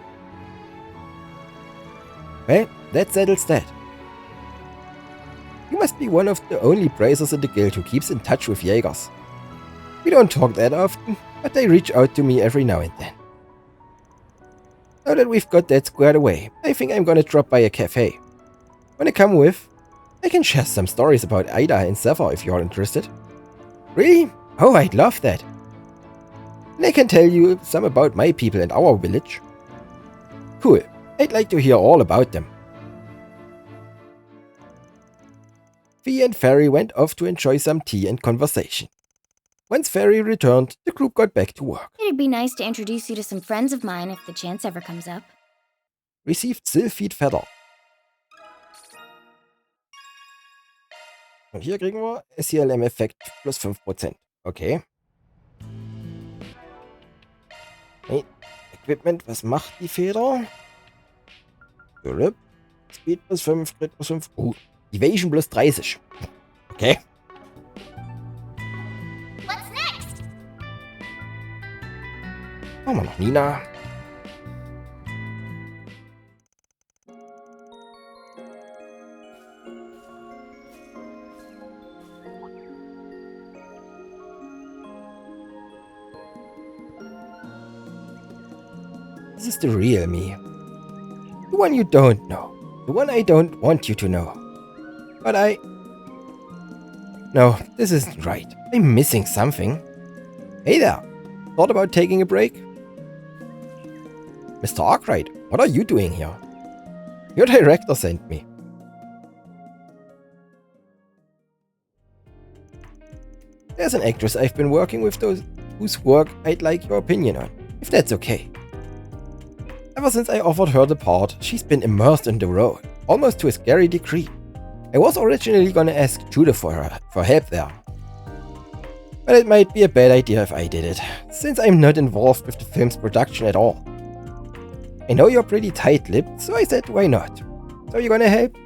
Well, that settles that. You must be one of the only bracers in the guild who keeps in touch with Jaegers. We don't talk that often, but they reach out to me every now and then. Now that we've got that squared away, I think I'm gonna drop by a cafe. Wanna come with? I can share some stories about Ida and Zephyr if you're interested. Really? Oh, I'd love that. And I can tell you some about my people and our village. Cool. I'd like to hear all about them. Fee and Fairy went off to enjoy some tea and conversation. Once Fairy returned, the group got back to work. It'd be nice to introduce you to some friends of mine if the chance ever comes up. Received Sylphid Feather. Und hier kriegen wir SCLM-Effekt plus 5%. Okay. Hey, Equipment, was macht die Feder? Speed plus 5, Crit plus 5. Evasion plus 30. Okay. What's next? Machen wir noch Nina. This is the real me. The one you don't know. The one I don't want you to know. But No, this isn't right. I'm missing something. Hey there. Thought about taking a break? Mr. Arkwright, what are you doing here? Your director sent me. There's an actress I've been working with whose work I'd like your opinion on, if that's okay. Ever since I offered her the part, she's been immersed in the role, almost to a scary degree. I was originally gonna ask Judith for help there. But it might be a bad idea if I did it, since I'm not involved with the film's production at all. I know you're pretty tight-lipped, so I said why not. So you gonna help?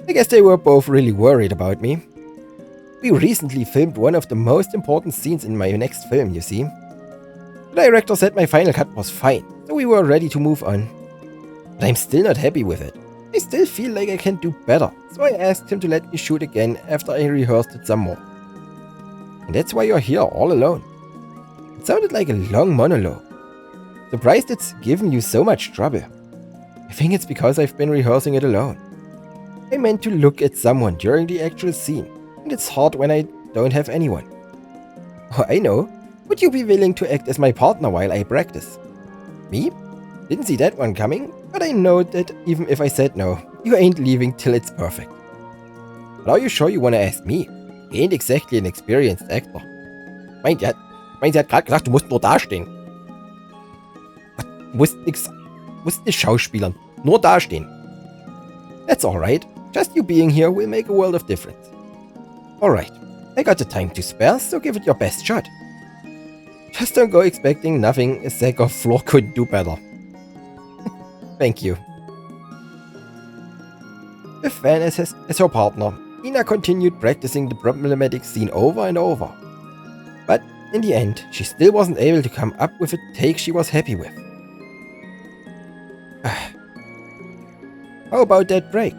I guess they were both really worried about me. We recently filmed one of the most important scenes in my next film, you see. The director said my final cut was fine, so we were ready to move on. But I'm still not happy with it. I still feel like I can do better, so I asked him to let me shoot again after I rehearsed it some more. And that's why you're here all alone. It sounded like a long monologue. Surprised it's given you so much trouble. I think it's because I've been rehearsing it alone. I meant to look at someone during the actual scene, and it's hard when I don't have anyone. Oh, I know. Would you be willing to act as my partner while I practice? Me? Didn't see that one coming, but I know that even if I said no, you ain't leaving till it's perfect. But are you sure you wanna ask me? You ain't exactly an experienced actor. Sie hat gerade gesagt, du musst nur dastehen. Du musst nicht schauspielern, nur dastehen. That's alright. Just you being here will make a world of difference. Alright, I got the time to spare, so give it your best shot. Just don't go expecting nothing a sack of floor couldn't do better. Thank you. With Van as her partner, Ina continued practicing the problematic scene over and over. But in the end, she still wasn't able to come up with a take she was happy with. How about that break?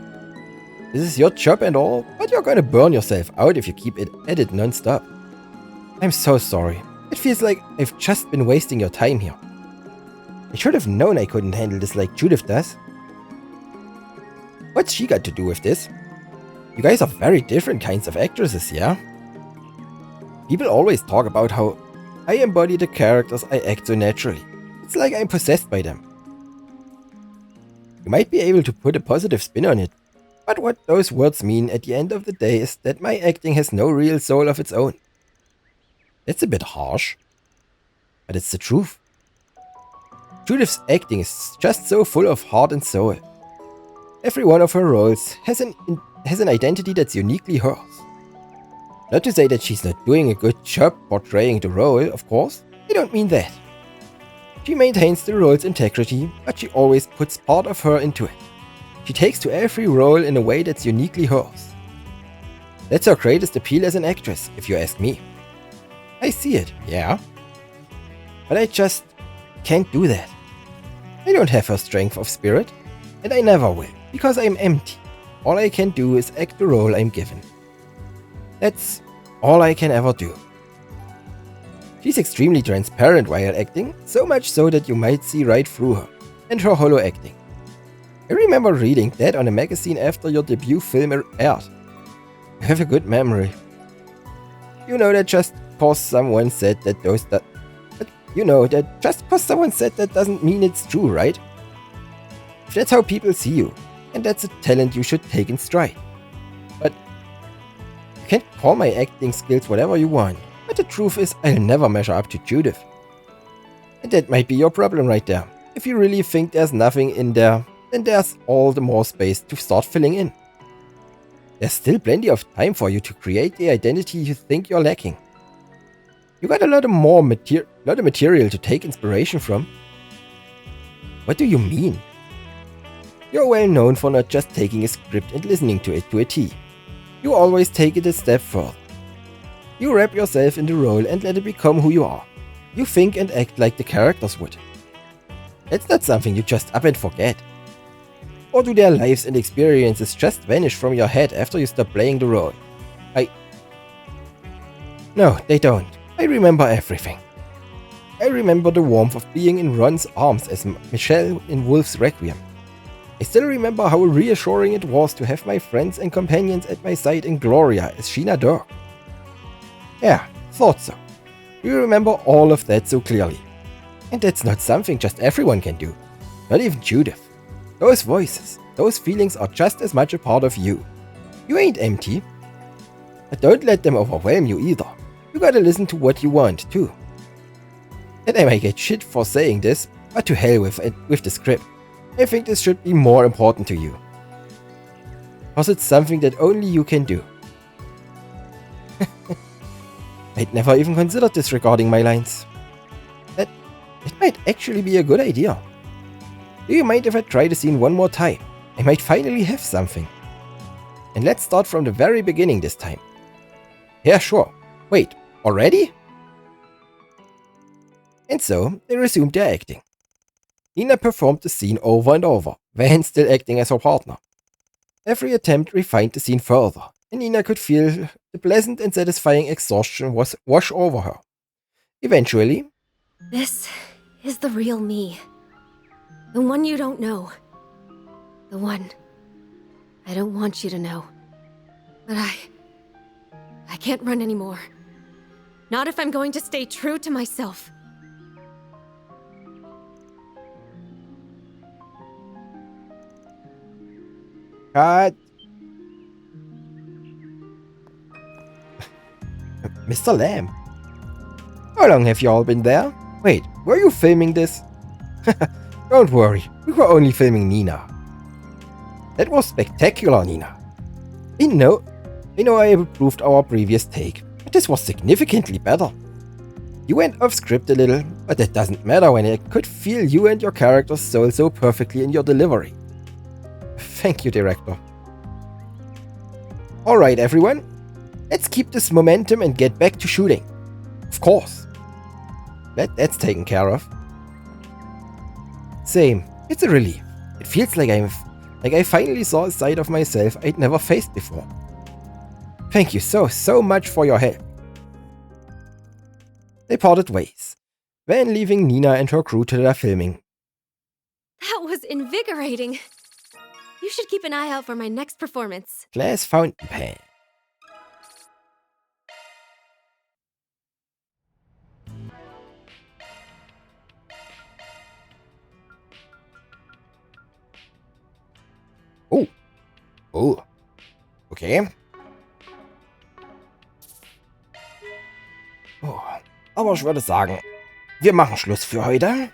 This is your job and all, but you're gonna burn yourself out if you keep it at it non-stop. I'm so sorry. It feels like I've just been wasting your time here. I should have known I couldn't handle this like Judith does. What's she got to do with this? You guys are very different kinds of actresses, yeah? People always talk about how I embody the characters I act so naturally. It's like I'm possessed by them. You might be able to put a positive spin on it, but what those words mean at the end of the day is that my acting has no real soul of its own. That's a bit harsh, but it's the truth. Judith's acting is just so full of heart and soul. Every one of her roles has an identity that's uniquely hers. Not to say that she's not doing a good job portraying the role, of course. I don't mean that. She maintains the role's integrity, but she always puts part of her into it. She takes to every role in a way that's uniquely hers. That's her greatest appeal as an actress, if you ask me. I see it, yeah. But I just can't do that. I don't have her strength of spirit, and I never will, because I'm empty. All I can do is act the role I'm given. That's all I can ever do. She's extremely transparent while acting, so much so that you might see right through her, and her hollow acting. I remember reading that on a magazine after your debut film aired. You have a good memory. You know that just because someone said that doesn't mean it's true, right? If that's how people see you, and that's a talent you should take in stride. But you can call my acting skills whatever you want, but the truth is I'll never measure up to Judith. And that might be your problem right there. If you really think there's nothing in there, then there's all the more space to start filling in. There's still plenty of time for you to create the identity you think you're lacking. You got a lot of material to take inspiration from. What do you mean? You're well known for not just taking a script and listening to it to a T. You always take it a step further. You wrap yourself in the role and let it become who you are. You think and act like the characters would. That's not something you just up and forget. Or do their lives and experiences just vanish from your head after you stop playing the role? No, they don't. I remember everything. I remember the warmth of being in Ron's arms as Michelle in Wolf's Requiem. I still remember how reassuring it was to have my friends and companions at my side in Gloria as Sheena Dirk. Yeah, thought so. You remember all of that so clearly. And that's not something just everyone can do. Not even Judith. Those voices, those feelings are just as much a part of you. You ain't empty. But don't let them overwhelm you either. You gotta listen to what you want, too. And I might get shit for saying this, but to hell with it, with the script. I think this should be more important to you. Because it's something that only you can do. I'd never even considered disregarding my lines. It might actually be a good idea. Do you mind if I try the scene one more time? I might finally have something. And let's start from the very beginning this time. Yeah, sure. Wait, already? And so, they resumed their acting. Nina performed the scene over and over, Van still acting as her partner. Every attempt refined the scene further, and Nina could feel the pleasant and satisfying exhaustion wash over her. Eventually, This is the real me. The one you don't know. The one I don't want you to know. But I can't run anymore. Not if I'm going to stay true to myself. cut. Mr. Lamb. How long have you all been there? Wait, were you filming this? Don't worry, we were only filming Nina. That was spectacular, Nina. I know I improved our previous take, but this was significantly better. You went off script a little, but that doesn't matter when I could feel you and your character's soul so perfectly in your delivery. Thank you, director. Alright, everyone. Let's keep this momentum and get back to shooting. Of course. That's taken care of. Same. It's a relief. It feels like I finally saw a side of myself I'd never faced before. Thank you so much for your help. They parted ways, Van leaving Nina and her crew to their filming. That was invigorating. You should keep an eye out for my next performance. Glass fountain pen. Oh. Okay. Oh, aber ich würde sagen, wir machen Schluss für heute.